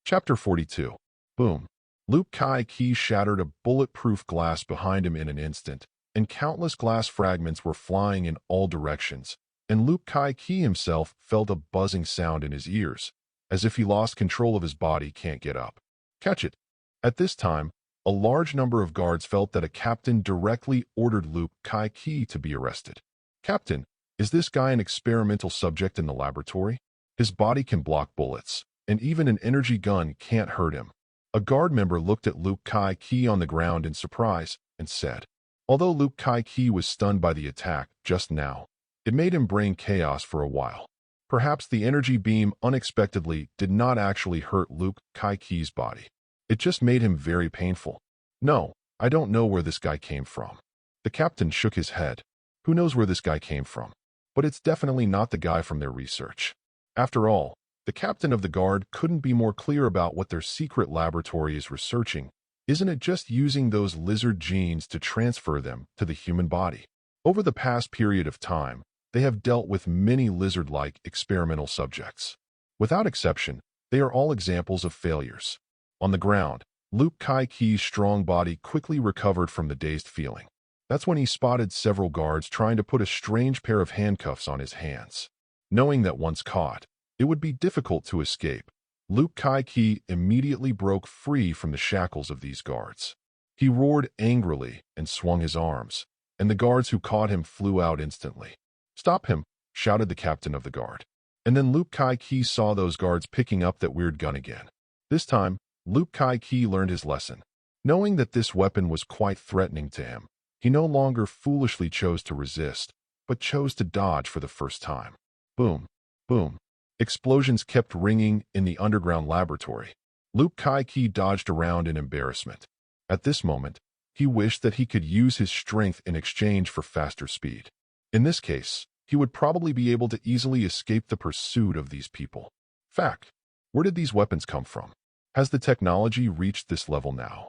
Chapter 42. Boom. Luke Kai-Ki shattered a bulletproof glass behind him in an instant, and countless glass fragments were flying in all directions, and Luke Kai-Ki himself felt a buzzing sound in his ears, as if he lost control of his body, can't get up. Catch it. At this time, a large number of guards felt that a captain directly ordered Luke Kai-ki to be arrested. Captain, is this guy an experimental subject in the laboratory? His body can block bullets, and even an energy gun can't hurt him. A guard member looked at Luke Kai-ki on the ground in surprise and said, although Luke Kai-ki was stunned by the attack just now, it made him brain chaos for a while. Perhaps the energy beam unexpectedly did not actually hurt Luke Kai-ki's body. It just made him very painful. No, I don't know where this guy came from. The captain shook his head. Who knows where this guy came from? But it's definitely not the guy from their research. After all, the captain of the guard couldn't be more clear about what their secret laboratory is researching. Isn't it just using those lizard genes to transfer them to the human body? Over the past period of time, they have dealt with many lizard-like experimental subjects. Without exception, they are all examples of failures. On the ground, Luke Kai-ki's strong body quickly recovered from the dazed feeling. That's when he spotted several guards trying to put a strange pair of handcuffs on his hands. Knowing that once caught, it would be difficult to escape, Luke Kai-ki immediately broke free from the shackles of these guards. He roared angrily and swung his arms, and the guards who caught him flew out instantly. "Stop him!" shouted the captain of the guard. And then Luke Kai-ki saw those guards picking up that weird gun again. This time, Luke Kai-ki learned his lesson. Knowing that this weapon was quite threatening to him, he no longer foolishly chose to resist, but chose to dodge for the first time. Boom, boom. Explosions kept ringing in the underground laboratory. Luke Kai-ki dodged around in embarrassment. At this moment, he wished that he could use his strength in exchange for faster speed. In this case, he would probably be able to easily escape the pursuit of these people. Fact: where did these weapons come from? Has the technology reached this level now?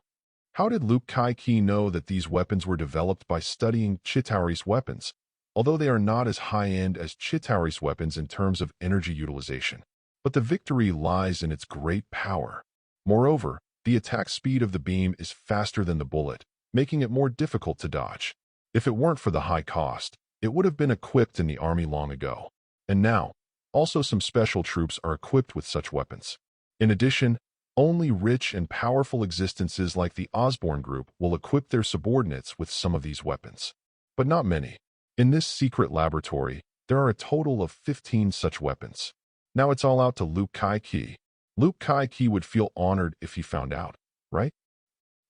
How did Luke Kai-ki know that these weapons were developed by studying Chitauri's weapons, although they are not as high-end as Chitauri's weapons in terms of energy utilization? But the victory lies in its great power. Moreover, the attack speed of the beam is faster than the bullet, making it more difficult to dodge. If it weren't for the high cost, it would have been equipped in the army long ago. And now, also some special troops are equipped with such weapons. In addition, only rich and powerful existences like the Osborne group will equip their subordinates with some of these weapons. But not many. In this secret laboratory, there are a total of 15 such weapons. Now it's all out to Luke Kai-ki. Luke Kai-ki would feel honored if he found out, right?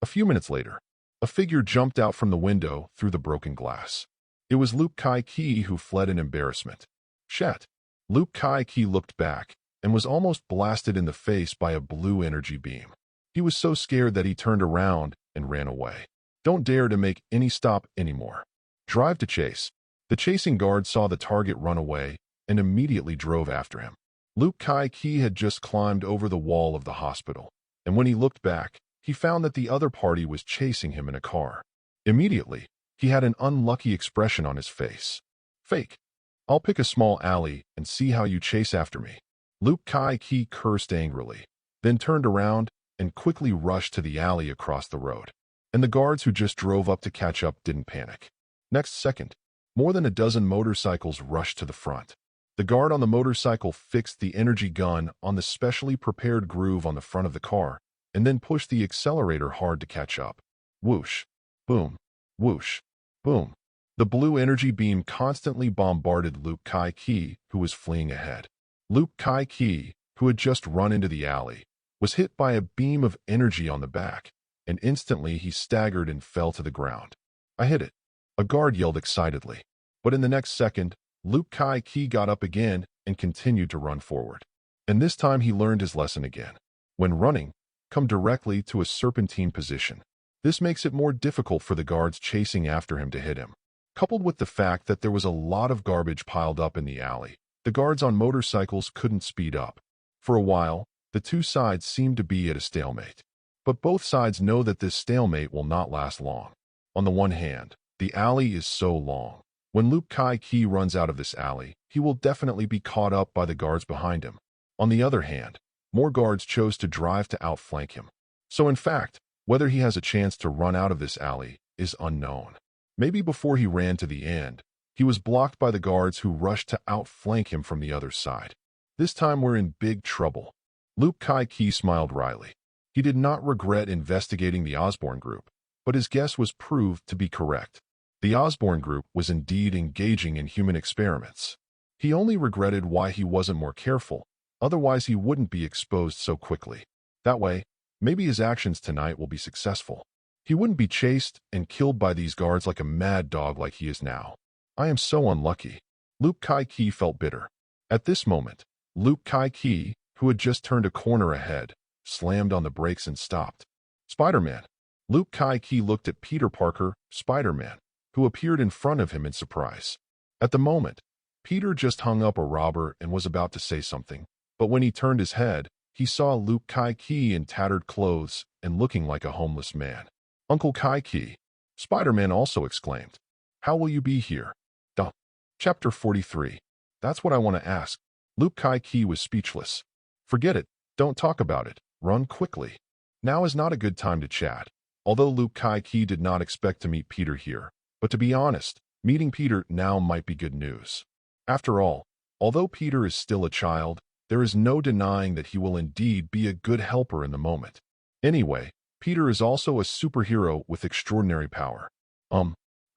A few minutes later, a figure jumped out from the window through the broken glass. It was Luke Kai-ki who fled in embarrassment. Shat! Luke Kai-ki looked back and was almost blasted in the face by a blue energy beam. He was so scared that he turned around and ran away. Don't dare to make any stop anymore. Drive to chase. The chasing guard saw the target run away and immediately drove after him. Luke Kai-ki had just climbed over the wall of the hospital, and when he looked back, he found that the other party was chasing him in a car. Immediately, he had an unlucky expression on his face. Fake. I'll pick a small alley and see how you chase after me. Luke Kai-ki cursed angrily, then turned around and quickly rushed to the alley across the road. And the guards who just drove up to catch up didn't panic. Next second, more than a dozen motorcycles rushed to the front. The guard on the motorcycle fixed the energy gun on the specially prepared groove on the front of the car, and then pushed the accelerator hard to catch up. Whoosh, boom, whoosh, boom. The blue energy beam constantly bombarded Luke Kai-ki, who was fleeing ahead. Luke Kai-ki, who had just run into the alley, was hit by a beam of energy on the back, and instantly he staggered and fell to the ground. I hit it. A guard yelled excitedly, but in the next second, Luke Kai-ki got up again and continued to run forward. And this time he learned his lesson again. When running, come directly to a serpentine position. This makes it more difficult for the guards chasing after him to hit him. Coupled with the fact that there was a lot of garbage piled up in the alley, the guards on motorcycles couldn't speed up. For a while, the two sides seemed to be at a stalemate. But both sides know that this stalemate will not last long. On the one hand, the alley is so long. When Luke Kai-ki runs out of this alley, he will definitely be caught up by the guards behind him. On the other hand, more guards chose to drive to outflank him. So in fact, whether he has a chance to run out of this alley is unknown. Maybe before he ran to the end, he was blocked by the guards who rushed to outflank him from the other side. This time we're in big trouble. Luke Kai-Key smiled wryly. He did not regret investigating the Osborne group, but his guess was proved to be correct. The Osborne group was indeed engaging in human experiments. He only regretted why he wasn't more careful, otherwise he wouldn't be exposed so quickly. That way, maybe his actions tonight will be successful. He wouldn't be chased and killed by these guards like a mad dog like he is now. I am so unlucky. Luke Kai-Key felt bitter. At this moment, Luke Kai-Key, who had just turned a corner ahead, slammed on the brakes and stopped. Spider-Man. Luke Kai-Key looked at Peter Parker, Spider-Man, who appeared in front of him in surprise. At the moment, Peter just hung up a robber and was about to say something, but when he turned his head, he saw Luke Kai-Key in tattered clothes and looking like a homeless man. Uncle Kai-Key, Spider-Man also exclaimed. How will you be here? Duh. Chapter 43. That's what I want to ask. Luke Kai-Key was speechless. Forget it. Don't talk about it. Run quickly. Now is not a good time to chat. Although Luke Kai-Key did not expect to meet Peter here, but to be honest, meeting Peter now might be good news. After all, although Peter is still a child, there is no denying that he will indeed be a good helper in the moment. Anyway, Peter is also a superhero with extraordinary power.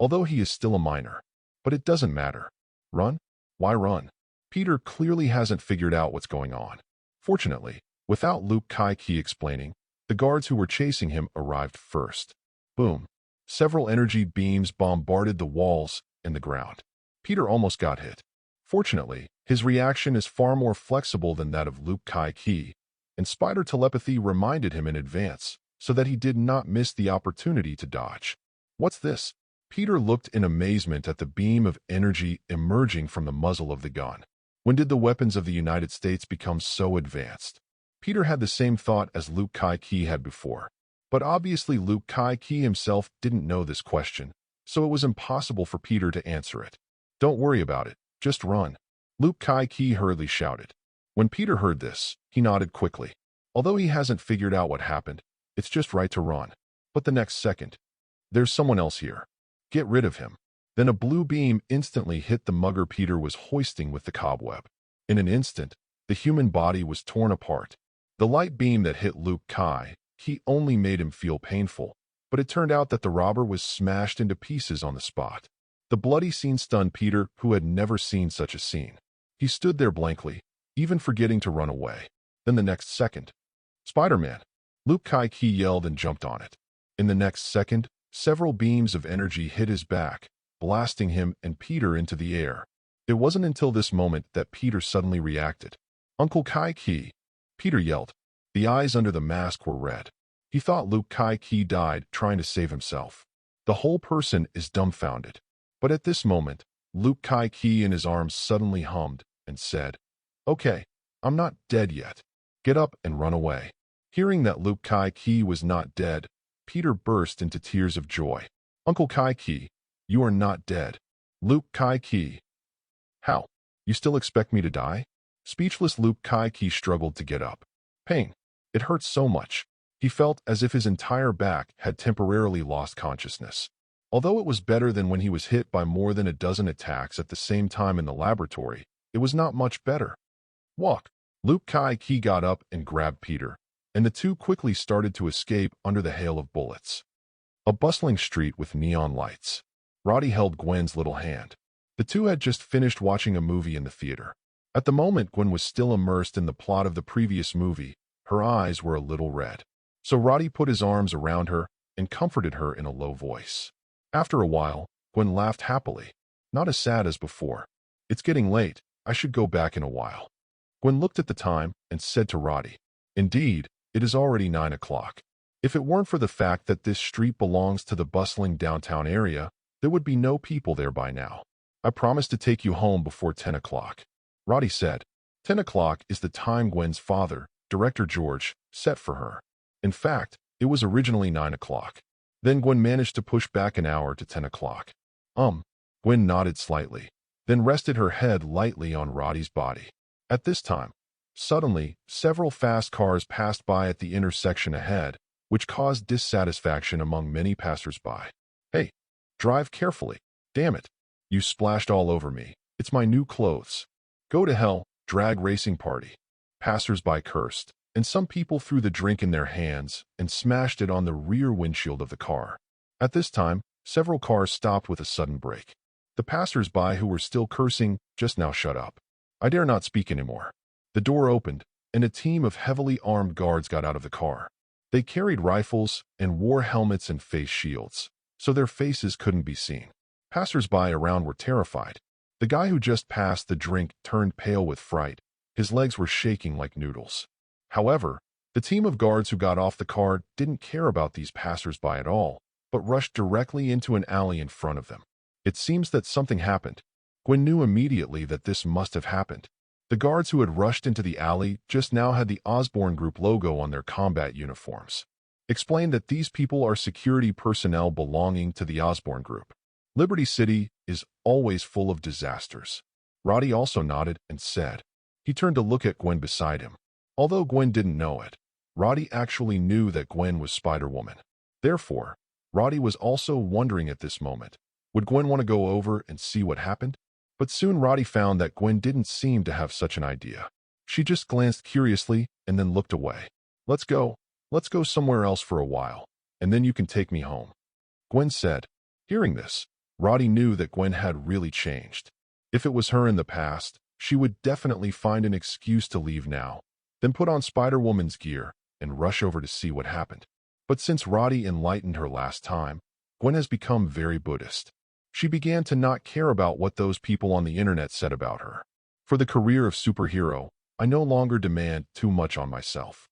Although he is still a minor. But it doesn't matter. Run? Why run? Peter clearly hasn't figured out what's going on. Fortunately, without Luke Kai-Key explaining, the guards who were chasing him arrived first. Boom. Several energy beams bombarded the walls and the ground. Peter almost got hit. Fortunately, his reaction is far more flexible than that of Luke Kai-Key, and spider telepathy reminded him in advance, so that he did not miss the opportunity to dodge. What's this? Peter looked in amazement at the beam of energy emerging from the muzzle of the gun. When did the weapons of the United States become so advanced? Peter had the same thought as Luke Kai-Key had before. But obviously Luke Kai-Key himself didn't know this question, so it was impossible for Peter to answer it. Don't worry about it. Just run. Luke Kai-Key hurriedly shouted. When Peter heard this, he nodded quickly. Although he hasn't figured out what happened, it's just right to run. But the next second, there's someone else here. Get rid of him. Then a blue beam instantly hit the mugger Peter was hoisting with the cobweb. In an instant, the human body was torn apart. The light beam that hit Luke Kai-Key only made him feel painful, but it turned out that the robber was smashed into pieces on the spot. The bloody scene stunned Peter, who had never seen such a scene. He stood there blankly, even forgetting to run away. Then the next second, Spider-Man! Luke Kai-Key yelled and jumped on it. In the next second, several beams of energy hit his back, blasting him and Peter into the air. It wasn't until this moment that Peter suddenly reacted. Uncle Kai-Key! Peter yelled. The eyes under the mask were red. He thought Luke Kai-Key died trying to save himself. The whole person is dumbfounded. But at this moment, Luke Kai-Key in his arms suddenly hummed and said, Okay, I'm not dead yet. Get up and run away. Hearing that Luke Kai-Key was not dead, Peter burst into tears of joy. Uncle Kai-Key, you are not dead. Luke Kai-Key. How? You still expect me to die? Speechless Luke Kai-Key struggled to get up. Pain. It hurt so much. He felt as if his entire back had temporarily lost consciousness. Although it was better than when he was hit by more than a dozen attacks at the same time in the laboratory, it was not much better. Walk. Luke Kai-Key got up and grabbed Peter, and the two quickly started to escape under the hail of bullets. A bustling street with neon lights. Roddy held Gwen's little hand. The two had just finished watching a movie in the theater. At the moment, Gwen was still immersed in the plot of the previous movie. Her eyes were a little red. So Roddy put his arms around her and comforted her in a low voice. After a while, Gwen laughed happily, not as sad as before. It's getting late. I should go back in a while. Gwen looked at the time and said to Roddy, Indeed, it is already 9 o'clock. If it weren't for the fact that this street belongs to the bustling downtown area, there would be no people there by now. I promised to take you home before 10 o'clock. Roddy said. 10 o'clock is the time Gwen's father, Director George, set for her. In fact, it was originally 9 o'clock. Then Gwen managed to push back an hour to 10 o'clock. Gwen nodded slightly, then rested her head lightly on Roddy's body. At this time, suddenly, several fast cars passed by at the intersection ahead, which caused dissatisfaction among many passers-by. Hey, drive carefully. Damn it. You splashed all over me. It's my new clothes. Go to hell, drag racing party. Passers-by cursed, and some people threw the drink in their hands and smashed it on the rear windshield of the car. At this time, several cars stopped with a sudden brake. The passers-by who were still cursing just now shut up. I dare not speak anymore. The door opened, and a team of heavily armed guards got out of the car. They carried rifles and wore helmets and face shields, so their faces couldn't be seen. Passers-by around were terrified. The guy who just passed the drink turned pale with fright. His legs were shaking like noodles. However, the team of guards who got off the car didn't care about these passers-by at all, but rushed directly into an alley in front of them. It seems that something happened. Gwen knew immediately that this must have happened. The guards who had rushed into the alley just now had the Osborne Group logo on their combat uniforms. Explained that these people are security personnel belonging to the Osborne Group. Liberty City is always full of disasters. Roddy also nodded and said. He turned to look at Gwen beside him. Although Gwen didn't know it, Roddy actually knew that Gwen was Spider-Woman. Therefore, Roddy was also wondering at this moment, would Gwen want to go over and see what happened? But soon Roddy found that Gwen didn't seem to have such an idea. She just glanced curiously and then looked away. Let's go somewhere else for a while, and then you can take me home," Gwen said. Hearing this, Roddy knew that Gwen had really changed. If it was her in the past, she would definitely find an excuse to leave now, then put on Spider-Woman's gear and rush over to see what happened. But since Roddy enlightened her last time, Gwen has become very Buddhist. She began to not care about what those people on the internet said about her. For the career of superhero, I no longer demand too much on myself.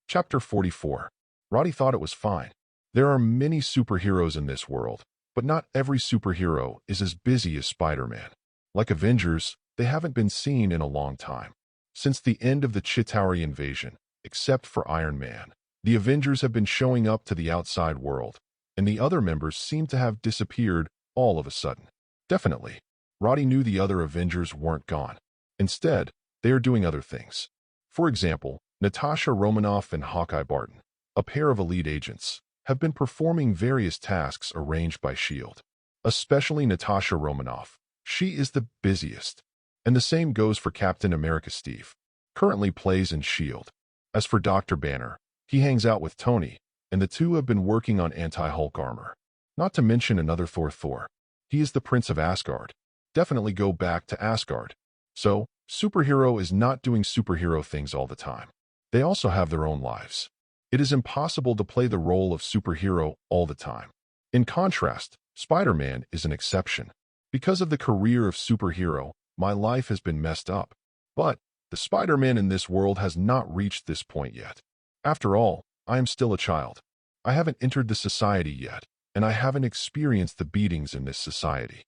Chapter 44. Roddy thought it was fine. There are many superheroes in this world, but not every superhero is as busy as Spider-Man. Like Avengers, they haven't been seen in a long time. Since the end of the Chitauri invasion, except for Iron Man, the Avengers have been showing up to the outside world, and the other members seem to have disappeared all of a sudden. Definitely, Roddy knew the other Avengers weren't gone. Instead, they are doing other things. For example, Natasha Romanoff and Hawkeye Barton, a pair of elite agents, have been performing various tasks arranged by S.H.I.E.L.D. Especially Natasha Romanoff. She is the busiest. And the same goes for Captain America. Steve currently plays in S.H.I.E.L.D. As for Dr. Banner, he hangs out with Tony, and the two have been working on anti-Hulk armor. Not to mention another Thor. He is the Prince of Asgard. Definitely go back to Asgard. So, superhero is not doing superhero things all the time. They also have their own lives. It is impossible to play the role of superhero all the time. In contrast, Spider-Man is an exception. Because of the career of superhero, my life has been messed up. But the Spider-Man in this world has not reached this point yet. After all, I am still a child. I haven't entered the society yet, and I haven't experienced the beatings in this society.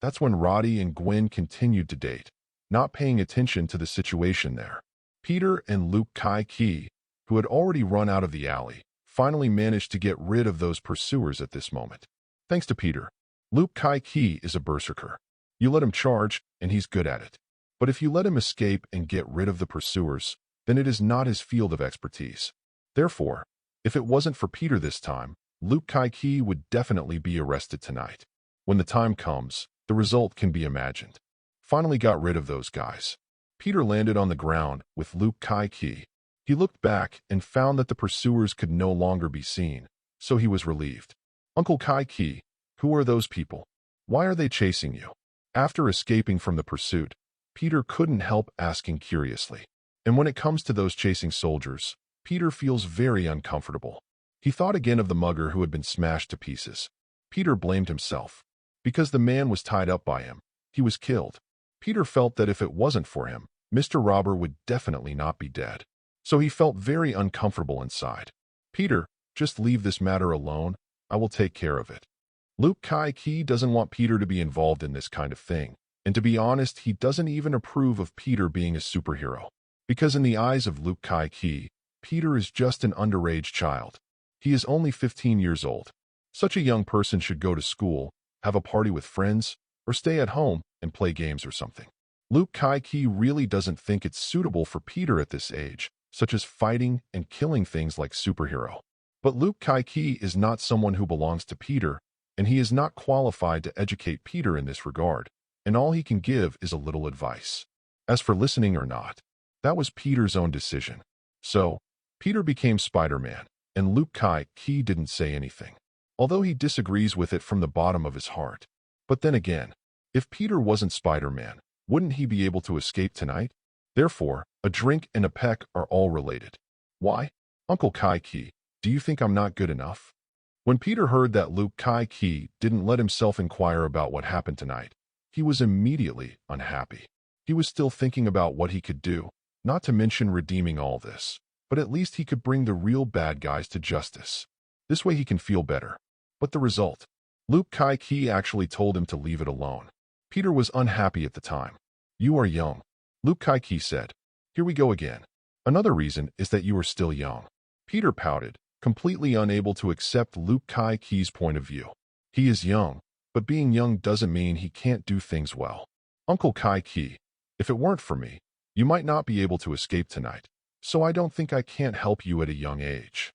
That's when Roddy and Gwen continued to date, not paying attention to the situation there. Peter and Luke Kai-Ki, who had already run out of the alley, finally managed to get rid of those pursuers at this moment. Thanks to Peter, Luke Kai-Ki is a berserker. You let him charge, and he's good at it. But if you let him escape and get rid of the pursuers, then it is not his field of expertise. Therefore, if it wasn't for Peter this time, Luke Kai-Ki would definitely be arrested tonight. When the time comes, the result can be imagined. Finally got rid of those guys. Peter landed on the ground with Luke Kai-Ki. He looked back and found that the pursuers could no longer be seen, so he was relieved. Uncle Kai-Ki, who are those people? Why are they chasing you? After escaping from the pursuit, Peter couldn't help asking curiously. And when it comes to those chasing soldiers, Peter feels very uncomfortable. He thought again of the mugger who had been smashed to pieces. Peter blamed himself. Because the man was tied up by him, he was killed. Peter felt that if it wasn't for him, Mr. Robber would definitely not be dead. So he felt very uncomfortable inside. Peter, just leave this matter alone. I will take care of it. Luke Kai-Ki doesn't want Peter to be involved in this kind of thing. And to be honest, he doesn't even approve of Peter being a superhero. Because in the eyes of Luke Kai-Ki, Peter is just an underage child. He is only 15 years old. Such a young person should go to school, have a party with friends, or stay at home and play games or something. Luke Kai-Ki really doesn't think it's suitable for Peter at this age, such as fighting and killing things like superhero. But Luke Kai-Ki is not someone who belongs to Peter, and he is not qualified to educate Peter in this regard, and all he can give is a little advice. As for listening or not, that was Peter's own decision. So, Peter became Spider-Man, and Luke Kai-Key didn't say anything, although he disagrees with it from the bottom of his heart. But then again, if Peter wasn't Spider-Man, wouldn't he be able to escape tonight? Therefore, a drink and a peck are all related. Why? Uncle Kai-Key, do you think I'm not good enough? When Peter heard that Luke Kai-Key didn't let himself inquire about what happened tonight, he was immediately unhappy. He was still thinking about what he could do, not to mention redeeming all this, but at least he could bring the real bad guys to justice. This way he can feel better. But the result? Luke Kai-Key actually told him to leave it alone. Peter was unhappy at the time. You are young, Luke Kai-Key said. Here we go again. Another reason is that you are still young. Peter pouted, completely unable to accept Luke Kai-Key's point of view. He is young, but being young doesn't mean he can't do things well. Uncle Kai-Key, if it weren't for me, you might not be able to escape tonight, so I don't think I can't help you at a young age.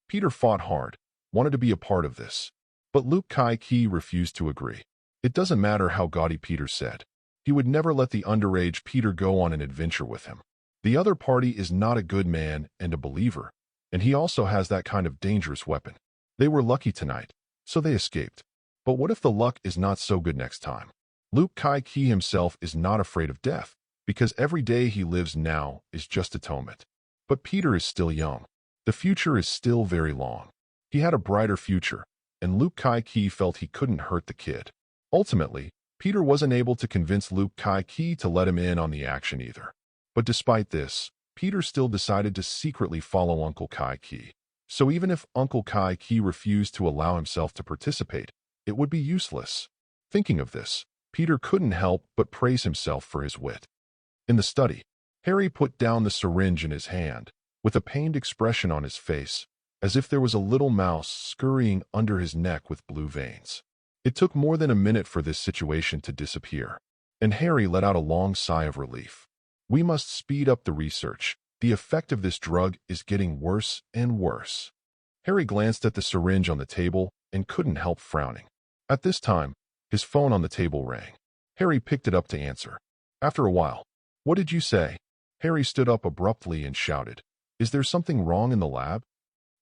Peter fought hard, wanted to be a part of this, but Luke Kai-Key refused to agree. It doesn't matter how gaudy Peter said. He would never let the underage Peter go on an adventure with him. The other party is not a good man and a believer, and he also has that kind of dangerous weapon. They were lucky tonight, so they escaped. But what if the luck is not so good next time? Luke Kai-Key himself is not afraid of death, because every day he lives now is just atonement. But Peter is still young. The future is still very long. He had a brighter future, and Luke Kai-Key felt he couldn't hurt the kid. Ultimately, Peter wasn't able to convince Luke Kai-Key to let him in on the action either. But despite this, Peter still decided to secretly follow Uncle Kai-Key. So even if Uncle Kai-Key refused to allow himself to participate, it would be useless. Thinking of this, Peter couldn't help but praise himself for his wit. In the study, Harry put down the syringe in his hand, with a pained expression on his face, as if there was a little mouse scurrying under his neck with blue veins. It took more than a minute for this situation to disappear, and Harry let out a long sigh of relief. We must speed up the research. The effect of this drug is getting worse and worse. Harry glanced at the syringe on the table and couldn't help frowning. At this time, his phone on the table rang. Harry picked it up to answer. After a while, "What did you say?" Harry stood up abruptly and shouted, "Is there something wrong in the lab?"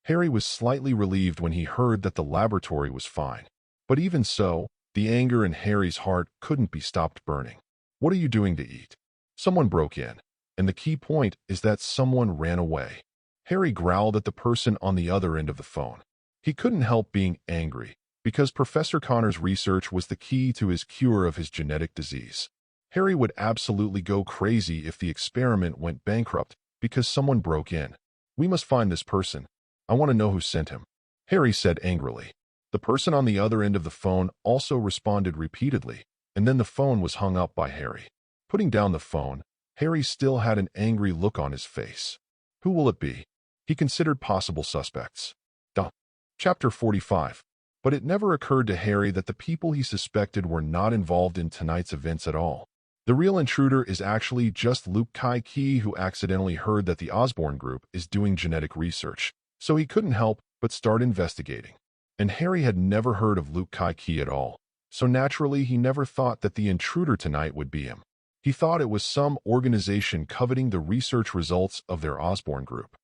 Harry was slightly relieved when he heard that the laboratory was fine. But even so, the anger in Harry's heart couldn't be stopped burning. "What are you doing to eat?" Someone broke in, and the key point is that someone ran away. Harry growled at the person on the other end of the phone. He couldn't help being angry, because Professor Connor's research was the key to his cure of his genetic disease. Harry would absolutely go crazy if the experiment went bankrupt because someone broke in. "We must find this person. I want to know who sent him," Harry said angrily. The person on the other end of the phone also responded repeatedly, and then the phone was hung up by Harry. Putting down the phone, Harry still had an angry look on his face. Who will it be? He considered possible suspects. Chapter 45. But it never occurred to Harry that the people he suspected were not involved in tonight's events at all. The real intruder is actually just Luke Kai-Key, who accidentally heard that the Osborn group is doing genetic research, so he couldn't help but start investigating. And Harry had never heard of Luke Kai-Key at all, so naturally he never thought that the intruder tonight would be him. He thought it was some organization coveting the research results of their Osborn group.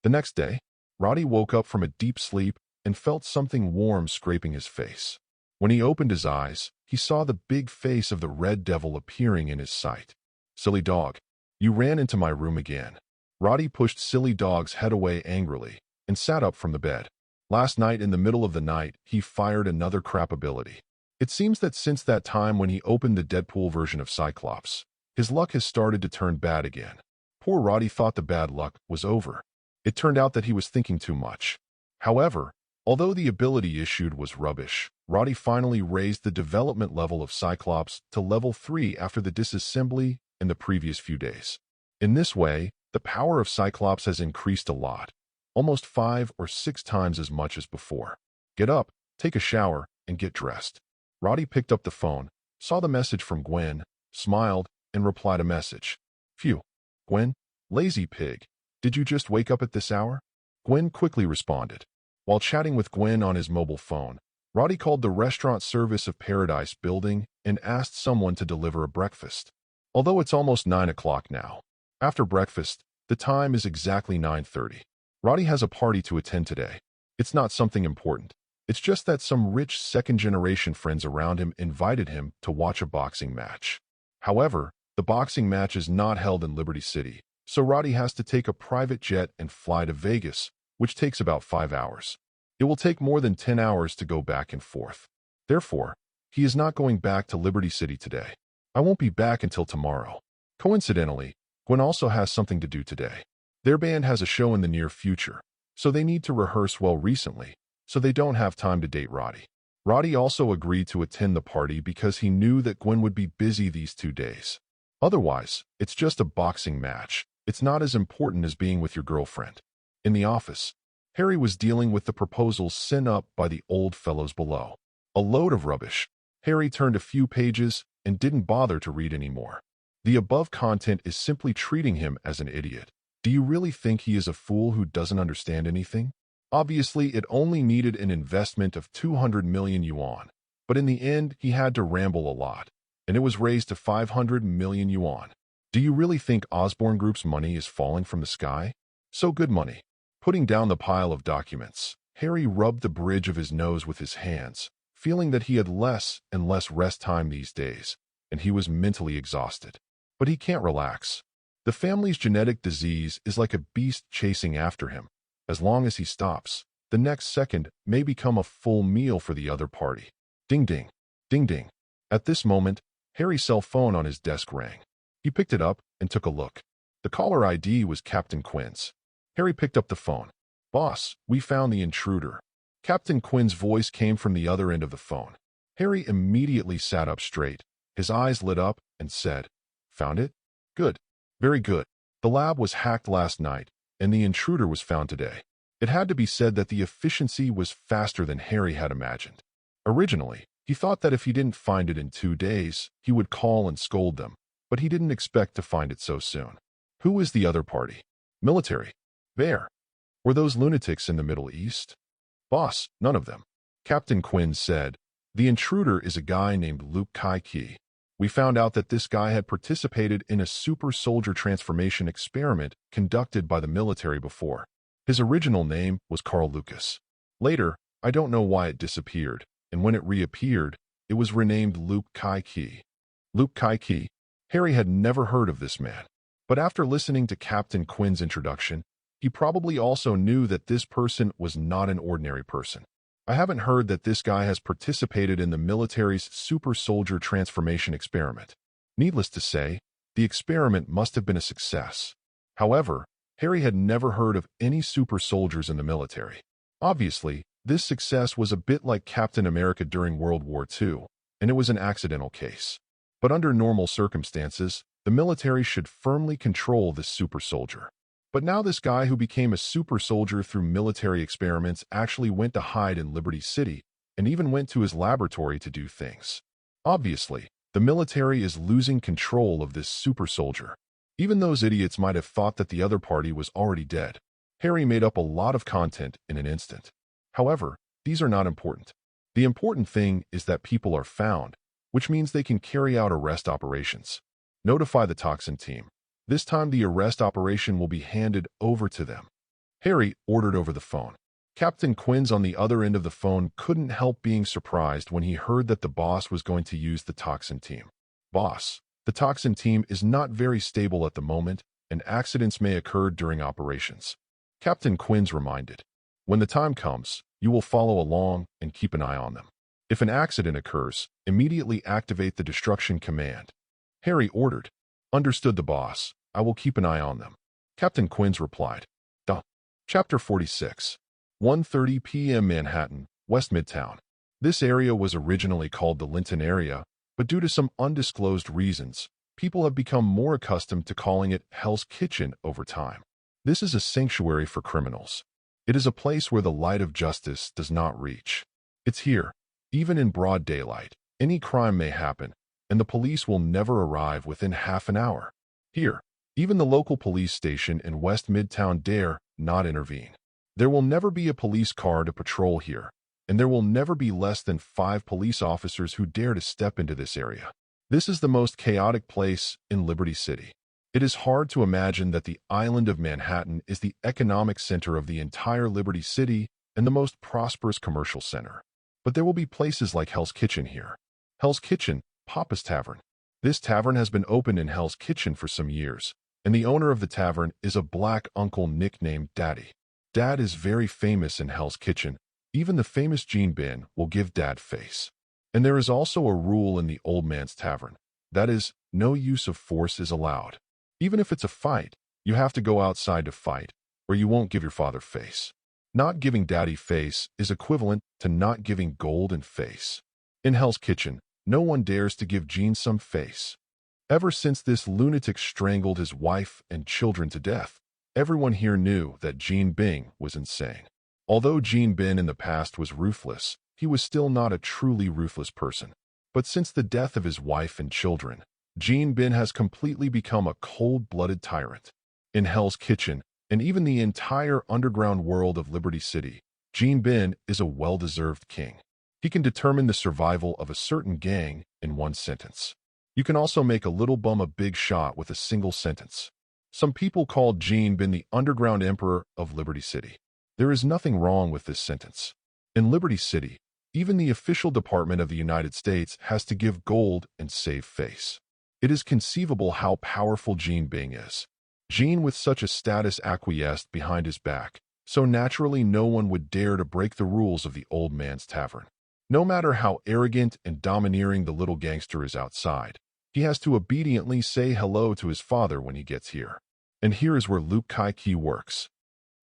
The next day, Roddy woke up from a deep sleep and felt something warm scraping his face. When he opened his eyes, he saw the big face of the Red Devil appearing in his sight. "Silly dog, you ran into my room again." Roddy pushed Silly Dog's head away angrily and sat up from the bed. Last night in the middle of the night, he fired another crap ability. It seems that since that time when he opened the Deadpool version of Cyclops, his luck has started to turn bad again. Poor Roddy thought the bad luck was over. It turned out that he was thinking too much. However, although the ability issued was rubbish, Roddy finally raised the development level of Cyclops to level 3 after the disassembly in the previous few days. In this way, the power of Cyclops has increased a lot, almost 5 or 6 times as much as before. Get up, take a shower, and get dressed. Roddy picked up the phone, saw the message from Gwen, smiled, and replied a message. "Phew, Gwen, lazy pig. Did you just wake up at this hour?" Gwen quickly responded. While chatting with Gwen on his mobile phone, Roddy called the restaurant service of Paradise Building and asked someone to deliver a breakfast. Although it's almost 9 o'clock now. After breakfast, The time is exactly 9:30. Roddy has a party to attend today. It's not something important. It's just that some rich second-generation friends around him invited him to watch a boxing match. However, the boxing match is not held in Liberty City, so Roddy has to take a private jet and fly to Vegas, which takes about 5 hours. It will take more than 10 hours to go back and forth. Therefore, he is not going back to Liberty City today. I won't be back until tomorrow. Coincidentally, Gwen also has something to do today. Their band has a show in the near future, so they need to rehearse well recently, so they don't have time to date Roddy. Roddy also agreed to attend the party because he knew that Gwen would be busy these 2 days. Otherwise, it's just a boxing match. It's not as important as being with your girlfriend. In the office, Harry was dealing with the proposals sent up by the old fellows below. A load of rubbish. Harry turned a few pages and didn't bother to read anymore. The above content is simply treating him as an idiot. Do you really think he is a fool who doesn't understand anything? Obviously, it only needed an investment of 200 million yuan, but in the end, he had to ramble a lot, and it was raised to 500 million yuan. Do you really think Osborne Group's money is falling from the sky? So good money. Putting down the pile of documents, Harry rubbed the bridge of his nose with his hands, feeling that he had less and less rest time these days, and he was mentally exhausted. But he can't relax. The family's genetic disease is like a beast chasing after him. As long as he stops, the next second may become a full meal for the other party. Ding ding, ding ding. At this moment, Harry's cell phone on his desk rang. He picked it up and took a look. The caller ID was Captain Quinn's. Harry picked up the phone. "Boss, we found the intruder." Captain Quinn's voice came from the other end of the phone. Harry immediately sat up straight. His eyes lit up and said, "Found it? Good. Very good. The lab was hacked last night, and the intruder was found today." It had to be said that the efficiency was faster than Harry had imagined. Originally, he thought that if he didn't find it in 2 days, he would call and scold them, but he didn't expect to find it so soon. Who is the other party? Military? Bear? Or those lunatics in the Middle East? "Boss, none of them." Captain Quinn said, "The intruder is a guy named Luke Kai-Ki. We found out that this guy had participated in a super soldier transformation experiment conducted by the military before. His original name was Carl Lucas. Later, I don't know why it disappeared, and when it reappeared, it was renamed Luke Kai-Ki." Luke Kai-Ki? Harry had never heard of this man. But after listening to Captain Quinn's introduction, he probably also knew that this person was not an ordinary person. "I haven't heard that this guy has participated in the military's super soldier transformation experiment." Needless to say, the experiment must have been a success. However, Harry had never heard of any super soldiers in the military. Obviously, this success was a bit like Captain America during World War II, and it was an accidental case. But under normal circumstances, the military should firmly control this super soldier. But now this guy who became a super soldier through military experiments actually went to hide in Liberty City and even went to his laboratory to do things. Obviously, the military is losing control of this super soldier. Even those idiots might have thought that the other party was already dead. Harry made up a lot of content in an instant. However, these are not important. The important thing is that people are found, which means they can carry out arrest operations. Notify the toxin team. This time the arrest operation will be handed over to them. Harry ordered over the phone. Captain Quinn's on the other end of the phone couldn't help being surprised when he heard that the boss was going to use the toxin team. "Boss, the toxin team is not very stable at the moment, and accidents may occur during operations." Captain Quinn's reminded. "When the time comes, you will follow along and keep an eye on them. If an accident occurs, immediately activate the destruction command." Harry ordered. "Understood, the boss. I will keep an eye on them." Captain Quinn's replied. Chapter 46. 1:30 p.m. Manhattan, West Midtown. This area was originally called the Linton area, but due to some undisclosed reasons, people have become more accustomed to calling it Hell's Kitchen over time. This is a sanctuary for criminals. It is a place where the light of justice does not reach. It's here, even in broad daylight. Any crime may happen, and the police will never arrive within half an hour. Here, even the local police station in West Midtown dare not intervene. There will never be a police car to patrol here, and there will never be less than 5 police officers who dare to step into this area. This is the most chaotic place in Liberty City. It is hard to imagine that the island of Manhattan is the economic center of the entire Liberty City and the most prosperous commercial center. But there will be places like Hell's Kitchen here. Hell's Kitchen, Papa's Tavern. This tavern has been open in Hell's Kitchen for some years, and the owner of the tavern is a black uncle nicknamed Daddy. Dad is very famous in Hell's Kitchen. Even the famous Gene Bin will give Dad face. And there is also a rule in the old man's tavern. That is, no use of force is allowed. Even if it's a fight, you have to go outside to fight, or you won't give your father face. Not giving Daddy face is equivalent to not giving gold and face. In Hell's Kitchen, no one dares to give Gene some face. Ever since this lunatic strangled his wife and children to death, everyone here knew that Gene Bing was insane. Although Gene Bin in the past was ruthless, he was still not a truly ruthless person. But since the death of his wife and children, Gene Bin has completely become a cold-blooded tyrant. In Hell's Kitchen, and even the entire underground world of Liberty City, Gene Bin is a well-deserved king. He can determine the survival of a certain gang in one sentence. You can also make a little bum a big shot with a single sentence. Some people called Gene Bin the underground emperor of Liberty City. There is nothing wrong with this sentence. In Liberty City, even the official department of the United States has to give gold and save face. It is conceivable how powerful Gene Bing is. Gene with such a status acquiesced behind his back, so naturally no one would dare to break the rules of the old man's tavern. No matter how arrogant and domineering the little gangster is outside, he has to obediently say hello to his father when he gets here. And here is where Luke Kai-Ki works.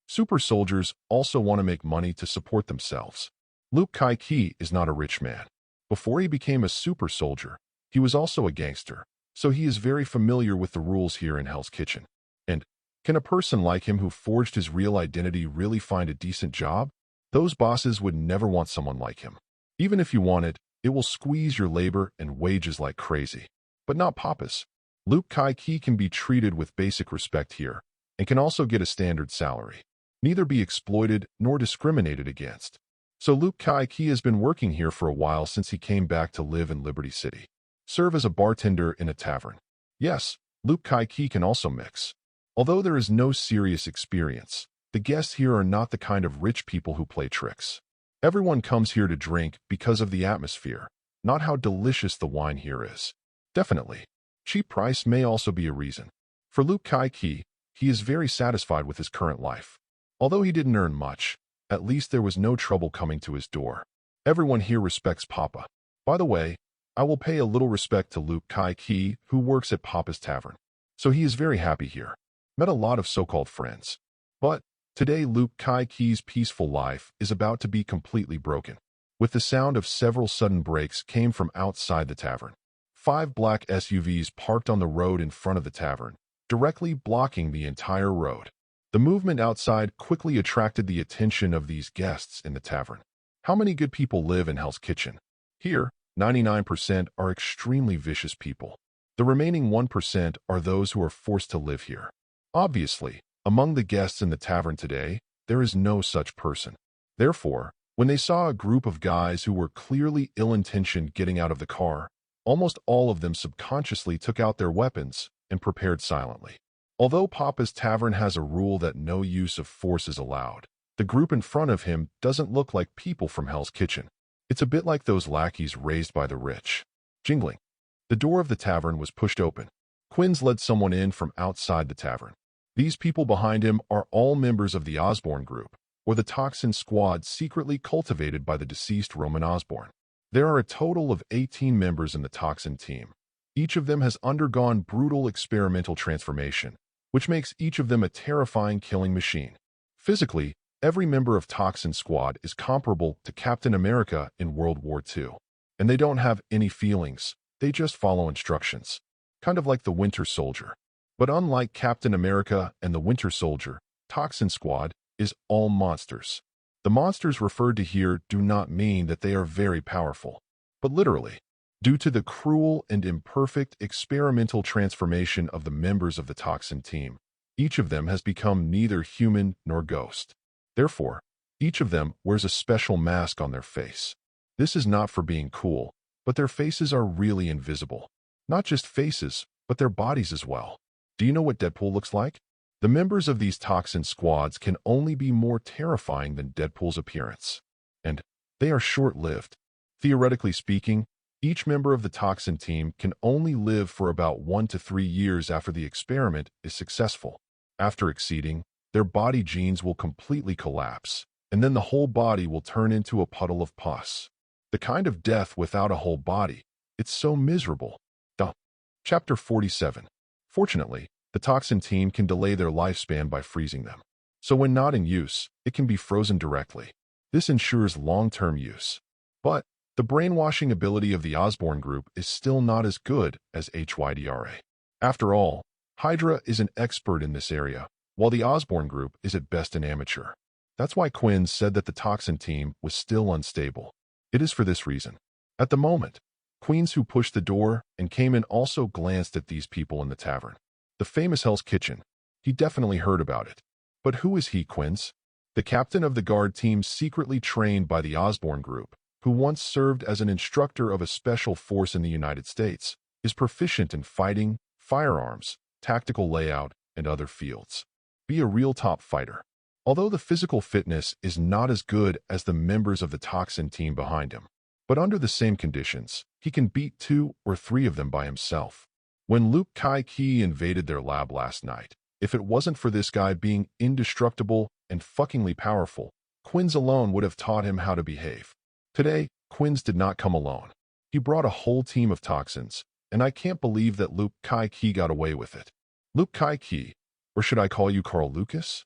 Super soldiers also want to make money to support themselves. Luke Kai-Ki is not a rich man. Before he became a super soldier, he was also a gangster, so he is very familiar with the rules here in Hell's Kitchen. And can a person like him who forged his real identity really find a decent job? Those bosses would never want someone like him. Even if you want it, it will squeeze your labor and wages like crazy. But not Papa's. Luke Kai-Ki can be treated with basic respect here, and can also get a standard salary. Neither be exploited nor discriminated against. So Luke Kai-Ki has been working here for a while since he came back to live in Liberty City. Serve as a bartender in a tavern. Yes, Luke Kai-Ki can also mix. Although there is no serious experience, the guests here are not the kind of rich people who play tricks. Everyone comes here to drink because of the atmosphere, not how delicious the wine here is. Definitely, cheap price may also be a reason. For Luke Kai-Ki, he is very satisfied with his current life. Although he didn't earn much, at least there was no trouble coming to his door. Everyone here respects Papa. By the way, I will pay a little respect to Luke Kai-Ki, who works at Papa's Tavern. So he is very happy here. Met a lot of so-called friends. But today Luke Kai-Ki's peaceful life is about to be completely broken. With the sound of several sudden breaks came from outside the tavern. 5 black SUVs parked on the road in front of the tavern, directly blocking the entire road. The movement outside quickly attracted the attention of these guests in the tavern. How many good people live in Hell's Kitchen? Here, 99% are extremely vicious people. The remaining 1% are those who are forced to live here. Obviously, among the guests in the tavern today, there is no such person. Therefore, when they saw a group of guys who were clearly ill-intentioned getting out of the car, almost all of them subconsciously took out their weapons and prepared silently. Although Papa's Tavern has a rule that no use of force is allowed, the group in front of him doesn't look like people from Hell's Kitchen. It's a bit like those lackeys raised by the rich. Jingling. The door of the tavern was pushed open. Quinns led someone in from outside the tavern. These people behind him are all members of the Osborne group, or the Toxin Squad secretly cultivated by the deceased Roman Osborne. There are a total of 18 members in the Toxin team. Each of them has undergone brutal experimental transformation, which makes each of them a terrifying killing machine. Physically, every member of Toxin Squad is comparable to Captain America in World War II. And they don't have any feelings, they just follow instructions. Kind of like the Winter Soldier. But unlike Captain America and the Winter Soldier, Toxin Squad is all monsters. The monsters referred to here do not mean that they are very powerful, but literally, due to the cruel and imperfect experimental transformation of the members of the Toxin team, each of them has become neither human nor ghost. Therefore, each of them wears a special mask on their face. This is not for being cool, but their faces are really invisible. Not just faces, but their bodies as well. Do you know what Deadpool looks like? The members of these toxin squads can only be more terrifying than Deadpool's appearance. And they are short-lived. Theoretically speaking, each member of the toxin team can only live for about 1 to 3 years after the experiment is successful. After exceeding, their body genes will completely collapse, and then the whole body will turn into a puddle of pus. The kind of death without a whole body. It's so miserable. Chapter 47. Fortunately, the toxin team can delay their lifespan by freezing them. So when not in use, it can be frozen directly. This ensures long-term use. But the brainwashing ability of the Osborn group is still not as good as Hydra. After all, Hydra is an expert in this area, while the Osborn group is at best an amateur. That's why Quinn said that the toxin team was still unstable. It is for this reason. At the moment, Queens who pushed the door and came in also glanced at these people in the tavern. The famous Hell's Kitchen. He definitely heard about it. But who is he, Quince? The captain of the guard team secretly trained by the Osborn group, who once served as an instructor of a special force in the United States, is proficient in fighting, firearms, tactical layout, and other fields. Be a real top fighter. Although the physical fitness is not as good as the members of the toxin team behind him. But under the same conditions, he can beat 2 or 3 of them by himself. When Luke Kai-Ki invaded their lab last night, if it wasn't for this guy being indestructible and fuckingly powerful, Quinns alone would have taught him how to behave. Today, Quinns did not come alone. He brought a whole team of toxins, and I can't believe that Luke Kai-Ki got away with it. Luke Kai-Ki, or should I call you Carl Lucas?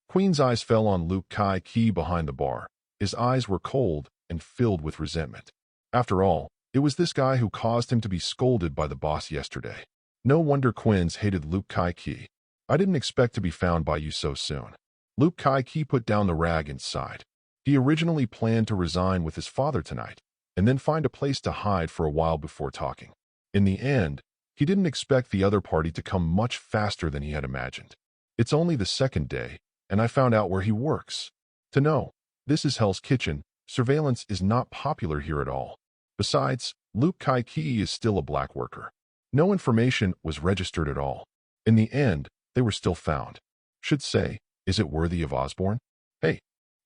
Queen's eyes fell on Luke Kai-Ki behind the bar. His eyes were cold and filled with resentment. After all, it was this guy who caused him to be scolded by the boss yesterday. No wonder Quinns hated Luke Kai-Ki. I didn't expect to be found by you so soon. Luke Kai-Ki put down the rag and sighed. He originally planned to resign with his father tonight, and then find a place to hide for a while before talking. In the end, he didn't expect the other party to come much faster than he had imagined. It's only the second day, and I found out where he works. To know, this is Hell's Kitchen, surveillance is not popular here at all. Besides, Luke Kai-Ki is still a black worker. No information was registered at all. In the end, they were still found. Should say, is it worthy of Osborn? Hey,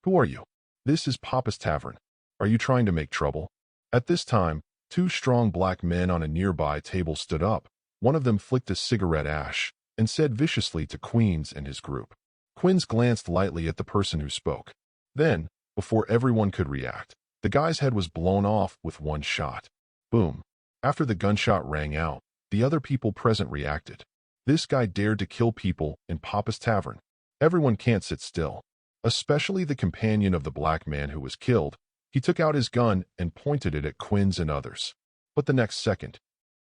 who are you? This is Papa's Tavern. Are you trying to make trouble? At this time, 2 strong black men on a nearby table stood up. One of them flicked a cigarette ash and said viciously to Queens and his group. Quinns glanced lightly at the person who spoke. Then, before everyone could react, the guy's head was blown off with one shot. Boom. After the gunshot rang out, the other people present reacted. This guy dared to kill people in Papa's Tavern. Everyone can't sit still. Especially the companion of the black man who was killed. He took out his gun and pointed it at Quinns and others. But the next second,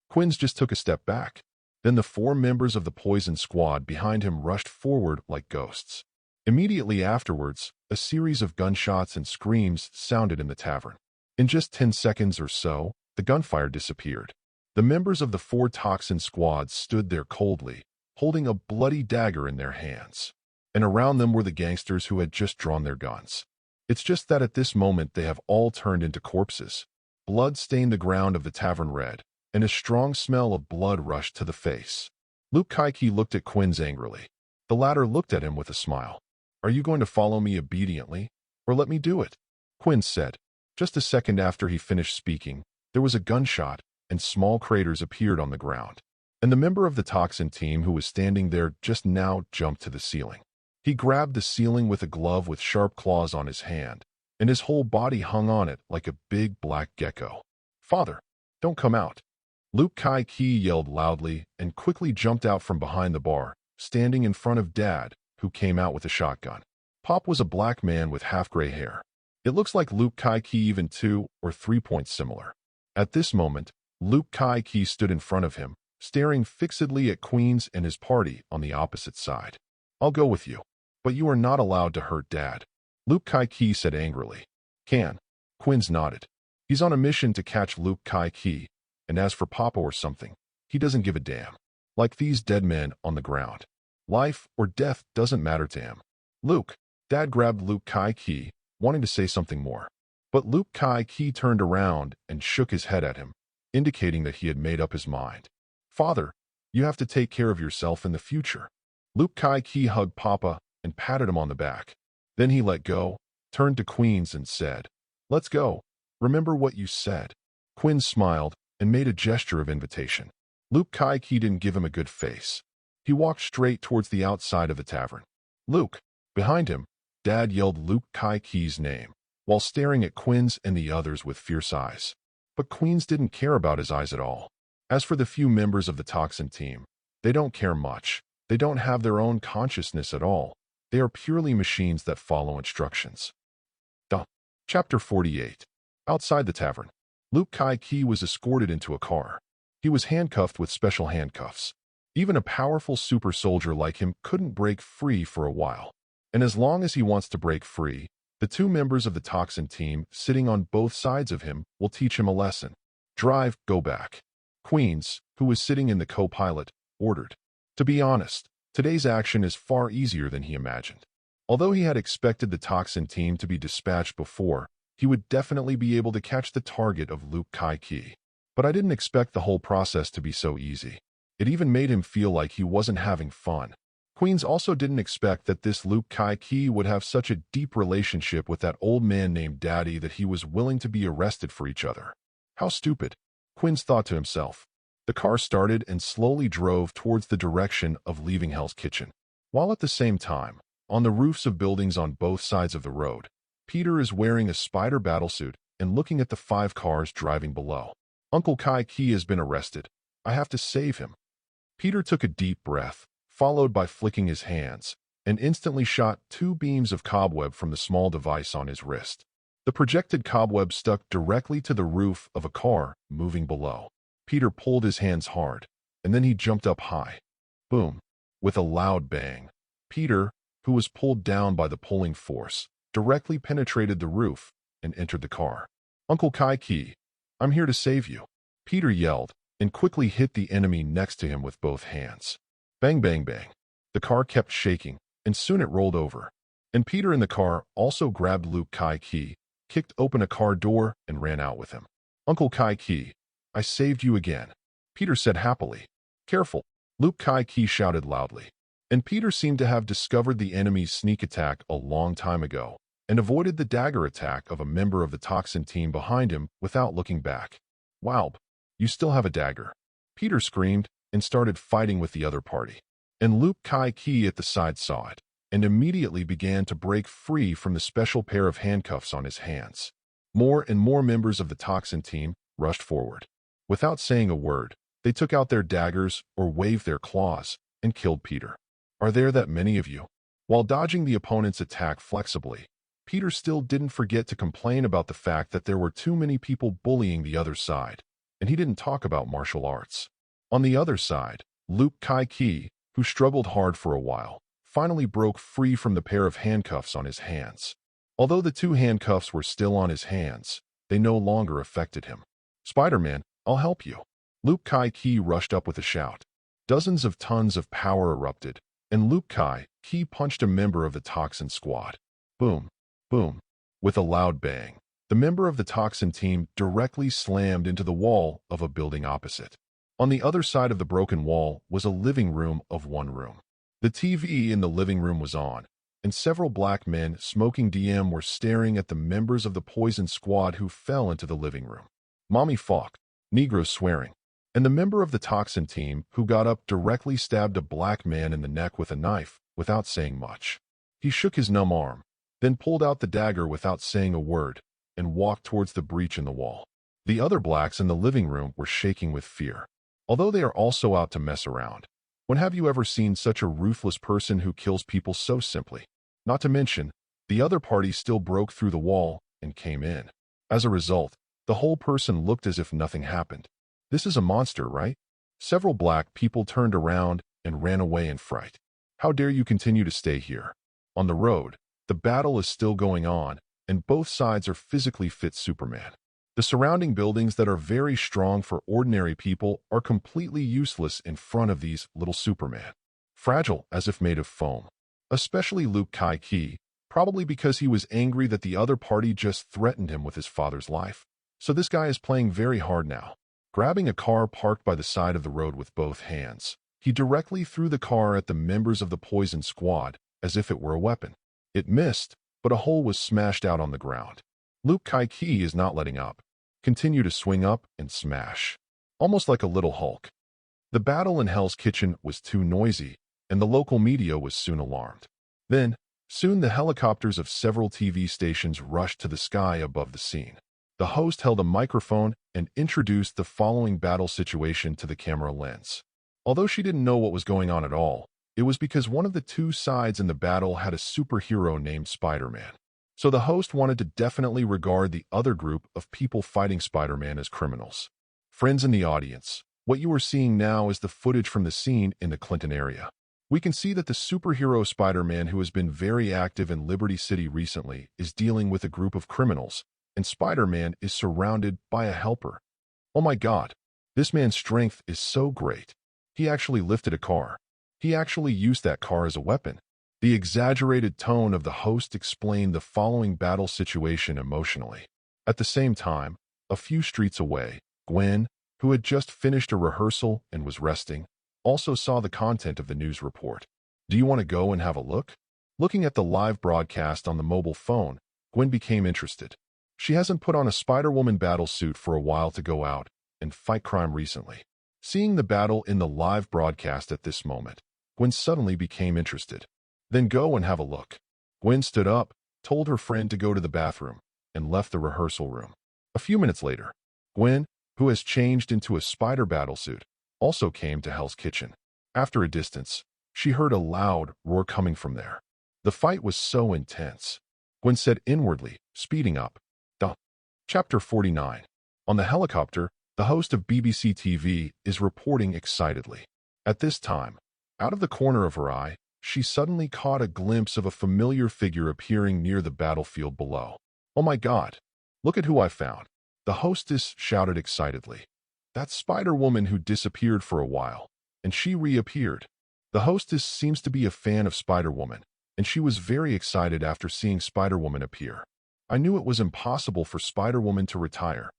Quinns just took a step back. Then the 4 members of the poison squad behind him rushed forward like ghosts. Immediately afterwards, a series of gunshots and screams sounded in the tavern. In just 10 seconds or so, the gunfire disappeared. The members of the 4 toxin squads stood there coldly, holding a bloody dagger in their hands. And around them were the gangsters who had just drawn their guns. It's just that at this moment they have all turned into corpses. Blood stained the ground of the tavern red, and a strong smell of blood rushed to the face. Luke Kai-Ki looked at Quinns angrily. The latter looked at him with a smile. Are you going to follow me obediently, or let me do it? Quinns said. Just a second after he finished speaking, there was a gunshot, and small craters appeared on the ground. And the member of the toxin team who was standing there just now jumped to the ceiling. He grabbed the ceiling with a glove with sharp claws on his hand, and his whole body hung on it like a big black gecko. Father, don't come out. Luke Kai-Ki yelled loudly and quickly jumped out from behind the bar, standing in front of Dad, who came out with a shotgun. Pop was a black man with half-gray hair. It looks like Luke Kai-Ki even 2 or 3 points similar. At this moment, Luke Kai-Ki stood in front of him, staring fixedly at Queens and his party on the opposite side. I'll go with you, but you are not allowed to hurt Dad, Luke Kai-Ki said angrily. Can? Quinns nodded. He's on a mission to catch Luke Kai-Ki, and as for Papa or something, he doesn't give a damn. Like these dead men on the ground. Life or death doesn't matter to him. Luke, Dad grabbed Luke Kai-Ki, wanting to say something more. But Luke Kai-Ki turned around and shook his head at him, indicating that he had made up his mind. Father, You have to take care of yourself in the future. Luke Kai-Ki hugged Papa and patted him on the back. Then he let go, turned to Queens and said, "Let's go. Remember what you said." Quinn smiled and made a gesture of invitation. Luke Kai-Ki didn't give him a good face. He walked straight towards the outside of the tavern. "Luke!" Behind him, Dad yelled Luke Kai-Ki's name, while staring at Quins and the others with fierce eyes. But Queens didn't care about his eyes at all. As for the few members of the Toxin team, they don't care much. They don't have their own consciousness at all. They are purely machines that follow instructions. Chapter 48. Outside the tavern, Luke Kai-Ki was escorted into a car. He was handcuffed with special handcuffs. Even a powerful super soldier like him couldn't break free for a while. And as long as he wants to break free, the two members of the Toxin team sitting on both sides of him will teach him a lesson. "Drive, go back." Queens, who was sitting in the co-pilot, ordered. To be honest, today's action is far easier than he imagined. Although he had expected the Toxin team to be dispatched before, he would definitely be able to catch the target of Luke Kai-Ki. But I didn't expect the whole process to be so easy. It even made him feel like he wasn't having fun. Queens also didn't expect that this Luke Kai-Ki would have such a deep relationship with that old man named Daddy that he was willing to be arrested for each other. How stupid, Queens thought to himself. The car started and slowly drove towards the direction of leaving Hell's Kitchen. While at the same time, on the roofs of buildings on both sides of the road, Peter is wearing a spider battlesuit and looking at the 5 cars driving below. "Uncle Kai-Ki has been arrested. I have to save him." Peter took a deep breath, followed by flicking his hands, and instantly shot 2 beams of cobweb from the small device on his wrist. The projected cobweb stuck directly to the roof of a car moving below. Peter pulled his hands hard, and then he jumped up high. Boom! With a loud bang, Peter, who was pulled down by the pulling force, directly penetrated the roof and entered the car. "Uncle Kai-Ki, I'm here to save you," Peter yelled, and quickly hit the enemy next to him with both hands. Bang, bang, bang. The car kept shaking, and soon it rolled over. And Peter in the car also grabbed Luke Kai-Ki, kicked open a car door, and ran out with him. "Uncle Kai-Ki, I saved you again," Peter said happily. "Careful," Luke Kai-Ki shouted loudly. And Peter seemed to have discovered the enemy's sneak attack a long time ago, and avoided the dagger attack of a member of the Toxin team behind him without looking back. "Wow, you still have a dagger," Peter screamed, and started fighting with the other party. And Luke Kai-Ki at the side saw it, and immediately began to break free from the special pair of handcuffs on his hands. More and more members of the Toxin team rushed forward. Without saying a word, they took out their daggers or waved their claws and killed Peter. "Are there that many of you?" While dodging the opponent's attack flexibly, Peter still didn't forget to complain about the fact that there were too many people bullying the other side, and he didn't talk about martial arts. On the other side, Luke Kai-Ki, who struggled hard for a while, finally broke free from the pair of handcuffs on his hands. Although the 2 handcuffs were still on his hands, they no longer affected him. "Spider-Man, I'll help you." Luke Kai-Ki rushed up with a shout. Dozens of tons of power erupted, and Luke Kai-Ki punched a member of the Toxin squad. Boom, boom. With a loud bang, the member of the Toxin team directly slammed into the wall of a building opposite. On the other side of the broken wall was a living room of 1 room. The TV in the living room was on, and several black men smoking DM were staring at the members of the Poison Squad who fell into the living room. "Mommy fuck," Negroes swearing, and the member of the Toxin team who got up directly stabbed a black man in the neck with a knife without saying much. He shook his numb arm, then pulled out the dagger without saying a word, and walked towards the breach in the wall. The other blacks in the living room were shaking with fear. Although they are also out to mess around. When have you ever seen such a ruthless person who kills people so simply? Not to mention, the other party still broke through the wall and came in. As a result, the whole person looked as if nothing happened. "This is a monster, right?" Several black people turned around and ran away in fright. "How dare you continue to stay here?" On the road, the battle is still going on, and both sides are physically fit Superman. The surrounding buildings that are very strong for ordinary people are completely useless in front of these little Superman. Fragile as if made of foam. Especially Luke Kai-Ki, probably because he was angry that the other party just threatened him with his father's life. So this guy is playing very hard now. Grabbing a car parked by the side of the road with both hands, He directly threw the car at the members of the poison squad as if it were a weapon. It missed, but a hole was smashed out on the ground. Luke Kaiki is not letting up. Continue to swing up and smash. Almost like a little Hulk. The battle in Hell's Kitchen was too noisy, and the local media was soon alarmed. Then, soon the helicopters of several TV stations rushed to the sky above the scene. The host held a microphone and introduced the following battle situation to the camera lens. Although she didn't know what was going on at all, it was because one of the two sides in the battle had a superhero named Spider-Man. So the host wanted to definitely regard the other group of people fighting Spider-Man as criminals. Friends in the audience, what you are seeing now is the footage from the scene in the Clinton area. We can see that the superhero Spider-Man, who has been very active in Liberty City recently, is dealing with a group of criminals, and Spider-Man is surrounded by a helper. Oh my God, this man's strength is so great. He actually lifted a car. He actually used that car as a weapon. The exaggerated tone of the host explained the following battle situation emotionally. At the same time, a few streets away, Gwen, who had just finished a rehearsal and was resting, also saw the content of the news report. Do you want to go and have a look? Looking at the live broadcast on the mobile phone, Gwen became interested. She hasn't put on a Spider-Woman battle suit for a while to go out and fight crime recently. Seeing the battle in the live broadcast at this moment, Gwen suddenly became interested. Then go and have a look. Gwen stood up, told her friend to go to the bathroom, and left the rehearsal room. A few minutes later, Gwen, who has changed into a spider battlesuit, also came to Hell's Kitchen. After a distance, she heard a loud roar coming from there. The fight was so intense. Gwen said inwardly, speeding up. Chapter 49. On the helicopter, the host of BBC TV is reporting excitedly. At this time, out of the corner of her eye, she suddenly caught a glimpse of a familiar figure appearing near the battlefield below. Oh my God! Look at who I found! The hostess shouted excitedly. That's Spider-Woman, who disappeared for a while, and she reappeared. The hostess seems to be a fan of Spider-Woman, and she was very excited after seeing Spider-Woman appear. I knew it was impossible for Spider-Woman to retire.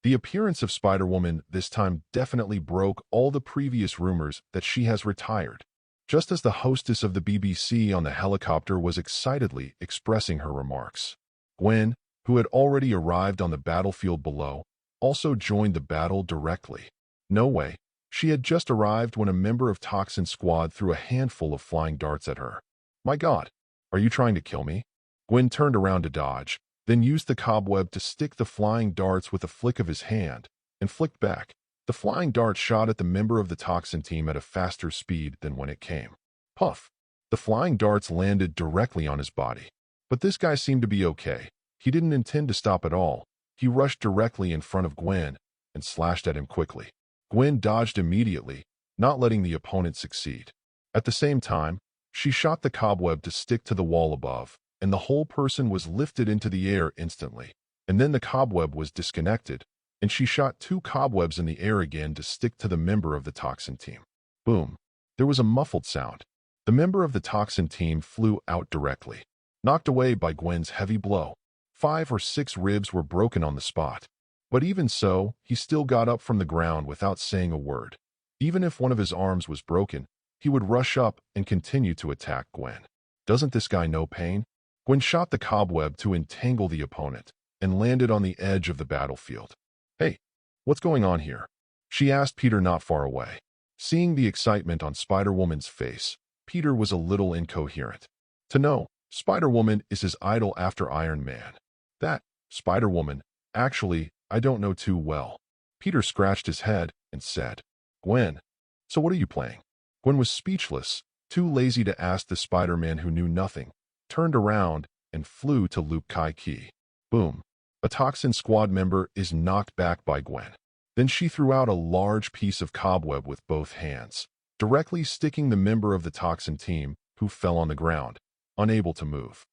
The appearance of Spider-Woman this time definitely broke all the previous rumors that she has retired. Just as the hostess of the BBC on the helicopter was excitedly expressing her remarks, Gwen, who had already arrived on the battlefield below, also joined the battle directly. No way. She had just arrived when a member of Toxin Squad threw a handful of flying darts at her. My God, are you trying to kill me? Gwen turned around to dodge, then used the cobweb to stick the flying darts with a flick of his hand, and flicked back. The flying dart shot at the member of the Toxin team at a faster speed than when it came. Puff! The flying darts landed directly on his body. But this guy seemed to be okay. He didn't intend to stop at all. He rushed directly in front of Gwen and slashed at him quickly. Gwen dodged immediately, not letting the opponent succeed. At the same time, she shot the cobweb to stick to the wall above, and the whole person was lifted into the air instantly. And then the cobweb was disconnected, and she shot two cobwebs in the air again to stick to the member of the Toxin team. Boom! There was a muffled sound. The member of the Toxin team flew out directly, knocked away by Gwen's heavy blow. 5 or 6 ribs were broken on the spot. But even so, he still got up from the ground without saying a word. Even if one of his arms was broken, he would rush up and continue to attack Gwen. Doesn't this guy know pain? Gwen shot the cobweb to entangle the opponent and landed on the edge of the battlefield. Hey, what's going on here? She asked Peter not far away. Seeing the excitement on Spider-Woman's face, Peter was a little incoherent. To know, Spider-Woman is his idol after Iron Man. That, Spider-Woman, actually, I don't know too well. Peter scratched his head and said, Gwen, so what are you playing? Gwen was speechless, too lazy to ask the Spider-Man who knew nothing, turned around and flew to Luke Kaiki. Boom. A Toxin Squad member is knocked back by Gwen. Then she threw out a large piece of cobweb with both hands, directly sticking the member of the Toxin team, who fell on the ground, unable to move.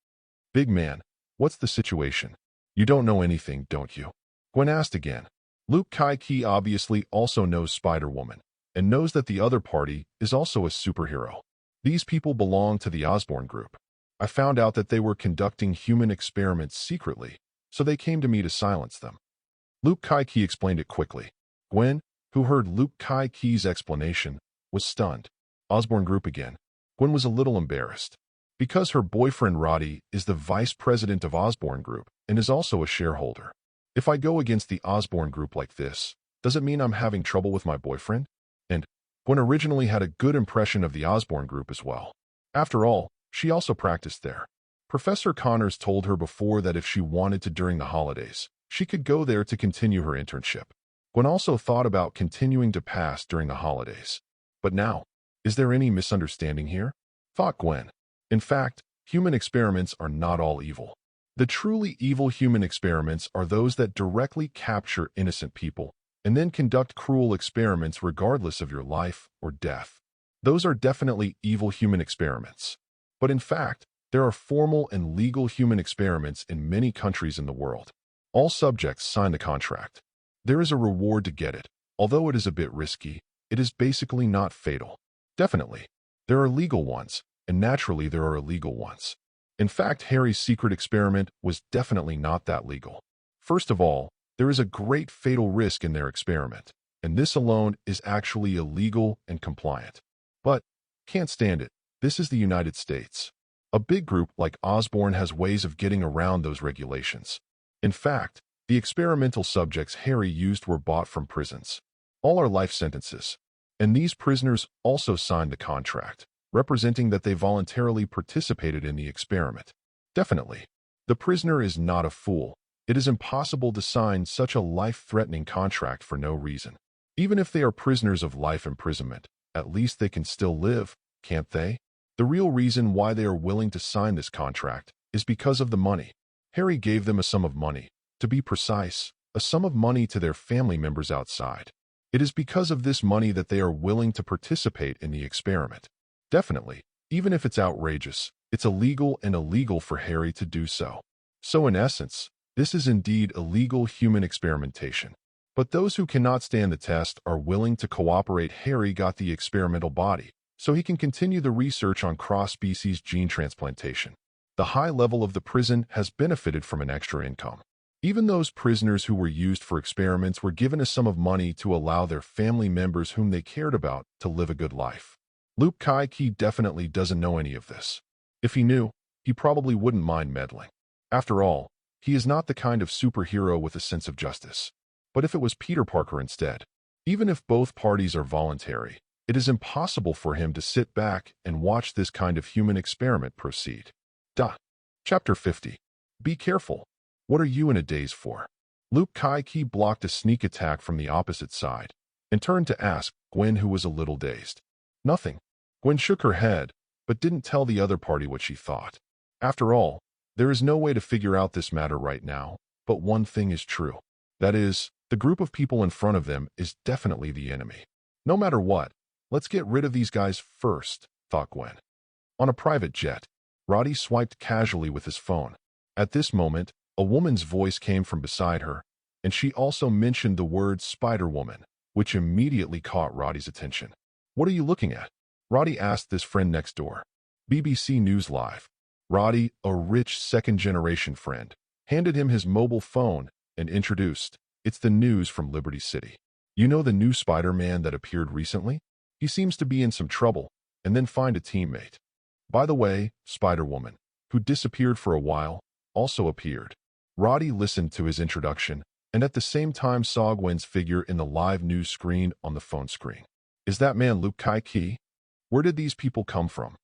Big man, what's the situation? You don't know anything, don't you? Gwen asked again. Luke Kaiki obviously also knows Spider-Woman, and knows that the other party is also a superhero. These people belong to the Osborn group. I found out that they were conducting human experiments secretly, so they came to me to silence them. Luke Kaiki explained it quickly. Gwen, who heard Luke Kaiki's explanation, was stunned. Osborne Group again. Gwen was a little embarrassed. Because her boyfriend Roddy is the vice president of Osborne Group and is also a shareholder. If I go against the Osborne Group like this, does it mean I'm having trouble with my boyfriend? And Gwen originally had a good impression of the Osborne Group as well. After all, she also practiced there. Professor Connors told her before that if she wanted to during the holidays, she could go there to continue her internship. Gwen also thought about continuing to pass during the holidays. But now, is there any misunderstanding here? Thought Gwen. In fact, human experiments are not all evil. The truly evil human experiments are those that directly capture innocent people and then conduct cruel experiments regardless of your life or death. Those are definitely evil human experiments. But in fact, there are formal and legal human experiments in many countries in the world. All subjects sign the contract. There is a reward to get it. Although it is a bit risky, it is basically not fatal. Definitely, there are legal ones, and naturally there are illegal ones. In fact, Harry's secret experiment was definitely not that legal. First of all, there is a great fatal risk in their experiment, and this alone is actually illegal and compliant. But, can't stand it, this is the United States. A big group like Osborne has ways of getting around those regulations. In fact, the experimental subjects Harry used were bought from prisons. All are life sentences. And these prisoners also signed the contract, representing that they voluntarily participated in the experiment. Definitely. The prisoner is not a fool. It is impossible to sign such a life-threatening contract for no reason. Even if they are prisoners of life imprisonment, at least they can still live, can't they? The real reason why they are willing to sign this contract is because of the money. Harry gave them a sum of money. To be precise, a sum of money to their family members outside. It is because of this money that they are willing to participate in the experiment. Definitely, even if it's outrageous, it's illegal and illegal for Harry to do so. So in essence, this is indeed illegal human experimentation. But those who cannot stand the test are willing to cooperate. Harry got the experimental body, so he can continue the research on cross-species gene transplantation. The high level of the prison has benefited from an extra income. Even those prisoners who were used for experiments were given a sum of money to allow their family members whom they cared about to live a good life. Luke Kai-Ki definitely doesn't know any of this. If he knew, he probably wouldn't mind meddling. After all, he is not the kind of superhero with a sense of justice. But if it was Peter Parker instead, even if both parties are voluntary, it is impossible for him to sit back and watch this kind of human experiment proceed. Chapter 50. Be careful. What are you in a daze for? Luke Kai-Ki blocked a sneak attack from the opposite side and turned to ask Gwen, who was a little dazed. Nothing. Gwen shook her head, but didn't tell the other party what she thought. After all, there is no way to figure out this matter right now, but one thing is true. That is, the group of people in front of them is definitely the enemy. No matter what, let's get rid of these guys first, thought Gwen. On a private jet, Roddy swiped casually with his phone. At this moment, a woman's voice came from beside her, and she also mentioned the word Spider-Woman, which immediately caught Roddy's attention. What are you looking at? Roddy asked this friend next door. BBC News Live. Roddy, a rich second-generation friend, handed him his mobile phone and introduced, "It's the news from Liberty City. You know the new Spider-Man that appeared recently? He seems to be in some trouble, and then find a teammate. By the way, Spider-Woman, who disappeared for a while, also appeared." Roddy listened to his introduction and at the same time saw Gwen's figure in the live news screen on the phone screen. Is that man Luke Kai-Ki? Where did these people come from?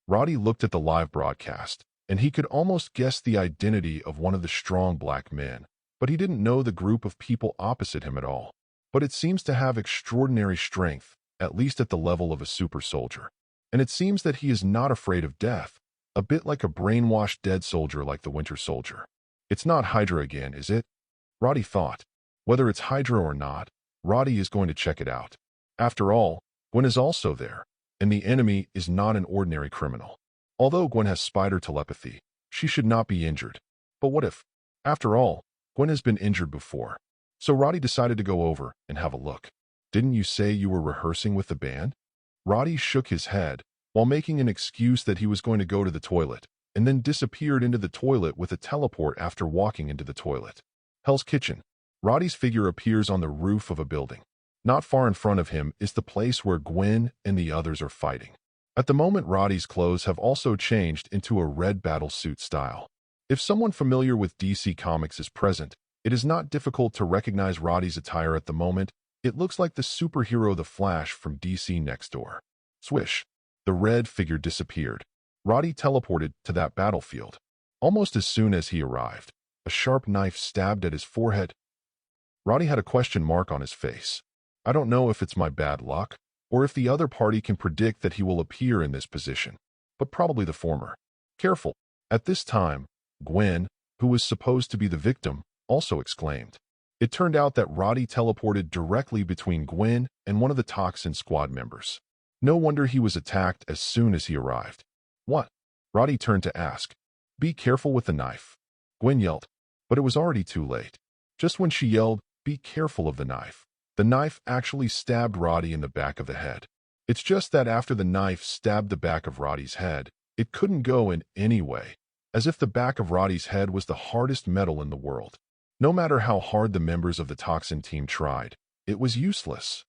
Roddy looked at the live broadcast, and he could almost guess the identity of one of the strong black men, but he didn't know the group of people opposite him at all. But it seems to have extraordinary strength, at least at the level of a super soldier. And it seems that he is not afraid of death, a bit like a brainwashed dead soldier like the Winter Soldier. It's not Hydra again, is it? Roddy thought. Whether it's Hydra or not, Roddy is going to check it out. After all, Gwen is also there, and the enemy is not an ordinary criminal. Although Gwen has spider telepathy, she should not be injured. But what if? After all, Gwen has been injured before. So Roddy decided to go over and have a look. Didn't you say you were rehearsing with the band? Roddy shook his head while making an excuse that he was going to go to the toilet, and then disappeared into the toilet with a teleport after walking into the toilet. Hell's Kitchen. Roddy's figure appears on the roof of a building. Not far in front of him is the place where Gwen and the others are fighting. At the moment, Roddy's clothes have also changed into a red battlesuit style. If someone familiar with DC Comics is present, it is not difficult to recognize Roddy's attire at the moment. It looks like the superhero The Flash from DC Next Door. Swish. The red figure disappeared. Roddy teleported to that battlefield. Almost as soon as he arrived, a sharp knife stabbed at his forehead. Roddy had a question mark on his face. I don't know if it's my bad luck, or if the other party can predict that he will appear in this position, but probably the former. Careful. At this time, Gwen, who was supposed to be the victim, also exclaimed. It turned out that Roddy teleported directly between Gwen and one of the Toxin Squad members. No wonder he was attacked as soon as he arrived. What? Roddy turned to ask. Be careful with the knife. Gwen yelled, but it was already too late. Just when she yelled, be careful of the knife actually stabbed Roddy in the back of the head. It's just that after the knife stabbed the back of Roddy's head, it couldn't go in any way, as if the back of Roddy's head was the hardest metal in the world. No matter how hard the members of the Toxin team tried, it was useless.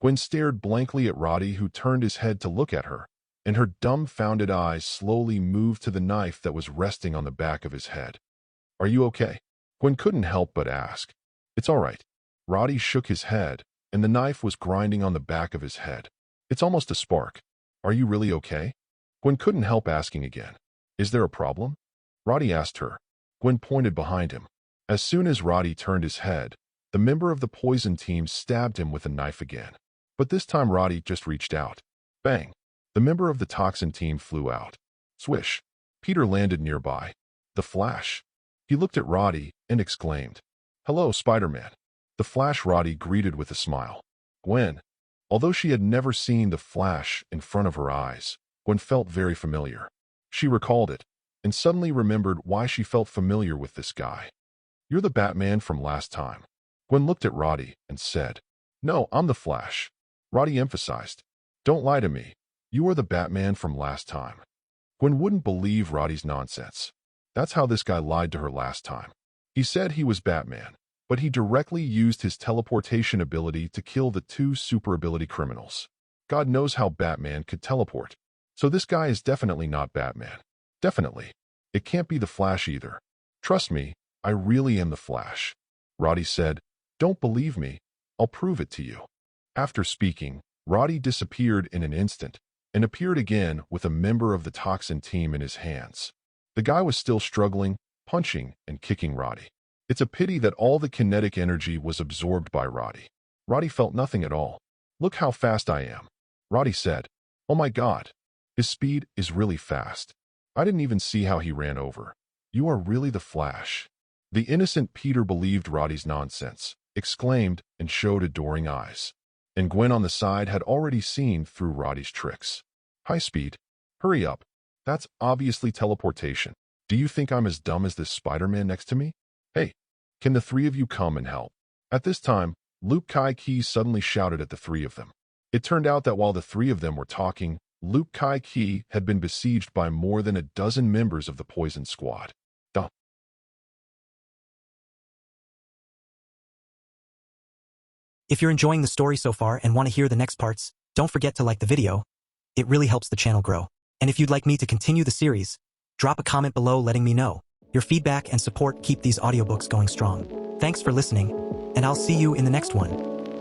Gwen stared blankly at Roddy, who turned his head to look at her, and her dumbfounded eyes slowly moved to the knife that was resting on the back of his head. Are you okay? Gwen couldn't help but ask. It's all right. Roddy shook his head, and the knife was grinding on the back of his head. It's almost a spark. Are you really okay? Gwen couldn't help asking again. Is there a problem? Roddy asked her. Gwen pointed behind him. As soon as Roddy turned his head, the member of the poison team stabbed him with a knife again. But this time Roddy just reached out. Bang! The member of the Toxin team flew out. Swish! Peter landed nearby. The Flash. He looked at Roddy and exclaimed, Hello, Spider-Man. The Flash Roddy greeted with a smile. Gwen. Although she had never seen the Flash in front of her eyes, Gwen felt very familiar. She recalled it, and suddenly remembered why she felt familiar with this guy. You're the Batman from last time. Gwen looked at Roddy and said, No, I'm the Flash. Roddy emphasized, Don't lie to me. You are the Batman from last time. Gwen wouldn't believe Roddy's nonsense. That's how this guy lied to her last time. He said he was Batman, but he directly used his teleportation ability to kill the two super ability criminals. God knows how Batman could teleport. So this guy is definitely not Batman. Definitely. It can't be the Flash either. Trust me, I really am the Flash. Roddy said, Don't believe me. I'll prove it to you. After speaking, Roddy disappeared in an instant and appeared again with a member of the Toxin team in his hands. The guy was still struggling, punching and kicking Roddy. It's a pity that all the kinetic energy was absorbed by Roddy. Roddy felt nothing at all. Look how fast I am. Roddy said, Oh my God. His speed is really fast. I didn't even see how he ran over. You are really the Flash. The innocent Peter believed Roddy's nonsense, exclaimed, and showed adoring eyes. And Gwen on the side had already seen through Roddy's tricks. High speed. Hurry up. That's obviously teleportation. Do you think I'm as dumb as this Spider-Man next to me? Hey, can the three of you come and help? At this time, Luke Kai-Ki suddenly shouted at the three of them. It turned out that while the three of them were talking, Luke Kai-Ki had been besieged by more than a dozen members of the Poison Squad. If you're enjoying the story so far and want to hear the next parts, don't forget to like the video. It really helps the channel grow. And if you'd like me to continue the series, drop a comment below letting me know. Your feedback and support keep these audiobooks going strong. Thanks for listening, and I'll see you in the next one.